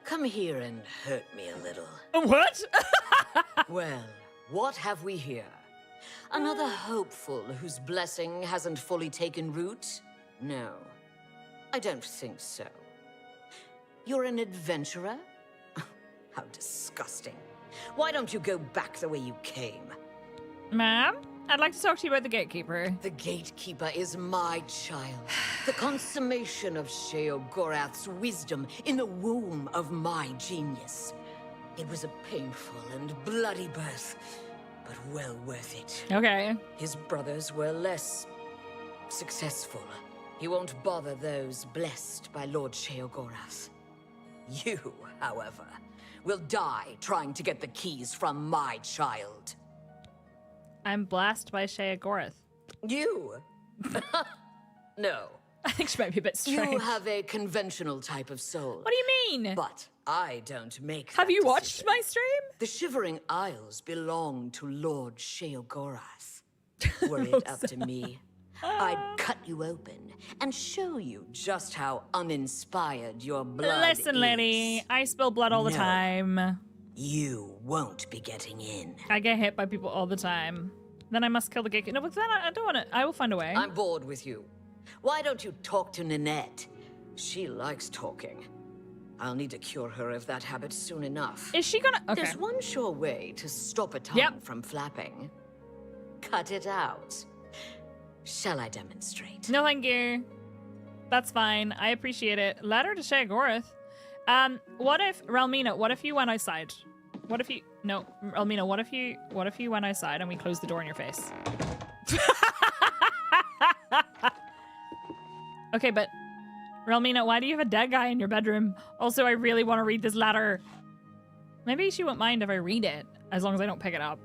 Come here and hurt me a little. What? Well, what have we here? Another hopeful whose blessing hasn't fully taken root? No, I don't think so. You're an adventurer? How disgusting. Why don't you go back the way you came? Ma'am, I'd like to talk to you about the gatekeeper. The gatekeeper is my child. The consummation of Sheogorath's wisdom in the womb of my genius. It was a painful and bloody birth, but well worth it. Okay. His brothers were less successful. He won't bother those blessed by Lord Sheogorath. You, however, will die trying to get the keys from my child. I'm blessed by Sheogorath. You? No. I think she might be a bit strange. You have a conventional type of soul. What do you mean? But I don't make Have that you watched decision. my stream? The Shivering Isles belong to Lord Sheogorath. Were it up to me, I'd cut you open and show you just how uninspired your blood Listen, is. lady, I spill blood all the No. time. You won't be getting in. I get hit by people all the time. Then I must kill the gatekeeper. No, but then I don't want to. I will find a way. I'm bored with you. Why don't you talk to Ninette? She likes talking. I'll need to cure her of that habit soon enough. Is she gonna? Okay. There's one sure way to stop a tongue from flapping. Cut it out. Shall I demonstrate? No, thank you. That's fine. I appreciate it. Letter to Sheogorath. What if Relmina? What if you went outside? What if you? No, Relmina. What if you went outside and we closed the door in your face? Okay, but Relmina, why do you have a dead guy in your bedroom? Also, I really want to read this letter. Maybe she won't mind if I read it, as long as I don't pick it up.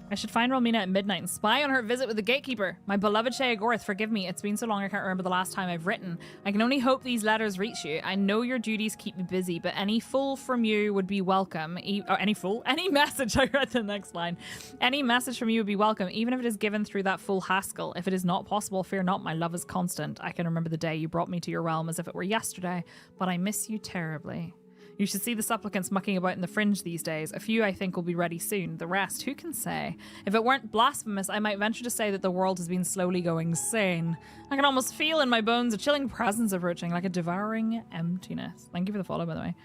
I should find Relmina at midnight and spy on her visit with the gatekeeper. My beloved Sheagorth, forgive me. It's been so long I can't remember the last time I've written. I can only hope these letters reach you. I know your duties keep me busy, but any fool from you would be welcome. Any fool? Any message, I read the next line. Any message from you would be welcome, even if it is given through that fool Haskell. If it is not possible, fear not, my love is constant. I can remember the day you brought me to your realm as if it were yesterday, but I miss you terribly. You should see the supplicants mucking about in the fringe these days. A few, I think, will be ready soon. The rest, who can say? If it weren't blasphemous, I might venture to say that the world has been slowly going sane. I can almost feel in my bones a chilling presence approaching, like a devouring emptiness. Thank you for the follow, by the way.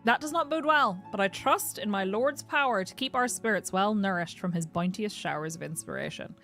That does not bode well, but I trust in my Lord's power to keep our spirits well nourished from his bounteous showers of inspiration.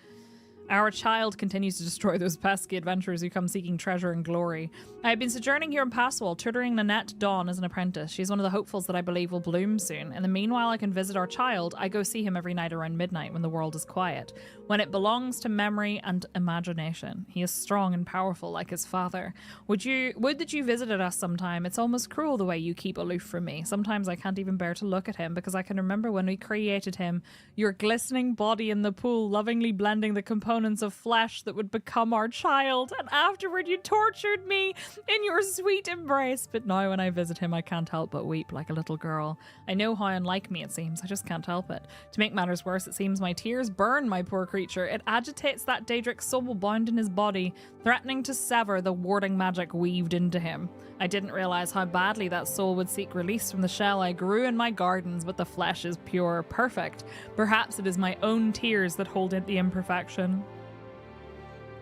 Our child continues to destroy those pesky adventurers who come seeking treasure and glory. I have been sojourning here in Passwall, tutoring Nanette Dawn as an apprentice. She's one of the hopefuls that I believe will bloom soon. In the meanwhile, I can visit our child. I go see him every night around midnight when the world is quiet, when it belongs to memory and imagination. He is strong and powerful like his father. Would that you visited us sometime? It's almost cruel the way you keep aloof from me. Sometimes I can't even bear to look at him because I can remember when we created him, your glistening body in the pool, lovingly blending the components of flesh that would become our child, and afterward you tortured me in your sweet embrace. But now when I visit him, I can't help but weep like a little girl. I know how unlike me it seems, I just can't help it. To make matters worse, it seems my tears burn my poor creature. It agitates that Daedric soul bound in his body, threatening to sever the warding magic weaved into him. I didn't realize how badly that soul would seek release from the shell I grew in my gardens, but the flesh is pure, perfect. Perhaps it is my own tears that hold in the imperfection.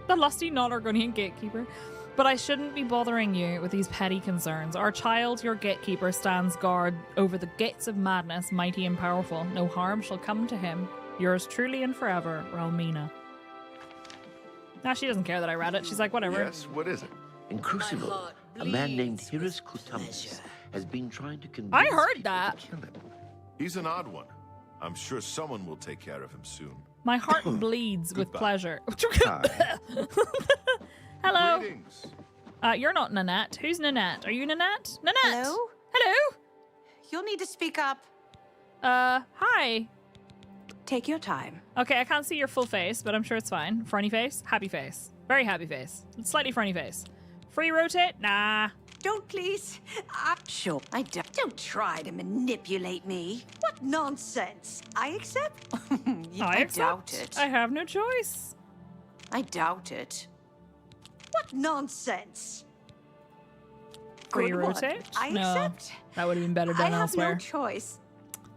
The lusty Argonian gatekeeper. But I shouldn't be bothering you with these petty concerns. Our child, your gatekeeper, stands guard over the gates of madness, mighty and powerful. No harm shall come to him. Yours truly and forever, Relmina. Now she doesn't care that I read it. She's like, whatever. Yes, what is it? In Crucible, a man named Hirus Kutumbus has been trying to convince I heard people that. to kill him. He's an odd one. I'm sure someone will take care of him soon. My heart bleeds with Goodbye. pleasure. Hello. Greetings. You're not Nanette. Who's Nanette? Are you Nanette? Nanette. Hello? Hello. You'll need to speak up. Hi. Take your time. Okay, I can't see your full face, but I'm sure it's fine. Frowny face? Happy face. Very happy face. Slightly frowny face. Free rotate? Nah. Don't, please. Sure. Don't try to manipulate me. What nonsense. I accept. I doubt it. I have no choice. I doubt it. What nonsense. Free Good one. rotate? I No. accept. That would have been better done I have elsewhere. no choice.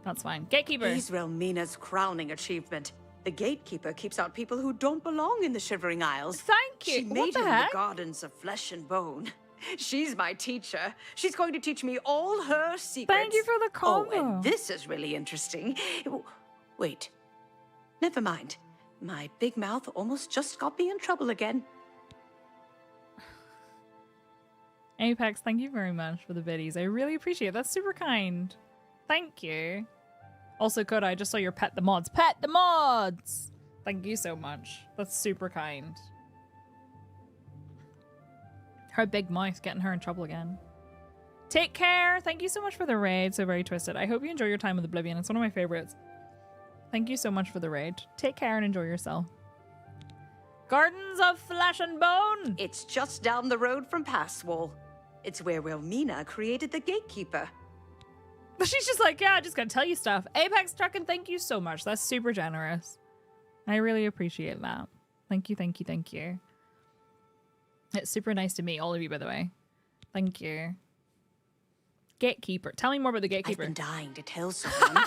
That's fine. Gatekeeper. He's Relmina's crowning achievement. The gatekeeper keeps out people who don't belong in the Shivering Isles. Thank you. She What made the him heck? the gardens of flesh and bone. She's my teacher. She's going to teach me all her secrets. Thank you for the combo. Oh, and this is really interesting. Wait. Never mind. My big mouth almost just got me in trouble again. Apex, thank you very much for the biddies. I really appreciate it. That's super kind. Thank you. Also, Coda, I just saw your pet the mods. Pet the mods! Thank you so much. That's super kind. Her big mouth getting her in trouble again. Take care. Thank you so much for the raid. So very twisted. I hope you enjoy your time with Oblivion. It's one of my favorites. Thank you so much for the raid. Take care and enjoy yourself. Gardens of Flesh and Bone. It's just down the road from Passwall. It's where Relmina created the gatekeeper. But she's just like, yeah, I just gotta tell you stuff. Apex Truckin', thank you so much. That's super generous. I really appreciate that. Thank you, thank you, thank you. It's super nice to meet all of you, by the way. Thank you. Gatekeeper. Tell me more about the gatekeeper. I've been dying to tell someone.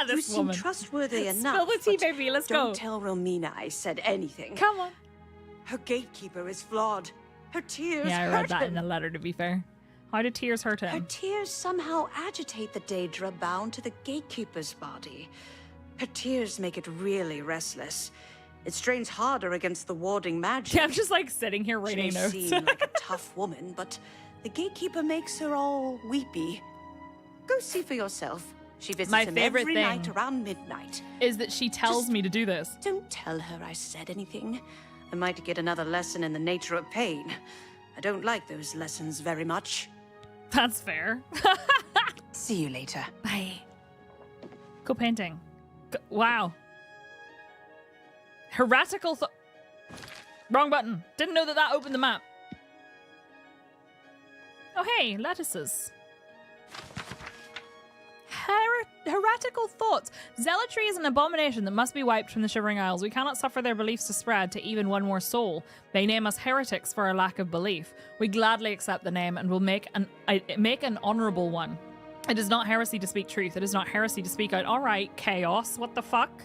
You This seem woman. trustworthy enough. Spill the tea, but baby. Let's don't go. tell Relmina I said anything. Come on. Her gatekeeper is flawed. Her tears Yeah, I hurt read that in him. the letter, to be fair. How did tears hurt Her him? tears somehow agitate the Daedra bound to the gatekeeper's body. Her tears make it really restless. It strains harder against the warding magic. Yeah, I'm just like sitting here She writing may notes. seem like a tough woman, but the gatekeeper makes her all weepy. Go see for yourself. She visits My him favorite every thing night around midnight. is that she tells me to do this. Don't tell her I said anything. I might get another lesson in the nature of pain. I don't like those lessons very much. That's fair. See you later. Bye. Go painting. Wow. Heretical Wrong button. Didn't know that that opened the map. Oh, hey, lettuces. Heretical thoughts. Zealotry is an abomination that must be wiped from the Shivering Isles. We cannot suffer their beliefs to spread to even one more soul. They name us heretics for our lack of belief. We gladly accept the name and will make an honorable one. It is not heresy to speak truth. It is not heresy to speak out. All right, chaos. What the fuck?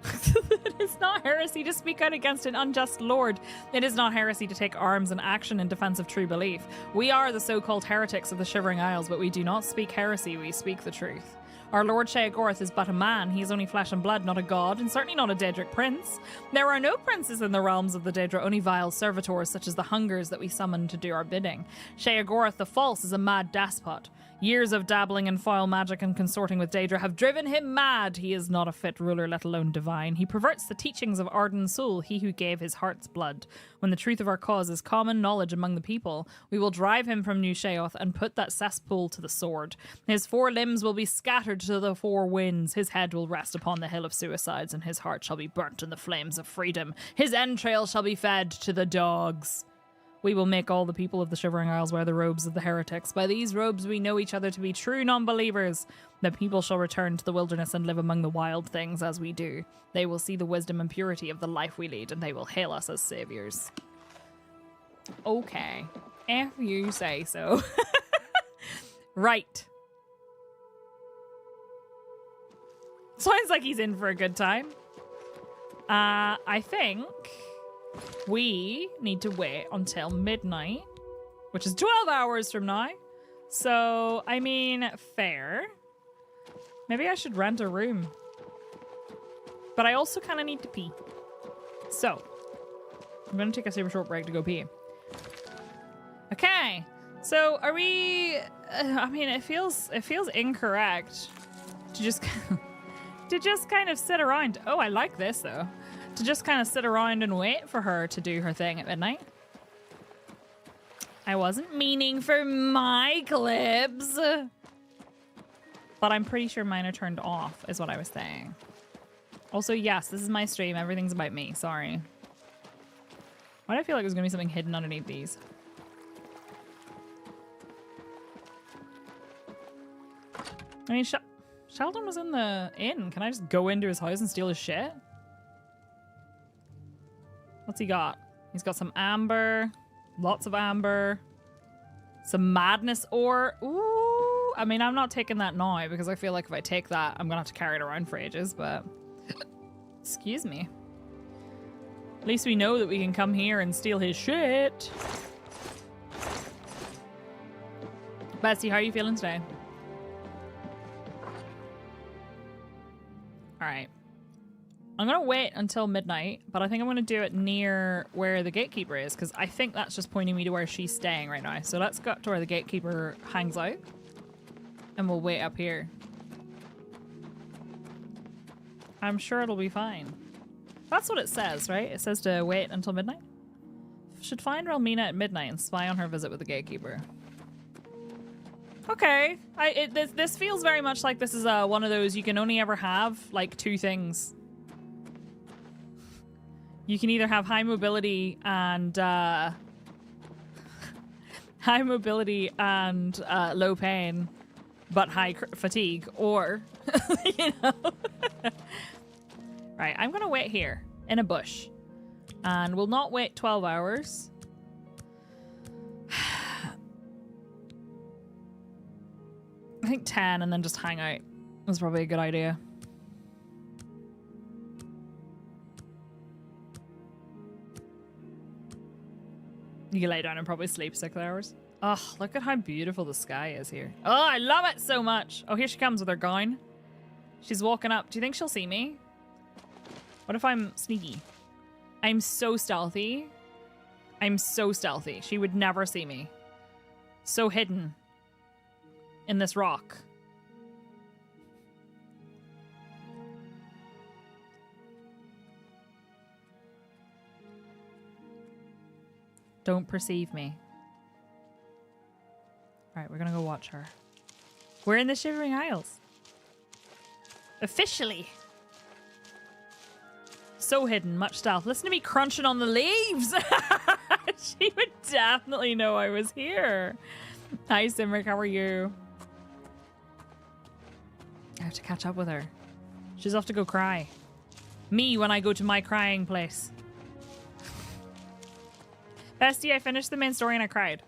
It is not heresy to speak out against an unjust lord. It is not heresy to take arms and action in defense of true belief. We are the so-called heretics of the Shivering Isles, but we do not speak heresy, we speak the truth. Our Lord Sheogorath is but a man. He is only flesh and blood, not a god, and certainly not a Daedric prince. There are no princes in the realms of the Daedra, only vile servitors such as the hungers that we summon to do our bidding. Sheogorath the False is a mad despot. Years of dabbling in foul magic and consorting with Daedra have driven him mad. He is not a fit ruler, let alone divine. He perverts the teachings of Arden Sul, he who gave his heart's blood. When the truth of our cause is common knowledge among the people, we will drive him from New Sheoth and put that cesspool to the sword. His 4 limbs will be scattered to the 4 winds. His head will rest upon the hill of suicides, and his heart shall be burnt in the flames of freedom. His entrails shall be fed to the dogs. We will make all the people of the Shivering Isles wear the robes of the heretics. By these robes we know each other to be true non-believers. The people shall return to the wilderness and live among the wild things as we do. They will see the wisdom and purity of the life we lead, and they will hail us as saviors. Okay, if you say so. Right. Sounds like he's in for a good time. I think we need to wait until midnight, which is 12 hours from now. So, I mean, fair. Maybe I should rent a room. But I also kind of need to pee. So, I'm going to take a super short break to go pee. Okay. So, are we... I mean, it feels incorrect to just... to just kind of sit around. Oh, I like this, though. To just kind of sit around and wait for her to do her thing at midnight. I wasn't meaning for my clips. But I'm pretty sure mine are turned off, is what I was saying. Also, yes, this is my stream. Everything's about me. Sorry. Why do I feel like there's going to be something hidden underneath these? I mean, Sheldon was in the inn. Can I just go into his house and steal his shit? What's he got? He's got some amber. Lots of amber. Some madness ore. Ooh. I mean, I'm not taking that now because I feel like if I take that, I'm going to have to carry it around for ages, but... Excuse me. At least we know that we can come here and steal his shit. Bessie, how are you feeling today? Alright. I'm going to wait until midnight, but I think I'm going to do it near where the gatekeeper is, because I think that's just pointing me to where she's staying right now. So let's go to where the gatekeeper hangs out, and we'll wait up here. I'm sure it'll be fine. That's what it says, right? It says to wait until midnight. Should find Relmina at midnight and spy on her visit with the gatekeeper. Okay. This feels very much like this is one of those you can only ever have, like, 2 things. You can either have high mobility and low pain, but high fatigue, or you know. Right, I'm gonna wait here in a bush, and we'll not wait 12 hours. I think 10, and then just hang out was probably a good idea. You can lay down and probably sleep 6 hours. Oh, look at how beautiful the sky is here. Oh, I love it so much. Oh, here she comes with her gown. She's walking up. Do you think she'll see me? What if I'm sneaky? I'm so stealthy. I'm so stealthy. She would never see me. So hidden in this rock. Don't perceive me. Alright, we're gonna go watch her. We're in the Shivering Isles. Officially. So hidden, much stealth. Listen to me crunching on the leaves. She would definitely know I was here. Hi, Simric, how are you? I have to catch up with her. She's off to go cry. Me when I go to my crying place. Bestie, I finished the main story and I cried.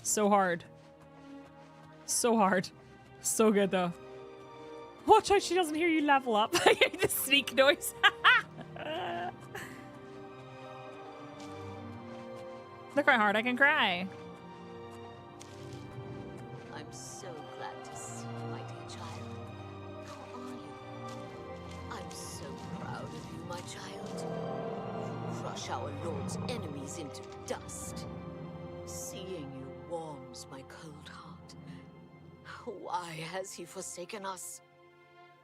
So hard. So hard. So good though. Watch out she doesn't hear you level up. I hear the sneak noise. Look how hard I can cry. I'm so glad to see you, my dear child. How are you? I'm so proud of you, my child. You crush our Lord's enemies into dust. Seeing you warms my cold heart. Why has he forsaken us?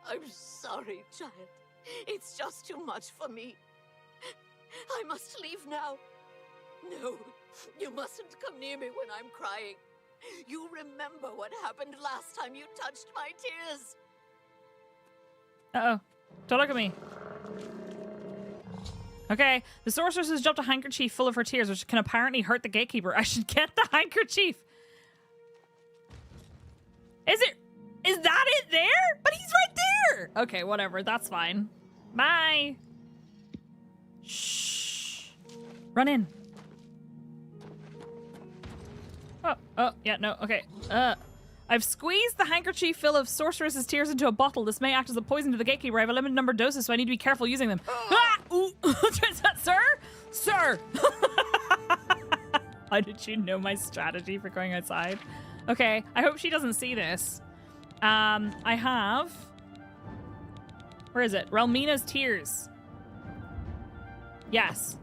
I'm sorry, child. It's just too much for me. I must leave now. No, you mustn't come near me when I'm crying. You remember what happened last time you touched my tears. Uh-oh. Don't look at me. Okay, the sorceress has dropped a handkerchief full of her tears, which can apparently hurt the gatekeeper. I should get the handkerchief. Is that it there? But he's right there. Okay, whatever. That's fine. Bye. Shh. Run in. Oh, yeah, no, okay. I've squeezed the handkerchief full of sorceress's tears into a bottle. This may act as a poison to the gatekeeper. I have a limited number of doses, so I need to be careful using them. Ah! Ooh. Sir? Sir! How did you know my strategy for going outside? Okay, I hope she doesn't see this. I have... Where is it? Relmina's tears. Yes.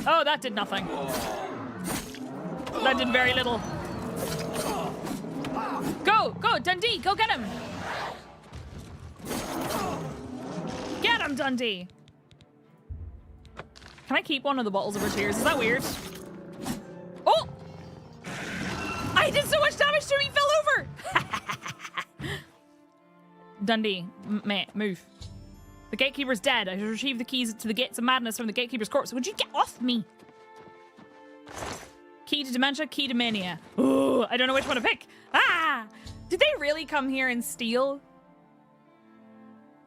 Oh, that did nothing. That did very little. Go, Dundee, go get him. Get him, Dundee. Can I keep one of the bottles of her tears? Is that weird? Oh! I did so much damage to him, he fell over. Dundee, move. The gatekeeper's dead. I retrieved the keys to the gates of madness from the gatekeeper's corpse. Would you get off me? Key to dementia, key to mania. Oh, I don't know which one to pick. Ah! Did they really come here and steal?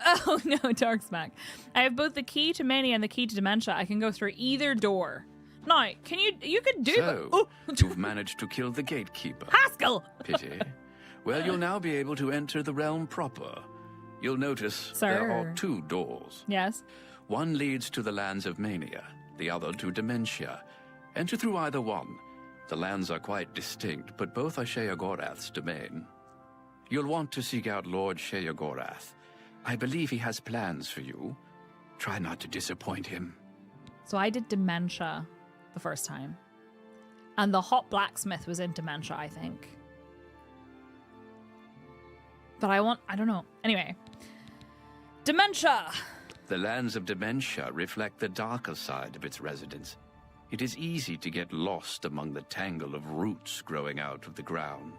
Oh no, Dark Smack. I have both the key to mania and the key to dementia. I can go through either door. Now, can you could do So, you've managed to kill the gatekeeper. Haskell! Pity. Well, you'll now be able to enter the realm proper. You'll notice there are two doors. Yes. One leads to the lands of Mania, the other to Dementia. Enter through either one. The lands are quite distinct, but both are Sheogorath's domain. You'll want to seek out Lord Sheogorath. I believe he has plans for you. Try not to disappoint him. So I did dementia the first time. And the hot blacksmith was in dementia, I think. But I don't know. Anyway. Dementia! The lands of Dementia reflect the darker side of its residents. It is easy to get lost among the tangle of roots growing out of the ground.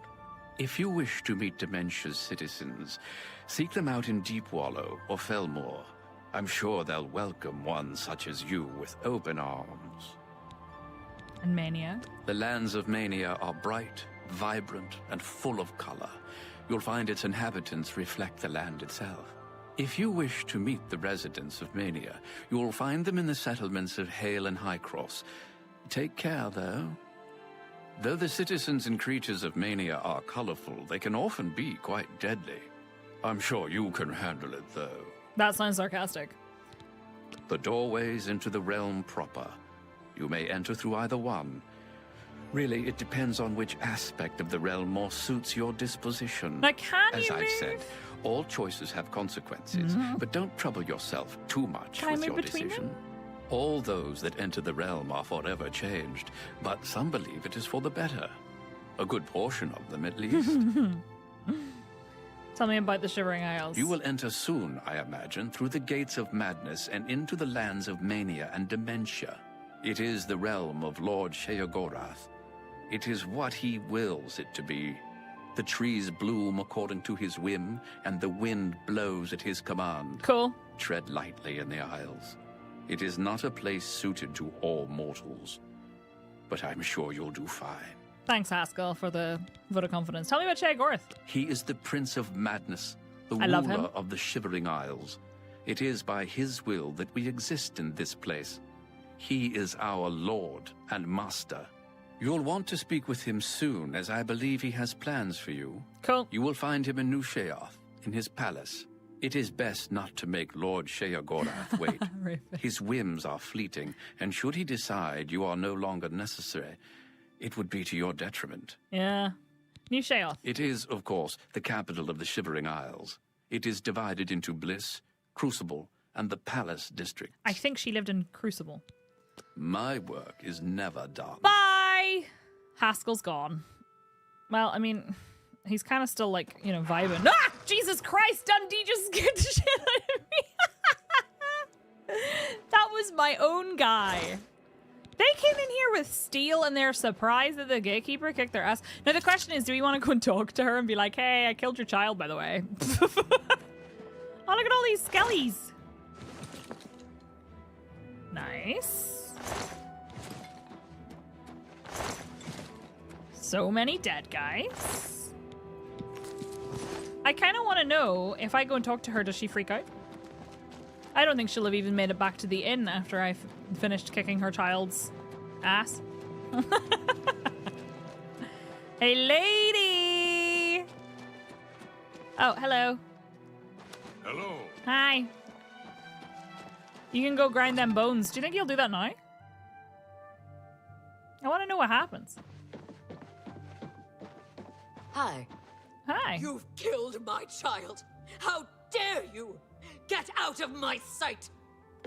If you wish to meet Dementia's citizens, seek them out in Deepwallow or Felmore. I'm sure they'll welcome one such as you with open arms. And Mania? The lands of Mania are bright, vibrant, and full of color. You'll find its inhabitants reflect the land itself. If you wish to meet the residents of Mania, you will find them in the settlements of Hale and Highcross. Take care, though. Though the citizens and creatures of Mania are colorful, they can often be quite deadly. I'm sure you can handle it, though. That sounds sarcastic. The doorways into the realm proper. You may enter through either one. Really, it depends on which aspect of the realm more suits your disposition. Now, can As you I've move? said, all choices have consequences, but don't trouble yourself too much Can I with move your between decision. them? All those that enter the realm are forever changed, but some believe it is for the better. A good portion of them, at least. Tell me about the Shivering Isles. You will enter soon, I imagine, through the gates of madness and into the lands of mania and dementia. It is the realm of Lord Sheogorath. It is what he wills it to be. The trees bloom according to his whim, and the wind blows at his command. Cool. Tread lightly in the Isles. It is not a place suited to all mortals, but I'm sure you'll do fine. Thanks, Haskell, for the vote of confidence. Tell me about Sheogorath. He is the Prince of Madness, the I love him. ruler of the Shivering Isles. It is by his will that we exist in this place. He is our Lord and Master. You'll want to speak with him soon, as I believe he has plans for you. Cool. You will find him in New Sheoth, in his palace. It is best not to make Lord Sheogorath wait. His whims are fleeting, and should he decide you are no longer necessary, it would be to your detriment. Yeah. New Sheoth. It is, of course, the capital of the Shivering Isles. It is divided into Bliss, Crucible, and the Palace District. I think she lived in Crucible. My work is never done. Bye! Haskell's gone. Well, I mean, he's kind of still, like, you know, vibing. Ah! Jesus Christ! Dundee just scared the shit out of me. That was my own guy. They came in here with steel and they're surprised that the gatekeeper kicked their ass. Now, the question is, do we want to go and talk to her and be like, hey, I killed your child, by the way? Oh, look at all these skellies. Nice. So many dead guys. I kind of want to know, if I go and talk to her, does she freak out? I don't think she'll have even made it back to the inn after I finished kicking her child's ass. Hey, lady! Oh, hello. Hello. Hi. You can go grind them bones. Do you think you'll do that now? I want to know what happens. Hi. Hi. You've killed my child. How dare you! Get out of my sight!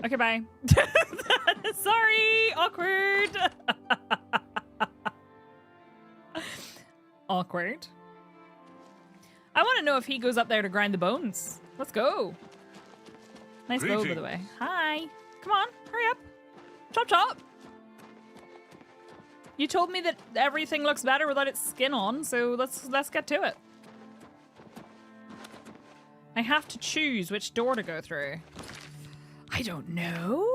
Okay, bye. Sorry, awkward. Awkward. I want to know if he goes up there to grind the bones. Let's go. Nice bow, by the way. Hi. Come on, hurry up. Chop chop. You told me that everything looks better without its skin on, so let's get to it. I have to choose which door to go through. I don't know.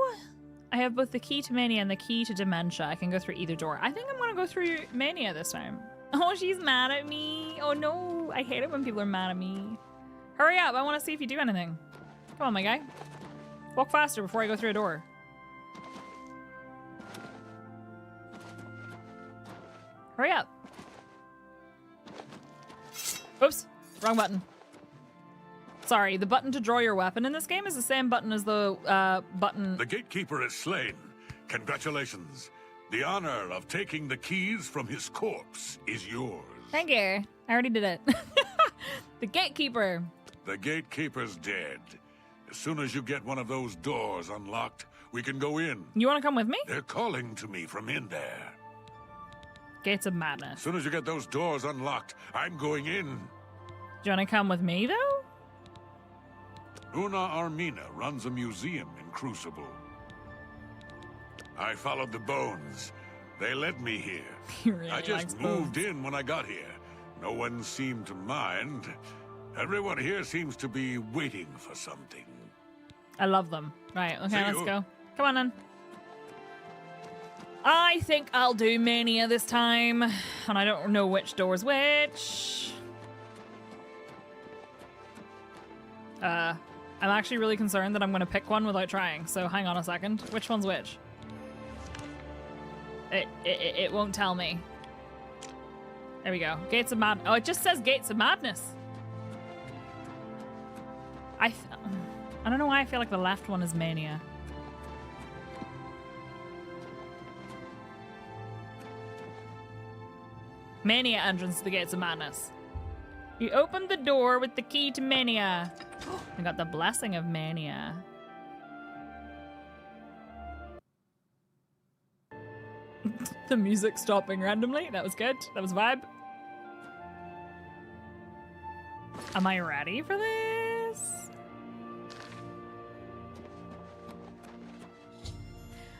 I have both the key to Mania and the key to Dementia. I can go through either door. I think I'm going to go through Mania this time. Oh, she's mad at me. Oh, no. I hate it when people are mad at me. Hurry up. I want to see if you do anything. Come on, my guy. Walk faster before I go through a door. Hurry up. Oops. Wrong button. Sorry, the button to draw your weapon in this game is the same button as the button... The gatekeeper is slain. Congratulations. The honor of taking the keys from his corpse is yours. Thank you. I already did it. The gatekeeper. The gatekeeper's dead. As soon as you get one of those doors unlocked, we can go in. You want to come with me? They're calling to me from in there. Gates of Madness. As soon as you get those doors unlocked, I'm going in. Do you want to come with me, though? Una Armina runs a museum in Crucible. I followed the bones. They led me here. He really I likes just moved bones. in when I got here. No one seemed to mind. Everyone here seems to be waiting for something. I love them. Right, okay, See let's you. go. Come on then. I think I'll do Mania this time. And I don't know which door's which. I'm actually really concerned that I'm going to pick one without trying. So hang on a second. Which one's which? It won't tell me. There we go. Gates of Madness. Oh, it just says Gates of Madness. I don't know why I feel like the left one is Mania. Mania entrance to the Gates of Madness. You opened the door with the key to Mania. I got the blessing of Mania. The music stopping randomly. That was good. That was vibe. Am I ready for this?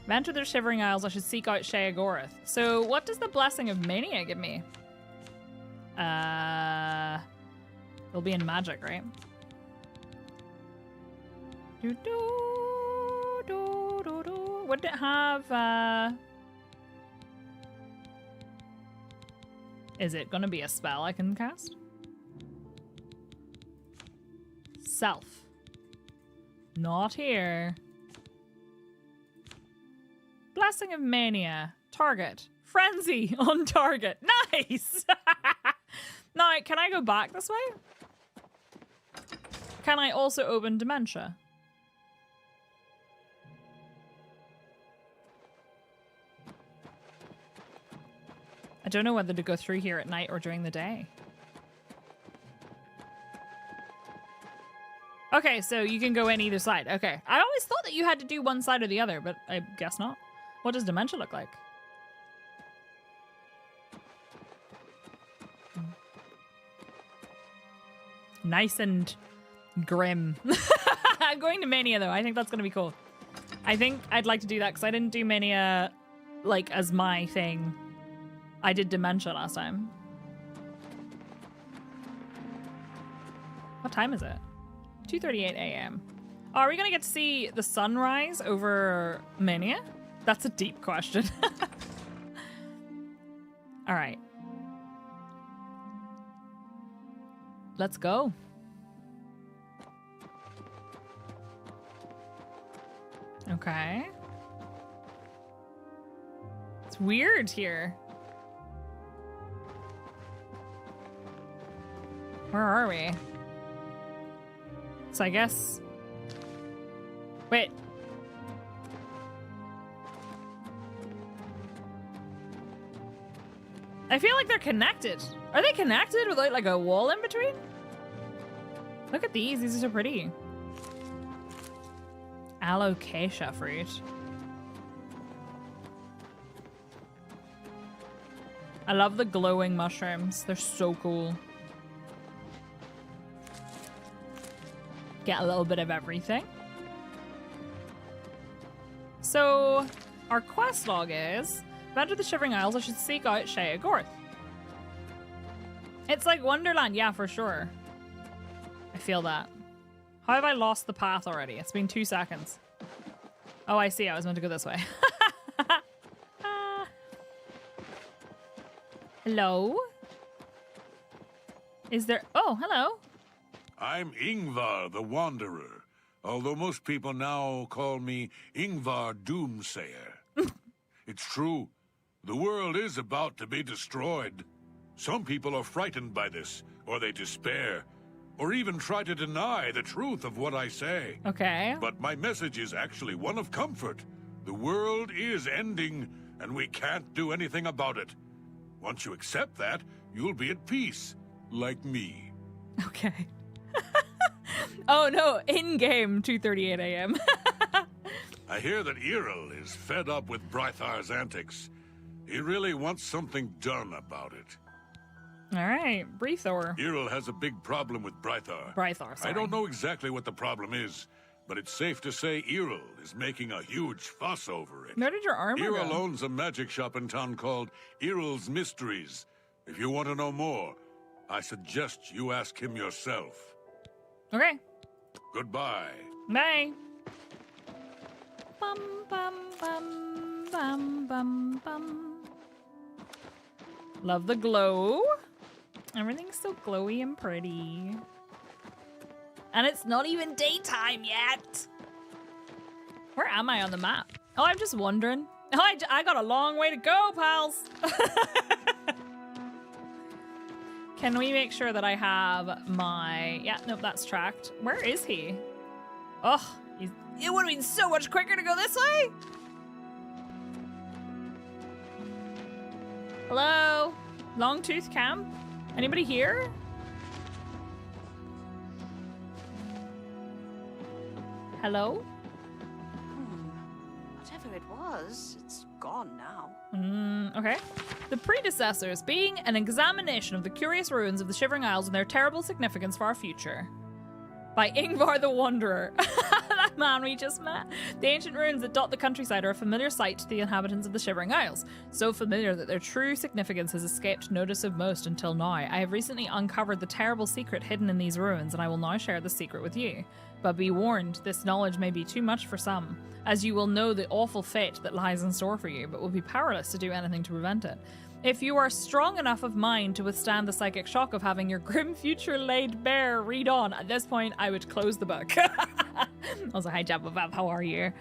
Venture the Shivering Isles, I should seek out Sheogorath. So what does the Blessing of Mania give me? It'll be in magic, right? Would it have, is it gonna be a spell I can cast? Self. Not here. Blessing of Mania. Target. Frenzy on target. Nice! Now, can I go back this way? Can I also open Dementia? I don't know whether to go through here at night or during the day. Okay, so you can go in either side. Okay. I always thought that you had to do one side or the other, but I guess not. What does Dementia look like? Nice and grim. I'm going to Mania, though. I think that's going to be cool. I think I'd like to do that because I didn't do Mania, like, as my thing. I did Dementia last time. What time is it? 2:38 a.m. Oh, are we going to get to see the sunrise over Mania? That's a deep question. All right. Let's go. Okay. It's weird here. Where are we? So I guess... Wait. I feel like they're connected. Are they connected without like a wall in between? Look at these. These are so pretty. Alocasia fruit. I love the glowing mushrooms. They're so cool. Get a little bit of everything. So, our quest log is, venture the Shivering Isles, I should seek out Sheogorath. It's like Wonderland, yeah, for sure. I feel that. How have I lost the path already? It's been 2 seconds. Oh, I see. I was meant to go this way. Hello? Is there... Oh, hello. I'm Ingvar the Wanderer, although most people now call me Ingvar Doomsayer. It's true. The world is about to be destroyed. Some people are frightened by this, or they despair, or even try to deny the truth of what I say. Okay. But my message is actually one of comfort. The world is ending, and we can't do anything about it. Once you accept that, you'll be at peace, like me. Okay. Oh no, in-game 2:38 a.m. I hear that Earl is fed up with Brythar's antics. He really wants something done about it. All right, Brethor. Earl has a big problem with Brythar. Brythar, sorry. I don't know exactly what the problem is, but it's safe to say Earl is making a huge fuss over it. Where did your armor Earl go? owns a magic shop in town called Earl's Mysteries. If you want to know more, I suggest you ask him yourself. Okay. Goodbye. Bye. Bum, bum, bum, bum, bum, bum. Love the glow. Everything's so glowy and pretty. And it's not even daytime yet. Where am I on the map? Oh, I'm just wondering. Oh, I got a long way to go, pals. Can we make sure that I have my... Yeah, nope, that's tracked. Where is he? Oh, it would have been so much quicker to go this way. Hello? Longtooth Camp? Anybody here? Hello? Whatever it was, it's gone now. Okay. The predecessors being an examination of the curious ruins of the Shivering Isles and their terrible significance for our future. By Ingvar the Wanderer. That man we just met. The ancient ruins that dot the countryside are a familiar sight to the inhabitants of the Shivering Isles. So familiar that their true significance has escaped notice of most until now. I have recently uncovered the terrible secret hidden in these ruins, and I will now share the secret with you. But be warned, this knowledge may be too much for some, as you will know the awful fate that lies in store for you, but will be powerless to do anything to prevent it. If you are strong enough of mind to withstand the psychic shock of having your grim future laid bare, read on. At this point, I would close the book. Also, hi Jabba, how are you?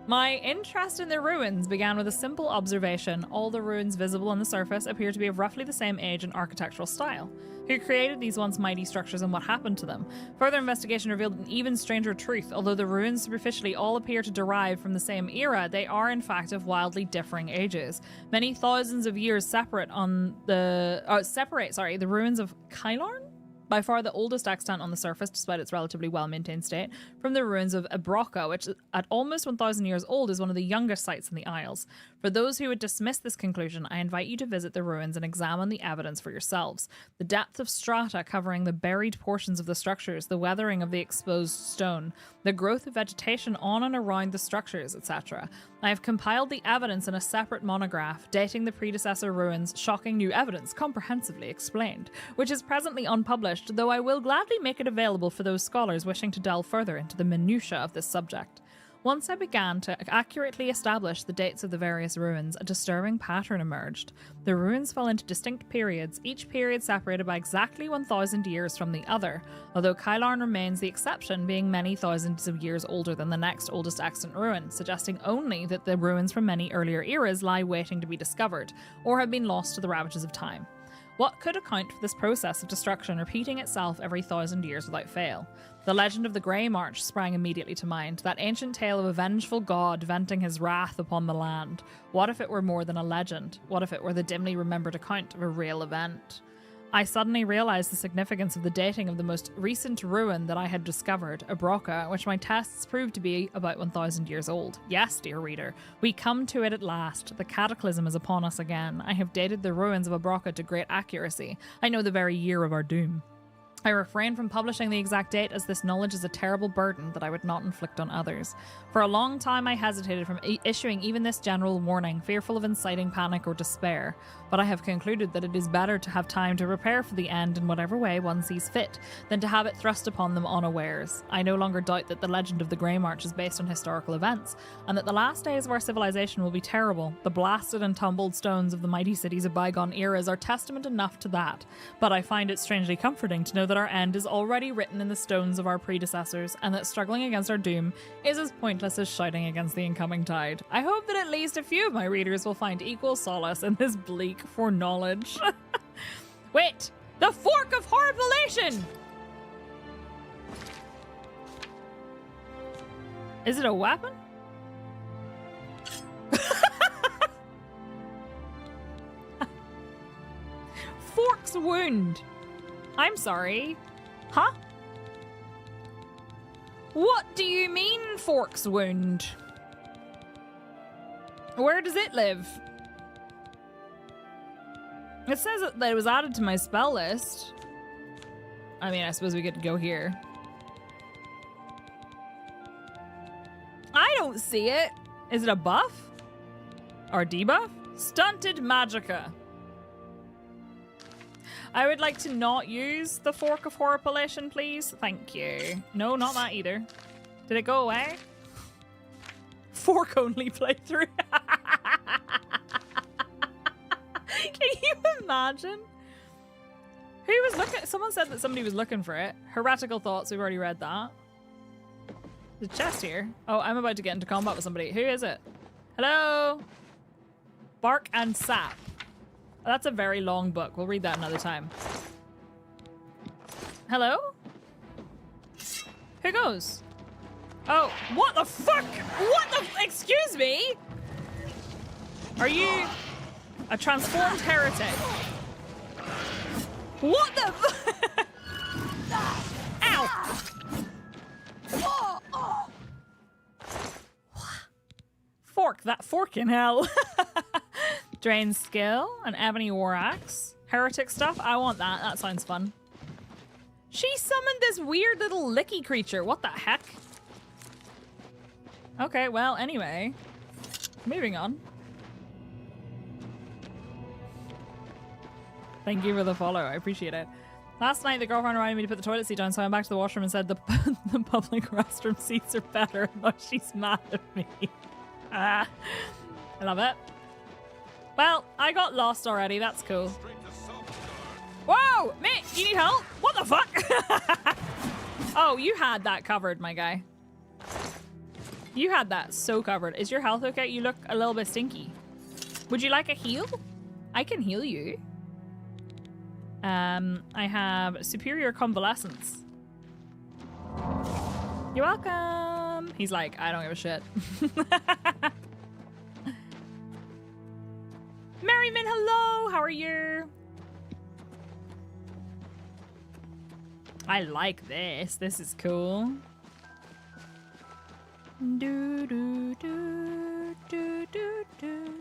My interest in the ruins began with a simple observation. All the ruins visible on the surface appear to be of roughly the same age and architectural style. Who created these once mighty structures and what happened to them? Further investigation revealed an even stranger truth. Although the ruins superficially all appear to derive from the same era, they are in fact of wildly differing ages. Many thousands of years separate the ruins of Kylarn, by far the oldest extant on the surface, despite its relatively well-maintained state, from the ruins of Ebroca, which at almost 1,000 years old is one of the youngest sites in the Isles. For those who would dismiss this conclusion, I invite you to visit the ruins and examine the evidence for yourselves. The depth of strata covering the buried portions of the structures, the weathering of the exposed stone, the growth of vegetation on and around the structures, etc. I have compiled the evidence in a separate monograph, dating the predecessor ruins, shocking new evidence, comprehensively explained, which is presently unpublished, though I will gladly make it available for those scholars wishing to delve further into the minutiae of this subject. Once I began to accurately establish the dates of the various ruins, a disturbing pattern emerged. The ruins fell into distinct periods, each period separated by exactly 1,000 years from the other, although Kylarn remains the exception, being many thousands of years older than the next oldest extant ruin, suggesting only that the ruins from many earlier eras lie waiting to be discovered, or have been lost to the ravages of time. What could account for this process of destruction repeating itself every 1,000 years without fail? The legend of the Grey March sprang immediately to mind, that ancient tale of a vengeful god venting his wrath upon the land. What if it were more than a legend? What if it were the dimly remembered account of a real event? I suddenly realized the significance of the dating of the most recent ruin that I had discovered, Ebroca, which my tests proved to be about 1,000 years old. Yes, dear reader, we come to it at last. The cataclysm is upon us again. I have dated the ruins of Ebroca to great accuracy. I know the very year of our doom. I refrain from publishing the exact date, as this knowledge is a terrible burden that I would not inflict on others. For a long time I hesitated from issuing even this general warning, fearful of inciting panic or despair, but I have concluded that it is better to have time to prepare for the end in whatever way one sees fit, than to have it thrust upon them unawares. I no longer doubt that the legend of the Grey March is based on historical events, and that the last days of our civilization will be terrible. The blasted and tumbled stones of the mighty cities of bygone eras are testament enough to that, but I find it strangely comforting to know that our end is already written in the stones of our predecessors, and that struggling against our doom is as pointless as shouting against the incoming tide. I hope that at least a few of my readers will find equal solace in this bleak foreknowledge. Wait! The Fork of Horripilation! Is it a weapon? Fork's wound. I'm sorry. Huh? What do you mean, Fork's wound? Where does it live? It says that it was added to my spell list. I mean, I suppose we could go here. I don't see it. Is it a buff? Or debuff? Stunted Magicka. I would like to not use the Fork of Horripilation, please. Thank you. No, not that either. Did it go away? Fork only playthrough. Can you imagine? Who was looking? Someone said that somebody was looking for it. Heretical Thoughts, we've already read that. The chest here. Oh, I'm about to get into combat with somebody. Who is it? Hello? Bark and Sap. That's a very long book. We'll read that another time. Hello? Who goes? Oh, what the fuck? What the? Excuse me? Are you a transformed heretic? What the? Ow! Fork, that fork in hell. Drain skill, an ebony war axe. Heretic stuff, I want that. That sounds fun. She summoned this weird little licky creature. What the heck? Okay, well, anyway. Moving on. Thank you for the follow. I appreciate it. Last night, the girlfriend reminded me to put the toilet seat down, so I went back to the washroom and said the public restroom seats are better. Now she's mad at me. I love it. Well, I got lost already. That's cool. Whoa! Mate, you need help? What the fuck? Oh, you had that covered, my guy. You had that so covered. Is your health okay? You look a little bit stinky. Would you like a heal? I can heal you. I have superior convalescence. You're welcome. He's like, I don't give a shit. Merriman, hello. How are you? I like this. This is cool. Do, do, do, do, do, do.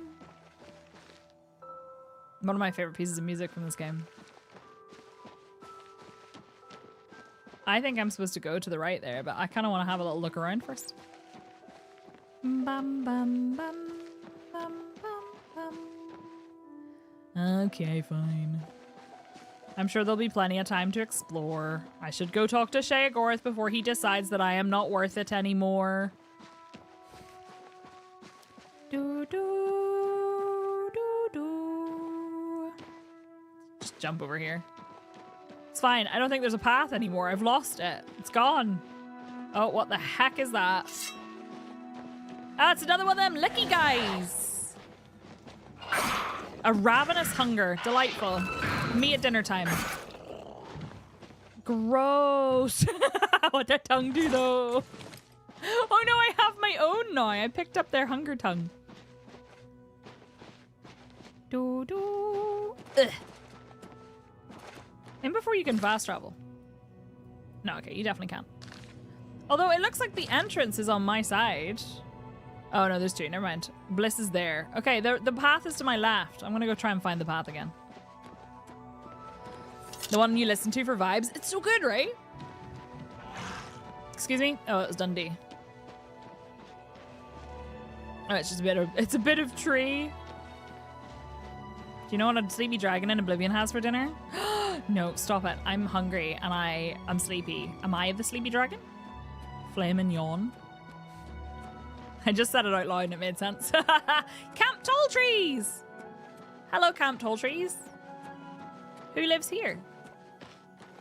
One of my favorite pieces of music from this game. I think I'm supposed to go to the right there, but I kind of want to have a little look around first. Bum, bum, bum, bum, bum, bum. Okay, fine. I'm sure there'll be plenty of time to explore. I should go talk to Sheogorath before he decides that I am not worth it anymore. Do, do, do, do. Just jump over here. It's fine. I don't think there's a path anymore. I've lost it. It's gone. Oh, what the heck is that? Ah, it's another one of them licky guys. A ravenous hunger. Delightful. Me at dinner time. Gross. What that tongue do though? Oh no, I have my own now. I picked up their hunger tongue. Do do. Ugh. And before you can fast travel. No, okay, you definitely can. Although it looks like the entrance is on my side. Oh no, there's two. Never mind. Bliss is there. Okay, the path is to my left. I'm gonna go try and find the path again. The one you listen to for vibes. It's so good, right? Excuse me? Oh, it was Dundee. Oh, it's just a bit of tree. Do you know what a sleepy dragon in Oblivion has for dinner? No, stop it. I'm hungry and I'm sleepy. Am I the sleepy dragon? Flame and yawn. I just said it out loud and it made sense. Camp Tall Trees! Hello, Camp Tall Trees. Who lives here?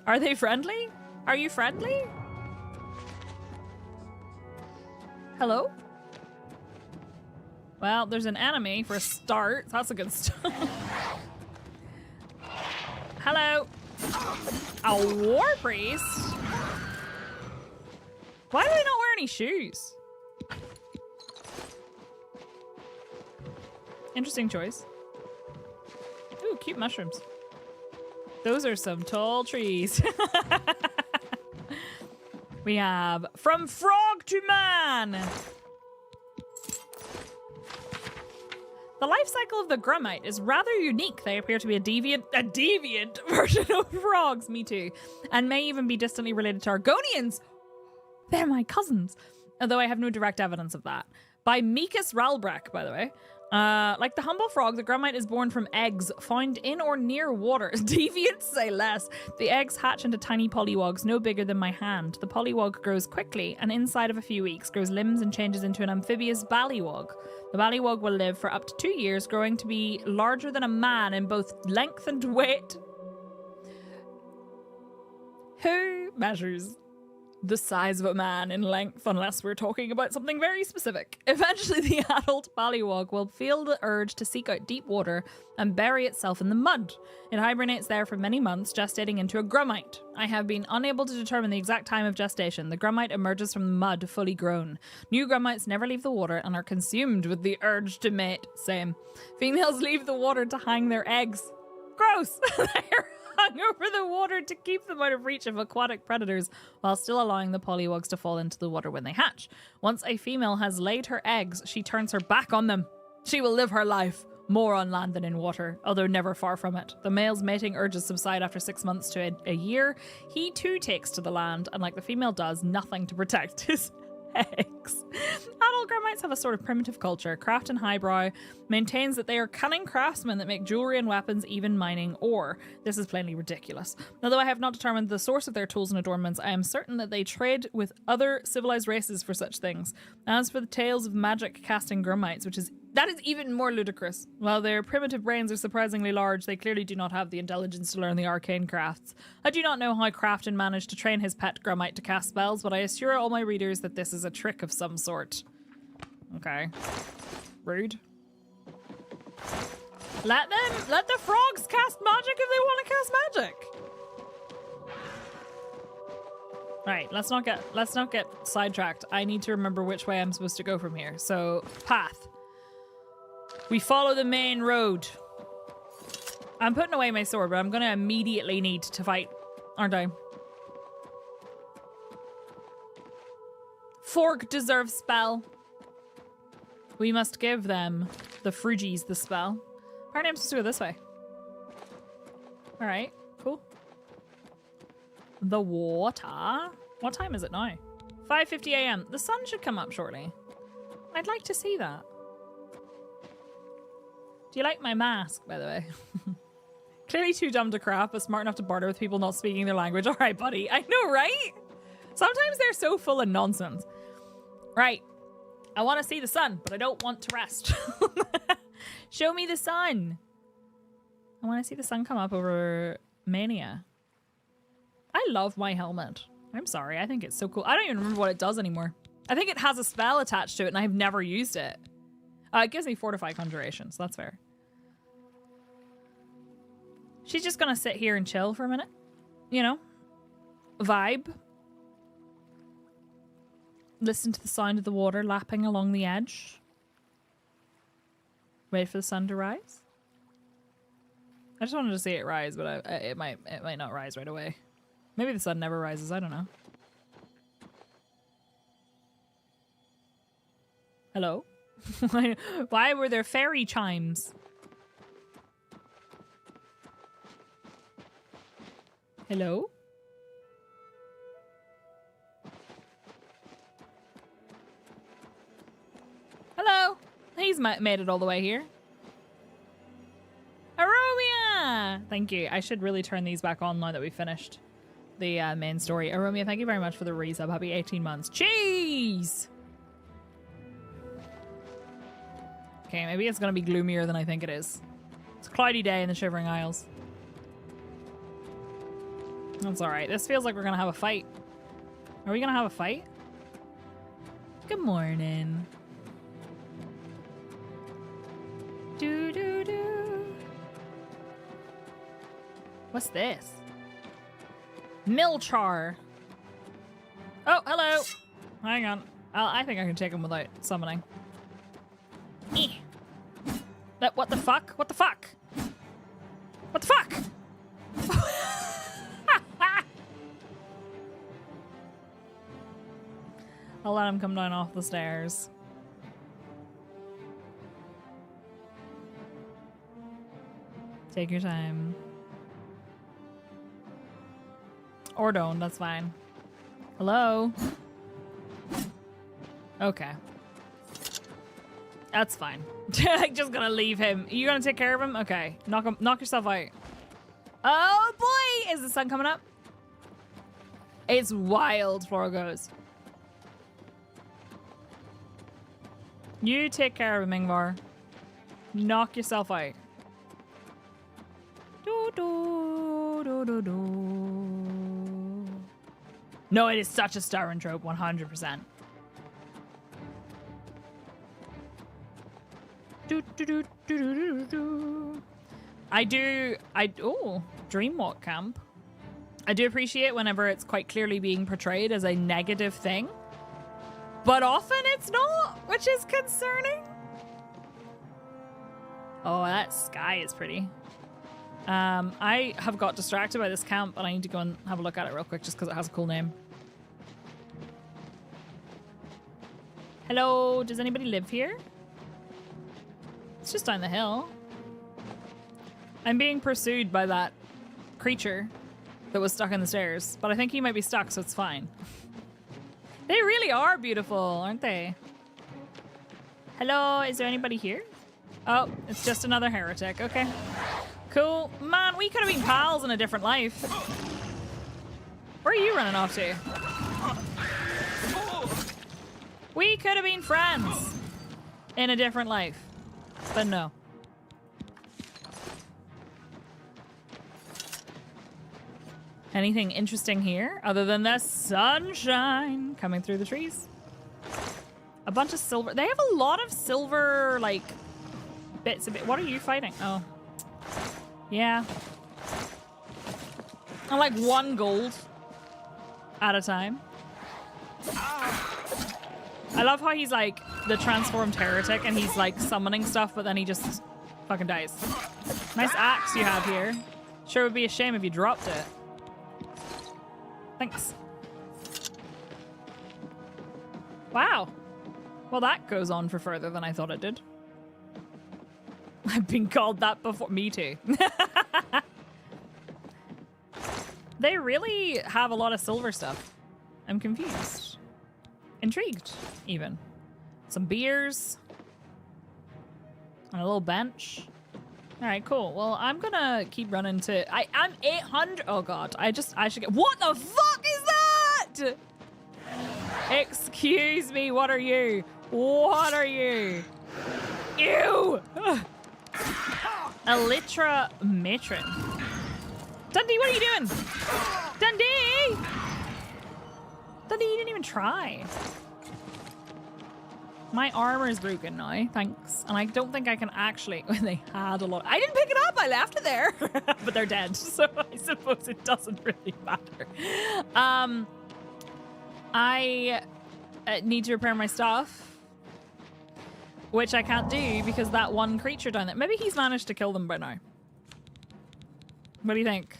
Are they friendly? Are you friendly? Hello? Well, there's an enemy for a start. That's a good start. Hello. A war priest? Why do they not wear any shoes? Interesting choice. Ooh, cute mushrooms. Those are some tall trees. We have From Frog to Man. The life cycle of the Grummite is rather unique. They appear to be a deviant version of frogs, me too, and may even be distantly related to Argonians. They're my cousins, although I have no direct evidence of that. By Mikas Ralbrak, by the way. Like the humble frog, the Grummite is born from eggs found in or near water. Deviants say less. The eggs hatch into tiny polywogs no bigger than my hand. The polywog grows quickly and inside of a few weeks grows limbs and changes into an amphibious ballywog. The ballywog will live for up to 2 years, growing to be larger than a man in both length and weight. Who measures the size of a man in length unless we're talking about something very specific? Eventually, the adult ballywog will feel the urge to seek out deep water and bury itself in the mud. It hibernates there for many months, gestating into a Grummite. I have been unable to determine the exact time of gestation. The Grummite emerges from the mud fully grown. New Grummites never leave the water and are consumed with the urge to mate. Same. Females leave the water to hang their eggs. Gross! They're hung over the water to keep them out of reach of aquatic predators while still allowing the polywogs to fall into the water when they hatch. Once a female has laid her eggs, she turns her back on them. She will live her life more on land than in water, although never far from it. The male's mating urges subside after 6 months to a year. He too takes to the land, and like the female does nothing to protect his eggs. Adult Grummites have a sort of primitive culture. Craft and Highbrow maintains that they are cunning craftsmen that make jewelry and weapons, even mining ore. This is plainly ridiculous. Although I have not determined the source of their tools and adornments, I am certain that they trade with other civilized races for such things. As for the tales of magic casting Grummites, that is even more ludicrous. While their primitive brains are surprisingly large, they clearly do not have the intelligence to learn the arcane crafts. I do not know how Crafton managed to train his pet Grummite to cast spells, but I assure all my readers that this is a trick of some sort. Okay. Rude. Let the frogs cast magic if they want to cast magic. Right, let's not get sidetracked. I need to remember which way I'm supposed to go from here. So, path. We follow the main road. I'm putting away my sword, but I'm going to immediately need to fight, aren't I? Fork deserves spell. We must give them, the Frugies, the spell. Apparently I'm supposed to go this way. Alright, cool. The water. What time is it now? 5:50 a.m. The sun should come up shortly. I'd like to see that. Do you like my mask, by the way? Clearly too dumb to craft, but smart enough to barter with people not speaking their language. All right, buddy. I know, right? Sometimes they're so full of nonsense. Right. I want to see the sun, but I don't want to rest. Show me the sun. I want to see the sun come up over Mania. I love my helmet. I'm sorry. I think it's so cool. I don't even remember what it does anymore. I think it has a spell attached to it, and I've never used it. It gives me Fortify Conjuration, so that's fair. She's just gonna sit here and chill for a minute. You know? Vibe. Listen to the sound of the water lapping along the edge. Wait for the sun to rise. I just wanted to see it rise, but it might not rise right away. Maybe the sun never rises, I don't know. Hello? Why were there fairy chimes? Hello? Hello? He's made it all the way here. Aromia! Thank you. I should really turn these back on now that we finished the main story. Aromia, thank you very much for the resub. Happy 18 months. Jeez! Okay, maybe it's going to be gloomier than I think it is. It's a cloudy day in the Shivering Isles. That's alright. This feels like we're going to have a fight. Are we going to have a fight? Good morning. Do do do. What's this? Milchar. Oh, hello. Hang on. I think I can take him without summoning. What the fuck? What the fuck? What the fuck? I'll let him come down off the stairs. Take your time. Or don't, that's fine. Hello? Okay. That's fine. Like, just gonna leave him. You gonna take care of him? Okay. Knock yourself out. Oh boy! Is the sun coming up? It's wild, Flora goes. You take care of him, Ingvar. Knock yourself out. Do, do, do, do, do. No, it is such a Starren trope, 100%. Do, do, do, do, do, do, do. Oh, Dreamwalk Camp. I do appreciate whenever it's quite clearly being portrayed as a negative thing. But often it's not, which is concerning. Oh, that sky is pretty. I have got distracted by this camp, and I need to go and have a look at it real quick just because it has a cool name. Hello, does anybody live here? It's just down the hill. I'm being pursued by that creature that was stuck in the stairs, but I think he might be stuck, so it's fine. They really are beautiful, aren't they? Hello, is there anybody here? Oh, it's just another heretic. Okay. Cool. Man, we could have been pals in a different life. Where are you running off to? We could have been friends in a different life, but no. Anything interesting here other than the sunshine coming through the trees? A bunch of silver. They have a lot of silver, like, bits of it. What are you fighting? Oh. Yeah. I'm like 1 gold at a time. I love how he's like the transformed heretic and he's like summoning stuff, but then he just fucking dies. Nice axe you have here. Sure would be a shame if you dropped it. Thanks. Wow. Well, that goes on for further than I thought it did. I've been called that before. Me too. They really have a lot of silver stuff. I'm confused. Intrigued, even. Some beers. And a little bench. All right, cool. Well, I'm gonna keep running to... I'm 800... Oh, God. I should get... What the fuck is that? Excuse me, what are you? What are you? Ew! Elytra Matron. Dundee, what are you doing? Dundee! Dundee, you didn't even try. My armor is broken now, thanks. And I don't think I can actually... They had a lot... I didn't pick it up, I left it there. But they're dead, so I suppose it doesn't really matter. I need to repair my stuff. Which I can't do because that one creature down there... Maybe he's managed to kill them by now. What do you think?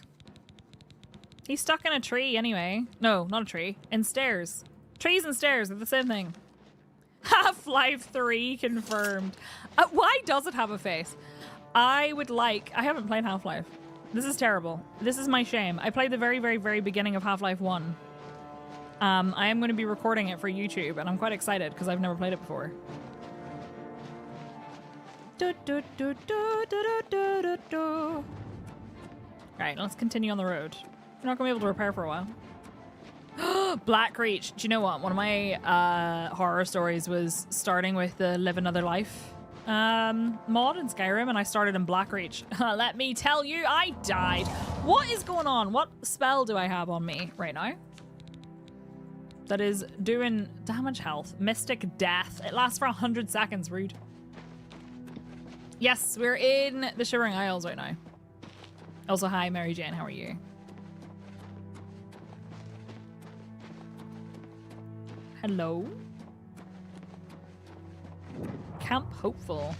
He's stuck in a tree anyway. No, not a tree. In stairs. Trees and stairs are the same thing. Half-Life 3 confirmed. Why does it have a face? I would like... I haven't played Half-Life. This is terrible. This is my shame. I played the very, very, very beginning of Half-Life 1. I am going to be recording it for YouTube, and I'm quite excited because I've never played it before. Right, let's continue on the road. We're not going to be able to repair for a while. Black Reach. Do you know what? One of my horror stories was starting with the Live Another Life mod in Skyrim, and I started in Black Reach. Let me tell you, I died. What is going on? What spell do I have on me right now? That is doing damage health. Mystic Death. It lasts for 100 seconds. Rude. Yes, we're in the Shivering Isles right now. Also, hi, Mary Jane. How are you? Hello? Camp Hopeful.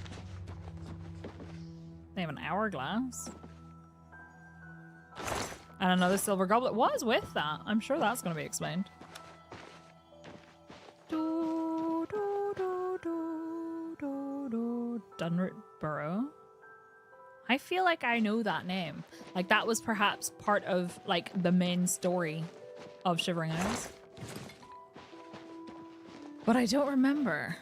They have an hourglass. And another silver goblet. What is with that? I'm sure that's going to be explained. Dunrit Burrow. I feel like I know that name. Like that was perhaps part of like the main story of Shivering Isles. But I don't remember.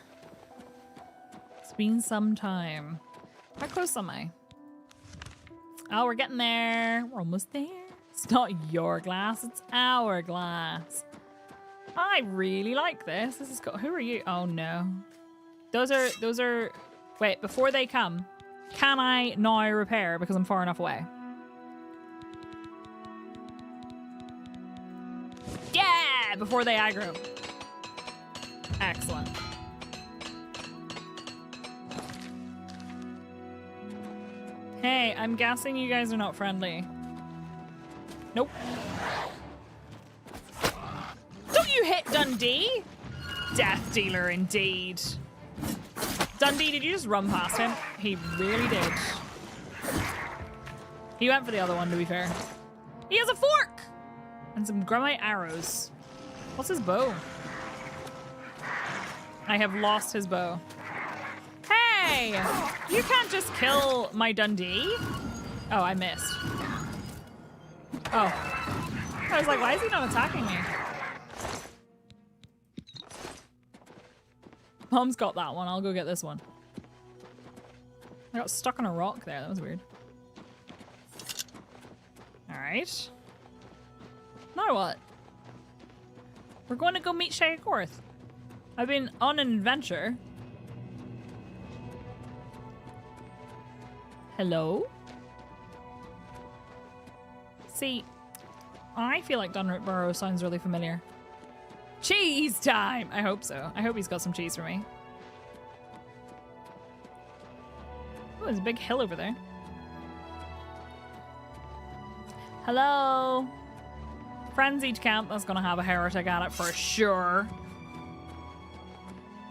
It's been some time. How close am I? Oh, we're getting there. We're almost there. It's not your glass, it's our glass. I really like this. This is cool. Who are you? Oh no. Those are, wait, before they come, can I now repair because I'm far enough away? Yeah, before they aggro. Excellent. Hey, I'm guessing you guys are not friendly. Nope. Don't you hit Dundee? Death dealer indeed. Dundee, did you just run past him? He really did. He went for the other one, to be fair. He has a fork! And some Grumite arrows. What's his bow? I have lost his bow. Hey! You can't just kill my Dundee. Oh, I missed. Oh. I was like, why is he not attacking me? Mom's got that one. I'll go get this one. I got stuck on a rock there. That was weird. Alright. Now what? We're going to go meet Sheogorath. I've been on an adventure. Hello? See, I feel like Dunrit Burrow sounds really familiar. Cheese time! I hope so. I hope he's got some cheese for me. Oh, there's a big hill over there. Hello? Frenzied camp that's gonna have a heretic at it for sure.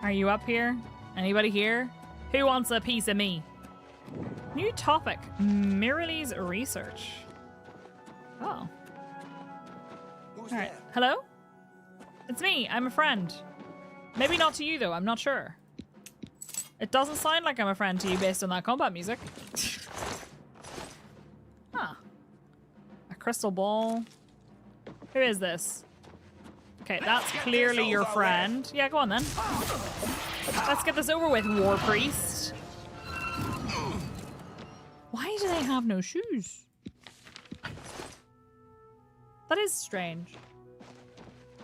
Are you up here? Anybody here? Who wants a piece of me? New topic. Mirralee's research. Oh. Alright. Hello? It's me. I'm a friend. Maybe not to you, though. I'm not sure. It doesn't sound like I'm a friend to you based on that combat music. Huh. A crystal ball. Who is this? Okay, that's clearly your friend. Yeah, go on then. Let's get this over with, War Priest. Why do they have no shoes? That is strange.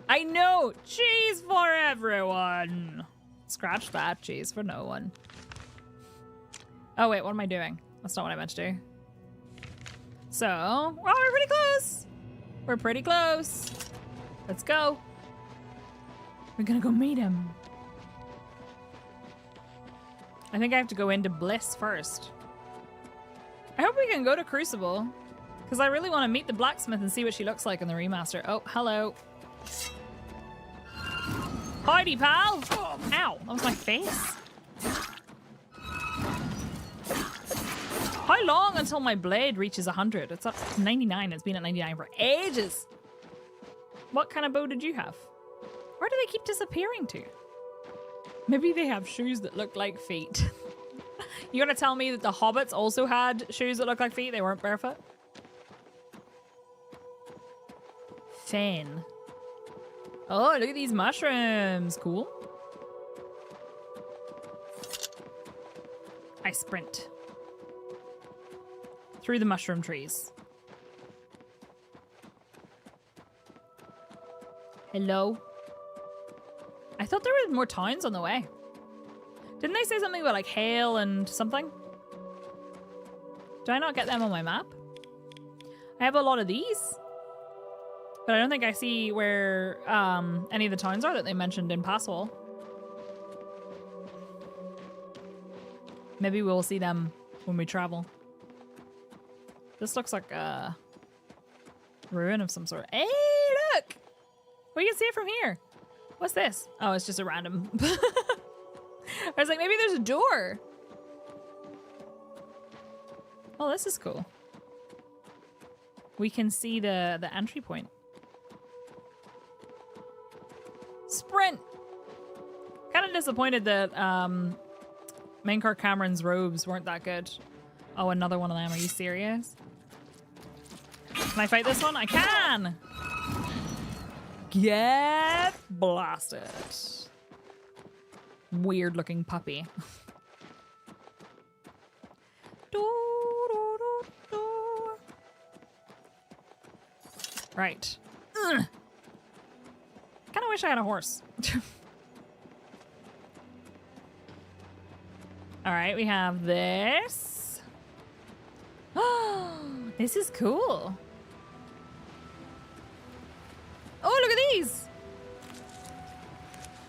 I know! Cheese for everyone! Scratch that. Cheese for no one. Oh wait, what am I doing? That's not what I meant to do. So, oh, we're pretty close! We're pretty close. Let's go. We're gonna go meet him. I think I have to go into Bliss first. I hope we can go to Crucible, because I really want to meet the blacksmith and see what she looks like in the remaster. Oh, hello. Howdy, pal! Ow, that was my face. How long until my blade reaches 100? It's at 99. It's been at 99 for ages. What kind of bow did you have? Where do they keep disappearing to? Maybe they have shoes that look like feet. You gonna tell me that the hobbits also had shoes that look like feet? They weren't barefoot? Fane. Oh, look at these mushrooms. Cool. I sprint. Through the mushroom trees. Hello? I thought there were more towns on the way. Didn't they say something about like hail and something? Do I not get them on my map? I have a lot of these. But I don't think I see where any of the towns are that they mentioned in Passwall. Maybe we'll see them when we travel. This looks like a ruin of some sort. Hey, look! We can see it from here. What's this? Oh, it's just a random... I was like, maybe there's a door. Oh, this is cool. We can see the entry point. Sprint! Kind of disappointed that Mankar Camoran's robes weren't that good. Oh, another one of them. Are you serious? Can I fight this one? I can! Get blasted. Weird looking puppy. Right. Kind of wish I had a horse. All right, we have this. Oh, this is cool. Oh, look at these.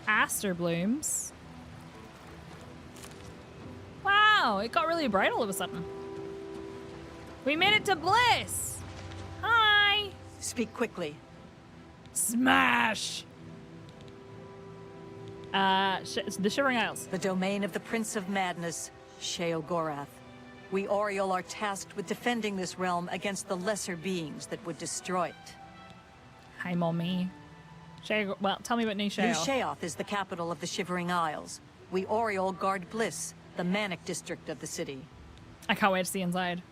Aster blooms. Wow, it got really bright all of a sudden. We made it to Bliss. Hi. Speak quickly. Smash. The Shivering Isles. The domain of the Prince of Madness, Sheogorath. We Oriole are tasked with defending this realm against the lesser beings that would destroy it. Hi, mommy. Well, tell me about New Sheoth. New Sheoth is the capital of the Shivering Isles. We Oriole guard Bliss, the manic district of the city. I can't wait to see inside.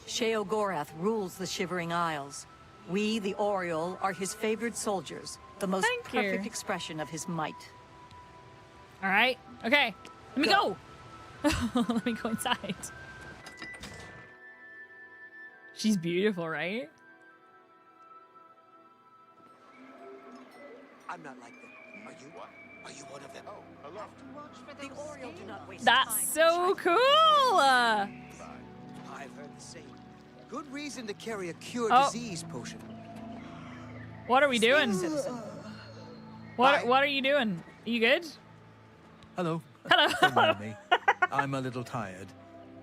Sheogorath rules the Shivering Isles. We, the Oriole, are his favored soldiers, the most perfect expression of his might. All right. Okay. Let me go. Let me go inside. She's beautiful, right? I'm not like them. Are you? What? Are you one of them? Oh, hello. The Oriole do not waste That's time. so cool. I've heard the same. Good reason to carry a cure disease potion. What are we doing? What are you doing? Are you good? Hello. Hello. Don't mind me. I'm a little tired.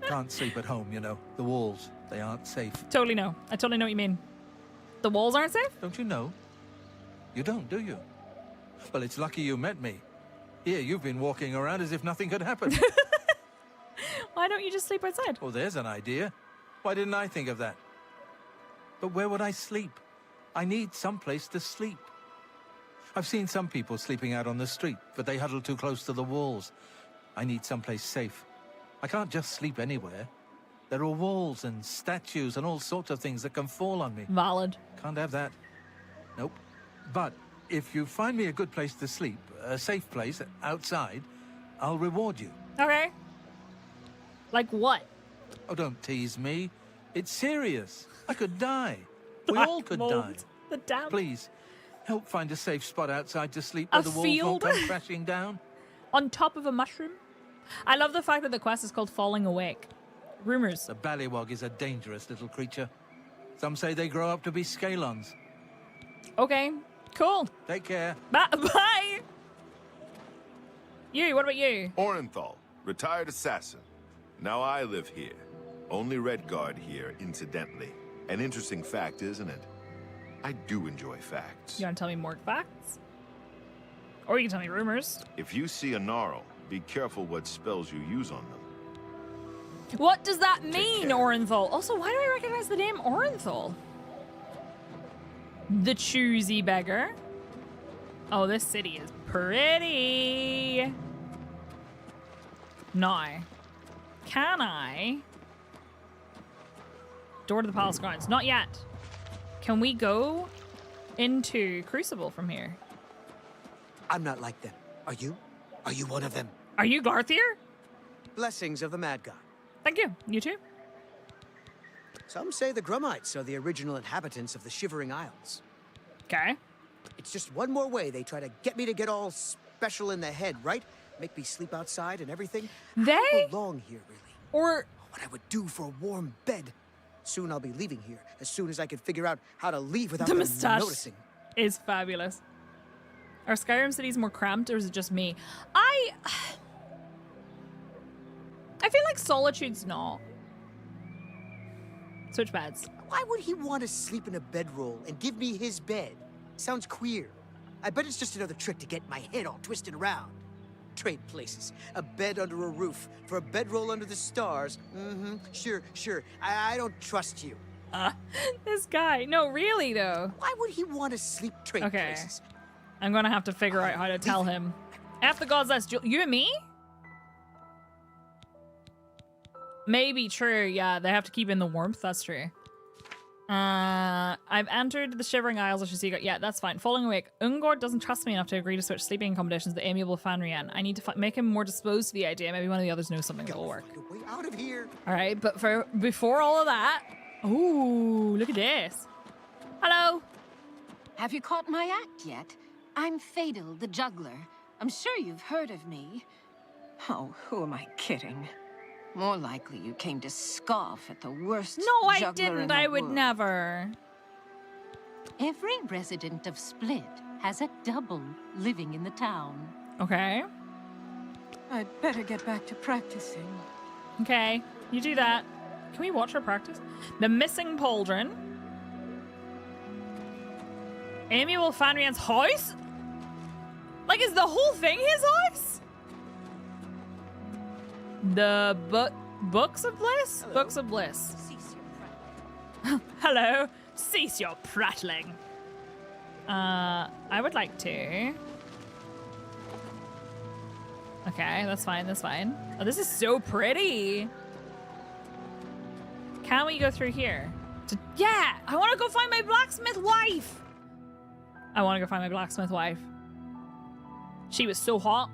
Can't sleep at home, you know. The walls, they aren't safe. Totally know. I totally know what you mean. The walls aren't safe? Don't you know? You don't, do you? Well, it's lucky you met me. Here, you've been walking around as if nothing could happen. Why don't you just sleep outside? Oh, there's an idea. Why didn't I think of that? But where would I sleep? I need some place to sleep. I've seen some people sleeping out on the street, but they huddle too close to the walls. I need someplace safe. I can't just sleep anywhere. There are walls and statues and all sorts of things that can fall on me. Valid. Can't have that. Nope. But if you find me a good place to sleep, a safe place outside, I'll reward you. Okay. Like what? Oh, don't tease me. It's serious. I could die. We all could die. The damn. Please, help find a safe spot outside to sleep where the walls won't come crashing down. On top of a mushroom? I love the fact that the quest is called Falling Awake. Rumors. The ballywog is a dangerous little creature. Some say they grow up to be scalons. Okay, cool. Take care. Bye. You, what about you? Orenthal, retired assassin. Now I live here. Only Red Guard here, incidentally. An interesting fact, isn't it? I do enjoy facts. You want to tell me more facts? Or you can tell me rumors. If you see a Gnarl, be careful what spells you use on them. What does that mean, Orenthal? Also, why do I recognize the name Orenthal? The choosy beggar. Oh, this city is pretty. Now, can I? Door to the palace grounds. Not yet. Can we go into Crucible from here? I'm not like them. Are you? Are you one of them? Are you Garthier? Blessings of the Mad God. Thank you. You too. Some say the Grummites are the original inhabitants of the Shivering Isles. Okay. It's just one more way they try to get me to get all special in the head, right? Make me sleep outside and everything. They? I don't belong here, really. Or what I would do for a warm bed. Soon I'll be leaving here, as soon as I can figure out how to leave without the them mustache noticing. Is fabulous. Are Skyrim cities more cramped, or is it just me? I feel like Solitude's not. Switch beds. Why would he want to sleep in a bedroll and give me his bed? Sounds queer. I bet it's just another trick to get my head all twisted around. Trade places. A bed under a roof for a bedroll under the stars. Mm-hmm. Sure. I don't trust you. This guy. No, really, though. Why would he want to sleep trade places? I'm going to have to figure out how to tell him. F the gods, that's you and me? Maybe true. Yeah, they have to keep in the warmth. That's true. I've entered the Shivering Isles of Shasiga. Yeah, that's fine. Falling Awake. Ungord doesn't trust me enough to agree to switch sleeping accommodations with the amiable Fanrian. I need to make him more disposed to the idea. Maybe one of the others knows something that will work. Way out of here. All right, but before all of that, ooh, look at this. Hello. Have you caught my act yet? I'm Fadel, the juggler. I'm sure you've heard of me. Oh, who am I kidding? More likely you came to scoff at the worst No, I juggler in didn't. the I would world. never. Every resident of Split has a double living in the town. Okay. I'd better get back to practicing. Okay, you do that. Can we watch her practice? The Missing Pauldron. Amiable Fanrian's house? Like, is the whole thing his house? The Books of Bliss? Hello. Books of Bliss. Hello. Cease your prattling. I would like to. Okay, that's fine, that's fine. Oh, this is so pretty. Can we go through here? Yeah, I want to go find my blacksmith wife. I want to go find my blacksmith wife. She was so hot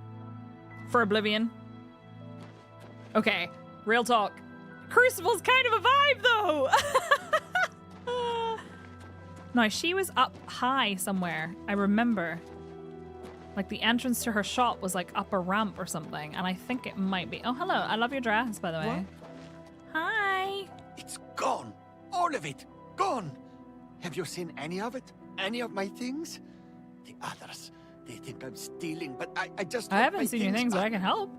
for Oblivion. Okay, real talk. Crucible's kind of a vibe, though. No, she was up high somewhere. I remember. Like, the entrance to her shop was, like, up a ramp or something. And I think it might be... Oh, hello. I love your dress, by the way. What? Hi. It's gone. All of it. Gone. Have you seen any of it? Any of my things? The others. They think I'm stealing, but I just... I haven't seen your things, but I can help.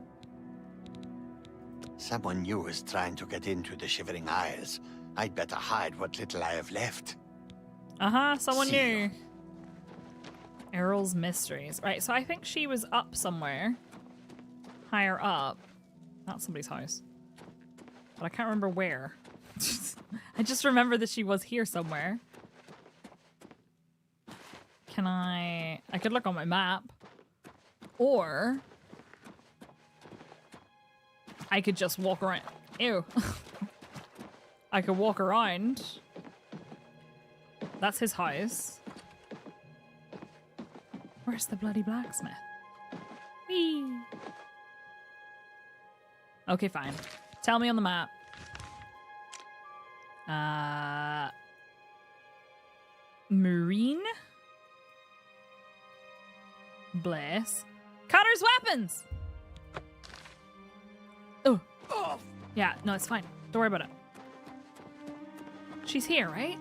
Someone new is trying to get into the Shivering Isles. I'd better hide what little I have left. Someone new. Errol's Mysteries. Right, so I think she was up somewhere. Higher up. Not somebody's house. But I can't remember where. I just remember that she was here somewhere. Can I could look on my map. Or I could just walk around. Ew. I could walk around. That's his house. Where's the bloody blacksmith? Whee! Okay, fine. Tell me on the map. Marine? Bless. Cutter's weapons! Oh. Yeah, no, it's fine. Don't worry about it. She's here, right?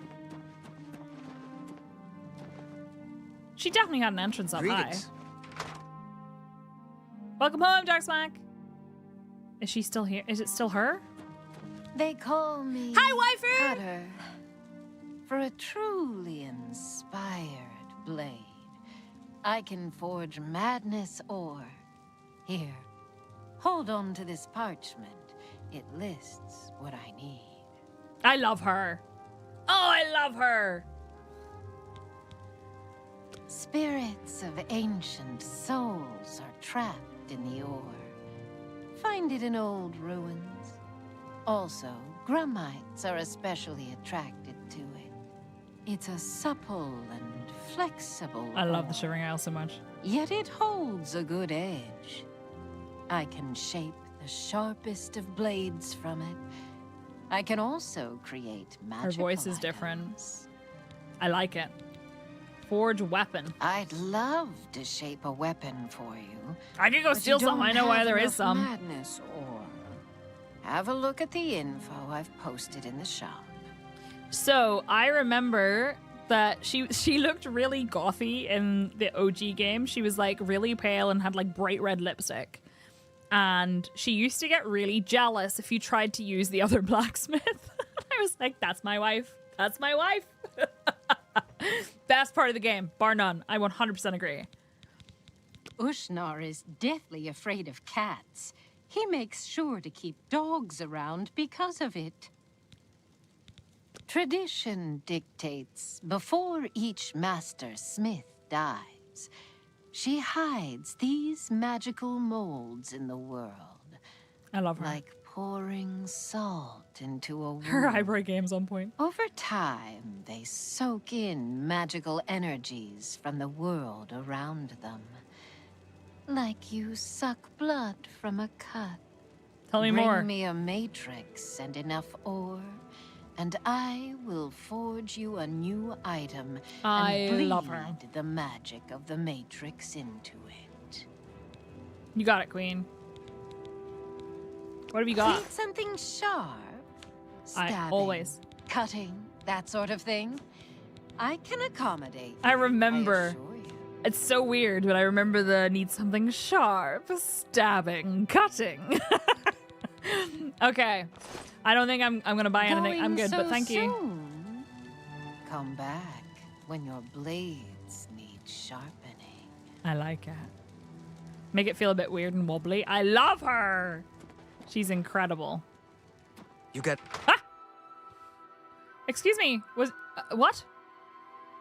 She definitely had an entrance up high. Welcome home, Darksmack. Is she still here? Is it still her? They call me... Hi, waifu! Cutter. For a truly inspired blade, I can forge madness or... Here, hold on to this parchment. It lists what I need. I love her. Oh, I love her. Spirits of ancient souls are trapped in the ore. Find it in old ruins. Also, grummites are especially attracted to it. It's a supple and flexible I love ore, the Shivering Isle so much. yet it holds a good edge. I can shape the sharpest of blades from it. I can also create magical Her voice is different. I like it. Forge weapon. I'd love to shape a weapon for you. I can go but steal you some. don't I know why have there is enough some. Madness ore. Have a look at the info I've posted in the shop. So I remember that she looked really gothy in the OG game. She was like really pale and had like bright red lipstick. And she used to get really jealous if you tried to use the other blacksmith. I was like, that's my wife. That's my wife. Best part of the game, bar none. I 100% agree. Ushnar is deathly afraid of cats. He makes sure to keep dogs around because of it. Tradition dictates before each master smith dies, she hides these magical molds in the world. I love her. Like pouring salt into a wound. Her eyebrow game's on point. Over time, they soak in magical energies from the world around them. Like you suck blood from a cut. Tell me Bring more. Bring me a matrix and enough ore, and I will forge you a new item I and bleed love her. the magic of the matrix into it. You got it, Queen. What have you got? Need something sharp? Stabbing, always. Cutting, that sort of thing? I can accommodate. I remember. It's so weird, but I remember the need something sharp, stabbing, cutting. Okay. I don't think I'm gonna buy anything. I'm good, but thank you. Soon? Come back when your blades need sharpening. I like it. Make it feel a bit weird and wobbly. I love her. She's incredible. You got... Ah! Excuse me. Was... what?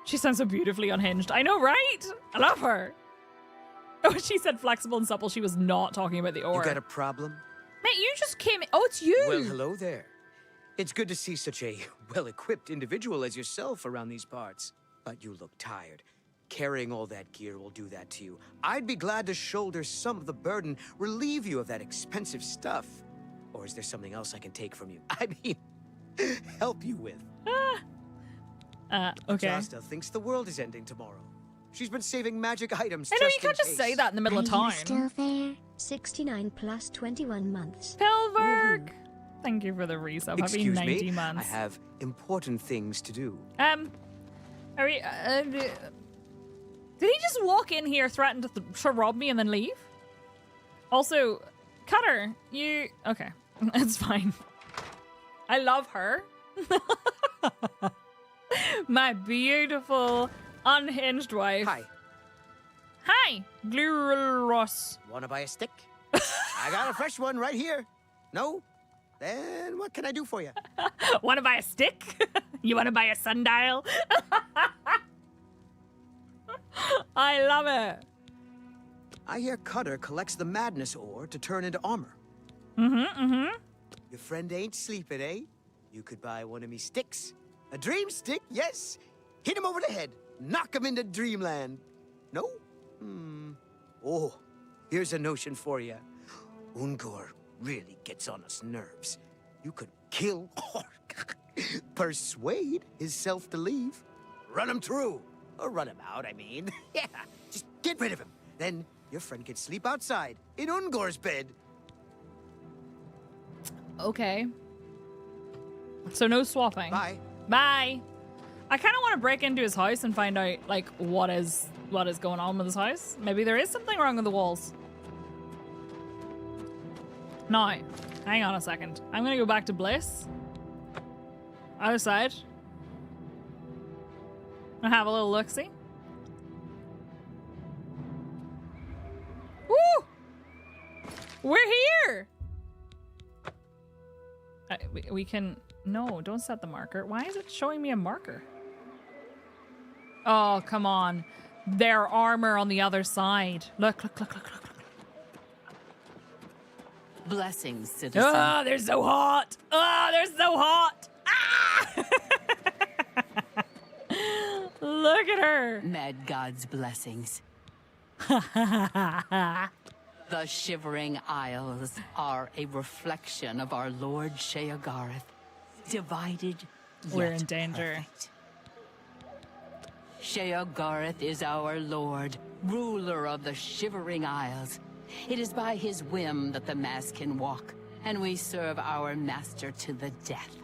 She sounds so beautifully unhinged. I know, right? I love her. Oh, she said flexible and supple. She was not talking about the ore. You got a problem? Mate, you just came in. Oh, it's you. Well, hello there. It's good to see such a well-equipped individual as yourself around these parts. But you look tired. Carrying all that gear will do that to you. I'd be glad to shoulder some of the burden, relieve you of that expensive stuff. Or is there something else I can take from you? I mean, help you with. Okay. Josta thinks the world is ending tomorrow. She's been saving magic items. I know, you can't just say that in the middle of time. Still there? 69 plus 21 months. Pilberg! Thank you for the resub. Happy 90 months. I have important things to do. Are we, did he just walk in here, threaten to rob me, and then leave? Also, Cutter, you... Okay, it's fine. I love her. My beautiful, unhinged wife. Hi. Hi, Gluros. Wanna buy a stick? I got a fresh one right here. No? Then what can I do for you? Wanna buy a stick? You wanna buy a sundial? I love it. I hear Cutter collects the madness ore to turn into armor. Your friend ain't sleeping, eh? You could buy one of me sticks. A dream stick, yes. Hit him over the head. Knock him into dreamland. No? Oh, here's a notion for you. Ungor really gets on us nerves. You could kill or persuade his self to leave. Run him through. Or run him out, I mean. Yeah, just get rid of him. Then your friend can sleep outside in Ungor's bed. Okay. So no swapping. Bye. Bye. I kind of want to break into his house and find out, like, what is going on with his house. Maybe there is something wrong with the walls. No. Hang on a second. I'm going to go back to Bliss. Other side. And have a little look-see. Woo! We're here! We can... No, don't set the marker. Why is it showing me a marker? Oh, come on. Their armor on the other side. Look. Blessings, citizen. Oh, they're so hot. Oh, they're so hot. Ah! Look at her. Mad God's blessings. The Shivering Isles are a reflection of our Lord Sheogorath. Divided, We're yet in danger. perfect. Sheogorath is our lord, ruler of the Shivering Isles. It is by his whim that the mass can walk, and we serve our master to the death.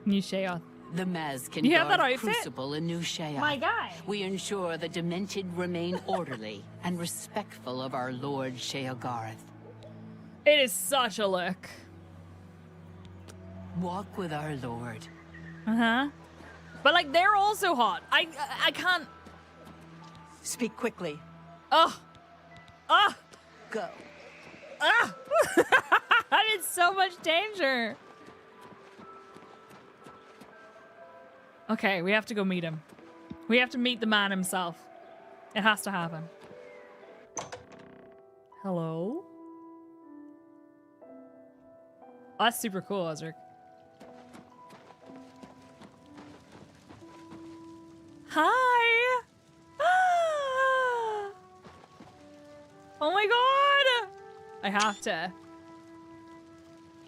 New Sheoth. The Maz can You have guard that outfit? Crucible in New Sheoth. My guy. We ensure the Demented remain orderly and respectful of our lord Sheogorath. It is such a look. Walk with our lord. Uh-huh. But, like, they're also hot. I can't... Speak quickly. Oh. Oh. Go. Ah. I'm in so much danger. Okay, we have to go meet him. We have to meet the man himself. It has to happen. Hello? Oh, that's super cool, Ezra. Hi! Ah! Oh my god! I have to.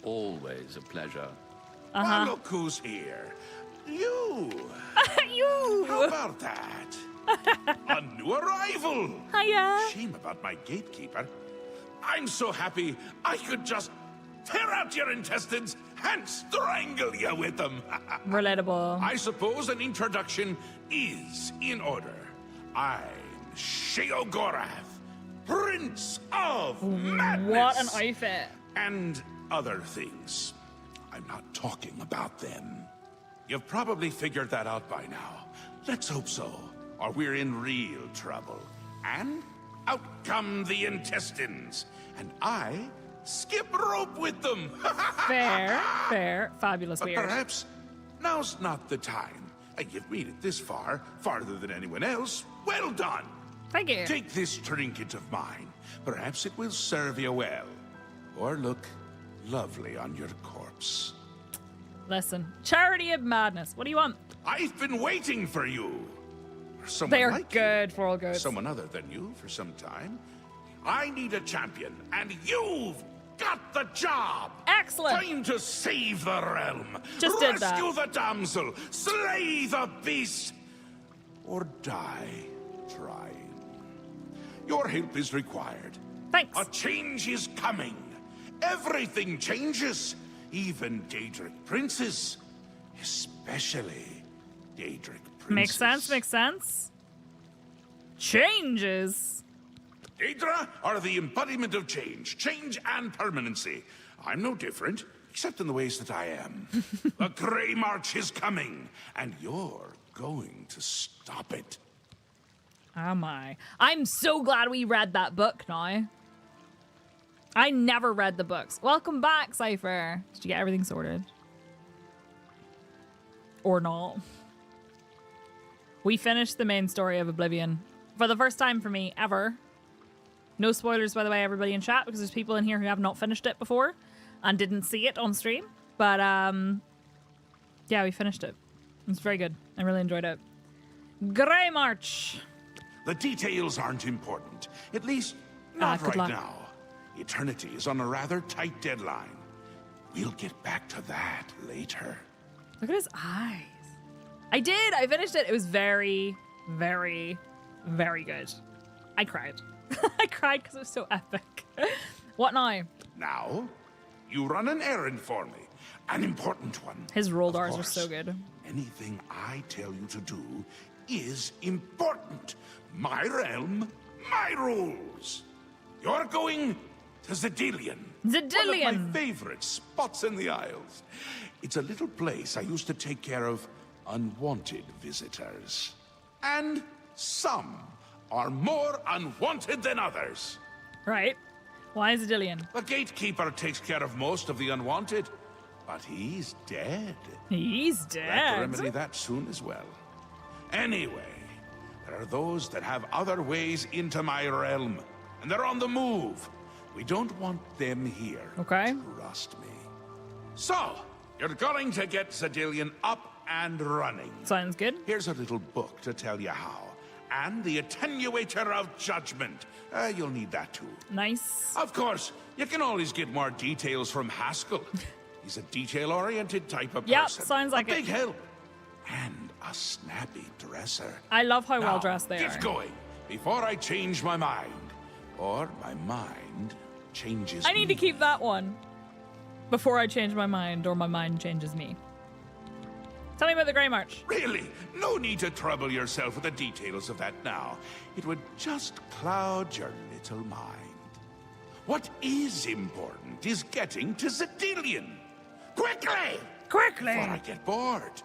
Always a pleasure. Well, look who's here. You! You! How about that? A new arrival! Hiya! Shame about my gatekeeper. I'm so happy I could just tear out your intestines and strangle you with them. Relatable. I suppose an introduction is in order. I'm Sheogorath, Prince of Madness. What an outfit. And other things. I'm not talking about them. You've probably figured that out by now. Let's hope so, or we're in real trouble. And out come the intestines, and I skip rope with them. Fair. Fabulous But weird. perhaps now's not the time. You've made it this far, farther than anyone else. Well done. Thank you. Take this trinket of mine. Perhaps it will serve you well, or look lovely on your corpse. Listen, Charity of Madness. What do you want? I've been waiting for you. Someone They are like good for all good. someone other than you for some time. I need a champion, and you've got the job. Excellent. Time to save the realm. Just did that. Rescue the damsel. Slay the beast. Or die trying. Your help is required. Thanks. A change is coming. Everything changes. Even Daedric princes. Especially Daedric princes. Makes sense, makes sense. Changes. Daedra are the embodiment of change. Change and permanency. I'm no different, except in the ways that I am. The Grey March is coming, and you're going to stop it. Am I? I'm so glad we read that book now. I never read the books. Welcome back, Cypher. Did you get everything sorted? Or not? We finished the main story of Oblivion for the first time for me ever. No spoilers, by the way, everybody in chat, because there's people in here who have not finished it before and didn't see it on stream. But yeah, we finished it. It's very good. I really enjoyed it. Grey March. The details aren't important. At least, not good right luck. now. Eternity is on a rather tight deadline. We'll get back to that later. Look at his eyes. I did. I finished it. It was very, very, very good. I cried. I cried because it was so epic. What now? Now, you run an errand for me. An important one. His roll Of dars are course, so good. Anything I tell you to do is important. My realm, my rules. You're going to Zedilian. Zedilian. One of my favorite spots in the Isles. It's a little place I used to take care of unwanted visitors. And some are more unwanted than others. Right. Why Zedilian? The gatekeeper takes care of most of the unwanted, but he's dead. He's We'll have to dead. remedy that soon as well. Anyway, there are those that have other ways into my realm, and they're on the move. We don't want them here. Okay. Trust me. So, you're going to get Zedilian up and running. Sounds good. Here's a little book to tell you how. And the Attenuator of Judgment. You'll need that too. Nice. Of course, you can always get more details from Haskell. He's a detail-oriented type of Yep, person. sounds like a big it. help. And a snappy dresser. I love how Now, well dressed they get are. going before I change my mind. Or my mind changes I need to keep that one. Before I change my mind, or my mind changes me. Tell me about the Grey March. Really? No need to trouble yourself with the details of that now. It would just cloud your little mind. What is important is getting to Zedilian. Quickly! Quickly! Before I get bored.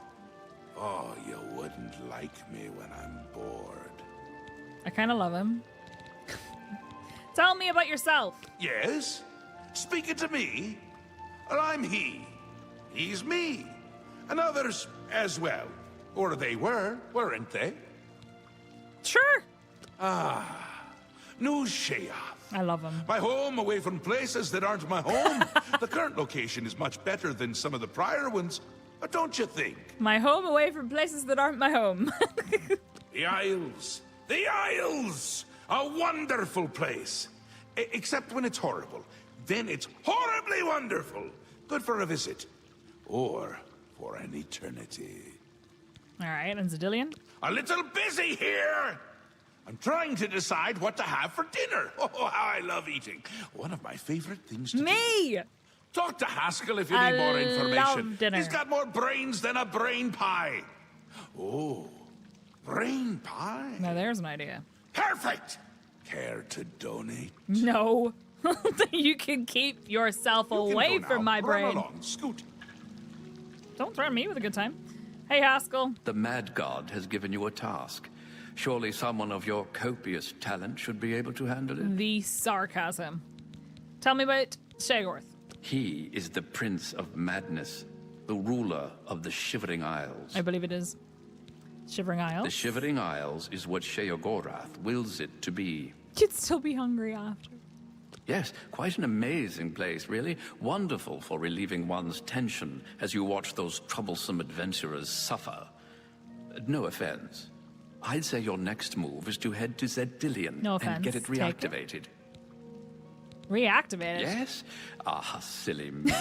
Oh, you wouldn't like me when I'm bored. I kind of love him. Tell me about yourself. Yes? Speaking to me? Well, I'm he. He's me. And others as well. Or they were, weren't they? Sure. New Sheoth. I love him. My home away from places that aren't my home. The current location is much better than some of the prior ones, don't you think? My home away from places that aren't my home. The Isles. The Isles! A wonderful place. Except when it's horrible. Then it's horribly wonderful. Good for a visit. Or for an eternity. All right, and Zedilian? A little busy here! I'm trying to decide what to have for dinner. Oh, how I love eating. One of my favorite things to do. Me! Talk to Haskell if you I need more information. love dinner. He's got more brains than a brain pie. Oh, brain pie. Now there's an idea. Perfect! Care to donate? No. You can keep yourself You can away go from now. my Run brain. along, scoot. Don't threaten me with a good time. Hey, Haskell. The Mad God has given you a task. Surely someone of your copious talent should be able to handle it. The sarcasm. Tell me about Shagorth. He is the Prince of Madness, the ruler of the Shivering Isles. I believe it is. Shivering Isles? The Shivering Isles is what Sheogorath wills it to be. You'd still be hungry after. Yes, quite an amazing place, really. Wonderful for relieving one's tension as you watch those troublesome adventurers suffer. No offense. I'd say your next move is to head to Zedillion No and get it offense. Take it. reactivated. Reactivated? Yes? Ah, silly me.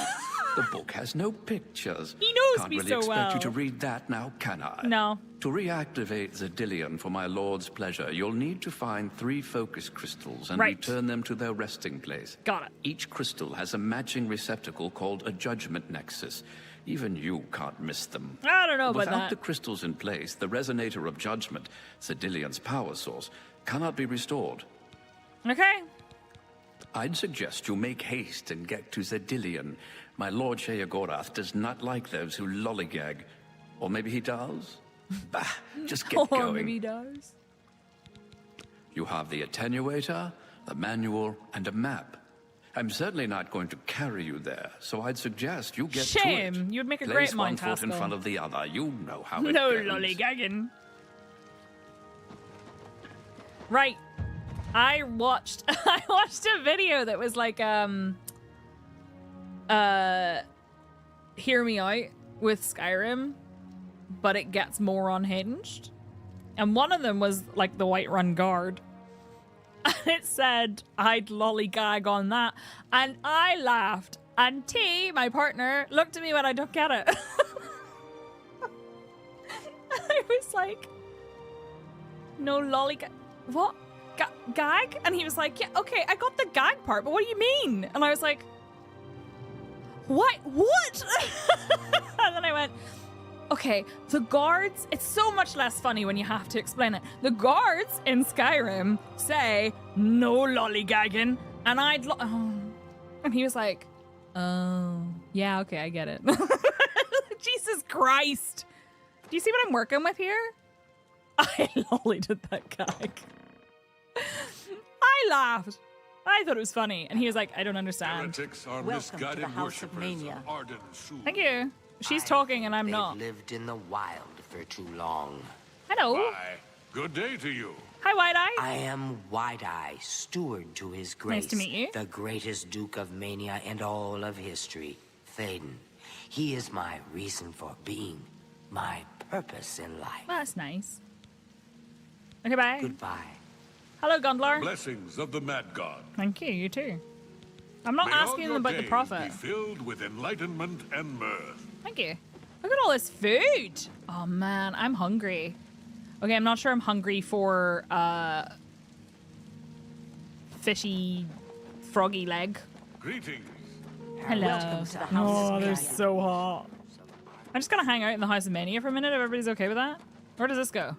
The book has no pictures. He knows Can't me really so expect you well. to read that now, can I? No. To reactivate Zedillion for my lord's pleasure, you'll need to find 3 focus crystals and Right. return them to their resting place. Got it. Each crystal has a matching receptacle called a judgment nexus. Even you can't miss them. I don't know about Without that. the crystals in place, the resonator of judgment, Zedillion's power source, cannot be restored. Okay. I'd suggest you make haste and get to Zedillion. My Lord Sheogorath does not like those who lollygag. Or maybe he does? Bah, just get Or going. maybe he does. You have the attenuator, the manual, and a map. I'm certainly not going to carry you there, so I'd suggest you get to it. Shame. You'd make a Place great one mind foot in taskle. front of the other. You know how it No goes. lollygagging. Right. I watched a video that was like hear me out with Skyrim, but it gets more unhinged. And one of them was like the Whiterun Guard. And it said I'd lollygag on that. And I laughed. And T, my partner, looked at me when I don't get it. I was like, no lollygag. What? Gag? And he was like, yeah, okay, I got the gag part, but what do you mean? And I was like, what? And then I went, okay, the guards, it's so much less funny when you have to explain it. The guards in Skyrim say, no lollygagging. And and he was like, oh, yeah, okay, I get it. Jesus Christ. Do you see what I'm working with here? I lollied at that gag. I laughed. I thought it was funny. And he was like, I don't understand. Heretics are Welcome to misguided the House of worshippers Mania. of Arden Sul. Thank you. She's talking and I'm They've not. lived in the wild for too long. Hello. Why, good day to you. Hi, Wide Eye. I am Wide Eye, steward to his grace. Nice to meet you. The greatest Duke of Mania and all of history, Thaden. He is my reason for being, my purpose in life. Well, that's nice. Okay, bye. Goodbye. Hello, Gondlar. Blessings of the Mad God. Thank you, you too. I'm not May all asking your about the days prophet. be filled with enlightenment and mirth. Thank you. Look at all this food. Oh man, I'm hungry. Okay, I'm not sure I'm hungry for fishy froggy leg. Greetings. Hello. Welcome to the House Oh, of they're Mania. so hot. I'm just gonna hang out in the House of Mania for a minute if everybody's okay with that. Where does this go?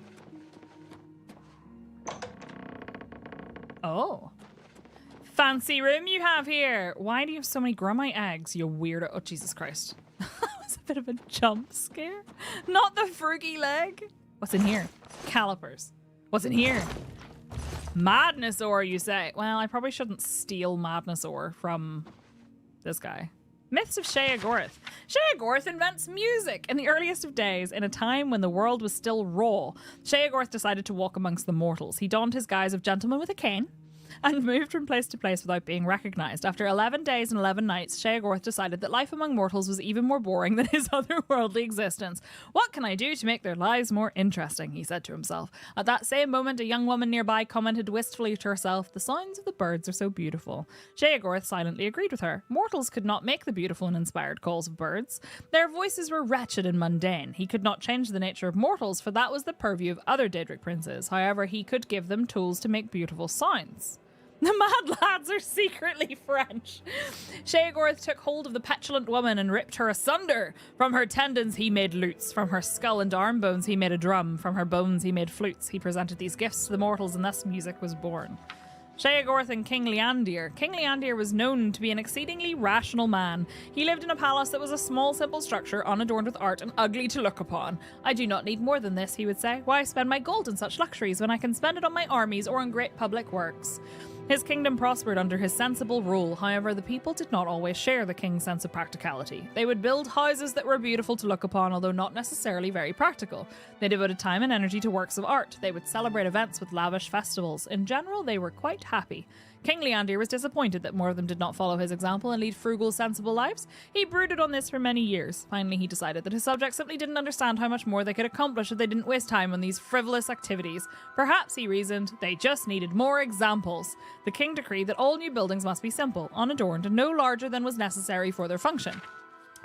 Oh. Fancy room you have here. Why do you have so many Grumite eggs, you weirdo? Oh, Jesus Christ. That was a bit of a jump scare. Not the froggy leg. What's in here? Calipers. What's in here? Madness ore, you say? Well, I probably shouldn't steal madness ore from this guy. Myths of Sheogorath. Sheogorath invents music. In the earliest of days, in a time when the world was still raw, Sheogorath decided to walk amongst the mortals. He donned his guise of gentleman with a cane and moved from place to place without being recognized. After 11 days and 11 nights, Sheogorath decided that life among mortals was even more boring than his otherworldly existence. What can I do to make their lives more interesting? He said to himself. At that same moment, a young woman nearby commented wistfully to herself, the sounds of the birds are so beautiful. Sheogorath silently agreed with her. Mortals could not make the beautiful and inspired calls of birds. Their voices were wretched and mundane. He could not change the nature of mortals, for that was the purview of other Daedric princes. However, he could give them tools to make beautiful sounds. The mad lads are secretly French. Sheogorath took hold of the petulant woman and ripped her asunder. From her tendons he made lutes. From her skull and arm bones he made a drum. From her bones he made flutes. He presented these gifts to the mortals, and thus music was born. Sheogorath and King Leandir. King Leandir was known to be an exceedingly rational man. He lived in a palace that was a small, simple structure, unadorned with art and ugly to look upon. I do not need more than this, he would say. Why spend my gold in such luxuries when I can spend it on my armies or on great public works? His kingdom prospered under his sensible rule. However, the people did not always share the king's sense of practicality. They would build houses that were beautiful to look upon, although not necessarily very practical. They devoted time and energy to works of art. They would celebrate events with lavish festivals. In general, they were quite happy. King Leandir was disappointed that more of them did not follow his example and lead frugal, sensible lives. He brooded on this for many years. Finally, he decided that his subjects simply didn't understand how much more they could accomplish if they didn't waste time on these frivolous activities. Perhaps, he reasoned, they just needed more examples. The king decreed that all new buildings must be simple, unadorned, and no larger than was necessary for their function.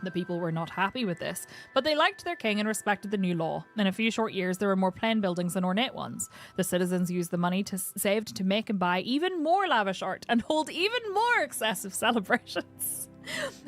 The people were not happy with this, but they liked their king and respected the new law. In a few short years, there were more plain buildings than ornate ones. The citizens used the money saved to make and buy even more lavish art and hold even more excessive celebrations.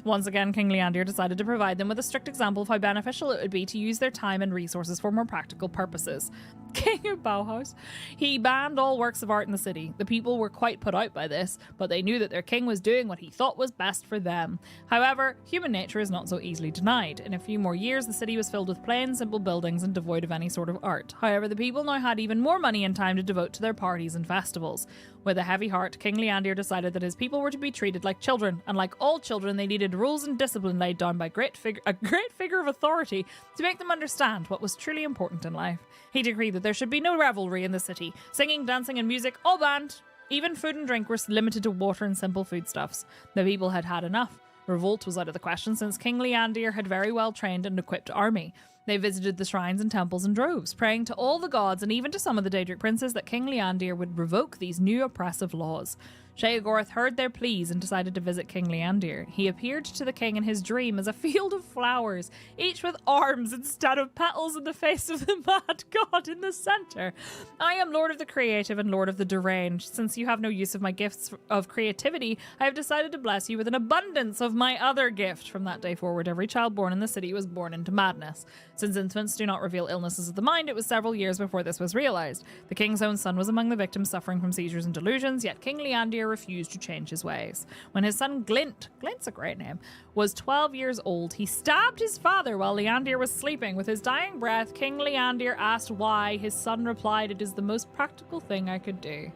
Once again, King Leandir decided to provide them with a strict example of how beneficial it would be to use their time and resources for more practical purposes. King of Bauhaus. He banned all works of art in the city. The people were quite put out by this, but they knew that their king was doing what he thought was best for them. However, human nature is not so easily denied. In a few more years, the city was filled with plain, simple buildings and devoid of any sort of art. However, the people now had even more money and time to devote to their parties and festivals. With a heavy heart, King Leandir decided that his people were to be treated like children, and like all children, they needed rules and discipline laid down by a great figure of authority to make them understand what was truly important in life. He decreed that there should be no revelry in the city. Singing, dancing, and music all banned. Even food and drink were limited to water and simple foodstuffs. The people had had enough. Revolt was out of the question since King Leandir had very well trained and equipped army. They visited the shrines and temples in droves, praying to all the gods and even to some of the Daedric princes that King Leandir would revoke these new oppressive laws. Sheogorath heard their pleas and decided to visit King Leandir. He appeared to the king in his dream as a field of flowers, each with arms instead of petals in the face of the mad god in the centre. I am Lord of the Creative and Lord of the Deranged. Since you have no use of my gifts of creativity, I have decided to bless you with an abundance of my other gift. From that day forward, every child born in the city was born into madness. Since infants do not reveal illnesses of the mind, it was several years before this was realised. The king's own son was among the victims suffering from seizures and delusions, yet King Leandir refused to change his ways. When his son Glint's a great name, was 12 years old, he stabbed his father while Leandir was sleeping. With his dying breath, King Leandir asked why. His son replied, "It is the most practical thing I could do."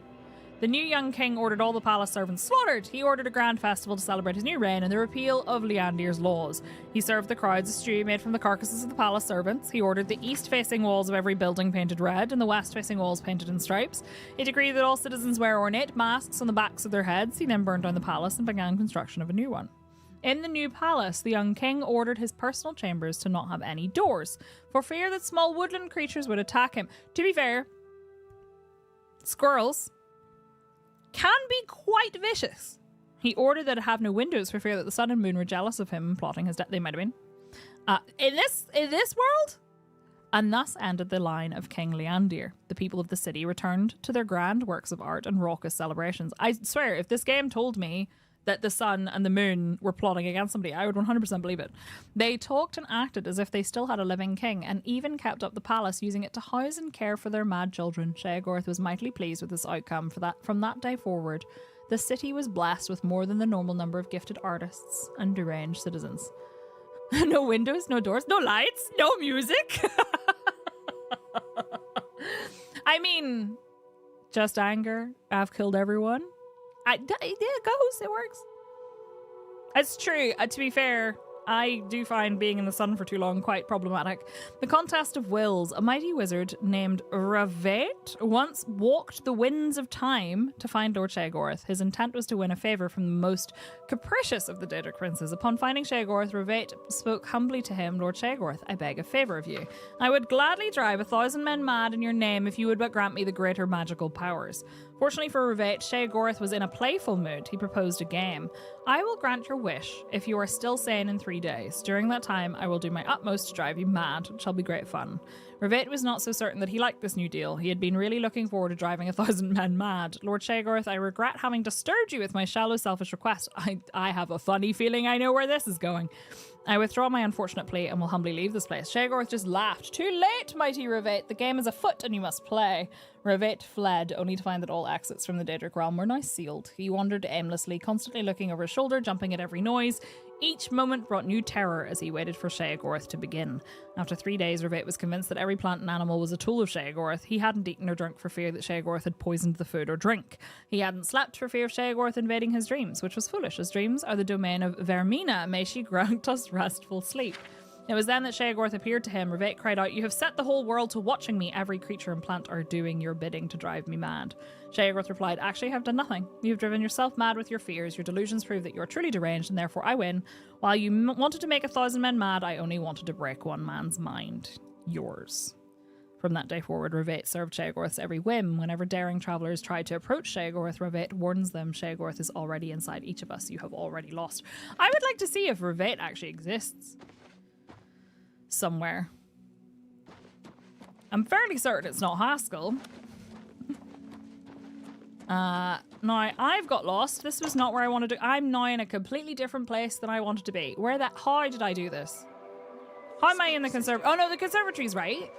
The new young king ordered all the palace servants slaughtered. He ordered a grand festival to celebrate his new reign and the repeal of Leandir's laws. He served the crowds a stew made from the carcasses of the palace servants. He ordered the east-facing walls of every building painted red and the west-facing walls painted in stripes. He decreed that all citizens wear ornate masks on the backs of their heads. He then burned down the palace and began construction of a new one. In the new palace, the young king ordered his personal chambers to not have any doors, for fear that small woodland creatures would attack him. To be fair, squirrels can be quite vicious. He ordered that it have no windows for fear that the sun and moon were jealous of him and plotting his death. They might have been. In this world? And thus ended the line of King Leandir. The people of the city returned to their grand works of art and raucous celebrations. I swear, if this game told me that the sun and the moon were plotting against somebody, I would 100% believe it. They talked and acted as if they still had a living king, and even kept up the palace, using it to house and care for their mad children. Sheogorath was mightily pleased with this outcome. From that day forward, the city was blessed with more than the normal number of gifted artists and deranged citizens. No windows, no doors, no lights, no music. I mean, just anger. I've killed everyone. Yeah, it goes. It works. It's true. To be fair, I do find being in the sun for too long quite problematic. The Contest of Wills. A mighty wizard named Ravate once walked the winds of time to find Lord Sheogorath. His intent was to win a favour from the most capricious of the Daedric princes. Upon finding Sheogorath, Ravate spoke humbly to him. "Lord Sheogorath, I beg a favour of you. I would gladly drive 1,000 men mad in your name if you would but grant me the greater magical powers." Fortunately for Ravate, Sheogorath was in a playful mood. He proposed a game. "I will grant your wish if you are still sane in 3 days. During that time, I will do my utmost to drive you mad. It shall be great fun." Ravate was not so certain that he liked this new deal. He had been really looking forward to driving 1,000 men mad. "Lord Sheogorath, I regret having disturbed you with my shallow, selfish request. I have a funny feeling I know where this is going. I withdraw my unfortunate plea and will humbly leave this place." Sheogorath just laughed. "Too late, mighty Ravate. The game is afoot and you must play." Ravate fled, only to find that all exits from the Daedric realm were now sealed. He wandered aimlessly, constantly looking over his shoulder, jumping at every noise. Each moment brought new terror as he waited for Sheogorath to begin. After 3 days, Ravate was convinced that every plant and animal was a tool of Sheogorath. He hadn't eaten or drunk for fear that Sheogorath had poisoned the food or drink. He hadn't slept for fear of Sheogorath invading his dreams, which was foolish, as dreams are the domain of Vermina. May she grant us restful sleep. It was then that Sheogorath appeared to him. Revate cried out, "You have set the whole world to watching me. Every creature and plant are doing your bidding to drive me mad." Sheogorath replied, "Actually, I have done nothing. You have driven yourself mad with your fears. Your delusions prove that you are truly deranged, and therefore I win. While you wanted to make 1,000 men mad, I only wanted to break one man's mind. Yours." From that day forward, Revate served Sheogorath's every whim. Whenever daring travelers tried to approach Sheogorath, Revate warns them, "Sheogorath is already inside each of us. You have already lost." I would like to see if Revate actually exists somewhere. I'm fairly certain it's not Haskell. Now, I've got lost. This was not where I wanted to. I'm now in a completely different place than I wanted to be. How did I do this? How am I in the conservatory? Oh no, the conservatory's right.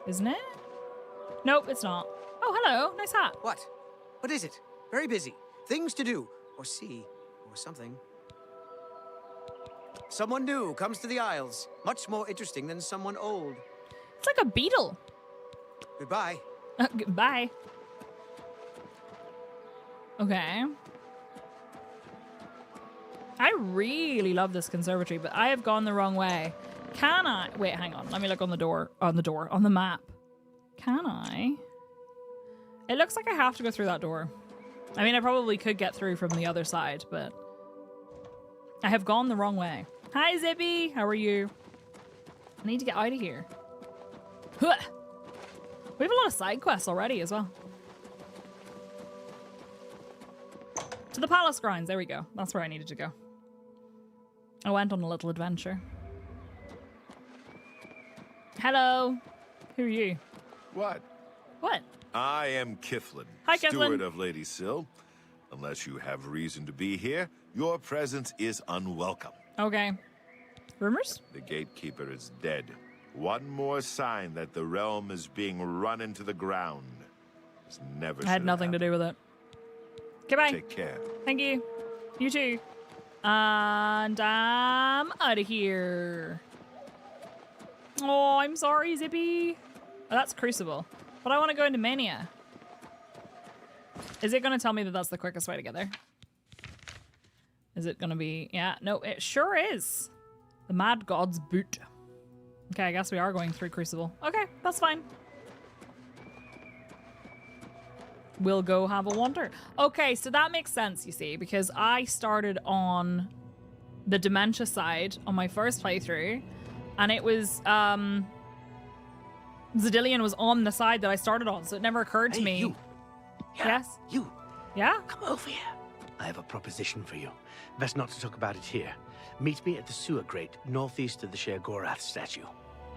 Isn't it? Nope, it's not. Oh, hello. Nice hat. What? What is it? Very busy. Things to do, or see, or something. Someone new comes to the Isles. Much more interesting than someone old. It's like a beetle. Goodbye. Goodbye. Okay. I really love this conservatory, but I have gone the wrong way. Can I? Wait, hang on. Let me look on the map. Can I? It looks like I have to go through that door. I mean, I probably could get through from the other side, but I have gone the wrong way. Hi, Zippy. How are you? I need to get out of here. Huh. We have a lot of side quests already as well. To the palace grounds. There we go. That's where I needed to go. I went on a little adventure. Hello. Who are you? What? What? I am Kiflin, Hi, Kiflin. steward of Lady Syl. Unless you have reason to be here, your presence is unwelcome. Okay. Rumors? The gatekeeper is dead. One more sign that the realm is being run into the ground. This never I had nothing to do with it. Goodbye. Take care. Thank you. You too. And I'm out of here. Oh, I'm sorry, Zippy. Oh, that's Crucible. But I want to go into Mania. Is it going to tell me that that's the quickest way to get there? Is it going to be... Yeah, no, it sure is. The Mad God's Boot. Okay, I guess we are going through Crucible. Okay, that's fine. We'll go have a wander. Okay, so that makes sense, you see, because I started on the dementia side on my first playthrough, and it was, Zedillion was on the side that I started on, so it never occurred to me. You. Yeah, yes? You. Yeah? Come over here. I have a proposition for you. Best not to talk about it here. Meet me at the sewer grate, northeast of the Sheogorath statue.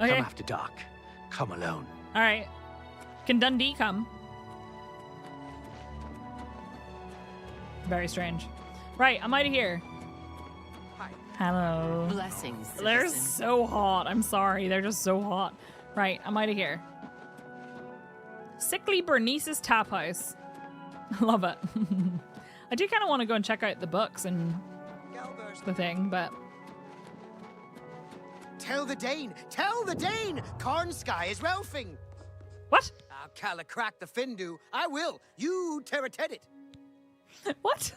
Okay. Come after dark. Come alone. All right. Can Dundee come? Very strange. Right, I'm out of here. Hi. Hello. Blessings, They're citizen. so hot. I'm sorry. They're just so hot. Right, I'm out of here. Sickly Bernice's Tap House. Love it. I do kind of want to go and check out the books and the thing, but... Tell the Dane! Tell the Dane! Cornsky is Ralphing! What? I'll crack the Findu. I will. You terrated it. What?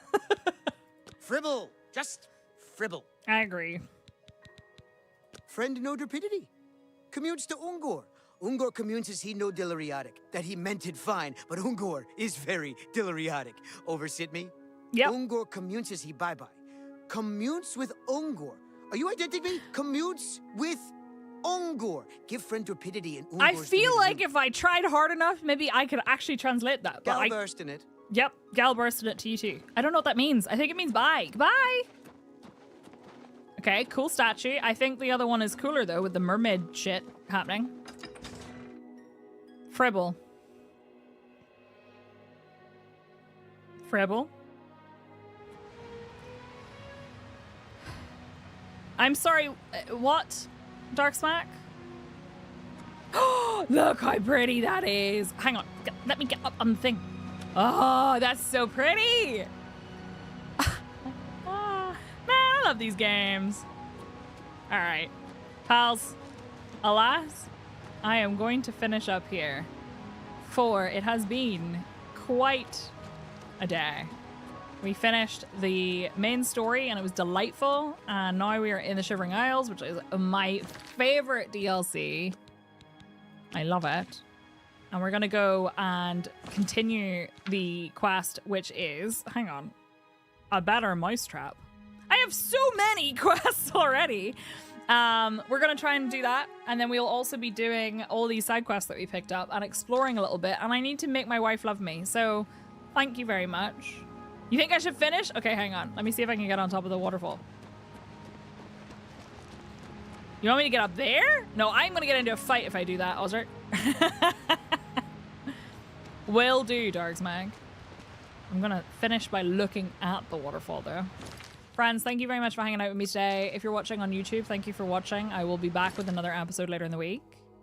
Fribble. Just fribble. I agree. Friend no rapidity. Commutes to Ungor. Ungor communes as he no dilariatic. That he meant it fine, but Ungor is very dilariatic. Oversit me? Yep. Ungor communes as he bye-bye. Commutes with Ungor. Are you identifying me? Commutes with Ungor. Give friend rapidity and Ungor's I feel like if I tried hard enough, maybe I could actually translate that. But Galburst in it. Yep, Galburst in it to you too. I don't know what that means. I think it means bye. Goodbye. Okay, cool statue. I think the other one is cooler though, with the mermaid shit happening. Fribble. Fribble. I'm sorry, what? Darksmack? Oh, look how pretty that is. Hang on, let me get up on the thing. Oh, that's so pretty. Man, I love these games. All right, pals. Alas, I am going to finish up here, for it has been quite a day. We finished the main story and it was delightful. And now we are in the Shivering Isles, which is my favorite DLC. I love it. And we're going to go and continue the quest, which is, hang on, a better mousetrap. I have so many quests already. We're going to try and do that. And then we'll also be doing all these side quests that we picked up and exploring a little bit. And I need to make my wife love me. So thank you very much. You think I should finish? Okay, hang on. Let me see if I can get on top of the waterfall. You want me to get up there? No, I'm going to get into a fight if I do that, Ozark. Will do, Darksmag. I'm going to finish by looking at the waterfall, though. Friends, thank you very much for hanging out with me today. If you're watching on YouTube, thank you for watching. I will be back with another episode later in the week.